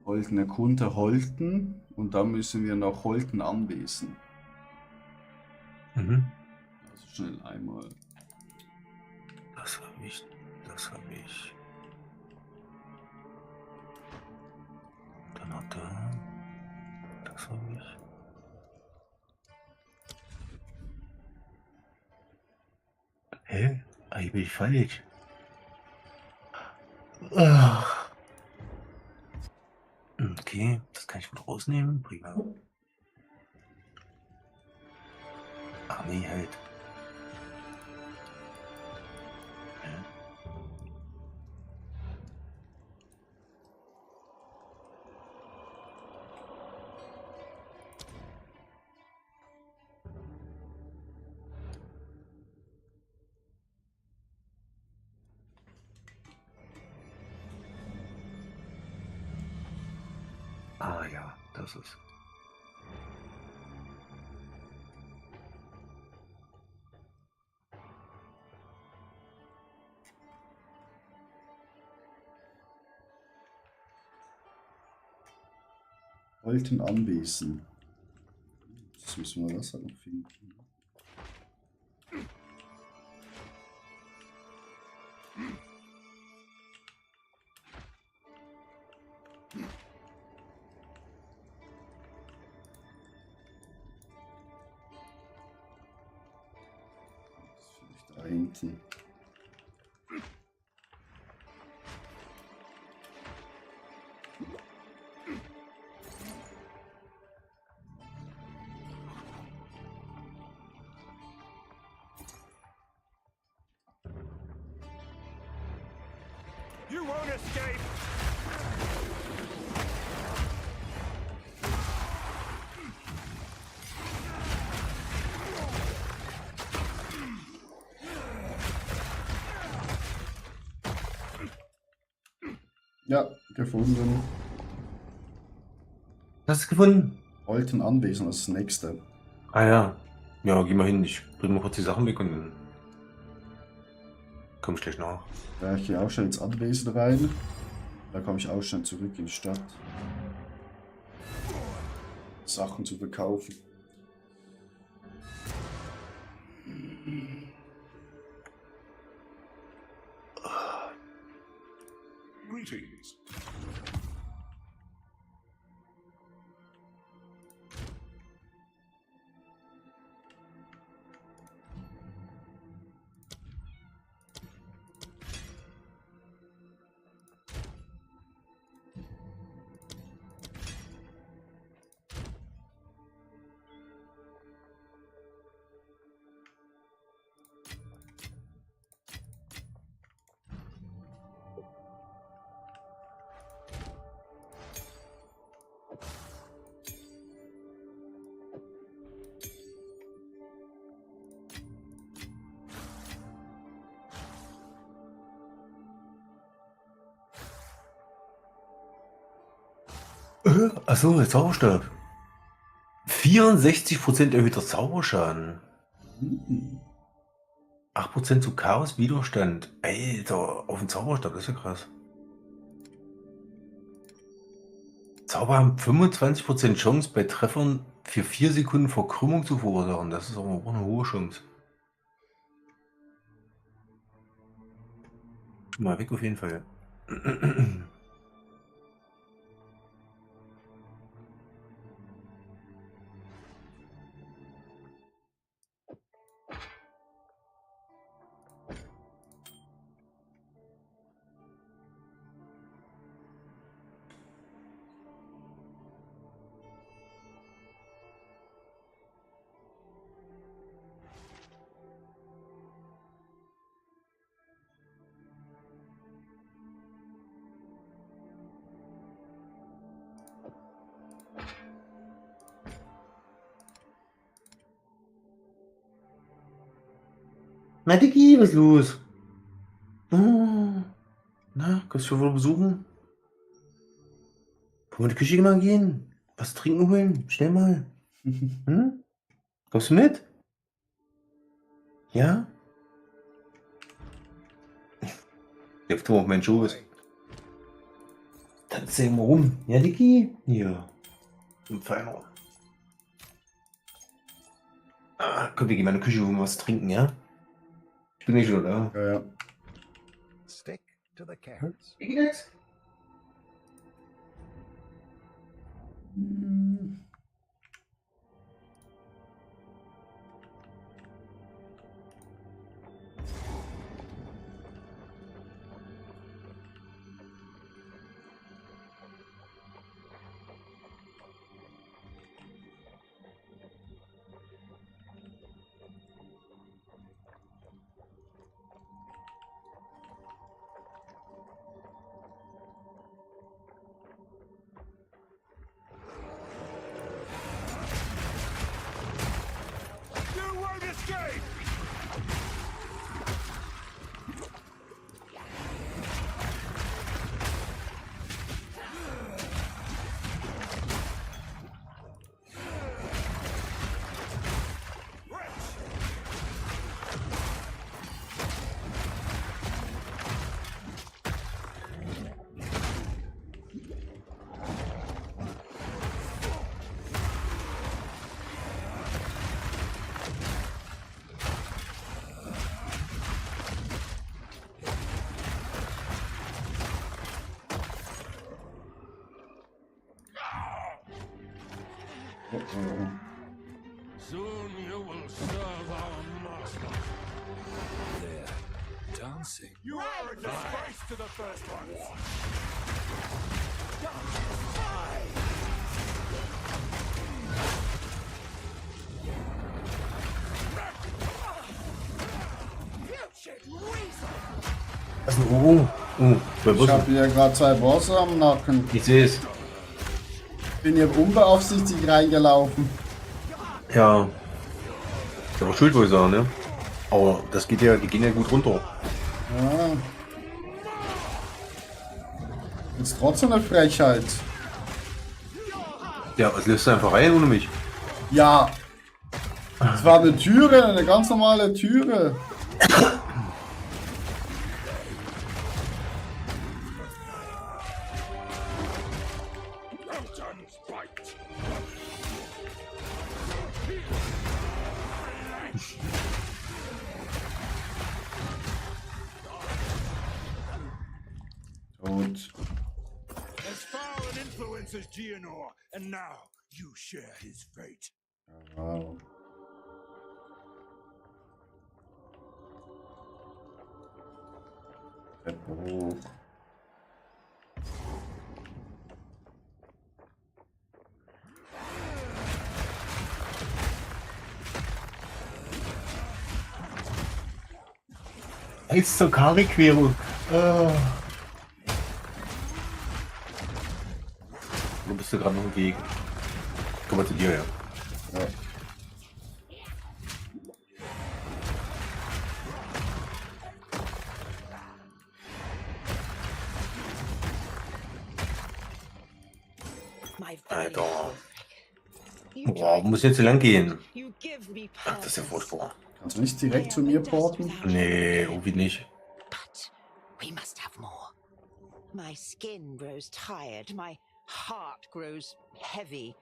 Holten erkunde Holten und dann müssen wir nach Holten anwesen. Mhm. Also schnell einmal. Das habe ich. Das habe ich. Dann noch da. Das habe ich. Hä? Eigentlich bin ich falsch. Ah. Okay, das kann ich mit rausnehmen. Prima. Ach nee, halt. Ah ja, das ist. Wollten Anwesen. Jetzt müssen wir das halt noch finden. Da hinten. You won't escape! Ja, gefunden. Hast du es gefunden? Wollten Anwesen, das ist das nächste. Ah ja. Ja, geh mal hin. Ich bring mal kurz die Sachen weg und dann komm ich gleich nach. Ja, ich gehe auch schnell ins Anwesen rein. Da komme ich auch schnell zurück in die Stadt. Sachen zu verkaufen. Greetings. Achso, der Zauberstab. 64% erhöhter Zauberschaden. 8% zu Chaos-Widerstand. Alter, auf den Zauberstab, das ist ja krass. Zauber haben 25% Chance bei Treffern für 4 Sekunden Verkrümmung zu verursachen. Das ist aber auch eine hohe Chance. Schon mal weg auf jeden Fall. Na, Dicky, was ist los? Oh. Na, kannst du schon wohl besuchen? Wollen wir in die Küche mal gehen? Was trinken holen? Schnell mal. Hm? Kommst du mit? Ja? Jetzt tu auf meinen Schoß. Dann erzähl mal rum. Ja, Dicky? Ja. Im Feiner. Komm, wir gehen mal in die Küche, wo wir was trinken, ja? Ich bin nicht schon da. Ja, ja. Stick to the carrots. Wie geht's? oh. Soon you will serve our master. They're dancing. You are a disgrace to the first ones. Was ist denn? Zwei Ich Bosse. habe hier gerade 2 Bosse am Nacken. Ich sehe es. Bin hier unbeaufsichtigt reingelaufen. Ja. Ist aber schuld, würde ich sagen, ne? Aber das geht ja, die gehen ja gut runter. Ja. Ist trotzdem eine Frechheit. Ja, was lässt du einfach rein ohne mich? Ja. Es war eine Türe, eine ganz normale Türe. Tot. As far an influence as Geonor, and now you share his fate. Wow. Treppe hoch. Jetzt zur Kari-Querung. Wo bist du gerade noch im Weg? Komm mal zu dir, ja. Ja. Alter. Boah, muss jetzt so lang gehen. Ach, das ist ja furchtbar. Kannst du nicht direkt zu mir porten? Nee, irgendwie nicht. We must have more. My skin grows tired, my heart grows heavy.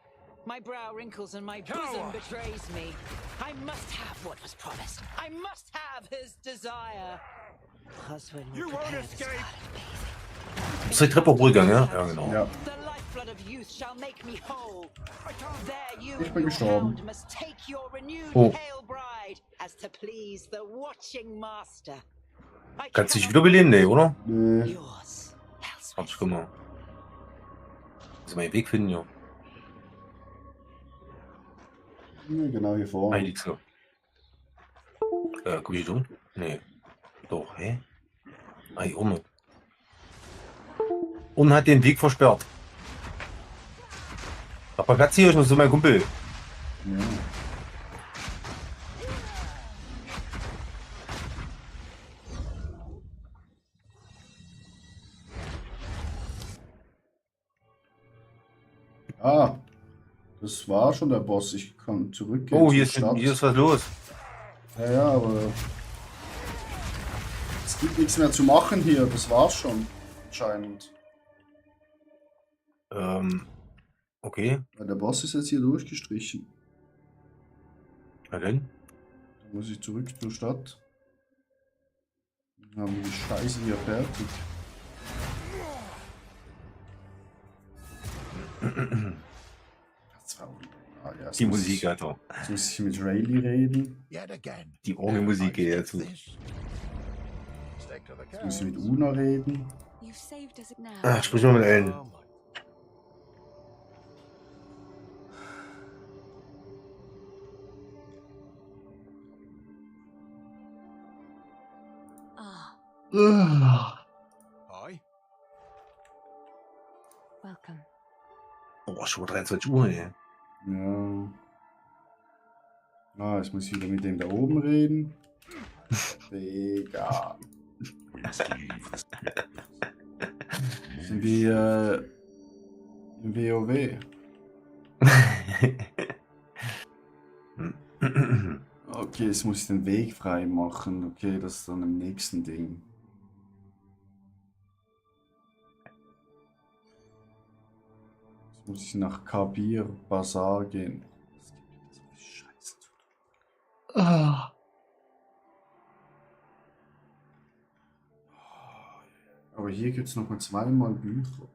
My brow wrinkles and my bosom betrays me. I must have what was promised. I must have his desire. Oswin will prepare the scarlet bathing. Bist du die Treppe hochgegangen, ja? Ja, genau. Ja. The lifeblood of youth shall make me whole. There you Ich bin gestorben. must take your renewed Oh. pale bride as to please the watching master. I Kannst du dich wiederbeleben? Nee, oder? Nee. Hab ich gemacht. Muss mal den Weg finden, ja. Ja, genau hier Ah, vorne. hier liegt's noch. Guck ich dumm? Nee. Doch, hä? Ah, hier unten. Unten hat den Weg versperrt. Aber Platz hier, ich muss zu meinem Kumpel. Ja. Ah, das war schon der Boss. Ich kann zurückgehen. Oh, hier zur ist, Stadt. was los. Ja, ja, aber es gibt nichts mehr zu machen hier. Das war's schon. Anscheinend. Okay. Ja, der Boss ist jetzt hier durchgestrichen. Na denn? Dann muss ich zurück zur Stadt. Dann haben wir die Scheiße hier fertig. Das war Die Musik, Alter. Jetzt muss ich mit Rayleigh reden. Yet again. Die Orgelmusik geht dazu. Stick to the Jetzt muss ich mit Una reden. You've saved us now. Ah, sprich mal mit Ellen. Hi. Welcome. Oh, schon 23 Uhr, ey. Ja. Ah, jetzt muss ich wieder mit dem da oben reden. Digga. Sind wir im WoW? Okay, jetzt muss ich den Weg frei machen. Okay, das ist dann im nächsten Ding. Jetzt muss ich nach Kabir Bazaar gehen. Es gibt wieder so viel Scheiße zu tun. Aber hier gibt es nochmal zweimal Bücher.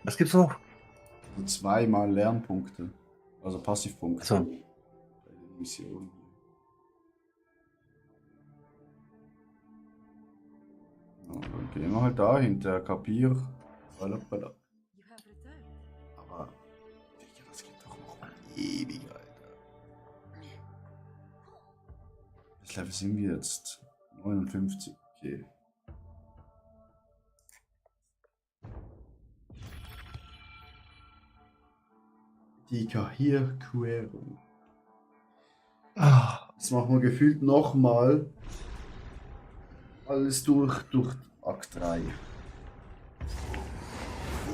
Was gibt's noch? Also 2 Lernpunkte. Also Passivpunkte. So. Bei den Missionen. Ja, dann gehen wir halt dahinter. Kapier. Aber, Digga, das geht doch noch mal ewig, Alter. Das Level sind wir jetzt? 59. Okay. Die Kahir-Querung. Jetzt machen wir gefühlt nochmal alles durch Akt 3.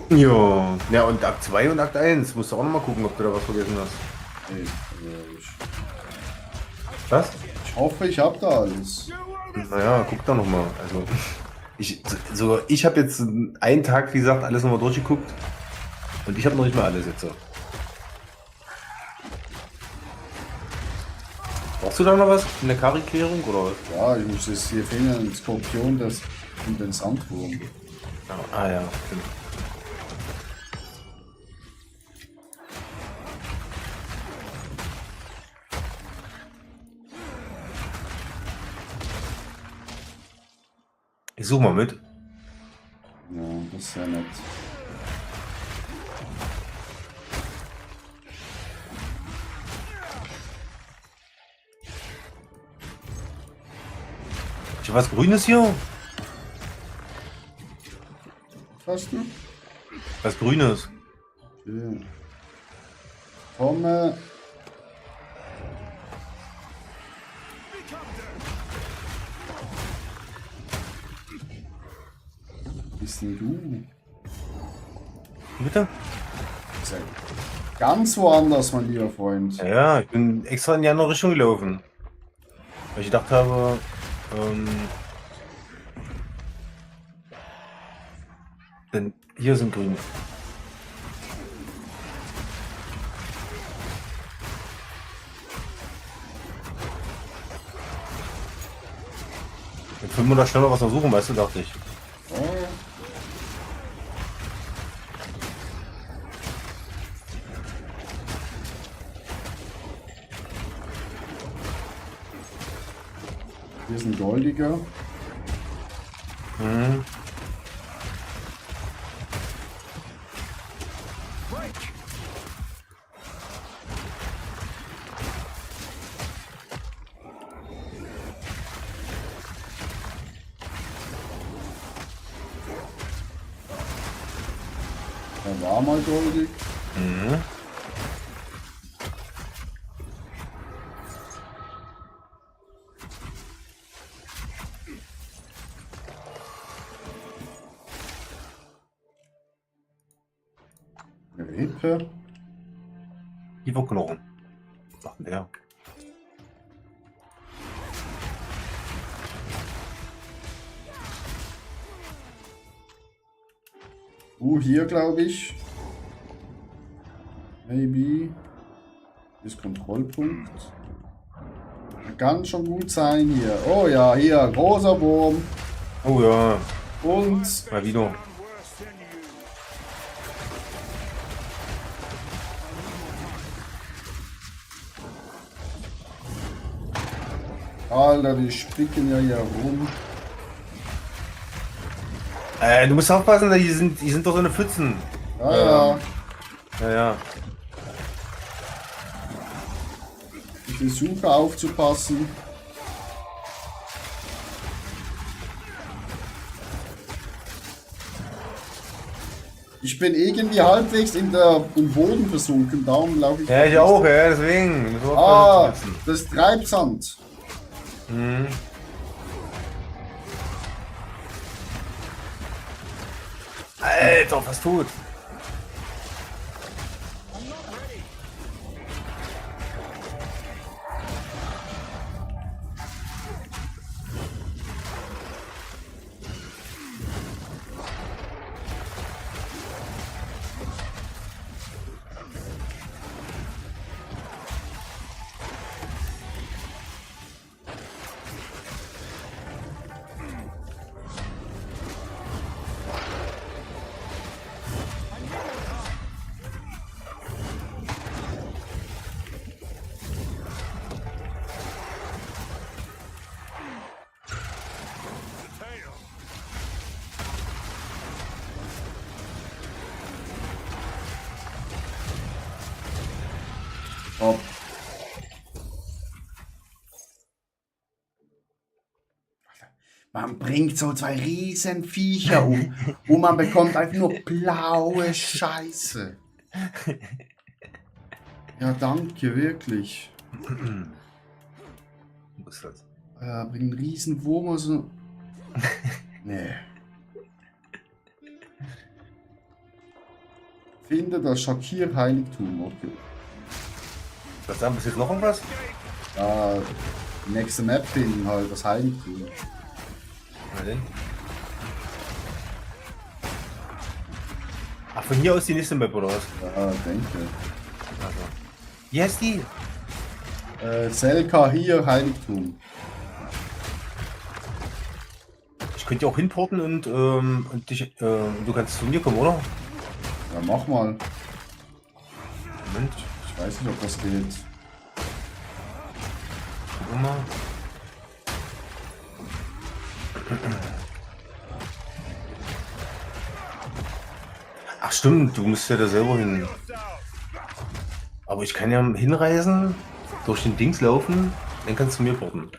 Jo. Ja, und Akt 2 und Akt 1. Musst du auch noch mal gucken, ob du da was vergessen hast. Nee, Was? ich hoffe, ich habe da alles. Naja, guck da noch mal. Also, ich habe jetzt einen Tag, wie gesagt, alles nochmal durchgeguckt. Und ich habe noch nicht mal alles jetzt so. Brauchst du da noch was in der Kari-Klärung oder was? Ja, ich muss jetzt hier finden, den Skorpion und den Sandwurm. Ah ja, stimmt. Ich suche mal mit. Ja, das ist ja nett. Ist was Grünes hier? Was hast du? Was Grünes. Okay. Komme. Bist denn du? Bitte? Ganz woanders, mein lieber Freund. Ja, ich bin extra in die andere Richtung gelaufen. Weil ich gedacht habe, denn hier sind Grüne. Jetzt können wir da schneller was suchen, weißt du, dachte ich. Oh. Hier ist ein goldiger. Mhm. Der war mal goldig. Mhm. Eine Rippe. Kieferknochen. Was macht denn der? Hier glaube ich. Maybe. Hier ist Kontrollpunkt. Kann schon gut sein hier. Oh ja, hier, großer Wurm. Oh ja. Und. Mal wieder. Alter, die spicken ja hier rum. Du musst aufpassen, die sind doch so eine Pfützen. Ja. Ja. Ich versuche aufzupassen. Ich bin irgendwie halbwegs im Boden versunken, darum laufe ich. Ja, ich auch, ja, deswegen. Das ist Treibsand. Mhm. Alter, was tut? Man bringt so 2 riesen Viecher um und man bekommt einfach nur blaue Scheiße. Ja, danke, wirklich. Was ist das? Bringt einen riesen Wurm, also... Nee. Finde das Shakir-Heiligtum, okay. Was sagen, bis jetzt noch irgendwas? Ja, die nächste Map finden halt, das Heiligtum. Na denn? Ach, von hier aus die nächste Map, oder was? Ja, denke. Also. Wie heißt die? Selka hier, Heiligtum. Ich könnte ja auch hinporten und dich, du kannst zu mir kommen, oder? Ja, mach mal. Moment. Ich weiß nicht, ob das geht. Guck mal. Ach stimmt, du musst ja da selber hin. Aber ich kann ja hinreisen, durch den Dings laufen, dann kannst du mir porten.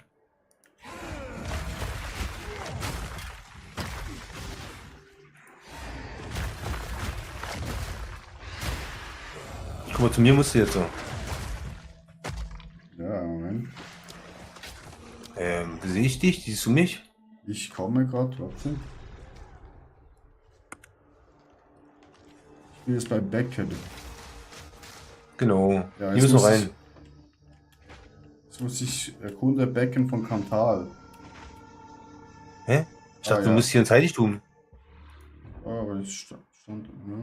Guck mal, zu mir musst du jetzt so. Ja, Moment. Sehe ich dich? Siehst du mich? Ich komme gerade, warte. Ich bin jetzt bei Becken. Genau. Ja, Hier müssen wir rein. Jetzt muss ich erkunde Becken von Kantal. Hä? Ich dachte, du musst hier ins Heiligtum. Ah, aber das stand ja.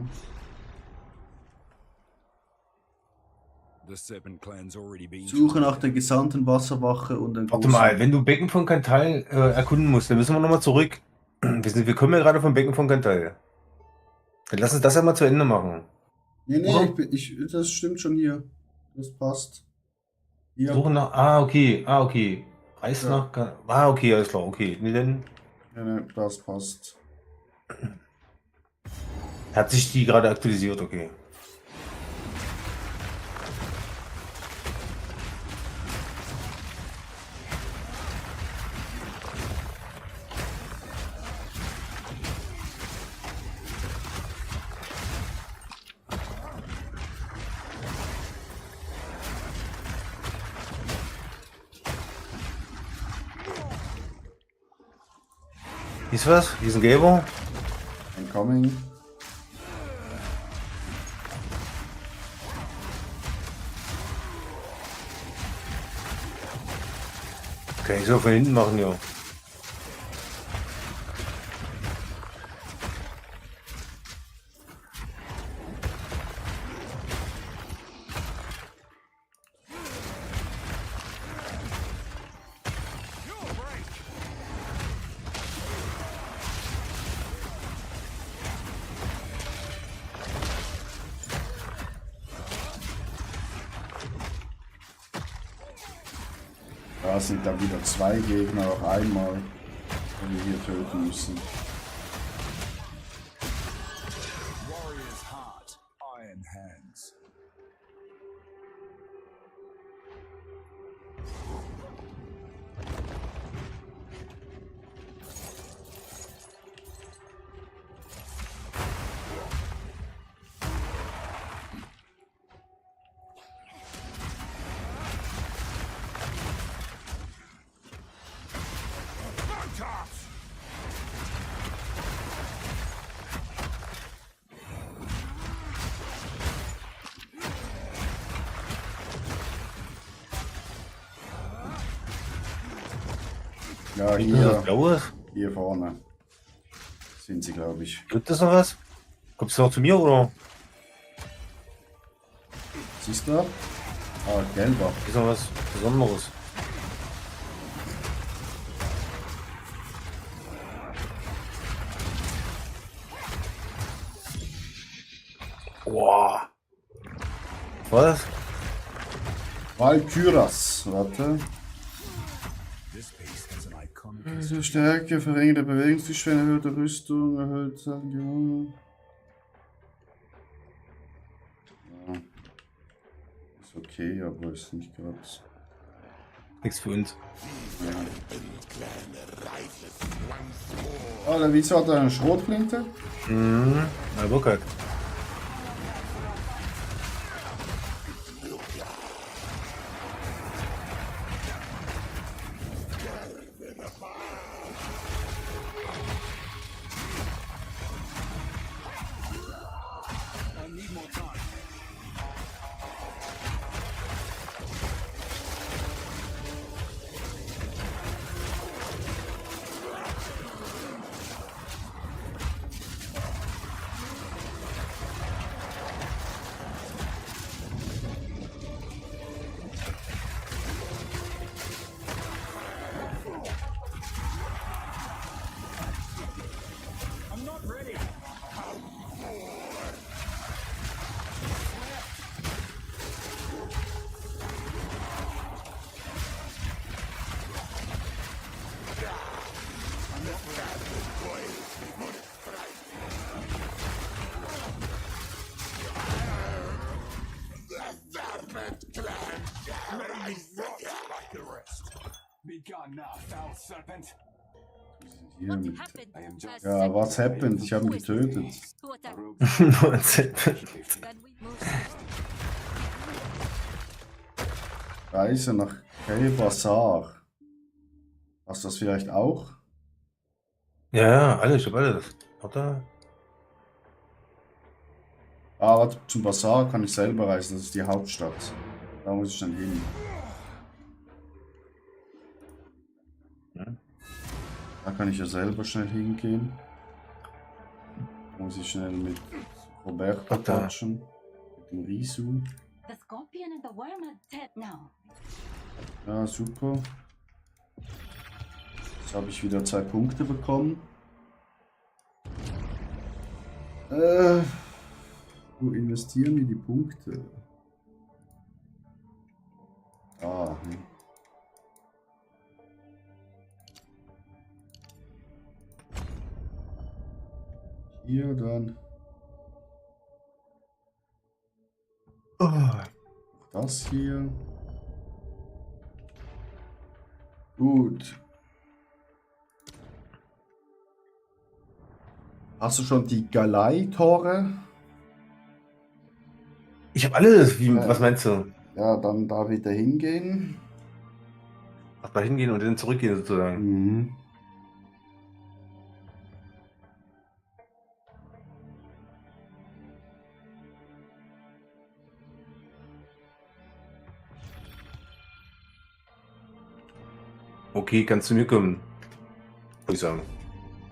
Suche nach der gesandten Wasserwache und den Warte mal, wenn du Becken von Kantal erkunden musst, dann müssen wir nochmal zurück. Wir kommen ja gerade vom Becken von Kantal. Dann lass uns das einmal zu Ende machen. Nee, das stimmt schon hier. Das passt. Hier. Suche nach. Okay. Reis Ja. nach. Okay, alles klar, okay. Nee, dann. Ja, ne, das passt. Hat sich die gerade aktualisiert, okay. Hier ist was? Hier ist ein Gelber. Incoming. Kann ich so von hinten machen, ja. Da sind dann wieder 2 Gegner auf einmal, die wir hier töten müssen. Warrior's heart, iron hands. Ja, Gibt es was hier, Blaues? hier vorne sind sie, glaube ich. Gibt es noch was? Kommst du noch zu mir, oder? Siehst du? Ah, gelber. Ist noch was Besonderes? Boah. Was? Valkyras, warte. Also Stärke, verringerte Bewegungsgeschwindigkeit, erhöhte Rüstung, erhöht ja. Ist okay, aber ist nicht gerade Nichts für uns. Alter, wieso hat er eine Schrotflinte? Mhm, mal Bock hat. Hier mit. Ja, was happened? Ich habe ihn getötet. Was happened? Reise nach Kay Bazaar. Hast du das vielleicht auch? Ja, alles, ich hab alles. Oder? Aber zum Bazaar kann ich selber reisen, das ist die Hauptstadt. Da muss ich dann hin. Da kann ich ja selber schnell hingehen. Da muss ich schnell mit Roberto quatschen. Mit dem Risu. The scorpion and the worm are dead now. Ja, super. Jetzt habe ich wieder 2 Punkte bekommen. Wo investieren wir die Punkte? Ah, Hier dann. Das hier. Gut. Hast du schon die Galei-Tore? Ich habe alles. Wie, was meinst du? Ja, dann da wieder hingehen. Ach, mal hingehen und dann zurückgehen sozusagen. Mhm. Okay, kannst du mir kommen? Würde ich sagen.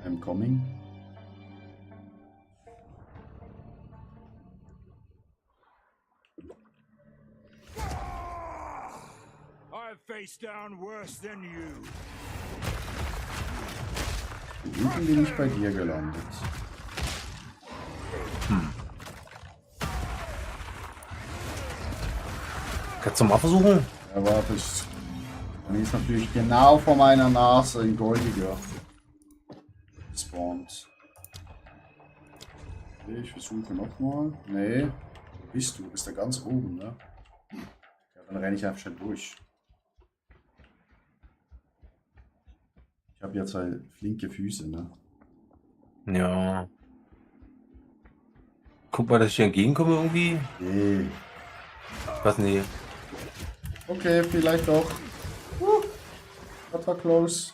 I'm coming. I've faced down worse than you. Wie bin ich bei dir gelandet? Kannst du mal versuchen? Ja, warte, dann ist natürlich genau vor meiner Nase ein Goldiger spawnt. Okay, ich versuche nochmal. Nee, wo bist du? Du bist da ganz oben, ne? Ja, dann renne ich einfach schnell durch. Ich habe ja 2 flinke Füße, ne? Ja. Guck mal, dass ich hier entgegenkomme irgendwie. Nee. Was? Nee. Okay, vielleicht doch. Das war close.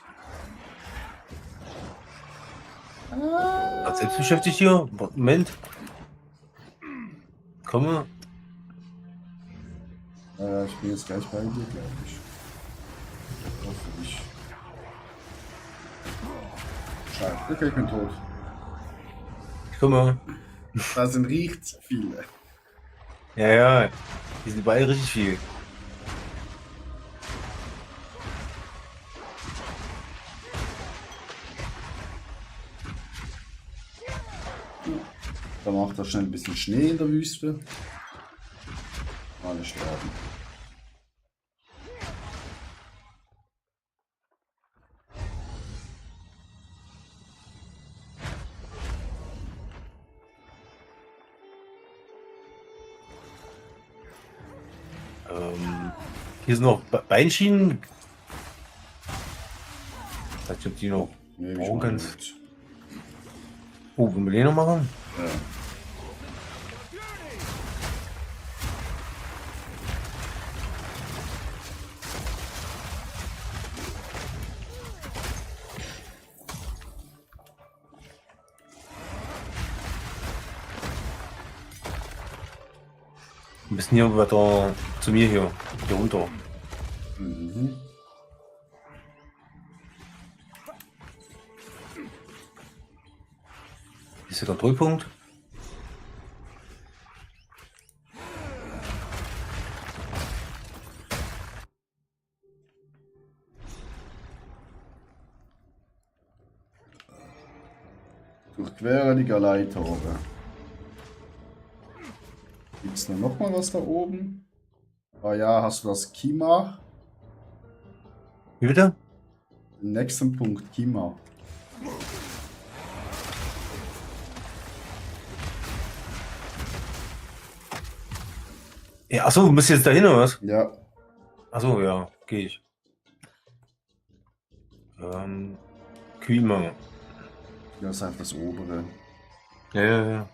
Was selbst beschäftigt hier? Moment. Komme. Ich bin jetzt gleich bei dir, glaube ich. Hoffentlich. Scheiße, okay, ich bin tot. Ich komme. Da sind richtig viele. Ja, ja. Die sind überall richtig viel. Da macht er schnell ein bisschen Schnee in der Wüste. Alle sterben. Hier sind noch Beinschienen. weiß nicht, ob die noch Nee, brauchen mal kannst. nicht. Oh, wollen wir den noch machen? Ja. Wir müssen hier weiter zu mir hier runter. Mhm. Ist der Kontrollpunkt? Durchquere die Galeitore. Gibt es noch mal was da oben? Ah ja, hast du das Kima? Wie bitte? Den nächsten Punkt, Kima. Ja, achso, du bist jetzt dahin oder was? Ja. Achso, ja, gehe ich. Kühlmann. Ja, ist einfach das obere. Ja.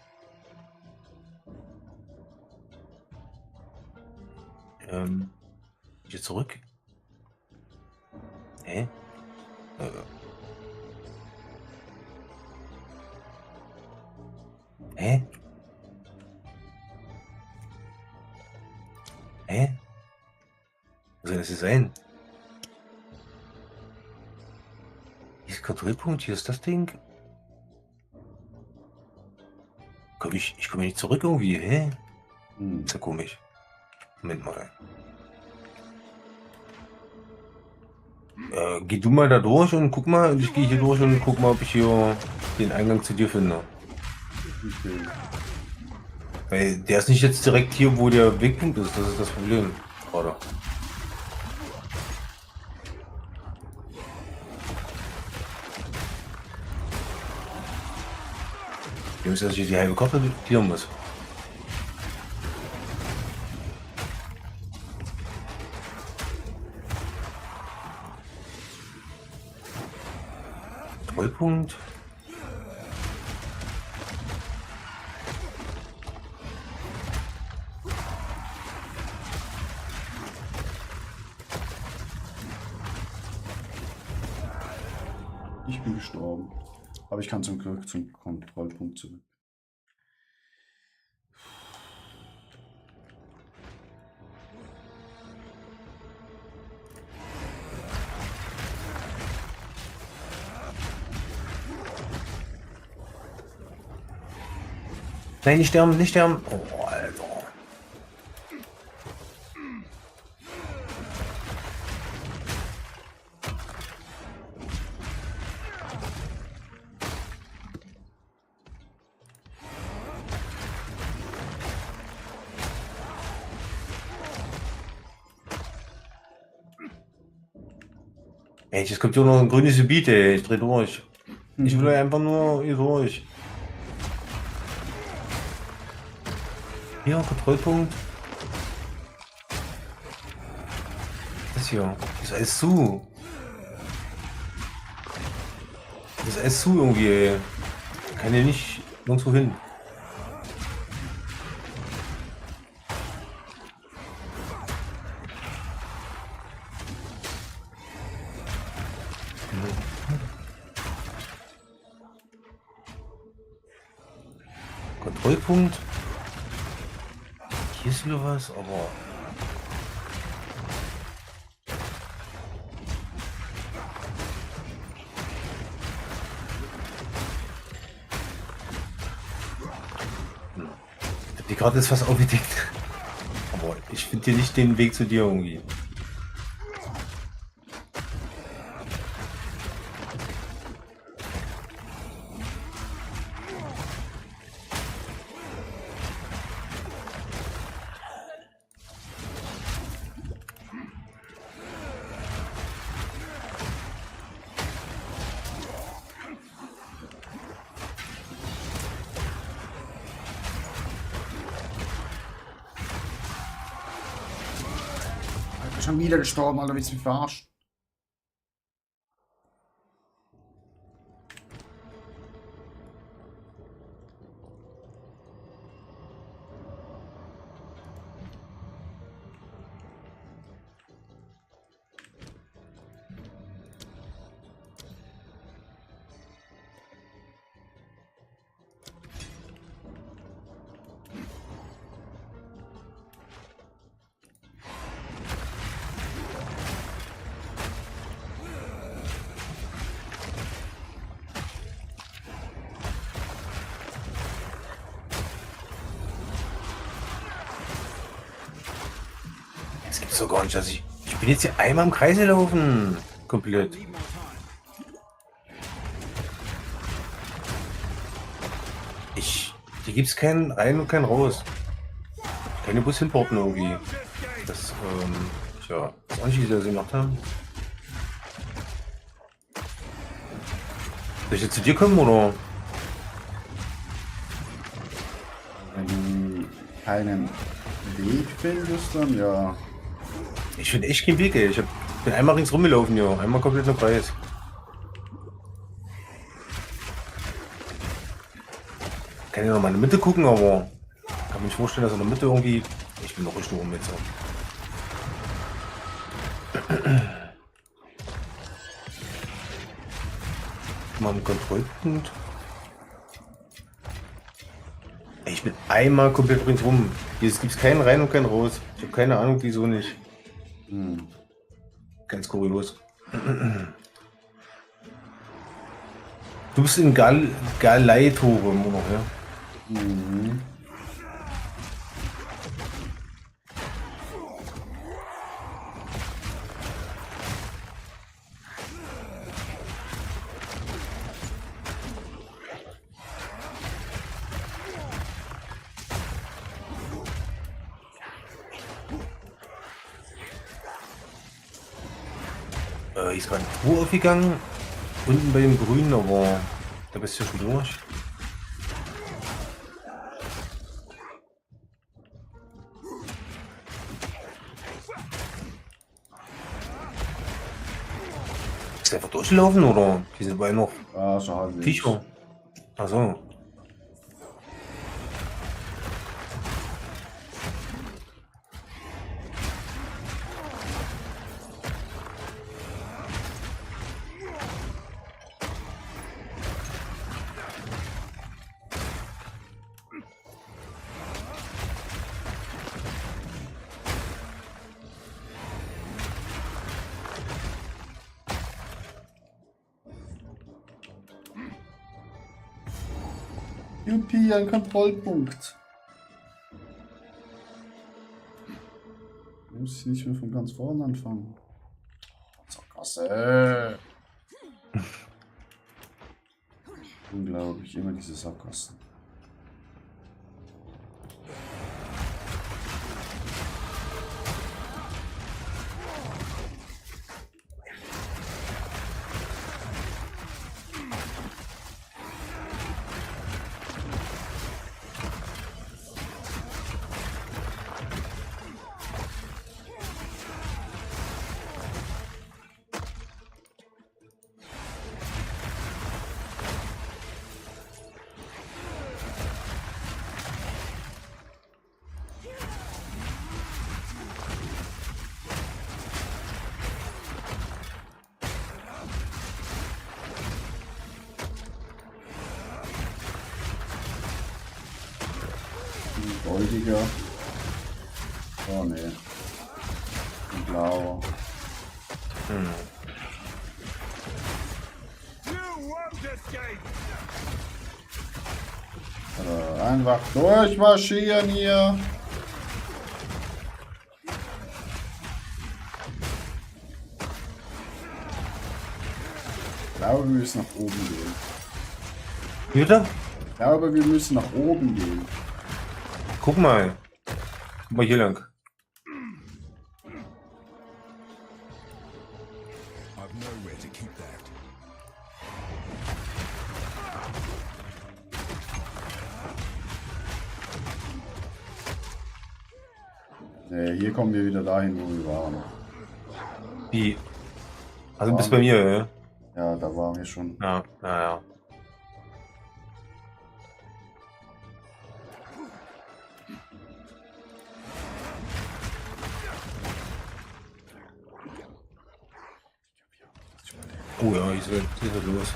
Hier zurück? Hä? Hä? Hä? Was soll das hier sein? Hier ist Kontrollpunkt, hier ist das Ding. Ich komme nicht zurück irgendwie, hä? Ist ja komisch. Moment mal. Geh du mal da durch und guck mal, ich gehe hier durch und guck mal, ob ich hier den Eingang zu dir finde. Okay. Weil der ist nicht jetzt direkt hier, wo der Wegpunkt ist, das ist das Problem. Gerade. Hier ist, dass ich die halbe Karte klären muss. Vollpunkt. Ich bin gestorben. Aber ich kann zum Glück zum Kontrollpunkt zurück. Nein, nicht sterben, nicht sterben. Oh, Alter. Ey, jetzt kommt hier noch ein grünes Gebiet, ey. Ich dreh durch. Ich will einfach nur hier durch. Hier, Kontrollpunkt. Das hier. Das ist alles zu. Das ist alles zu irgendwie, ey. Kann ja nicht nirgendwo hin. Kontrollpunkt. Hier ist wieder was, aber... Die Karte ist fast aufgedeckt. Aber ich finde hier nicht den Weg zu dir irgendwie. Schon wieder gestorben, Alter, willst du mich verarschen? gibt's doch gar nicht. Also ich bin jetzt hier einmal im Kreis gelaufen. Komplett. Hier gibt's keinen rein und keinen raus. Ich kann den Bus hinporten irgendwie. Das, tja, ist auch nicht, wie sie das gemacht haben. Soll ich jetzt zu dir kommen, oder? Wenn du keinen Weg findest, dann ja. Ich finde echt keinen Weg, ey. Ich bin einmal ringsrum gelaufen, ja. Einmal komplett im Kreis. Ich kann ja noch mal in der Mitte gucken, aber ich kann mir nicht vorstellen, dass in der Mitte irgendwie... Ich bin noch Richtung rum jetzt. Mal im Kontrollpunkt. Ey, ich bin einmal komplett ringsrum. Hier gibt es keinen rein und keinen raus. Ich habe keine Ahnung, wieso nicht. Ganz kurios. Du bist in Galeitore immer noch, ja? Mhm. Hier ist gerade ein Tour aufgegangen. Unten bei dem Grünen, aber da bist du schon durch. Ist der einfach durchgelaufen oder? Die sind bei noch. Ah, so halbwegs. Viecher. Achso. Juppie, ein Kontrollpunkt. Muss ich nicht mehr von ganz vorne anfangen. Sackgasse. Unglaublich, immer diese Sackgassen. Goldiger. Oh ne. Ein blauer. Einfach durchmarschieren hier. Ich glaube, wir müssen nach oben gehen. Bitte? Ich glaube, wir müssen nach oben gehen. Guck mal. Guck mal hier lang. Nee, hier kommen wir wieder dahin, wo wir waren. Wie? Also bis bei mir, ja? Ja, da waren wir schon. Ja, naja. Oh ja, hier ist los.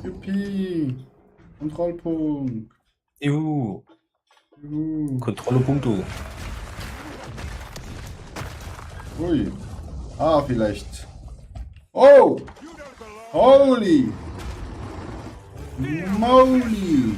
Juppie! Kontrollpunkt! Juhu! Kontrollpunkte. Ui! Ah, vielleicht. Oh! Holy moly!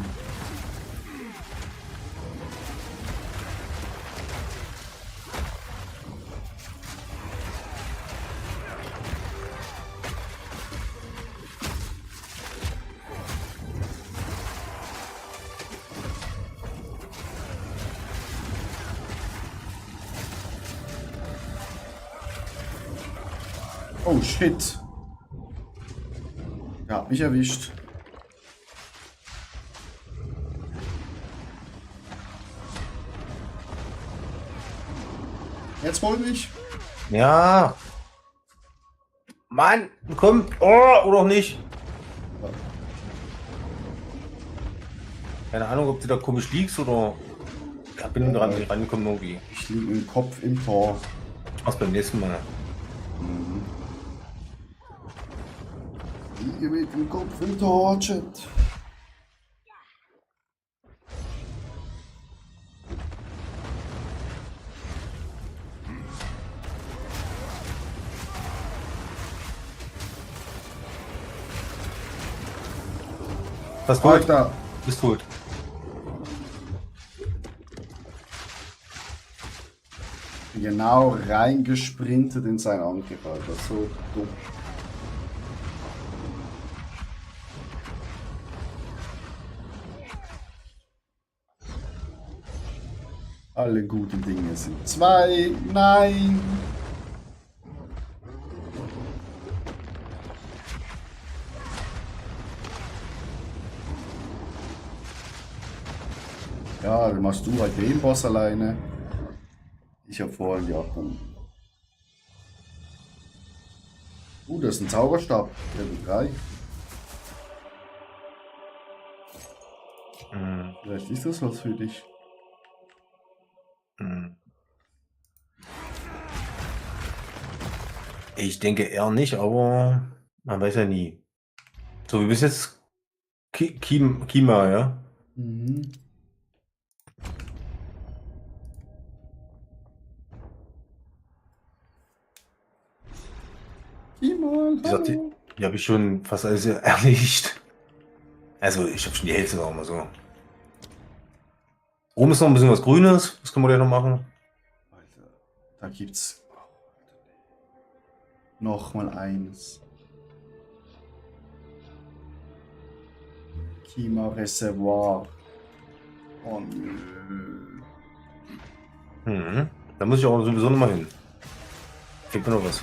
Oh shit. Er hat mich erwischt. Jetzt hol mich. Ja. Mann, komm. Oh, oder auch nicht. Keine Ahnung, ob du da komisch liegst oder... Ich bin dran nicht rangekommen irgendwie. Ich liege mit dem Kopf im Tor. Was beim nächsten Mal. Ich liege mit dem Kopf im Tor, Chat. Was tot? Alter. Bist tot. Genau reingesprintet in sein Angriff, Alter. So dumm. Alle guten Dinge sind zwei. Nein! Ja, dann machst du halt den Boss alleine. Ich habe vorhin die anderen. Das ist ein Zauberstab. Level 3. Vielleicht ist das was für dich. Ich denke eher nicht, aber man weiß ja nie. So wie bis jetzt Kima, ja? Mhm. Die habe ich schon fast alles erledigt. Also ich habe schon die Hälfte, sagen wir so. Oben ist noch ein bisschen was Grünes, das können wir gleich noch machen. Alter, da gibt's noch mal eins. Kima Reservoir. Oh nö. Da muss ich auch sowieso noch mal hin. Fehlt mir noch was.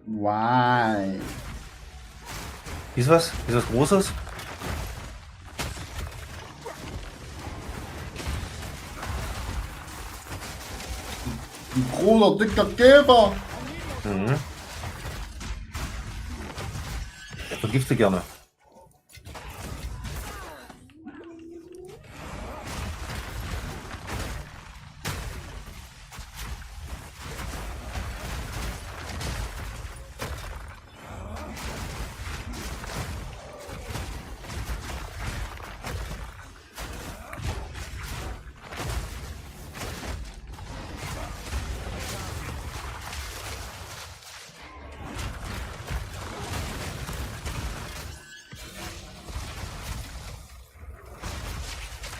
Why? Ist was? Ist was Großes? Ein großer, dicker Käfer! Der vergiftet gerne.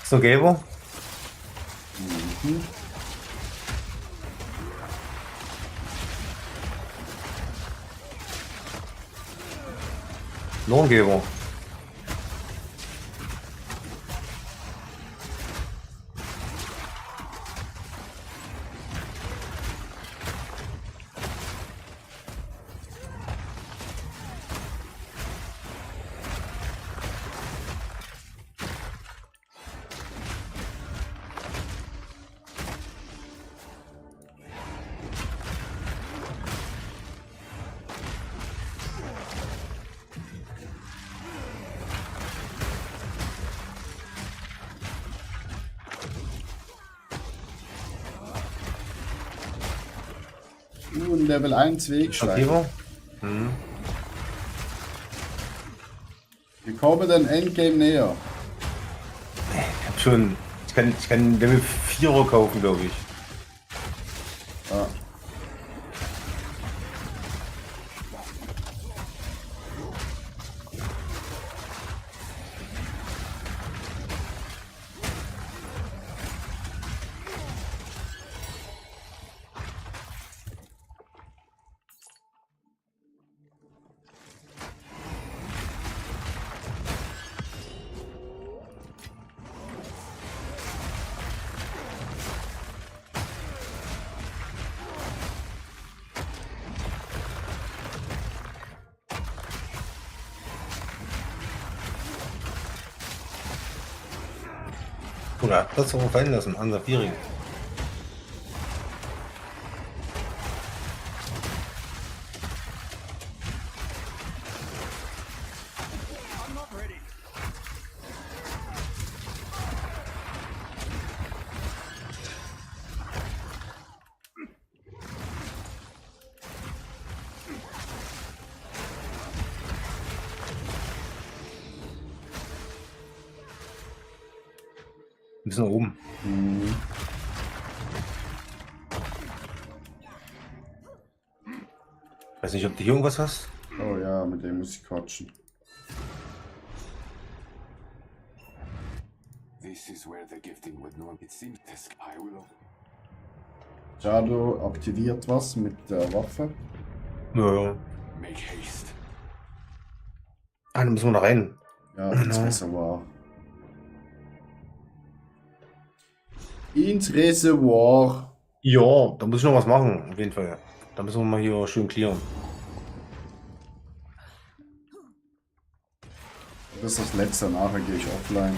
So, Gabo? Noch ein Gabo. Ein Level 1 Wegschrein. Wir kommen den Endgame näher. Ich hab schon. Ich kann Level 4er kaufen, glaube ich. Ja. Oder hat das auch fallen lassen, an Safiri. Ein bisschen oben. Mhm. Weiß nicht, ob du hier irgendwas hast. Oh ja, mit dem muss ich quatschen. This is where the gifting would know. It seems the sky will. Shadow aktiviert was mit der Waffe. Ja. Make haste. Ah, dann müssen wir noch rein. Ja, ins Reservoir. Ins Reservoir. Ja, da muss ich noch was machen, auf jeden Fall. Da müssen wir mal hier schön clearen. Das ist das letzte, nachher gehe ich offline.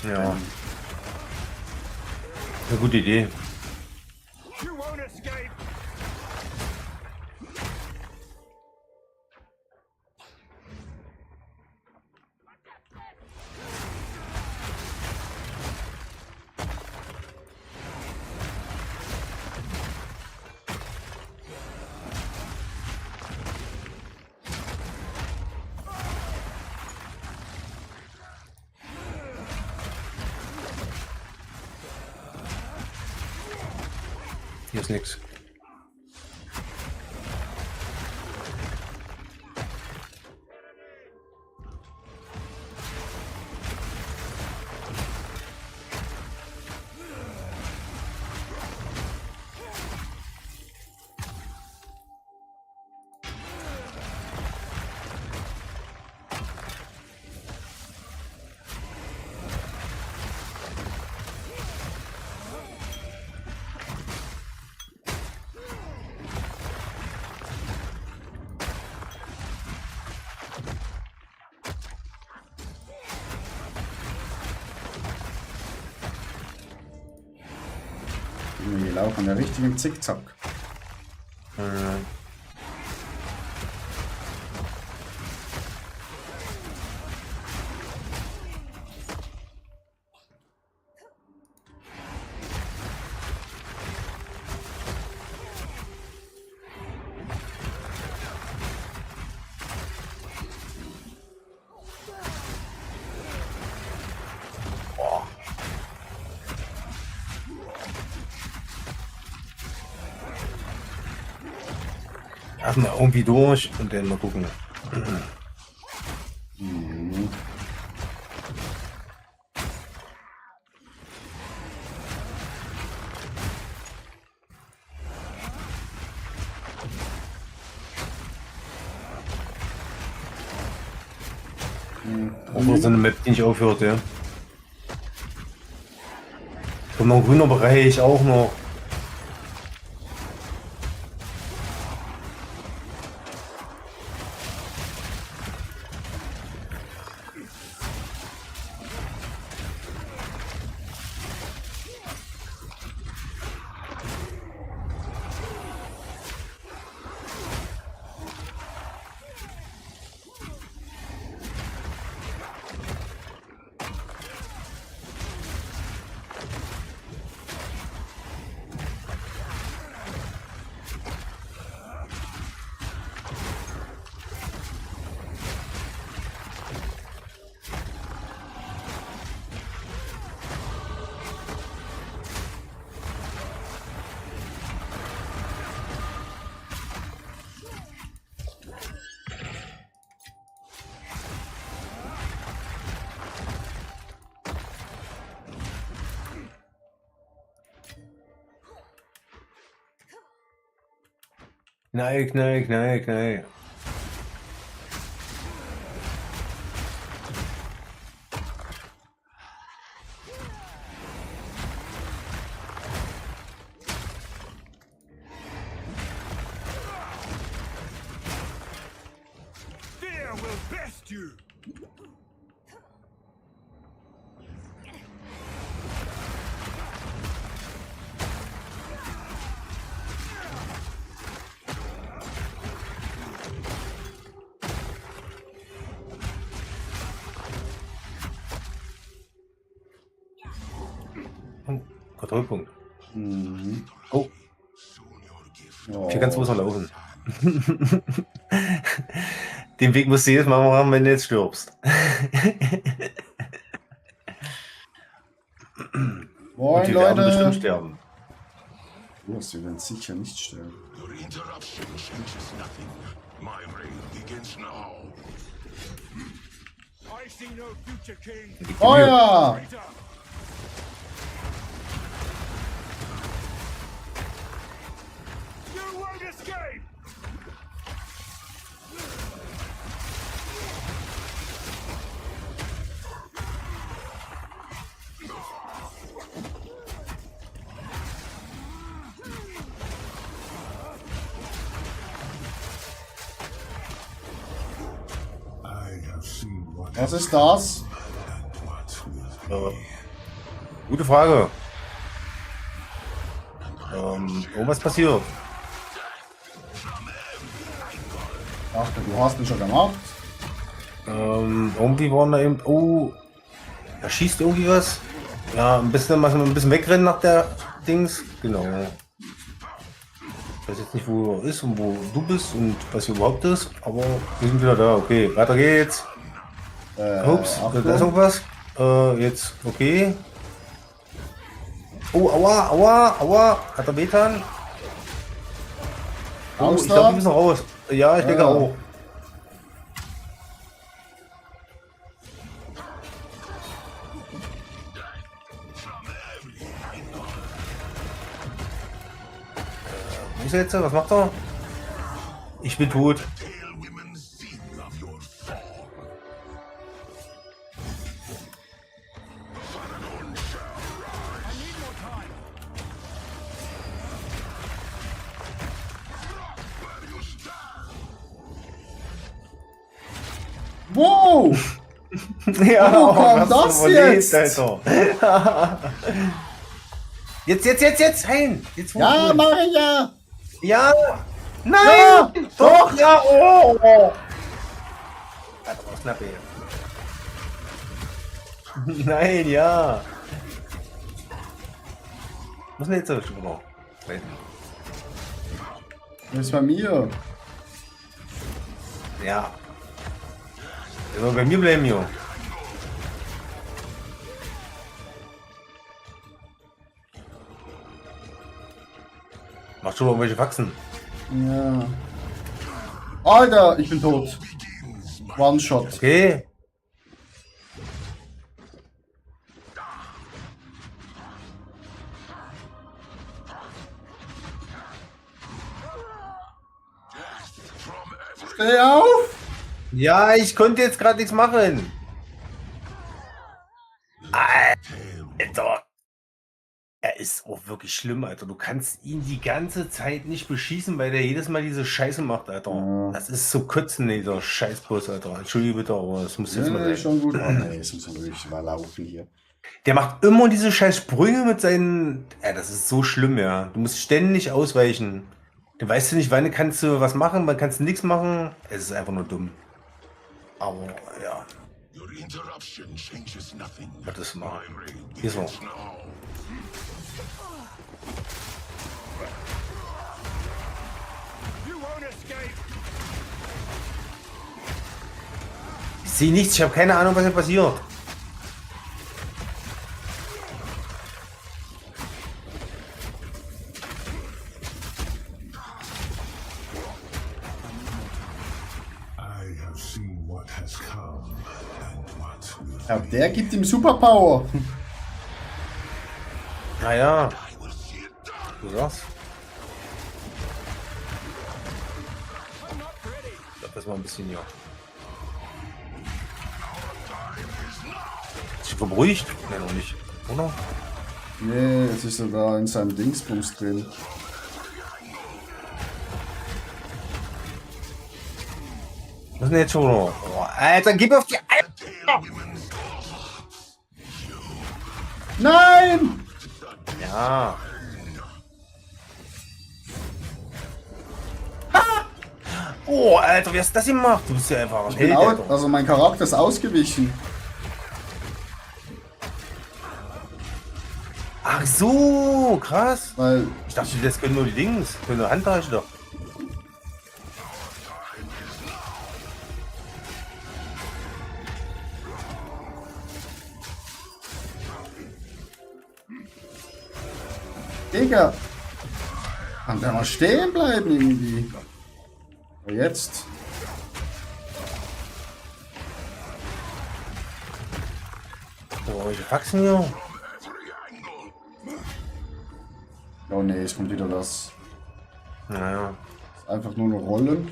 Ja. Eine gute Idee. You won't escape. Hier ist nichts. Wir laufen ja richtig im Zickzack. Erstmal irgendwie durch und dann mal gucken. Mhm. Auch so eine Map, die nicht aufhört, ja. Kommt noch ein grüner Bereich auch noch. Knall, knall, knall, knall. Fear will best you. Kontrollpunkt. Mhm. Oh. Oh. Hier kannst du noch laufen. Den Weg musst du jedes Mal machen, wenn du jetzt stirbst. Moin, die werden bestimmt Leute. sterben. Oh, sie werden sicher nicht sterben. Your interruption changes nothing. My reign begins now. I see no future king. Oh ja! You won't escape! Was ist das? Gute Frage. Irgendwas passiert. Ach, du hast ihn schon gemacht. Irgendwie waren da eben. Oh, da schießt irgendwie was. Ja, ein bisschen wegrennen nach der Dings. Genau. Ich weiß jetzt nicht, wo er ist und wo du bist und was hier überhaupt ist, aber wir sind wieder da. Okay, weiter geht's. Ups, da ist irgendwas. Jetzt, okay. Oh, aua, aua, aua. Hat er wehtan? Oh, ich glaube, wir müssen raus. Ja, ich denke auch. Wo ist er jetzt? Was macht er? Ich bin tot. Wow! Ja, wo kam hast das du überlebt, jetzt? Alter. Jetzt, hein! Jetzt, Ja, mach ich ja! Ja! Nein! Ja, Doch! Ja! Oh! Alter, was knapp hier. Nein, ja! Was ist denn jetzt so? Oh, Das ist bei mir. ja. Also bei mir bleiben, jo. Macht schon irgendwelche Faxen. Ja. Alter, ich bin tot. One-Shot. Okay. Steh auf! Ja, ich konnte jetzt gerade nichts machen. Alter. Er ist auch wirklich schlimm, Alter. Du kannst ihn die ganze Zeit nicht beschießen, weil der jedes Mal diese Scheiße macht, Alter. Ja. Das ist so kotzen, dieser Scheißbus, Alter. Entschuldige bitte, aber das muss jetzt mal sein. Schon gut. Oh nee, es muss wirklich mal laufen hier. Der macht immer diese scheiß Sprünge mit seinen... Ja, das ist so schlimm, ja. Du musst ständig ausweichen. Du weißt nicht, wann kannst du was machen, wann kannst du nichts machen. Es ist einfach nur dumm. Aber, ja. Was ist mal? Hier so. Ich sehe nichts, ich habe keine Ahnung, was hier passiert. Ja, der gibt ihm Superpower. Naja. Du sagst. Ich glaube, das war ein bisschen, ja. Ist sie beruhigt? Ne, noch nicht. Oder? Nee, jetzt ist er da in seinem Dingsbums drin. Was ist denn jetzt schon noch? Oh, Alter, gib auf die... Nein! Ja. Oh, Alter, wie hast du das gemacht? Du bist ja einfach ein Ich bin Held, out, Alter. also mein Charakter ist ausgewichen. Ach so, krass. Weil ich dachte, das können nur die Dings. Können nur Handtasche doch. Digga. Kann der mal stehen bleiben irgendwie. Aber jetzt. Oh, ich wachsen hier. Oh ne, es kommt wieder das. Naja. Ist einfach nur eine Rollen.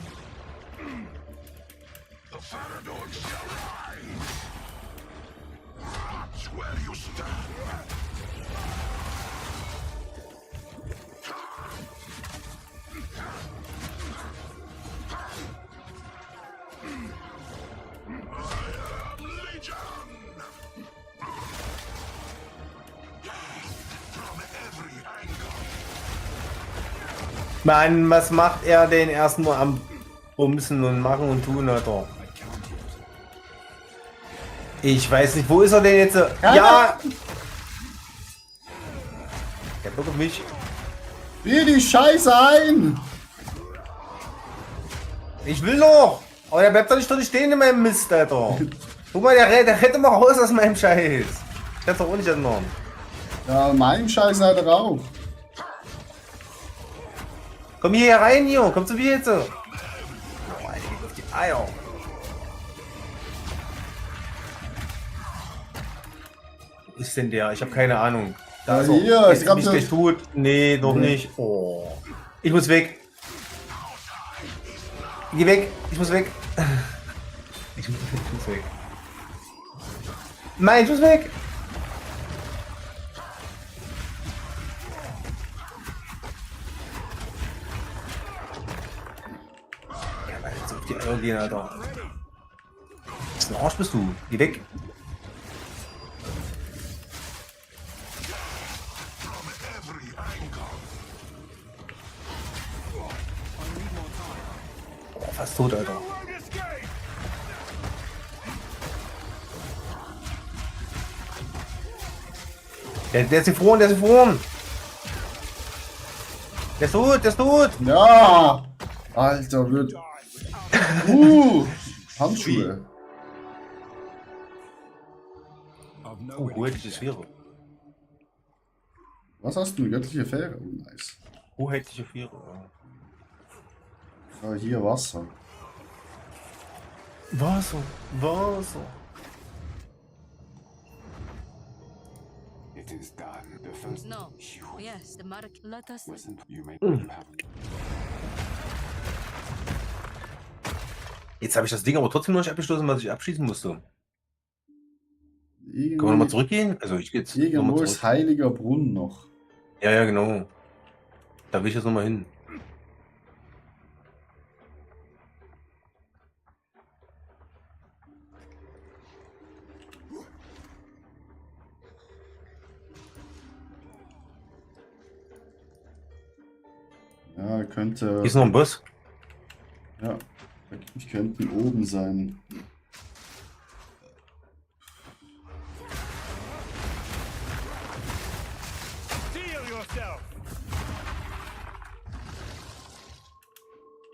Mann, was macht er denn erstmal am Bumsen und machen und tun, Alter? Ich weiß nicht, wo ist er denn jetzt? Ja! Der blockt auf mich. Wie die Scheiße ein! Ich will doch! Aber der bleibt doch nicht stehen in meinem Mist, Alter. Guck mal, der rennt immer raus aus meinem Scheiß. Der hat doch auch nicht enorm. Ja, mein Scheiß hat er auch. Komm hier rein, hier. Komm zu mir jetzt. Oh, Alter, geht auf die Eier. Wo ist denn der? Ich habe keine Ahnung. Da ist er. Hier, Ist er nicht gleich tot? Nee, noch nicht. Oh. Ich muss weg. Geh weg. Ich muss weg. Ich muss weg. Nein, ich muss weg. Die Eier gehen, Alter. Was für ein Arsch bist du? Geh weg. Oh, fast tot, Alter. Der ist gefroren, der ist gefroren. Der ist tot, der ist tot. Ja. Alter, wird... Handschuhe. Oh, hoheitliche Sphäre. Was hast du? Eine göttliche Fähre? Oh, nice. Hoheitliche Sphäre. Ah, hier Wasser. Wasser. Wasser. It is done. The first No. Yes, the mark. Let us. listen. You may have. Jetzt habe ich das Ding aber trotzdem noch nicht abgeschlossen, was ich abschließen musste. Irgendwie, Können wir nochmal zurückgehen? Also ich gehe jetzt irgendwo nochmal ist zurück. heiliger Brunnen noch. Ja, ja, genau. Da will ich jetzt nochmal hin. Ja, könnte... Hier ist noch ein Boss. Ja, ich könnte oben sein.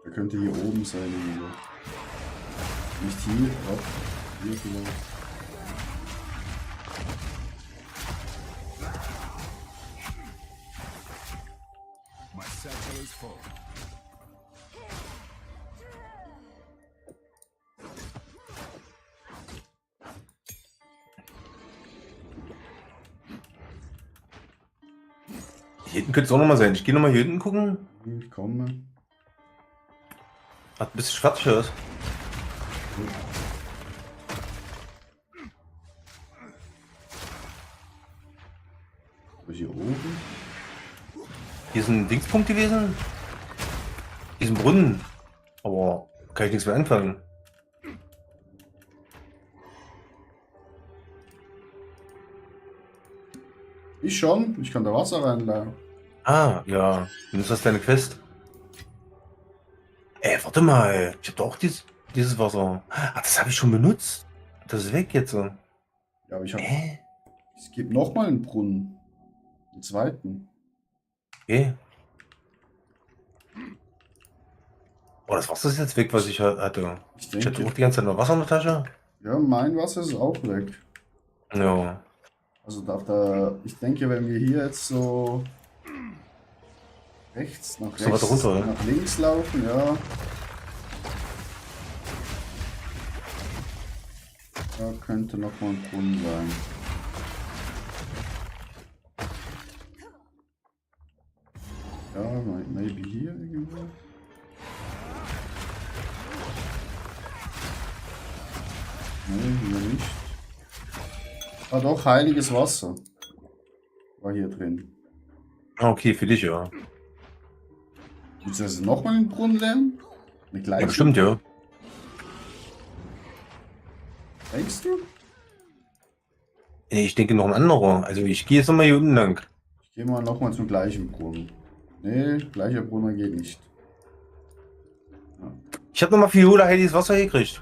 Er könnte hier oben sein. Irgendwo. Nicht hier, auch hier vielleicht. My satchel is full. Hier hinten könnte es auch nochmal sein. Ich gehe nochmal hier hinten gucken. Ich komme. Hat ein bisschen fertig aus. Hier oben? Hier ist ein Dingspunkt gewesen. Hier ist ein Brunnen. Aber kann ich nichts mehr anfangen. Ich schon. Ich kann da Wasser reinladen. Ah, ja. Dann ist das deine Quest. Ey, warte mal. Ich habe doch auch dieses Wasser. Ach, das habe ich schon benutzt. Das ist weg jetzt so. Ja, aber ich habe... Es gibt noch mal einen Brunnen. Den zweiten. Okay. Oh, das Wasser ist jetzt weg, was ich hatte. Ich hatte auch die ganze Zeit noch Wasser in der Tasche. Ja, mein Wasser ist auch weg. Ja. Also darf da, ich denke, wenn wir hier jetzt so rechts, nach So rechts, weiter runter, nach links laufen, ja. Da könnte noch mal ein Brunnen sein. Ja, maybe hier irgendwo. Nee, hier nicht. Ah doch, heiliges Wasser war hier drin. Ah, okay, für dich, ja. Willst du also nochmal den Brunnen lernen? Ja, bestimmt, ja. Denkst du? Nee, ich denke noch ein anderer. Also ich gehe jetzt nochmal hier unten lang. Ich gehe mal nochmal zum gleichen Brunnen. Nee, gleicher Brunnen geht nicht. Ja. Ich habe nochmal 4 heiliges Wasser gekriegt.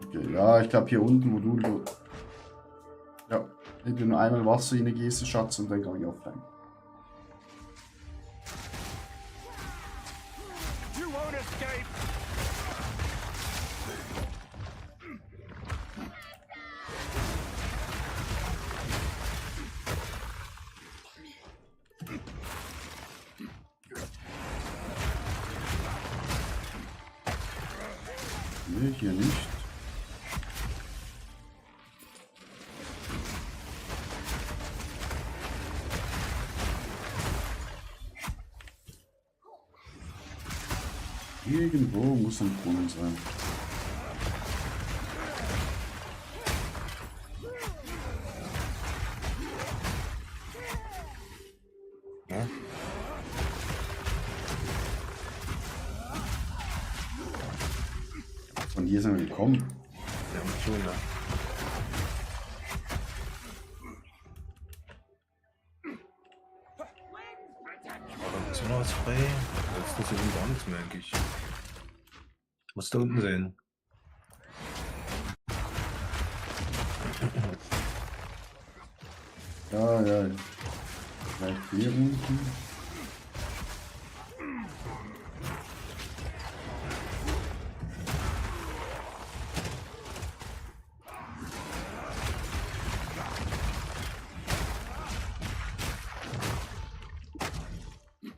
Okay, ja, ich glaube hier unten, wo du... Ja, wenn du nur einmal Wasser hineingehst, Schatz, und dann kann ich offline. You won't escape! Nee, hier nicht. Irgendwo muss ein Brunnen sein. Ja. Von hier sind wir gekommen. Ja, schon, ja. Ist noch was frei? Jetzt ist hier unten gar nichts mehr eigentlich. Muss da unten sein. Ja, ja. Vielleicht hier unten.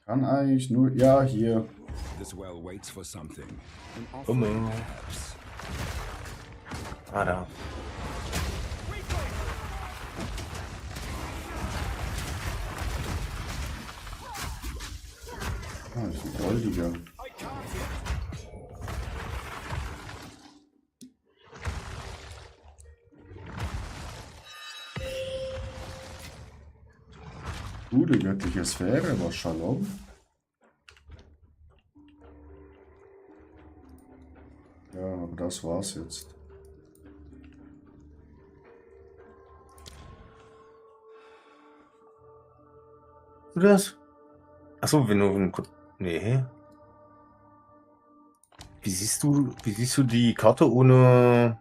Kann eigentlich nur... Ja, hier. This well waits for something. Oh, ah, da. Ah, das ist ein goldiger. Gute göttliche Sphäre, was Shalom. Ja, aber das war's jetzt. Du das? Achso, wenn du... Nee. Wie siehst du die Karte ohne...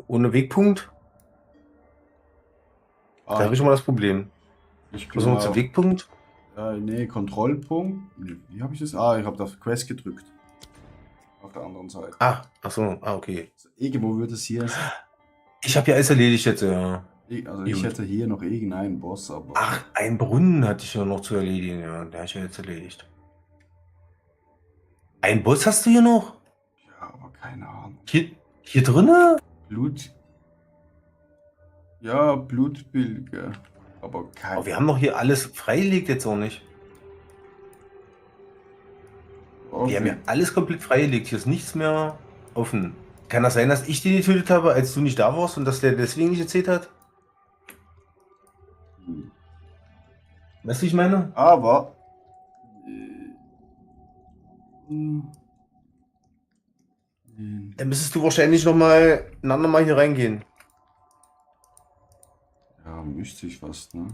ohne Wegpunkt? Da habe ich schon mal das Problem. Ich Was noch zum Wegpunkt? Nee, Kontrollpunkt. Nee, wie habe ich das? Ah, ich habe auf Quest gedrückt. Auf der anderen Seite. Achso, okay. Also, irgendwo wird es hier... Ich habe ja alles erledigt jetzt, ja. Also ich hätte hier noch irgendeinen Boss, aber... Ach, einen Brunnen hatte ich ja noch zu erledigen, ja. Der habe ich ja jetzt erledigt. Einen Boss hast du hier noch? Ja, aber keine Ahnung. Hier drinne? Blut... Ja, Blutbilge. Aber kein... Oh, wir haben doch hier alles freigelegt jetzt auch nicht. Okay. Wir haben ja alles komplett freigelegt. Hier ist nichts mehr offen. Kann das sein, dass ich den getötet habe, als du nicht da warst und dass der deswegen nicht erzählt hat? Weißt du, wie ich meine? Aber... Dann müsstest du wahrscheinlich noch mal ein andermal hier reingehen. Ja, müsste ich fast, ne?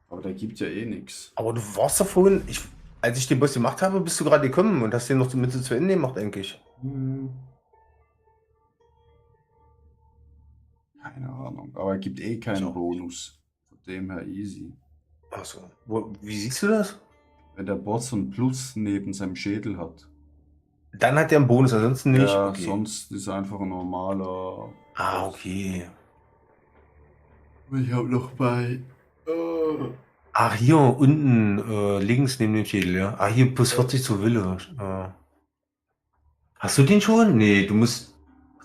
Aber der gibt ja eh nichts. Aber du warst doch vorhin, als ich den Boss gemacht habe, bist du gerade gekommen und hast den noch mit zu Ende gemacht, eigentlich. Ja, Keine Ahnung. Aber er gibt eh keinen Bonus. Von dem her easy. Achso. Wie siehst du das? Wenn der Boss so ein Plus neben seinem Schädel hat. Dann hat er einen Bonus, ansonsten nicht. Ja, Okay. sonst ist er einfach ein normaler. Ah, okay. Ich habe noch bei. Ach, hier unten links neben dem Schädel, ja. Ah, hier plus 40 zur Wille. Hast du den schon? Nee, du musst,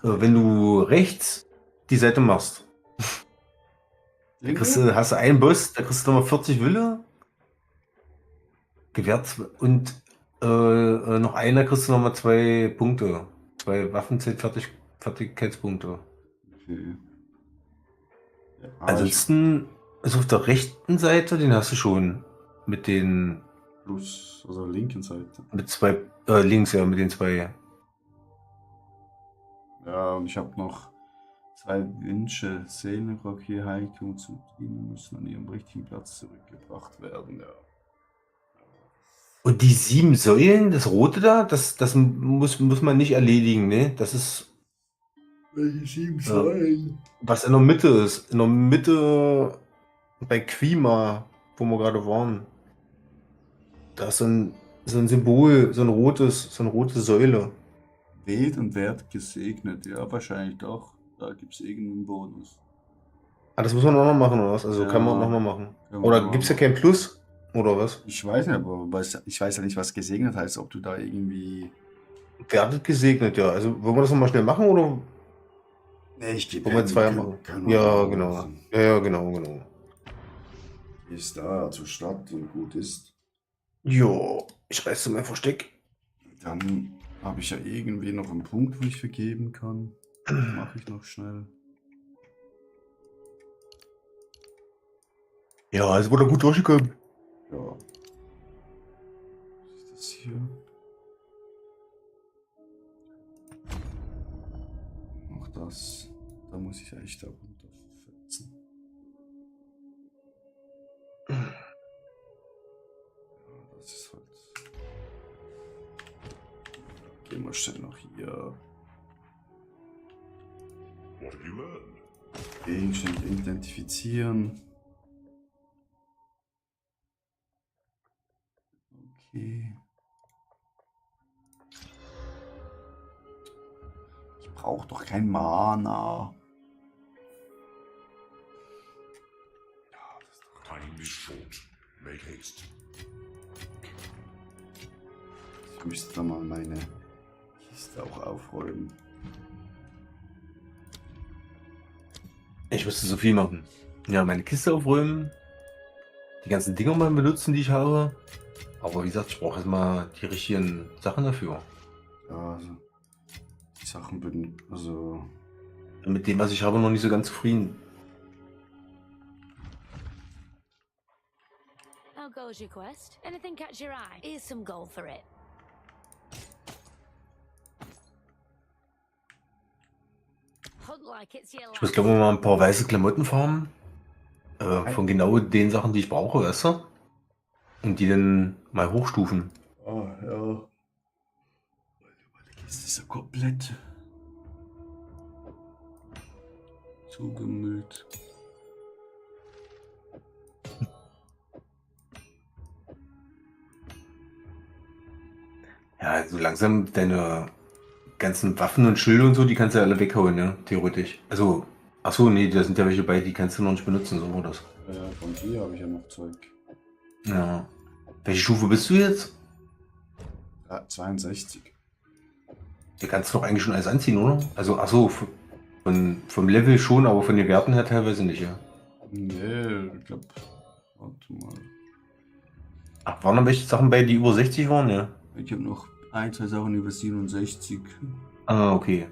wenn du rechts die Seite machst, da hast du einen Boss, da kriegst du nochmal 40 Wille. Gewährt und noch einer kriegst du nochmal 2 Punkte. 2 Waffenfertigkeitspunkte. Okay. Ja, Ansonsten ist auf der rechten Seite, den hast du schon mit den. Plus, also linken Seite. Mit 2, links, ja, mit den 2. Ja, und ich habe noch 2 Wünsche. Seelenrock Heiligtum zu dienen müssen an ihrem richtigen Platz zurückgebracht werden. Ja. Und die 7 Säulen, das rote da, das muss man nicht erledigen, ne? Das ist. Welche 7 Säulen? Was in der Mitte ist. In der Mitte bei Quima, wo wir gerade waren. Da ist so ein Symbol, so eine rote Säule. Wählt und werd gesegnet. Ja, wahrscheinlich doch. Da gibt es irgendeinen Bonus. Ah, das muss man auch noch machen, oder was? Also Ja, kann man nochmal machen. können wir Oder noch gibt es ja machen. kein Plus? Oder was? Ich weiß nicht, aber ich weiß ja nicht, was gesegnet heißt. Ob du da irgendwie. Werdet gesegnet, ja. Also wollen wir das nochmal schnell machen, oder? Nee, ich gebe Wollen wir 2 machen? Ja, genau. Ja, genau. Die ist da zur Stadt und gut ist. Jo, ich reiß zu meinem Versteck. Dann habe ich ja irgendwie noch einen Punkt, wo ich vergeben kann. Mache ich noch schnell. Ja, also wurde gut durchgekommen. Ja. Was ist das hier? Noch das. Da muss ich echt da runterfetzen. Ja, das ist halt. Gehen wir schnell noch hier. What have you learned? Gegenstände identifizieren. Okay. Ich brauche doch kein Mana. Time is short. Make haste. Ich müsste mal meine Kiste auch aufräumen. Ich müsste so viel machen. Ja, meine Kiste aufräumen. Die ganzen Dinger mal benutzen, die ich habe. Aber wie gesagt, ich brauche erstmal die richtigen Sachen dafür. Ja, also die Sachen bin, also Mit dem, was ich habe, noch nicht so ganz zufrieden. How goes your quest? Anything catch your eye? Here's some gold for it. Hunt like it's your Ich muss, glaube ich, mal ein paar weiße Klamotten farmen. Von genau den Sachen, die ich brauche, weißt du? Und die dann mal hochstufen. ah, ja. Meine Kiste ist ja komplett zugemüllt. Ja, so langsam deine ganzen Waffen und Schilde und so, die kannst du ja alle weghauen, ne? Theoretisch. Also, achso, nee, da sind ja welche bei, die kannst du noch nicht benutzen, so war das. Ja, von hier habe ich ja noch Zeug. Ja. Welche Stufe bist du jetzt? Ja, 62. Du kannst doch eigentlich schon alles anziehen, oder? Also, achso, vom Level schon, aber von den Werten her teilweise nicht, ja. Nee, ich glaube. Warte mal. Ach, waren noch welche Sachen bei, die über 60 waren, ja? Ich habe noch ein, zwei Sachen über 67. Ah, okay.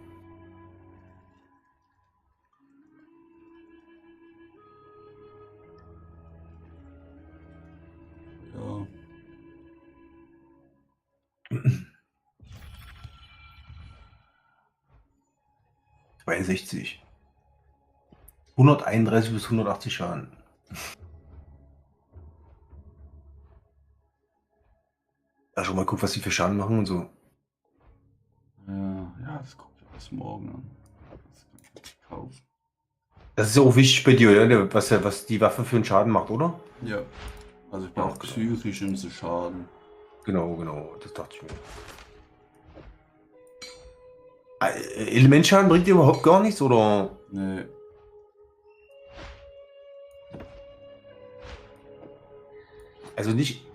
Ja. Bei 60. 131 bis 180 Schaden. Ja, schon mal guck, was die für Schaden machen und so. Ja, das gucke ich erst morgen an. Das kann ich jetzt kaufen. Das ist ja auch wichtig bei dir, ja, was die Waffe für einen Schaden macht, oder? Ja. Also ich brauche psychischen Schaden. Genau, das dachte ich mir. Elementschaden bringt dir überhaupt gar nichts, oder? Nee. Also nicht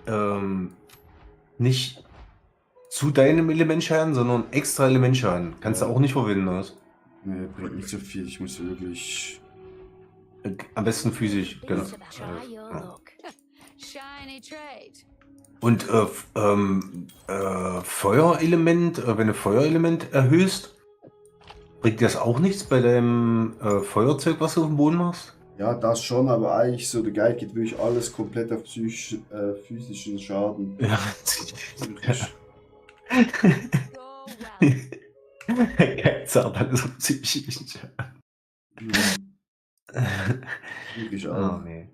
zu deinem Elementschaden, sondern extra Elementschaden. Kannst du auch nicht verwenden, oder? Nee, bringt nicht so viel. Ich muss wirklich... Am besten physisch, genau. Try your Ja. luck. Shiny trade. Und Feuerelement, wenn du Feuerelement erhöhst, bringt dir das auch nichts bei deinem Feuerzeug, was du auf dem Boden machst? Ja, das schon, aber eigentlich so, der Guide geht wirklich alles komplett auf physischen Schaden. Ja. Psychisch. Jetzt hat alles auf psychischen Schaden. Psychisch Oh, auch. nee.